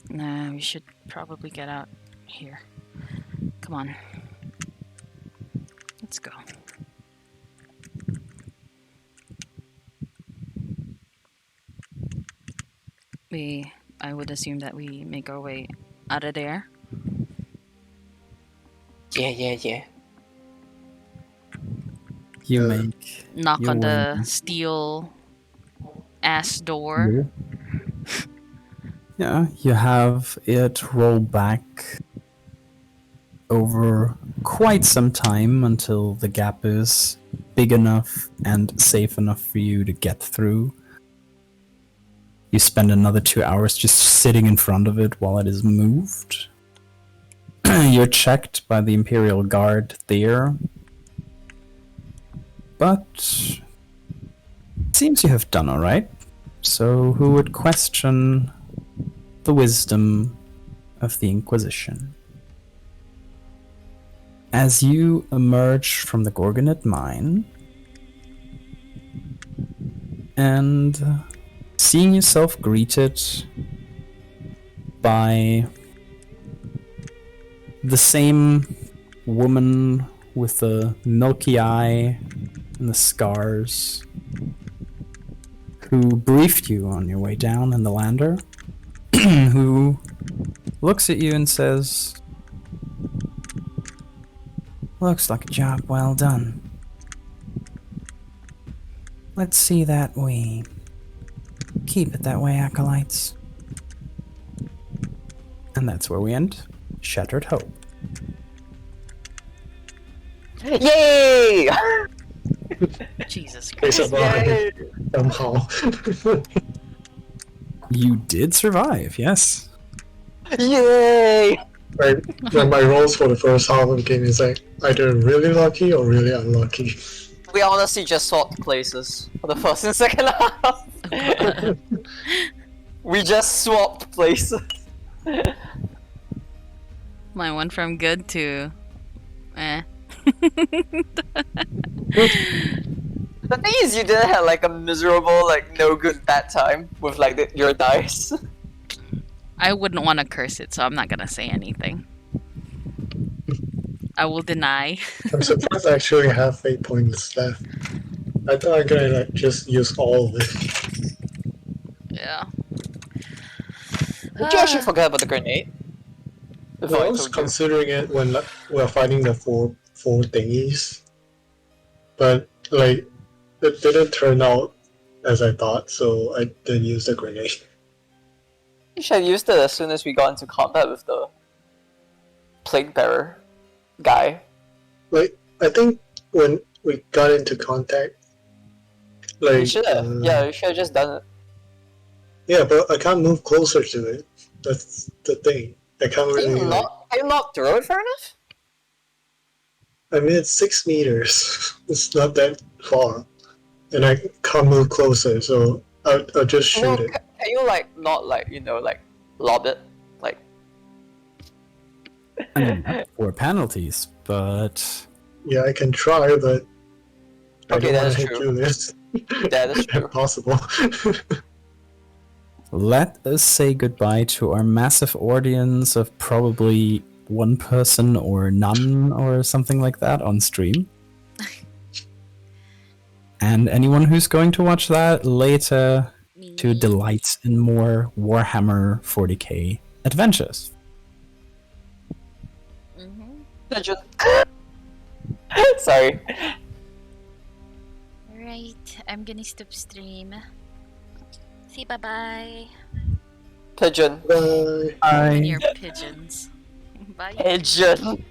[SPEAKER 2] Nah, we should probably get out here. Come on. Let's go. I would assume that we make our way out of there.
[SPEAKER 3] Yeah.
[SPEAKER 1] You make
[SPEAKER 2] Knock
[SPEAKER 1] your
[SPEAKER 2] on
[SPEAKER 1] way
[SPEAKER 2] the steel ass door.
[SPEAKER 1] Yeah, you have it roll back over quite some time until the gap is big enough and safe enough for you to get through. You spend another 2 hours just sitting in front of it while it is moved. You're checked by the Imperial Guard there. But Seems you have done alright. So who would question the wisdom of the Inquisition? As you emerge from the Gorgonet mine, and seeing yourself greeted by the same woman with the milky eye and the scars who briefed you on your way down in the lander, who looks at you and says, "Looks like a job well done. Let's see that we keep it that way, acolytes." And that's where we end Shattered Hope.
[SPEAKER 3] Yay!
[SPEAKER 2] Jesus
[SPEAKER 4] They
[SPEAKER 2] Christ.
[SPEAKER 4] survived somehow.
[SPEAKER 1] You did survive, yes.
[SPEAKER 3] Yay!
[SPEAKER 4] Right, when my rolls for the first half of the game is like either really lucky or really unlucky.
[SPEAKER 3] We honestly just swapped places for the first and second half. We just swapped places.
[SPEAKER 2] Mine went from good to eh.
[SPEAKER 3] The thing is, you didn't have like a miserable, like no good bad time with like your dice.
[SPEAKER 2] I wouldn't want to curse it, so I'm not gonna say anything. I will deny.
[SPEAKER 4] I'm surprised I actually have 8 points left. I thought I could like just use all of it.
[SPEAKER 2] Yeah.
[SPEAKER 3] Did you actually forget about the grenade? Before
[SPEAKER 4] Well, I
[SPEAKER 3] I
[SPEAKER 4] was
[SPEAKER 3] told you.
[SPEAKER 4] considering it when like, we were fighting the four thingies, but like it didn't turn out as I thought, so I didn't use the grenade.
[SPEAKER 3] You should have used it as soon as we got into combat with the plague bearer guy.
[SPEAKER 4] Like I think when we got into contact, like
[SPEAKER 3] You should have. Yeah, you should have just done it.
[SPEAKER 4] yeah, but I can't move closer to it. That's the thing. I can't really. Like,
[SPEAKER 3] Can you not throw it far enough?
[SPEAKER 4] I mean, it's 6 meters. It's not that far, and I can't move closer, so I'll just shoot it.
[SPEAKER 3] Can you like not like like lob it? Like
[SPEAKER 1] I mean, not for penalties, but
[SPEAKER 4] Yeah, I can try, but I
[SPEAKER 3] Okay,
[SPEAKER 4] don't
[SPEAKER 3] that
[SPEAKER 4] want
[SPEAKER 3] is
[SPEAKER 4] to hit
[SPEAKER 3] true.
[SPEAKER 4] Julius.
[SPEAKER 3] that is true.
[SPEAKER 4] Impossible.
[SPEAKER 1] let us say goodbye to our massive audience of probably one person or none or something like that on stream. And anyone who's going to watch that later to delight in more Warhammer 40k adventures.
[SPEAKER 3] Just... Sorry.
[SPEAKER 2] Right, I'm gonna stop stream. See, bye-bye.
[SPEAKER 3] Pigeon.
[SPEAKER 4] Bye.
[SPEAKER 1] Bye.
[SPEAKER 2] Near pigeons. Bye.
[SPEAKER 3] Pigeon.